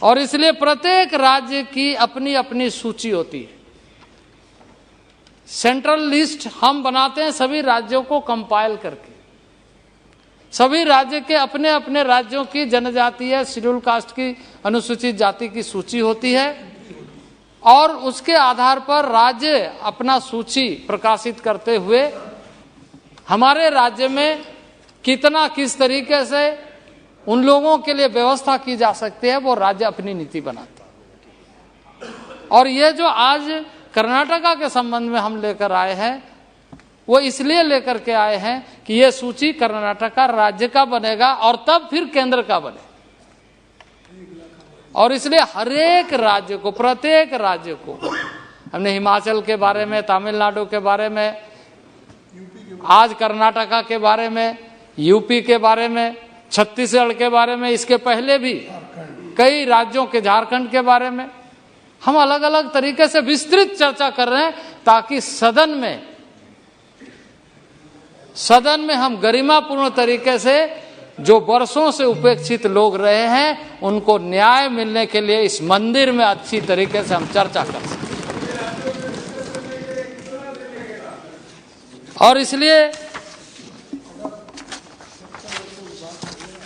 और इसलिए प्रत्येक राज्य की अपनी अपनी सूची होती है। सेंट्रल लिस्ट हम बनाते हैं सभी राज्यों को कंपाइल करके। सभी राज्य के अपने अपने राज्यों की जनजातीय शेड्यूल कास्ट की अनुसूचित जाति की सूची होती है और उसके आधार पर राज्य अपना सूची प्रकाशित करते हुए हमारे राज्य में कितना किस तरीके से उन लोगों के लिए व्यवस्था की जा सकती है वो राज्य अपनी नीति बनाते हैं। और ये जो आज कर्नाटका के संबंध में हम लेकर आए हैं वो इसलिए लेकर के आए हैं कि ये सूची कर्नाटका राज्य का बनेगा और तब फिर केंद्र का बने। और इसलिए हर एक राज्य को, प्रत्येक राज्य को, हमने हिमाचल के बारे में, तमिलनाडु के बारे में, आज कर्नाटका के बारे में, यूपी के बारे में, छत्तीसगढ़ के बारे में, इसके पहले भी कई राज्यों के, झारखंड के बारे में हम अलग अलग तरीके से विस्तृत चर्चा कर रहे हैं ताकि सदन में हम गरिमापूर्ण तरीके से जो वर्षों से उपेक्षित लोग रहे हैं उनको न्याय मिलने के लिए इस मंदिर में अच्छी तरीके से हम चर्चा कर सकें। और इसलिए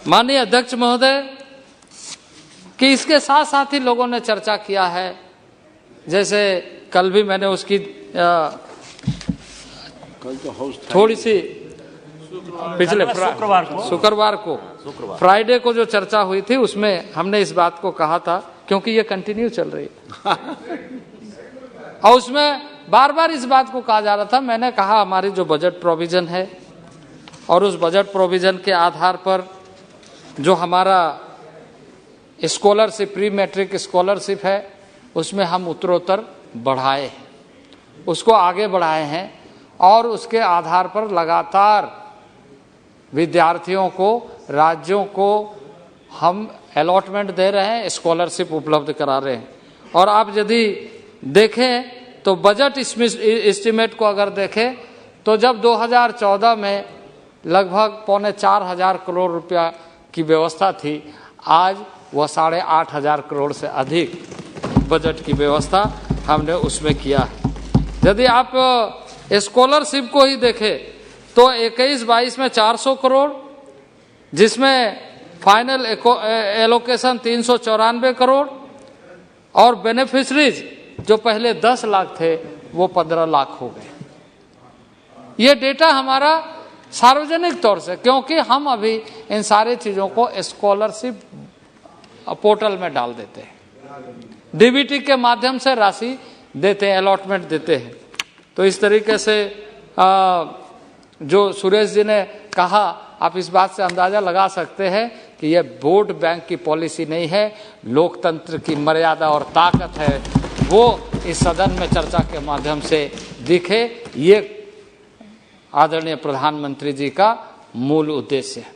माननीय अध्यक्ष महोदय कि इसके साथ साथ ही लोगों ने चर्चा किया है, जैसे कल भी मैंने उसकी थोड़ी सी पिछले शुक्रवार को फ्राइडे को जो चर्चा हुई थी उसमें हमने इस बात को कहा था, क्योंकि ये कंटिन्यू चल रही है और उसमें बार बार इस बात को कहा जा रहा था। मैंने कहा हमारी जो बजट प्रोविजन है और उस बजट प्रोविजन के आधार पर जो हमारा स्कॉलरशिप, प्री मैट्रिक स्कॉलरशिप है, उसमें हम उत्तरोत्तर बढ़ाए हैं, उसको आगे बढ़ाए हैं और उसके आधार पर लगातार विद्यार्थियों को, राज्यों को हम अलॉटमेंट दे रहे हैं, स्कॉलरशिप उपलब्ध करा रहे हैं। और आप यदि देखें तो बजट एस्टिमेट को अगर देखें तो जब 2014 में लगभग 4,500 करोड़ रुपया की व्यवस्था थी, आज वह 8,500 करोड़ से अधिक बजट की व्यवस्था हमने उसमें किया है। यदि आप स्कॉलरशिप को ही देखें तो 21-22 में 400 करोड़, जिसमें फाइनल एलोकेशन 394 करोड़ और बेनिफिशरीज जो पहले 10 लाख थे वो 15 लाख हो गए। ये डेटा हमारा सार्वजनिक तौर से, क्योंकि हम अभी इन सारी चीज़ों को स्कॉलरशिप पोर्टल में डाल देते हैं, डीबीटी के माध्यम से राशि देते हैं, अलॉटमेंट देते हैं। तो इस तरीके से जो सुरेश जी ने कहा, आप इस बात से अंदाजा लगा सकते हैं कि यह वोट बैंक की पॉलिसी नहीं है, लोकतंत्र की मर्यादा और ताकत है, वो इस सदन में चर्चा के माध्यम से दिखे। ये आदरणीय प्रधानमंत्री जी का मूल उद्देश्य है।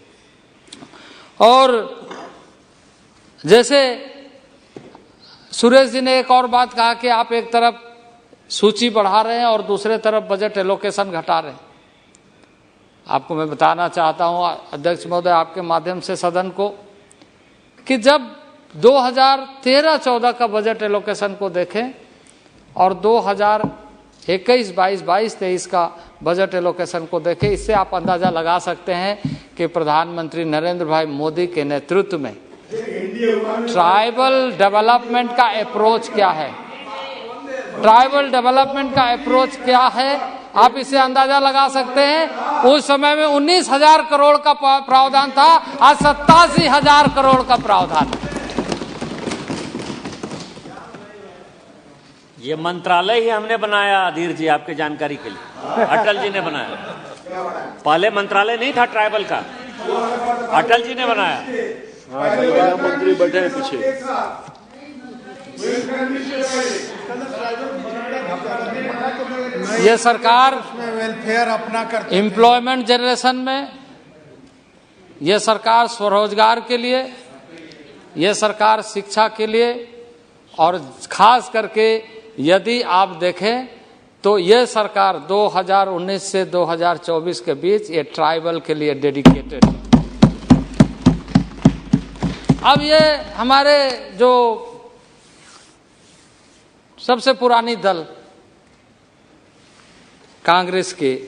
और जैसे सुरेश जी ने एक और बात कहा कि आप एक तरफ सूची बढ़ा रहे हैं और दूसरे तरफ बजट एलोकेशन घटा रहे हैं। आपको मैं बताना चाहता हूं अध्यक्ष महोदय, आपके माध्यम से सदन को, कि जब 2013-14 का बजट एलोकेशन को देखें और 2021-22 का बजट एलोकेशन को देखें, इससे आप अंदाजा लगा सकते हैं कि प्रधानमंत्री नरेंद्र भाई मोदी के नेतृत्व में ट्राइबल डेवलपमेंट का अप्रोच क्या है, ट्राइबल डेवलपमेंट का अप्रोच क्या है, आप इससे अंदाजा लगा सकते हैं। उस समय में 19,000 करोड़ का प्रावधान था, आज 87,000 करोड़ का प्रावधान है। ये मंत्रालय ही हमने बनाया अधीर जी, आपके जानकारी के लिए, अटल जी ने बनाया। पहले मंत्रालय नहीं था ट्राइबल का, अटल जी ने बनाया। मंत्री बैठे हैं पीछे। ये सरकार वेलफेयर अपना करते, एम्प्लॉयमेंट जनरेशन में, ये सरकार स्वरोजगार के लिए, ये सरकार शिक्षा के लिए, और खास करके यदि आप देखें तो ये सरकार 2019 से 2024 के बीच ये ट्राइबल के लिए डेडिकेटेड है। अब ये हमारे जो सबसे पुरानी दल कांग्रेस के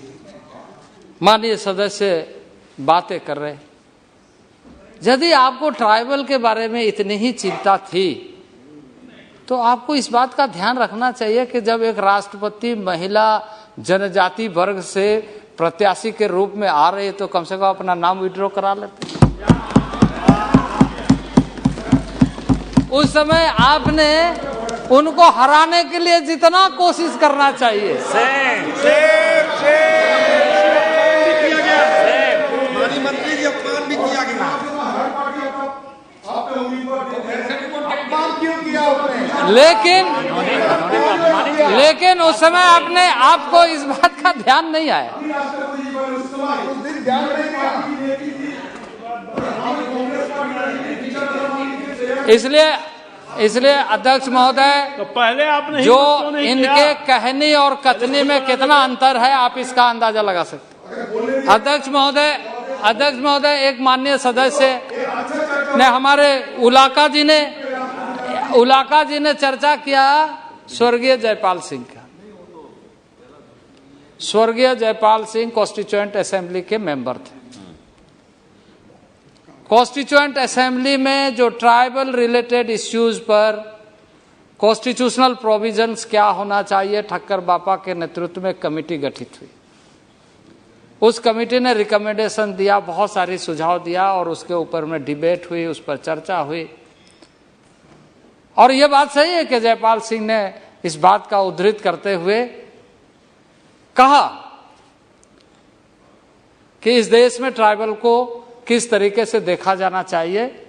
माननीय सदस्य बातें कर रहे हैं। यदि आपको ट्राइबल के बारे में इतनी ही चिंता थी तो आपको इस बात का ध्यान रखना चाहिए कि जब एक राष्ट्रपति महिला जनजाति वर्ग से प्रत्याशी के रूप में आ रही है तो कम से कम अपना नाम विड्रॉ करा लेते। उस समय आपने उनको हराने के लिए जितना कोशिश करना चाहिए, मंत्री जी अपमान भी किया गया, क्यों किया आपने? लेकिन उस समय आपने आपको इस बात का ध्यान नहीं आया। इसलिए अध्यक्ष महोदय, तो पहले आपने जो इनके कहनी और कथनी में कितना अंतर है आप इसका अंदाजा लगा सकते हैं। अध्यक्ष महोदय एक माननीय सदस्य ने, हमारे उलाका जी ने चर्चा किया स्वर्गीय जयपाल सिंह का। स्वर्गीय जयपाल सिंह कॉन्स्टिट्यूएंट असेंबली के मेंबर थे। कॉन्स्टिट्यूएंट असेंबली में जो ट्राइबल रिलेटेड इश्यूज पर कॉन्स्टिट्यूशनल प्रोविजंस क्या होना चाहिए, ठक्कर बापा के नेतृत्व में कमेटी गठित हुई। उस कमेटी ने रिकमेंडेशन दिया, बहुत सारी सुझाव दिया और उसके ऊपर में डिबेट हुई, उस पर चर्चा हुई। और यह बात सही है कि जयपाल सिंह ने इस बात का उद्धृत करते हुए कहा कि इस देश में ट्राइबल को किस तरीके से देखा जाना चाहिए,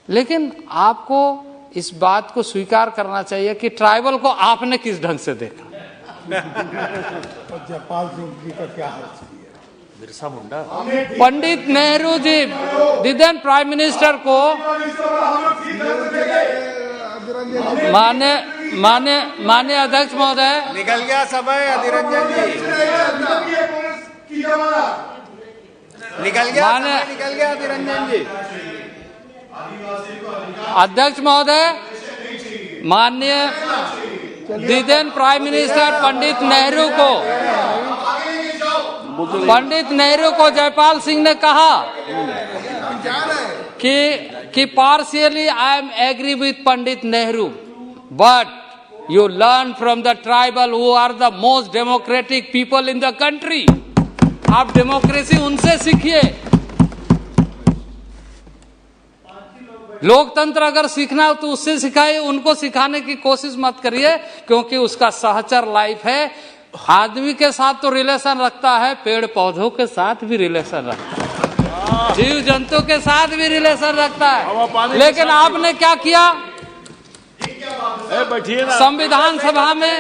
लेकिन आपको इस बात को स्वीकार करना चाहिए कि ट्राइबल को आपने किस ढंग से देखा। जयपाल सिंह जी का क्या हाल है? बिरसा मुंडा, पंडित नेहरू जी दिदन प्राइम मिनिस्टर को मान्य अध्यक्ष महोदय, निकल गया समय अधिरंजन जी, निकल गया अधिरंजन जी। अध्यक्ष महोदय, माननीय the then prime minister Pandit Nehru को जयपाल सिंह ने कहा कि partially I am agree with Pandit Nehru, but you learn from the tribal who are the most democratic people in the country. आप डेमोक्रेसी उनसे सीखिए। लोकतंत्र अगर सीखना हो तो उससे सिखाइए, उनको सिखाने की कोशिश मत करिए, क्योंकि उसका सहचर लाइफ है। आदमी के साथ तो रिलेशन रखता है, पेड़ पौधों के साथ भी रिलेशन रखता है, जीव जंतु के साथ भी रिलेशन रखता है। लेकिन आपने क्या किया? संविधान सभा में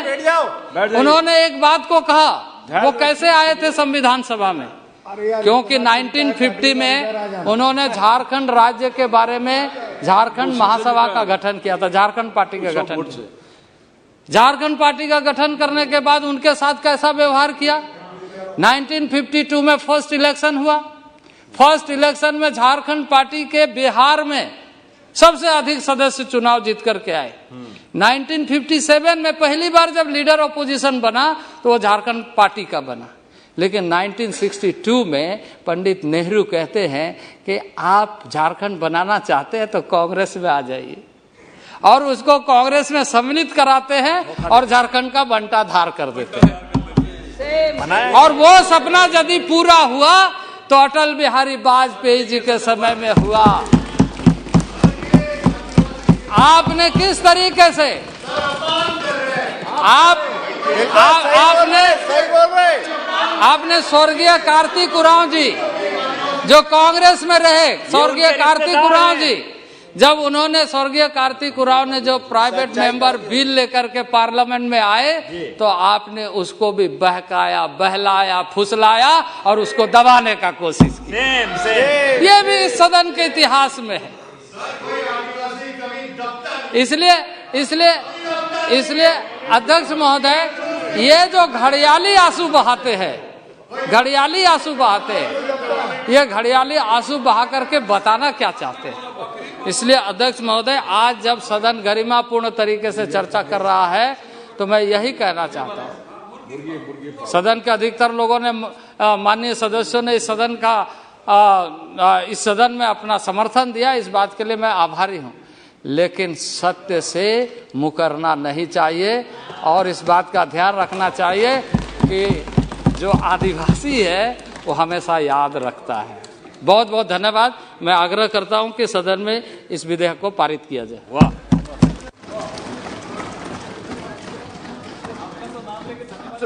उन्होंने एक बात को कहा, वो कैसे आए थे संविधान सभा में? क्योंकि 1950 में उन्होंने झारखंड राज्य के बारे में झारखंड महासभा का गठन किया था, झारखंड पार्टी का गठन किया। झारखंड पार्टी का गठन करने के बाद उनके साथ कैसा व्यवहार किया? 1952 में फर्स्ट इलेक्शन हुआ। फर्स्ट इलेक्शन में झारखंड पार्टी के बिहार में सबसे अधिक सदस्य चुनाव जीत करके आए। 1957 में पहली बार जब लीडर ऑपोजिशन बना तो वो झारखंड पार्टी का बना। लेकिन 1962 में पंडित नेहरू कहते हैं कि आप झारखंड बनाना चाहते हैं तो कांग्रेस में आ जाइए, और उसको कांग्रेस में सम्मिलित कराते हैं और झारखंड का बंटाधार कर देते हैं। और वो सपना यदि पूरा हुआ तो अटल बिहारी वाजपेयी जी के समय में हुआ। आपने किस तरीके से आपने स्वर्गीय कार्तिक उरांव जी जो कांग्रेस में रहे, स्वर्गीय कार्तिक उरांव जी, जब उन्होंने स्वर्गीय कार्तिक उरांव ने जो प्राइवेट मेंबर बिल लेकर के पार्लियामेंट में आए तो आपने उसको भी बहकाया, बहलाया, फुसलाया और उसको दबाने का कोशिश की। ये भी इस सदन के इतिहास में है। इसलिए अध्यक्ष महोदय, ये जो घड़ियाली आंसू बहाते हैं, ये घड़ियाली आंसू बहा करके बताना क्या चाहते हैं? इसलिए अध्यक्ष महोदय, आज जब सदन गरिमापूर्ण तरीके से चर्चा कर रहा है तो मैं यही कहना चाहता हूँ, सदन के अधिकतर लोगों ने, माननीय सदस्यों ने इस सदन में अपना समर्थन दिया, इस बात के लिए मैं आभारी हूँ। लेकिन सत्य से मुकरना नहीं चाहिए और इस बात का ध्यान रखना चाहिए कि जो आदिवासी है वो हमेशा याद रखता है। बहुत बहुत धन्यवाद। मैं आग्रह करता हूं कि सदन में इस विधेयक को पारित किया जाए। वाह।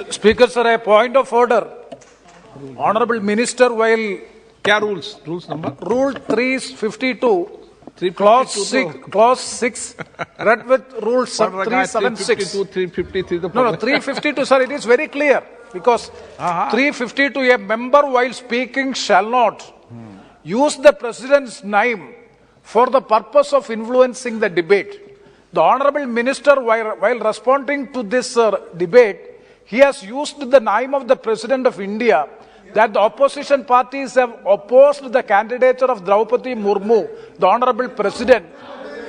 Speaker sir, a point of order. Honorable Minister, while क्या rules number? Rule 352, clause 6, read with Rule 376. 353. No, 352, sir, it is very clear. Because 352, a member while speaking shall not use the president's name for the purpose of influencing the debate. The Honorable Minister, while responding to this debate, he has used the name of the President of India, that the opposition parties have opposed the candidature of Draupadi Murmu, the Honorable President.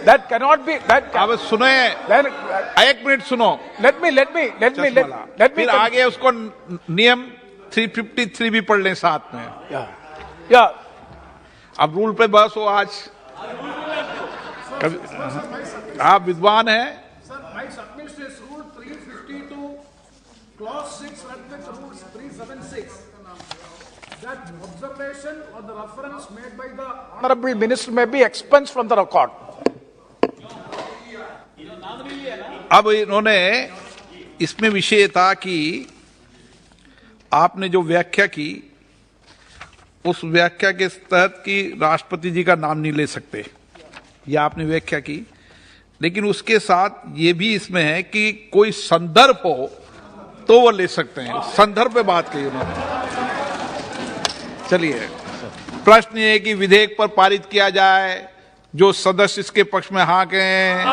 That cannot be. अब सुने, एक minute सुनो। Let me. फिर आगे उसको नियम 353 भी पढ़ लें साथ में। Yeah. अब रूल पे बस हो आज। आप विद्वान हैं। Sir, my submission is Rule 352, Clause 6, read with Rules 376. That observation or the reference made by the Honorable Minister may be expunged from the record. अब इन्होंने इसमें विषय था कि आपने जो व्याख्या की उस व्याख्या के तहत कि राष्ट्रपति जी का नाम नहीं ले सकते, यह आपने व्याख्या की, लेकिन उसके साथ ये भी इसमें है कि कोई संदर्भ हो तो वो ले सकते हैं। संदर्भ पे बात की उन्होंने। चलिए, प्रश्न ये है कि विधेयक पर पारित किया जाए, जो सदस्य इसके पक्ष में हाँ कहें,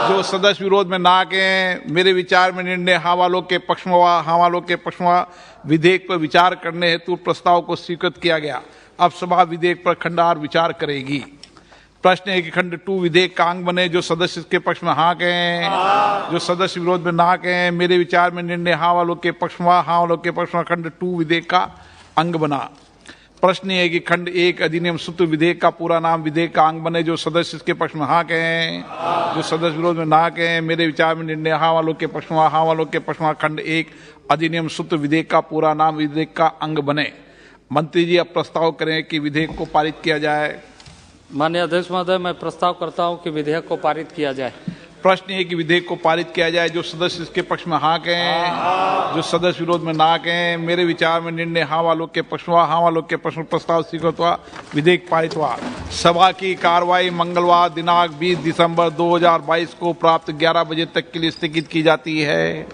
जो सदस्य विरोध में ना कहें। मेरे विचार में निर्णय हाँ वालों के पक्ष में विधेयक पर विचार करने हेतु प्रस्ताव को स्वीकृत किया गया। अब सभा विधेयक पर खंडवार विचार करेगी। प्रश्न है कि खंड 2 विधेयक का अंग बने, जो सदस्य इसके पक्ष में हाँ कहें, जो सदस्य विरोध में ना कहें। मेरे विचार में निर्णय हाँ वालों के पक्ष में खंड 2 विधेयक का अंग बना। प्रश्न है कि खंड 1 अधिनियम सूत्र विधेयक का पूरा नाम विधेयक का अंग बने, जो सदस्य इसके पक्ष में हाँ कहें, जो सदस्य विरोध में ना कहें। मेरे विचार में निर्णय हाँ वालों के पक्ष में खंड 1 अधिनियम सूत्र विधेयक का पूरा नाम विधेयक का अंग बने। मंत्री जी अब प्रस्ताव करें कि विधेयक को पारित किया जाए। माननीय अध्यक्ष महोदय, मैं प्रस्ताव करता हूं कि विधेयक को पारित किया जाए। प्रश्न है कि विधेयक को पारित किया जाए। जो सदस्य इसके पक्ष में हाँ कहें, जो सदस्य विरोध में ना कहें। मेरे विचार में निर्णय हाँ वालों के पक्ष में, हाँ वालों के पक्ष में प्रस्ताव स्वीकृत हुआ, विधेयक पारित हुआ। सभा की कार्रवाई मंगलवार दिनांक 20 दिसंबर 2022 को प्राप्त 11 बजे तक के लिए स्थगित की जाती है।